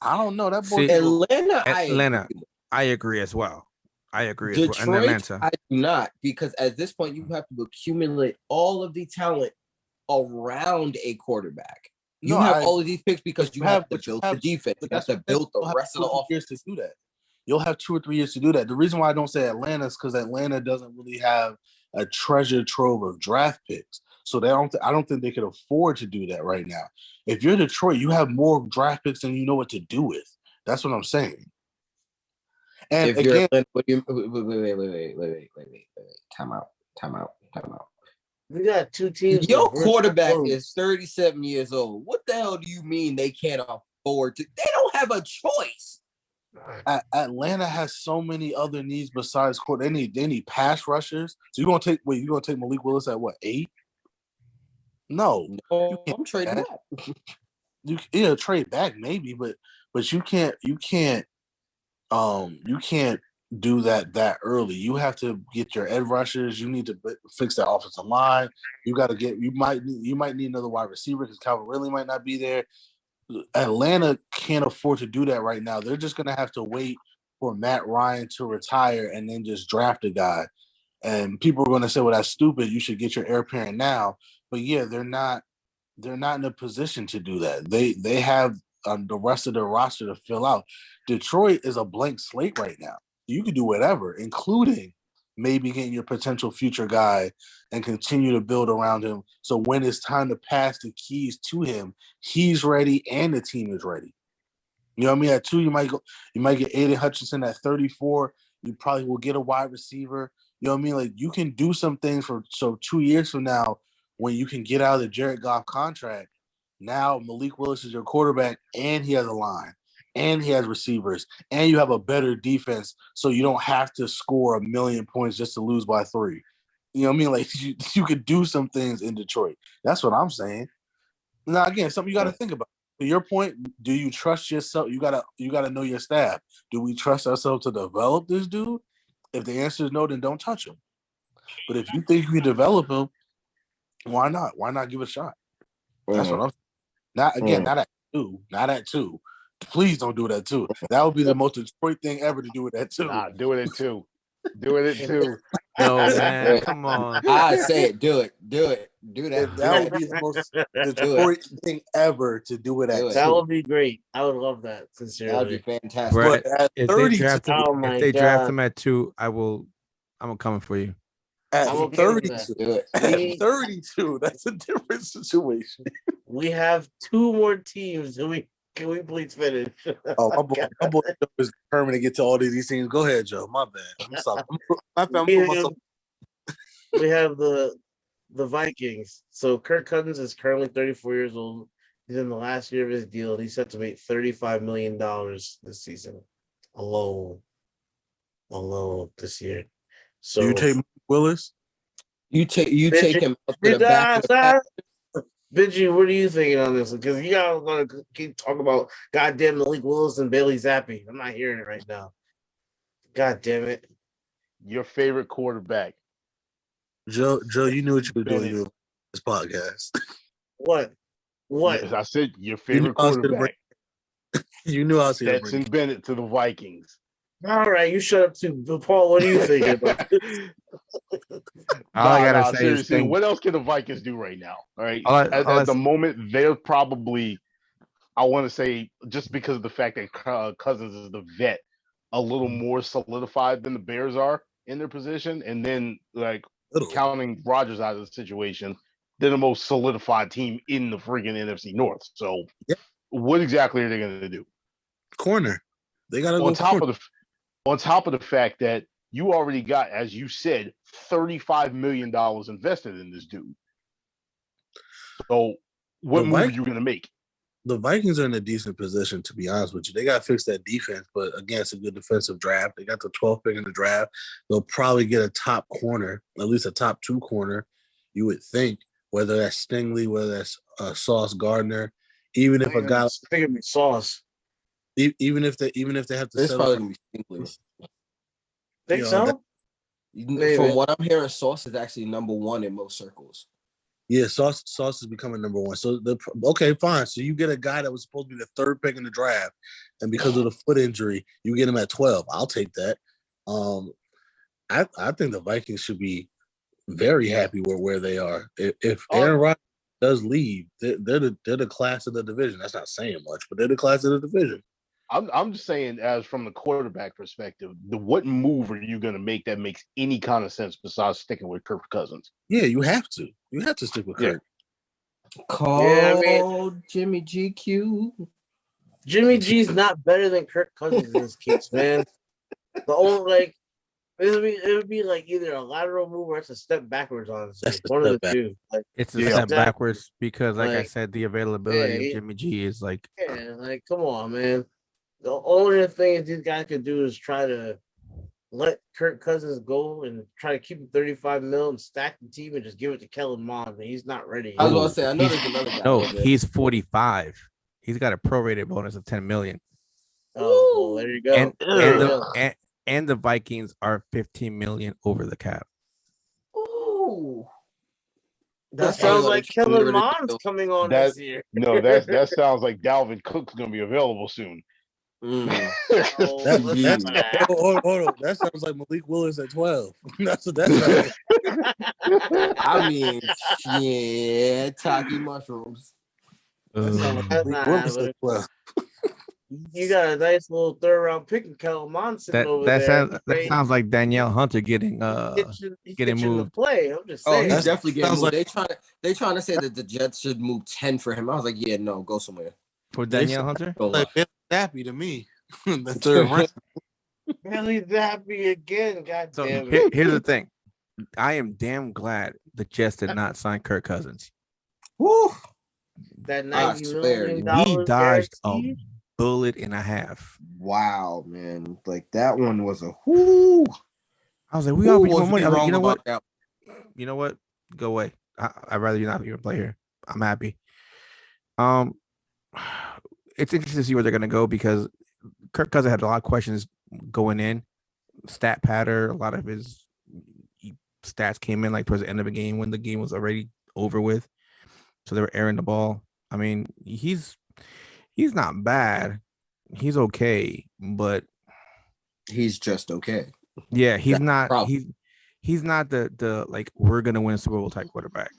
S8: I don't know. That boy.
S9: Atlanta,
S1: I agree as well.
S9: Detroit,
S1: And Atlanta,
S9: I do not, because at this point you have to accumulate all of the talent around a quarterback. You have all of these picks because you have to build the defense. You have to build the rest of the offense
S8: to do that. You'll have 2 or 3 years to do that. The reason why I don't say Atlanta is because Atlanta doesn't really have a treasure trove of draft picks. So I don't think they could afford to do that right now. If you're Detroit, you have more draft picks than you know what to do with. That's what I'm saying. And
S9: If you're
S8: again,
S9: wait. Time out.
S3: We got two teams.
S9: Your
S3: with worse
S9: quarterback
S3: records.
S9: is 37 years old. What the hell do you mean they can't afford to? They don't have a choice.
S8: Atlanta has so many other needs besides court. They need pass rushers. So you're gonna take Malik Willis at what, 8? No,
S9: Oh, I'm trading
S8: that.
S9: back.
S8: You trade back maybe, but you can't do that early. You have to get your edge rushers. You need to fix that offensive line. You might need another wide receiver because Calvin Ridley might not be there. Atlanta can't afford to do that right now. They're just going to have to wait for Matt Ryan to retire and then just draft a guy. And people are going to say, well, that's stupid. You should get your heir apparent now. But yeah, they're not in a position to do that. They have the rest of their roster to fill out. Detroit is a blank slate right now. You can do whatever, including maybe getting your potential future guy and continue to build around him. So when it's time to pass the keys to him, he's ready and the team is ready. You know what I mean? At 2, you might get Aiden Hutchinson. At 34, you probably will get a wide receiver. You know what I mean? Like, you can do some things so 2 years from now, when you can get out of the Jared Goff contract, now Malik Willis is your quarterback and he has a line and he has receivers and you have a better defense, so you don't have to score 1,000,000 points just to lose by 3. You know what I mean? Like, you could do some things in Detroit. That's what I'm saying. Now, again, something you got to think about. To your point, do you trust yourself? You gotta know your staff. Do we trust ourselves to develop this dude? If the answer is no, then don't touch him. But if you think you can develop him, why not? Why not give it a shot? That's what I'm saying. Not at 2. Not at 2. Please don't do it at 2. That would be the most Detroit thing ever to do it at 2.
S4: Nah, do it at 2. Do it at 2.
S1: No, man, come on.
S9: I say it. Do it. Do that.
S8: That would be the most Detroit thing ever to do it at 2.
S3: That would be great. I would love that.
S9: That would
S3: Sincerely.
S9: be fantastic.
S1: Brett,
S8: But at
S1: if
S8: 32,
S1: they draft him at 2, I'm coming for you.
S8: at
S3: I'm okay with
S8: 32,
S9: Do it.
S8: at 32, that's a different situation.
S3: We have 2 more teams. Can we please finish?
S8: Oh, my boy Joe is determined to get to all these teams. Go ahead, Joe. My bad. I'm sorry.
S3: We have the Vikings. So Kirk Cousins is currently 34 years old. He's in the last year of his deal. He's set to make $35 million this season alone this year. So
S8: you take Willis?
S9: You take him up to the back.
S3: Benji, what are you thinking on this? Because you guys want to keep talking about goddamn Malik Willis and Bailey Zappi. I'm not hearing it right now. God damn it.
S4: Your favorite quarterback.
S8: Joe, you knew what you were doing in this podcast.
S3: What?
S4: Yes, I said your favorite quarterback.
S8: You knew I was going to bring
S4: Stetson Bennett to the Vikings.
S3: All right, you shut up too. Paul, what are you thinking about?
S1: All I gotta say is
S4: seriously, what else can the Vikings do right now? All right.
S1: At
S4: the moment, they're probably, I want to say, just because of the fact that Cousins is the vet, a little more solidified than the Bears are in their position. And then, like, counting Rodgers out of the situation, they're the most solidified team in the freaking NFC North. So, what exactly are they going to do?
S8: corner. They got to go
S4: on top of the fact that you already got, as you said, $35 million invested in this dude. So what move are you going to make?
S8: The Vikings are in a decent position, to be honest with you. They got to fix that defense, but again, it's a good defensive draft. They got the 12th pick in the draft. They'll probably get a top corner, at least a top 2 corner, you would think, whether that's Stingley, whether that's Sauce Gardner, even if a guy –
S3: I think it'd be Sauce.
S8: Even if they have to
S9: This
S8: sell
S9: probably gonna be Stingley.
S3: Think so?
S9: From what I'm hearing, Sauce is actually number 1 in most circles.
S8: Yeah, Sauce is becoming number 1. So okay, fine. So you get a guy that was supposed to be the 3rd pick in the draft, and because of the foot injury, you get him at 12. I'll take that. I think the Vikings should be very happy with where they are. If Aaron Rodgers does leave, they're the class of the division. That's not saying much, but they're the class of the division.
S4: I'm just saying, as from the quarterback perspective, what move are you going to make that makes any kind of sense besides sticking with Kirk Cousins?
S8: Yeah, you have to. You have to stick with Kirk.
S9: Call Jimmy GQ.
S3: Jimmy G's not better than Kirk Cousins in this case, man. The only like it would be like either a lateral move or it's a step backwards. Honestly,
S8: That's a
S3: one of the
S8: step back.
S3: two. Like,
S1: It's a
S4: Yeah.
S1: step
S3: Exactly.
S1: backwards because, like I
S3: Like,
S1: said, the availability
S3: yeah,
S1: of Jimmy G is like
S3: yeah, like come on, man. The only thing these guys could do is try to let Kirk Cousins go and try to keep him 35 mil and stack the team and just give it to Kellen Mond. And he's not ready
S9: I was
S3: yet.
S9: gonna say, I know there's another guy.
S1: no,
S9: over there.
S1: he's 45. He's got a prorated bonus of 10 million.
S3: Oh, well, there you go.
S1: And
S3: There you go.
S1: and the Vikings are 15 million over the cap.
S9: Ooh.
S3: That
S9: Hey,
S3: sounds
S9: yo,
S3: like
S9: they
S3: Kellen
S9: converted
S3: Mond's
S9: the-
S3: coming on
S4: That-
S3: this year.
S4: No, that sounds like Dalvin Cook's gonna be available soon.
S9: Mm.
S3: Oh,
S8: That-
S3: let's
S9: that's-
S3: not laugh.
S8: Hold on. That sounds like Malik Willis at 12. That's what that sounds like.
S9: I mean, yeah, Taki mushrooms.
S8: That sounds like
S3: That's
S8: Malik
S3: not
S8: Willis at
S3: happening.
S8: 12.
S3: You got a nice little third round pick in Kellen Mond sitting over
S1: that
S3: there.
S1: sounds like Danielle Hunter getting
S3: He's
S1: getting
S3: itching to
S1: moved.
S3: play. I'm just
S9: Oh,
S3: saying.
S9: he's
S8: That's-
S9: definitely getting
S8: sounds
S9: moved.
S8: like-
S9: They trying to say that the Jets should move 10 for him. I was like, yeah, no, go somewhere.
S1: For Danielle Hunter?
S9: Go
S8: Like
S9: left.
S8: Billy Zappe to me. The third round.
S3: Really happy again. God
S1: So
S3: damn it.
S1: here's the thing. I am damn glad the Jets did not sign Kirk Cousins.
S9: Woo.
S3: That
S9: I
S3: $90
S9: swear,
S3: million
S1: We dodged a
S3: guaranteed?
S1: bullet and a half.
S9: Wow, man. Like that one was a whoo.
S1: I was like, we
S9: Who
S1: offered you more
S9: was
S1: money. I was like,
S9: wrong
S1: you know what?
S9: about that?
S1: You know what? Go away. I'd rather you not even play here. I'm happy. It's interesting to see where they're gonna go because Kirk Cousins had a lot of questions going in. Stat pattern, a lot of his stats came in like towards the end of the game when the game was already over with. So they were airing the ball. I mean, he's not bad. He's okay, but
S9: He's just okay.
S1: yeah, he's
S9: That's the
S1: not
S9: problem.
S1: he's not the like we're gonna win Super Bowl type quarterback.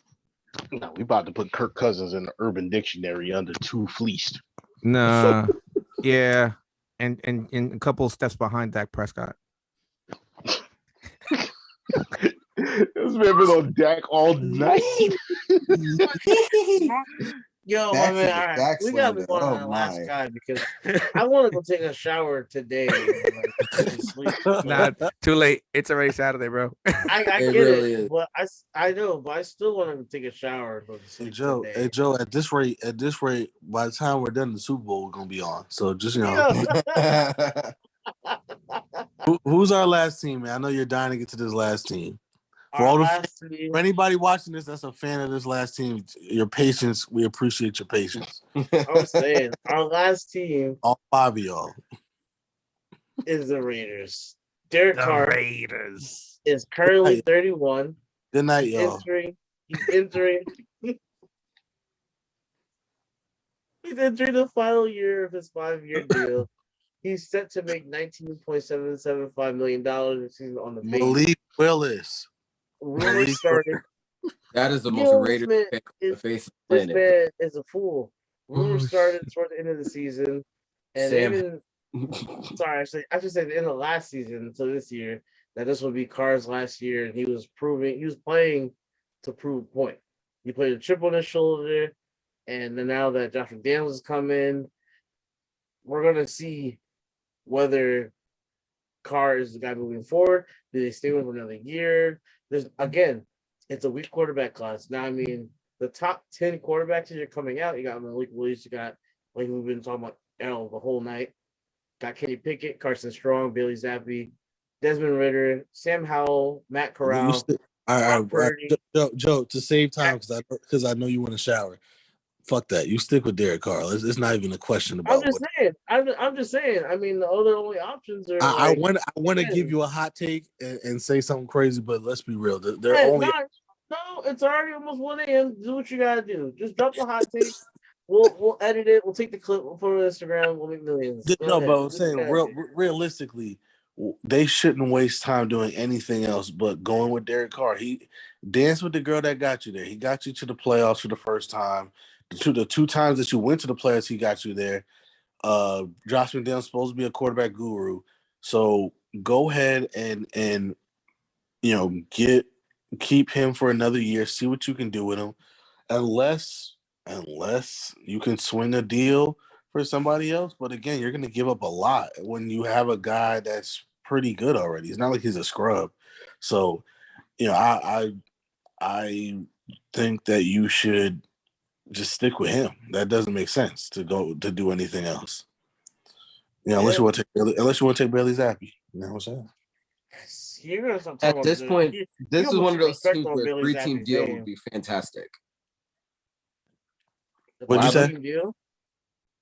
S4: No, we about to put Kirk Cousins in the Urban Dictionary under two fleeced.
S1: Nah, yeah, and a couple steps behind Dak Prescott.
S4: This man been on Dak all night.
S3: Yo,
S9: That's
S3: man,
S9: it,
S3: all right.
S9: Dak
S3: We gotta
S9: slander.
S3: move on to
S9: Oh,
S3: the last
S9: my.
S3: guy because I want to go take a shower today. And, like, sleep.
S1: Not too late. It's already Saturday, bro.
S3: I
S9: It
S3: get
S9: really
S3: it,
S9: is.
S3: but I know, but I still want to take a shower and go to
S8: Hey
S3: sleep
S8: Joe,
S3: today.
S8: at this rate, by the time we're done, the Super Bowl we're gonna be on. So just who's our last team, man? I know you're dying to get to this last team. For all for anybody watching this that's a fan of this last team, your patience, we appreciate your patience.
S3: I'm saying our last team
S8: All five of y'all.
S3: is the Raiders. Derek Carr
S1: Raiders.
S3: is currently 31.
S8: Good night,
S3: He's
S8: y'all.
S3: entering the final year of his 5-year deal. He's set to make $19.775 million this season on the base.
S8: Malik Willis.
S3: Rumors started.
S9: That is the most
S3: Yo,
S9: rated
S3: this
S9: pick
S3: man
S9: on the face of
S3: This
S9: the
S3: man
S9: planet.
S3: is a fool. Rumors started toward the end of the season, and
S9: Sam.
S3: even I should say the end of last season until this year that this would be Carr's last year, and he was playing to prove a point. He played a chip on his shoulder, and then now that Josh McDaniels has come in, we're gonna see whether Carr is the guy moving forward. Do they stay with him for another year? It's a weak quarterback class. Now, I mean, the top 10 quarterbacks that are coming out, you got Malik Willis, you got, like we've been talking about the whole night. Got Kenny Pickett, Carson Strong, Bailey Zappi, Desmond Ritter, Sam Howell, Matt Corral.
S8: All right. Joe, to save time, because I know you want to shower. Fuck that. You stick with Derek Carr. It's not even a question about.
S3: I'm just saying. I mean, the other only options are.
S8: I want to give you a hot take and say something crazy, but let's be real.
S3: No, it's already almost 1 a.m. Do what you gotta do. Just drop the hot take. We'll edit it. We'll take the clip. We'll put it on Instagram. We'll make millions.
S8: No, but I'm saying realistically, they shouldn't waste time doing anything else but going with Derek Carr. He danced with the girl that got you there. He got you to the playoffs for the first time. The two times that you went to the playoffs, he got you there. Josh McDaniels supposed to be a quarterback guru, so go ahead and keep him for another year. See what you can do with him, unless you can swing a deal for somebody else. But again, you're going to give up a lot when you have a guy that's pretty good already. It's not like he's a scrub. So, I think that you should just stick with him. That doesn't make sense to go to do anything else. Unless you want to take Bailey Zappi. You know what I'm saying?
S3: You're gonna stop
S9: At
S3: talking about
S9: this point, this is one of those teams where a
S3: Bailey
S9: 3-team
S3: Zappi's
S9: deal
S3: name.
S9: would be fantastic.
S8: What'd you say?
S3: Deal?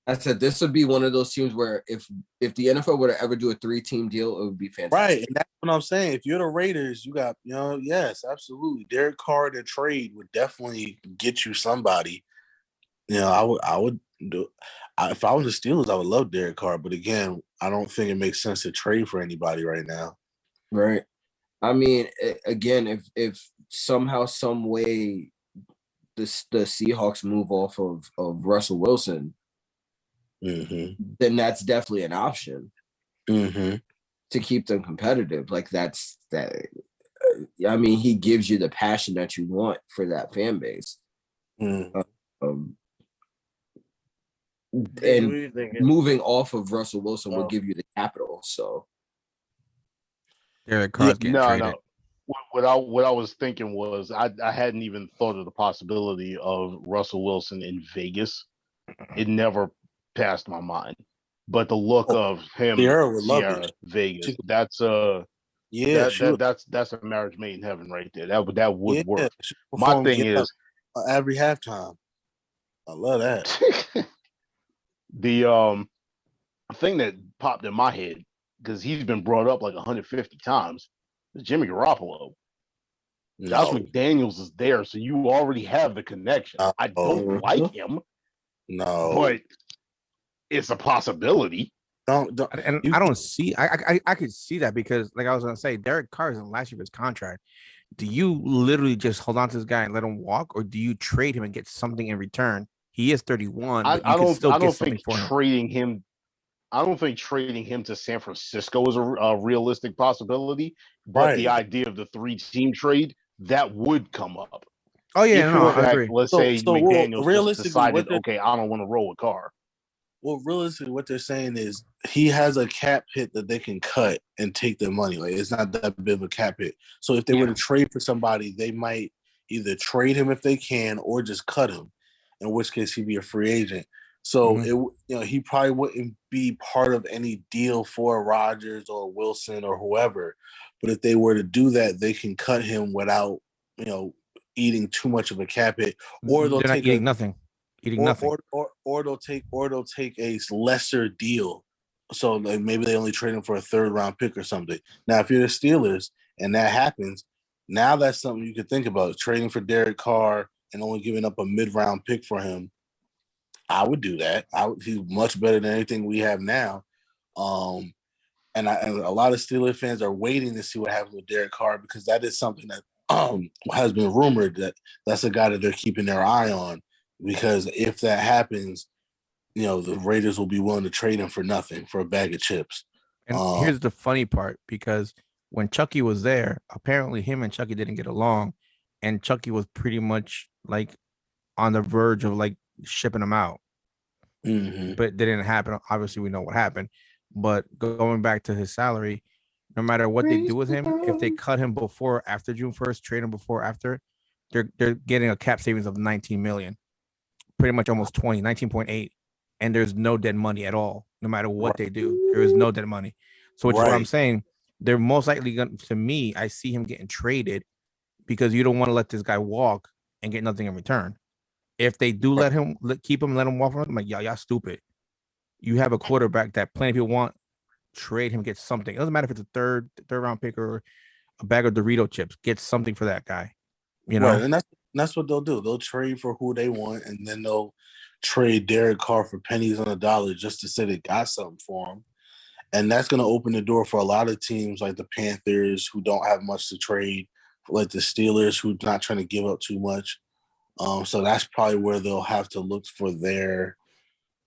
S9: I said this would be one of those teams where if the NFL were to ever do a 3-team deal, it would be fantastic.
S8: Right, and that's what I'm saying. If you're the Raiders, you got, yes, absolutely. Derek Carr to trade would definitely get you somebody. I would do. If I was the Steelers, I would love Derek Carr, but again, I don't think it makes sense to trade for anybody right now.
S9: Right. I mean, again, if somehow, some way, the Seahawks move off of Russell Wilson, then that's definitely an option to keep them competitive. Like that's that. I mean, he gives you the passion that you want for that fan base. And moving off of Russell Wilson will give you the capital. So
S6: Derek Carr's getting traded.
S4: No. What I was thinking was I hadn't even thought of the possibility of Russell Wilson in Vegas. It never passed my mind. But the look of him, Sierra, Vegas, that's a marriage made in heaven right there. That would work. My thing is
S8: every halftime. I love that.
S4: The thing that popped in my head, because he's been brought up like 150 times, is Jimmy Garoppolo. Josh McDaniels is there, so you already have the connection. I don't like him.
S8: No.
S4: But it's a possibility.
S6: I don't see. I could see that because, like I was gonna say, Derek Carr is in last year of his contract. Do you literally just hold on to this guy and let him walk, or do you trade him and get something in return? He is 31.
S4: I don't think trading him. I don't think trading him to San Francisco is a realistic possibility. But the idea of the 3-team trade that would come up.
S6: Oh yeah, I agree.
S4: Let's say McDaniels just decided, okay, I don't want to roll with Carr.
S8: Well, realistically, what they're saying is he has a cap hit that they can cut and take their money. Like, it's not that big of a cap hit. So if they were to trade for somebody, they might either trade him if they can or just cut him, in which case he'd be a free agent. So he probably wouldn't be part of any deal for Rodgers or Wilson or whoever. But if they were to do that, they can cut him without eating too much of a cap hit, or they'll take
S6: nothing.
S8: Or they'll take a lesser deal. So like maybe they only trade him for a 3rd-round pick or something. Now, if you're the Steelers and that happens, now that's something you could think about, trading for Derek Carr and only giving up a mid-round pick for him. I would do that. He's much better than anything we have now. And a lot of Steelers fans are waiting to see what happens with Derek Carr because that is something that has been rumored that that's a guy that they're keeping their eye on. Because if that happens, the Raiders will be willing to trade him for nothing, for a bag of chips.
S6: And here's the funny part, because when Chucky was there, apparently him and Chucky didn't get along, and Chucky was pretty much like on the verge of like shipping him out. But it didn't happen. Obviously, we know what happened. But going back to his salary, no matter what they do with him, if they cut him before or after June 1st, trade him before or after, they're getting a cap savings of $19 million. Pretty much almost 20, 19.8, and there's no dead money at all. No matter what they do, there is no dead money. So which is what I'm saying. They're most likely going to me. I see him getting traded because you don't want to let this guy walk and get nothing in return. If they do let him keep him, let him walk, I'm like, y'all stupid. You have a quarterback that plenty of people want. Trade him, get something. It doesn't matter if it's a third round pick or a bag of Dorito chips. Get something for that guy.
S8: Right, and that's what they'll do. They'll trade for who they want, and then they'll trade Derek Carr for pennies on a dollar just to say they got something for him. And that's going to open the door for a lot of teams like the Panthers who don't have much to trade, like the Steelers who's not trying to give up too much. So that's probably where they'll have to look for their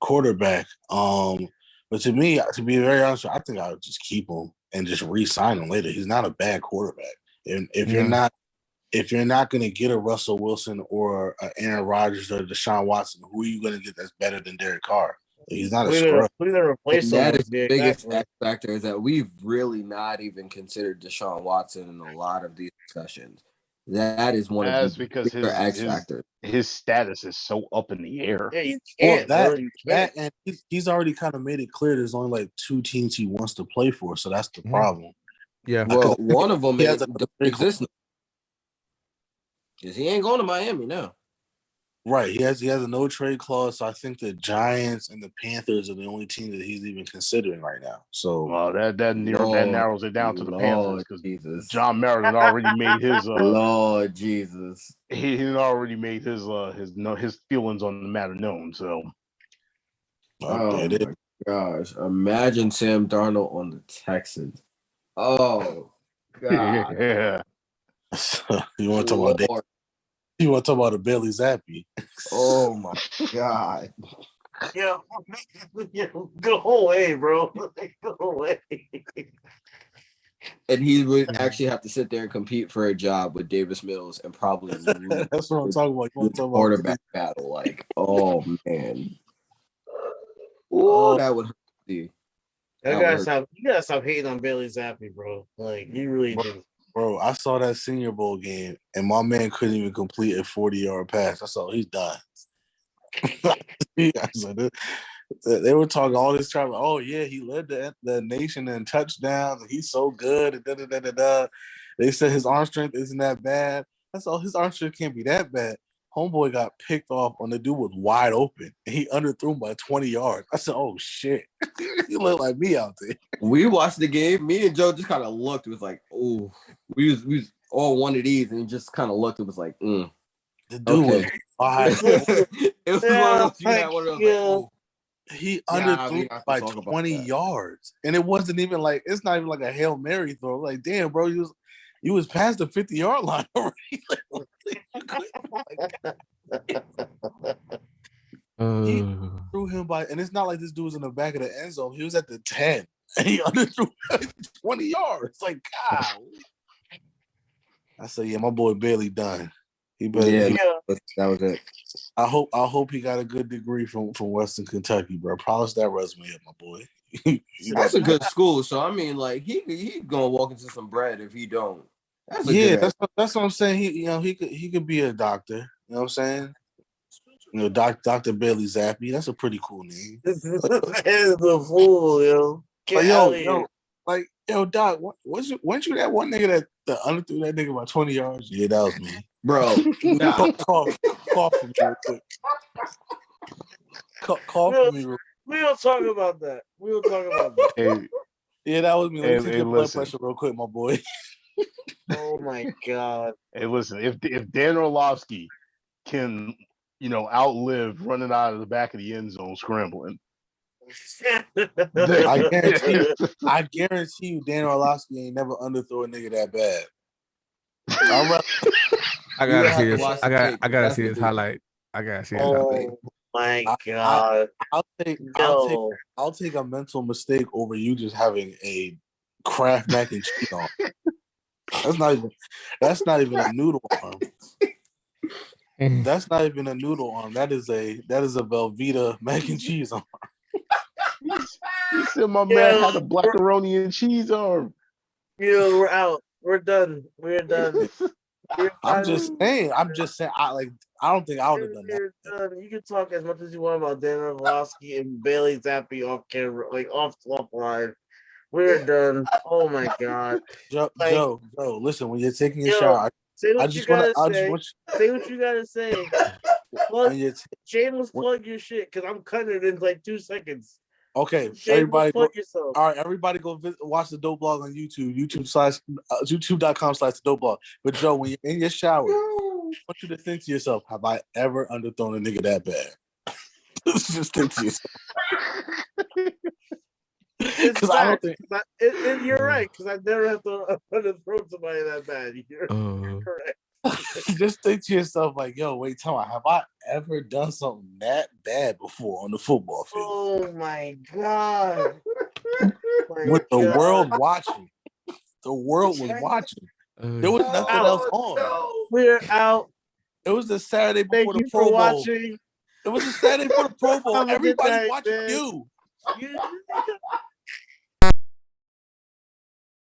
S8: quarterback. But to me, to be very honest, I think I would just keep him and just re-sign him later. He's not a bad quarterback. And if you're not going to get a Russell Wilson or an Aaron Rodgers or Deshaun Watson, who are you going to get that's better than Derek Carr? He's not a
S3: We
S8: scrub.
S3: didn't replace
S9: And
S3: him.
S9: that is
S3: Yeah,
S9: the biggest
S3: exactly.
S9: X factor is that we've really not even considered Deshaun Watson in a lot of these discussions. That is one of
S4: That's
S9: the
S4: because
S9: bigger X factors.
S4: his status is so up in the air.
S3: Yeah, you
S8: Well,
S3: can't, bro. You can't.
S8: and he's already kind of made it clear there's only like 2 teams he wants to play for, so that's the
S1: Mhm.
S8: problem.
S1: Yeah.
S9: Well, one of them
S8: he has
S9: is
S8: another big
S9: existing because he ain't going to Miami now.
S8: Right. He has a no trade clause, so I think the Giants and the Panthers are the only team that he's even considering right now. So
S4: Well, that narrows it down to the Panthers because
S9: Jesus.
S4: John Marin already made his
S9: Lord Jesus.
S4: he already made his feelings on the matter known. So
S9: Oh
S8: there it is.
S9: my gosh. Imagine Sam Darnold on the Texans. Oh God.
S4: yeah.
S8: You want to talk about
S9: Lord.
S8: you want to talk about a Bailey Zappi?
S9: Oh my God.
S3: Yo, go away, bro. Go away.
S9: And he would actually have to sit there and compete for a job with Davis Mills and probably lose
S8: That's what I'm talking about. You want to
S9: the
S8: talk
S9: quarterback battle. Like, oh man. Ooh,
S8: Oh.
S9: that would hurt.
S3: You gotta stop hating on Bailey Zappi, bro. Like you really do.
S8: Bro, I saw that Senior Bowl game, and my man couldn't even complete a 40-yard pass. I saw he's done. They were talking all this time. Oh yeah, he led the nation in touchdowns. And he's so good. And da. They said his arm strength isn't that bad. That's all. His arm strength can't be that bad. Homeboy got picked off on the dude was wide open, and he underthrew him by 20 yards. I said, "Oh shit, he looked like me out there."
S9: We watched the game. Me and Joe just kind of looked. It was like, oh, we was all one of these, and just kind of looked. It was like,
S8: The dude was wide.
S9: it was one of those. You had one of those. Like, oh.
S8: He underthrew by 20 yards, and it wasn't even like it's not even like a Hail Mary throw. Like, damn, bro, you was past the 50-yard line already. He threw him by, and it's not like this dude was in the back of the end zone. He was at the 10, and he underthrew 20 yards. Like, God. I said, yeah, my boy Bailey done. He better.
S9: Yeah, that was it.
S8: I hope he got a good degree from Western Kentucky, bro. Polish that resume up, my boy.
S9: That's a good school. So I mean, like he gonna walk into some bread if he don't.
S8: That's what I'm saying. He could be a doctor. You know what I'm saying? You know, Dr. Bailey Zappi. That's a pretty cool name.
S3: This is the fool, yo. Get out of here.
S8: Yo, Doc, weren't you that one nigga that underthrew that nigga by 20 yards? Yeah, that was me.
S9: Bro, nah.
S8: Cough for me real quick. Cough for me real quick.
S3: We don't talk about that.
S4: Hey,
S8: yeah, that was me. Let me take your blood
S4: listen.
S8: pressure real quick, my boy.
S3: Oh my God.
S4: Hey, listen, if Dan Orlovsky can, outlive running out of the back of the end zone scrambling,
S8: I guarantee you, Dan Orlovsky ain't never underthrow a nigga that bad.
S1: I gotta see this. I gotta see this highlight. I gotta see this highlight.
S3: My God.
S8: I'll take a mental mistake over you just having a Kraft mac and cheese on. That's not even a noodle arm. That's not even a noodle arm. That is a Velveeta mac and cheese arm.
S4: He said my man had a blackaroni and cheese arm.
S3: Yo, we're out. We're done. I'm just saying. I don't think I would have done that. You can talk as much as you want about Dan Orlovsky and Bailey Zappi off camera, like off line. We're done. Oh my God.
S8: Joe, listen, when you're taking a shower,
S3: say what you gotta say. Shameless plug your shit because I'm cutting it in like 2 seconds.
S8: Okay,
S3: everybody plug yourself.
S8: All right, everybody go watch the Dope Blog on YouTube, youtube.com/the Dope Blog. But Joe, when you're in your shower, I want you to think to yourself, have I ever underthrown a nigga that bad? Just think to yourself.
S3: Because I don't think you're right. Because I never have to underthrow somebody that bad. You're correct.
S8: Just think to yourself, like, yo, wait, tell me, have I ever done something that bad before on the football field?
S3: Oh my God.
S8: With the world watching. The world was watching. There was nothing else on.
S3: We're out.
S8: It was the Saturday before
S3: Thank
S8: the
S3: you
S8: Pro
S3: for
S8: Bowl.
S3: watching.
S8: It was a Saturday for the Pro Bowl.
S3: Have a good
S8: Everybody
S3: night,
S8: watching
S3: man.
S8: you.